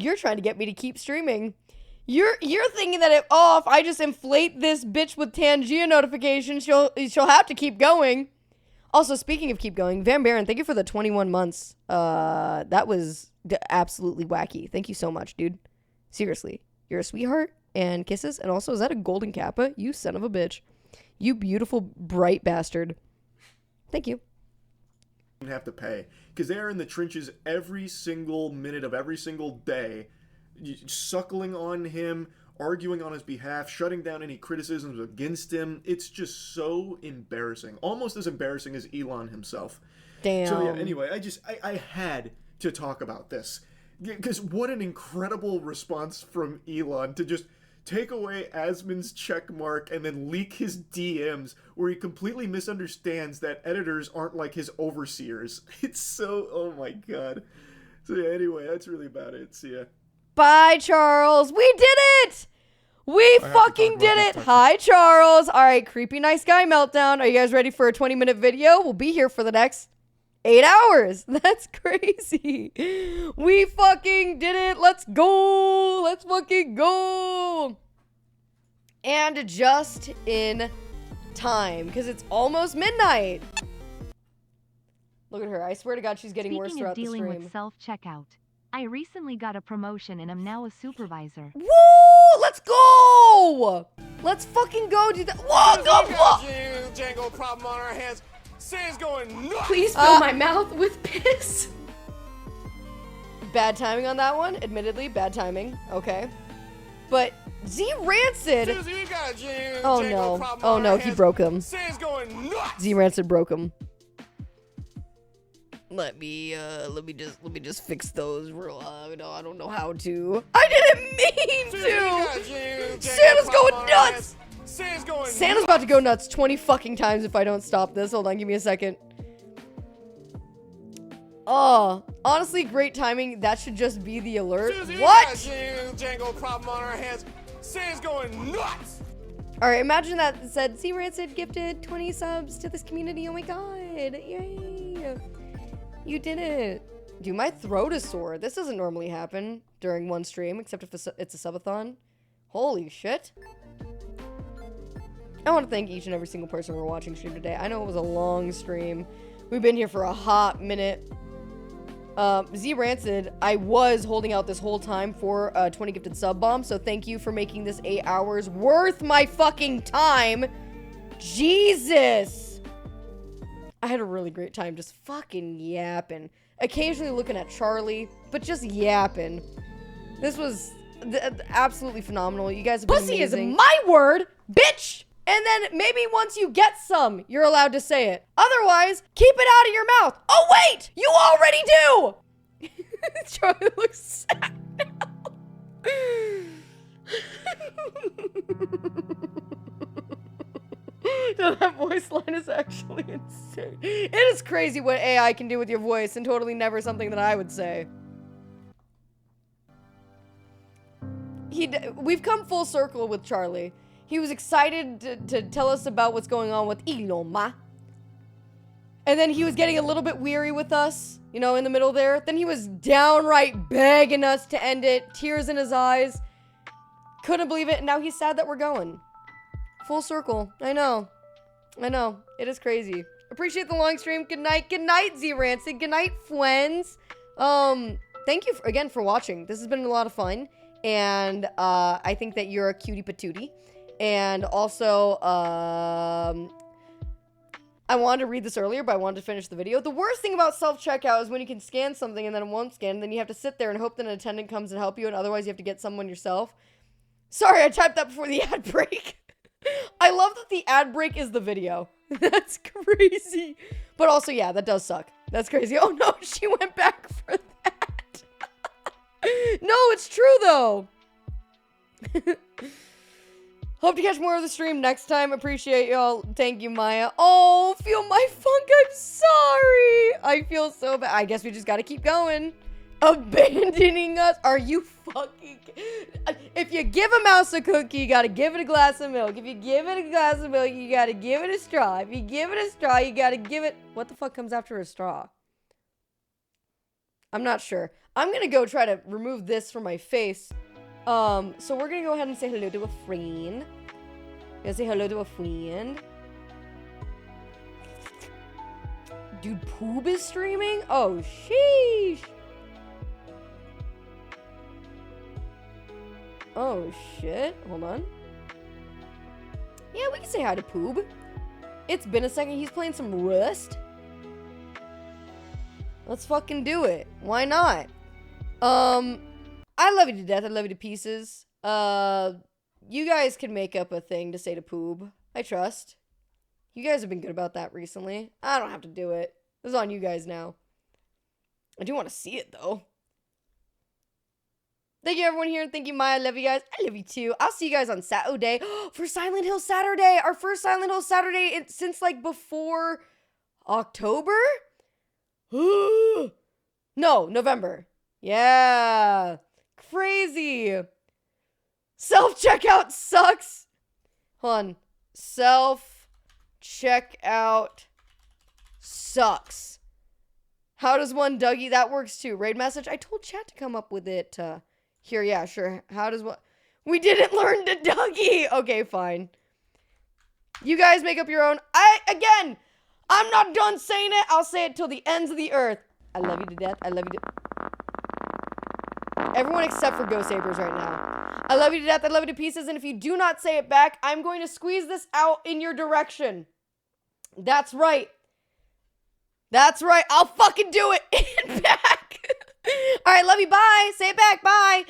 You're trying to get me to keep streaming. You're thinking that if I just inflate this bitch with Tangia notifications, she'll have to keep going. Also, speaking of keep going, Van Baron, thank you for the 21 months. That was absolutely wacky. Thank you so much, dude. Seriously, you're a sweetheart. And kisses. And also, is that a golden kappa? You son of a bitch. You beautiful bright bastard. Thank you. Have to pay because they are in the trenches every single minute of every single day, suckling on him, arguing on his behalf, shutting down any criticisms against him. It's just so embarrassing, almost as embarrassing as Elon himself. Damn. So yeah, anyway, I had to talk about this because what an incredible response from Elon to just take away Asmon's check mark and then leak his DMs where he completely misunderstands that editors aren't like his overseers. It's so, oh my god. So yeah, anyway, that's really about it. See ya. Bye, Charles. We did it! We fucking did it! Hi, Charles. All right, creepy nice guy meltdown. Are you guys ready for a 20-minute video? We'll be here for the next 8 hours. That's crazy. We fucking did it. Let's go. Let's fucking go. And just in time, because it's almost midnight. Look at her. I swear to God, she's getting worse throughout the stream. Speaking of dealing with self-checkout, I recently got a promotion and am now a supervisor. Woo! Let's go! Let's fucking go do that. Whoa, go! Django problem on our hands. Sam's going nuts. Please fill my mouth with piss. Bad timing on that one. Admittedly, bad timing. Okay. But Z Rancid. Oh no. Oh no, he broke him. Sam's going nuts. Z Rancid broke him. Let me just fix those real. No, I don't know how to. I didn't mean to. Santa's going nuts. Santa's about to go nuts 20 fucking times if I don't stop this. Hold on, give me a second. Oh, honestly, great timing. That should just be the alert. What? Django problem on our hands. Santa's going nuts. All right, imagine that it said C Rancid gifted 20 subs to this community. Oh my god, yay! You did it. Dude, my throat is sore. This doesn't normally happen during one stream, except if it's a subathon. Holy shit. I want to thank each and every single person we're watching stream today. I know it was a long stream. We've been here for a hot minute. Z Rancid, I was holding out this whole time for a 20 gifted sub bomb, so thank you for making this 8 hours worth my fucking time. Jesus. I had a really great time just fucking yapping. Occasionally looking at Charlie, but just yapping. This was absolutely phenomenal. You guys have been amazing. Pussy is my word, bitch! And then maybe once you get some, you're allowed to say it. Otherwise, keep it out of your mouth. Oh, wait! You already do! Charlie looks sad now. No, that voice line is actually insane. It is crazy what AI can do with your voice and totally never something that I would say. We've come full circle with Charlie. He was excited to tell us about what's going on with Iloma. And then he was getting a little bit weary with us, you know, in the middle there. Then he was downright begging us to end it. Tears in his eyes. Couldn't believe it. And now he's sad that we're going. Full circle. I know. It is crazy. Appreciate the long stream. Good night. Good night, Z Rancid. Good night, friends. Thank you again for watching. This has been a lot of fun. And I think that you're a cutie patootie. And also, I wanted to read this earlier, but I wanted to finish the video. The worst thing about self-checkout is when you can scan something and then it won't scan, and then you have to sit there and hope that an attendant comes and help you, and otherwise you have to get someone yourself. Sorry, I typed that before the ad break. I love that the ad break is the video. That's crazy. But also, yeah, that does suck. That's crazy. Oh no, she went back for that. No, it's true though. Hope to catch more of the stream next time. Appreciate y'all. Thank you, Maya. Oh, feel my funk. I'm sorry. I feel so bad. I guess we just gotta keep going. Abandoning us? Are you fucking... If you give a mouse a cookie, you gotta give it a glass of milk. If you give it a glass of milk, you gotta give it a straw. If you give it a straw, you gotta give it... What the fuck comes after a straw? I'm not sure. I'm gonna go try to remove this from my face. So we're gonna go ahead and say hello to a friend. Gonna say hello to a friend. Dude, Poob is streaming? Oh, sheesh. Oh, shit. Hold on. Yeah, we can say hi to Poob. It's been a second. He's playing some Rust. Let's fucking do it. Why not? I love you to death. I love you to pieces. You guys can make up a thing to say to Poob. I trust. You guys have been good about that recently. I don't have to do it. This is on you guys now. I do want to see it, though. Thank you, everyone here. Thank you, Maya. I love you guys. I love you, too. I'll see you guys on Saturday. For Silent Hill Saturday. Our first Silent Hill Saturday since, like, before October? No, November. Yeah. Crazy. Self-checkout sucks. Hold on. Self-checkout sucks. How does one Dougie? That works too. Raid message. I told chat to come up with it. Here, yeah, sure. How does what? We didn't learn to Dougie. Okay, fine. You guys make up your own. Again, I'm not done saying it. I'll say it till the ends of the earth. I love you to death. I love you to... Everyone except for Ghost Sabers right now. I love you to death. I love you to pieces. And if you do not say it back, I'm going to squeeze this out in your direction. That's right. That's right. I'll fucking do it. And back. All right, love you. Bye. Say it back. Bye.